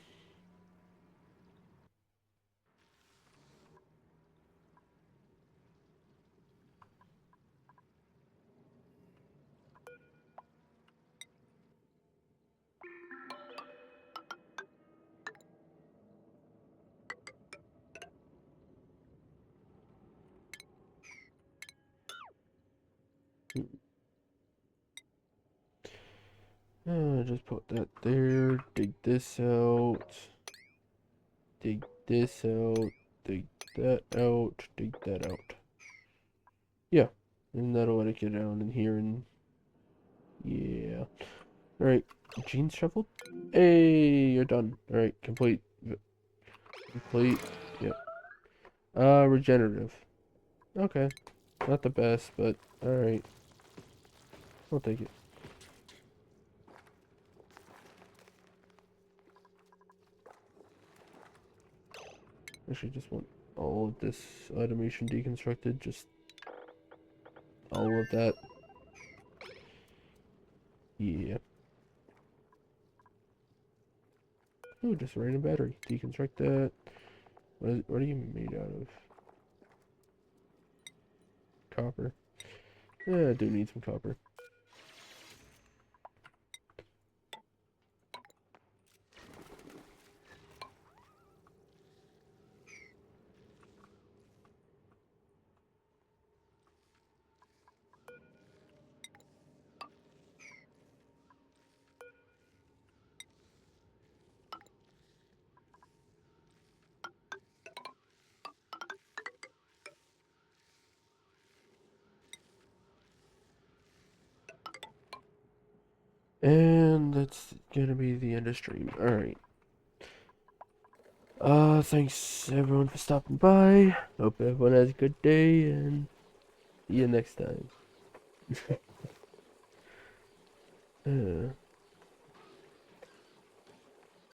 Just put that there. Dig this out. Dig this out. Dig that out. Dig that out. Yeah, and that'll let it get down in here and yeah. All right, jeans shuffled. Hey, you're done. All right, complete. Complete. Yep. Regenerative. Okay. Not the best, but alright. I'll take it. Actually, just want all of this automation deconstructed. Just all of that. Yeah. Ooh, just a random battery. Deconstruct that. What are you made out of? Copper. Yeah, I do need some copper. And that's gonna be the end of stream. Alright. Thanks everyone for stopping by. Hope everyone has a good day, and see you next time.